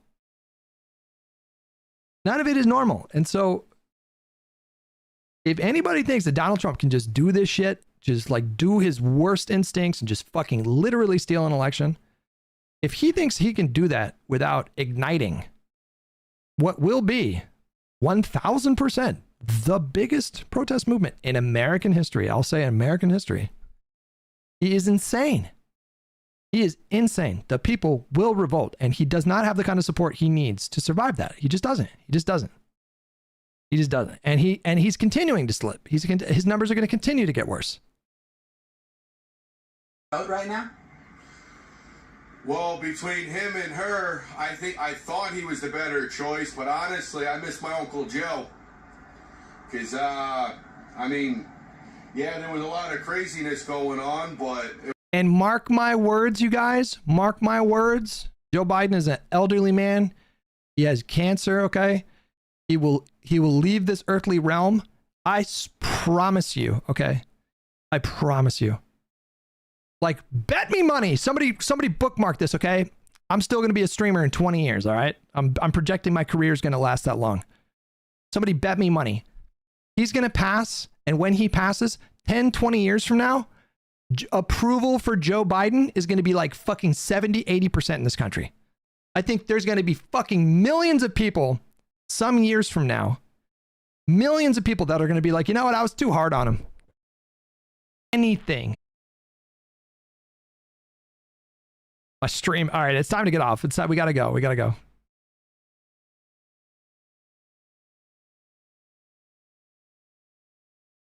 None of it is normal. And so if anybody thinks that Donald Trump can just do this shit, just like do his worst instincts and just fucking literally steal an election, if he thinks he can do that without igniting what will be 1,000% the biggest protest movement in American history, I'll say American history, he is insane. He is insane. The people will revolt, and he does not have the kind of support he needs to survive that. He just doesn't. He just doesn't. He just doesn't. And he's continuing to slip. His numbers are going to continue to get worse. Out right now? Well, between him and her, I thought he was the better choice, but honestly, I miss my Uncle Joe. Because, I mean, yeah, there was a lot of craziness going on, but... And mark my words, you guys, mark my words. Joe Biden is an elderly man. He has cancer, okay? He will leave this earthly realm. I promise you, okay? I promise you. Like, bet me money. Somebody bookmark this, okay? I'm still going to be a streamer in 20 years, all right? I'm projecting my career is going to last that long. Somebody bet me money. He's going to pass, and when he passes, 10, 20 years from now, approval for Joe Biden is going to be like fucking 70, 80% in this country. I think there's going to be fucking millions of people some years from now, millions of people that are going to be like, you know what, I was too hard on him. Anything. My stream. All right, it's time to get off. It's time. We got to go.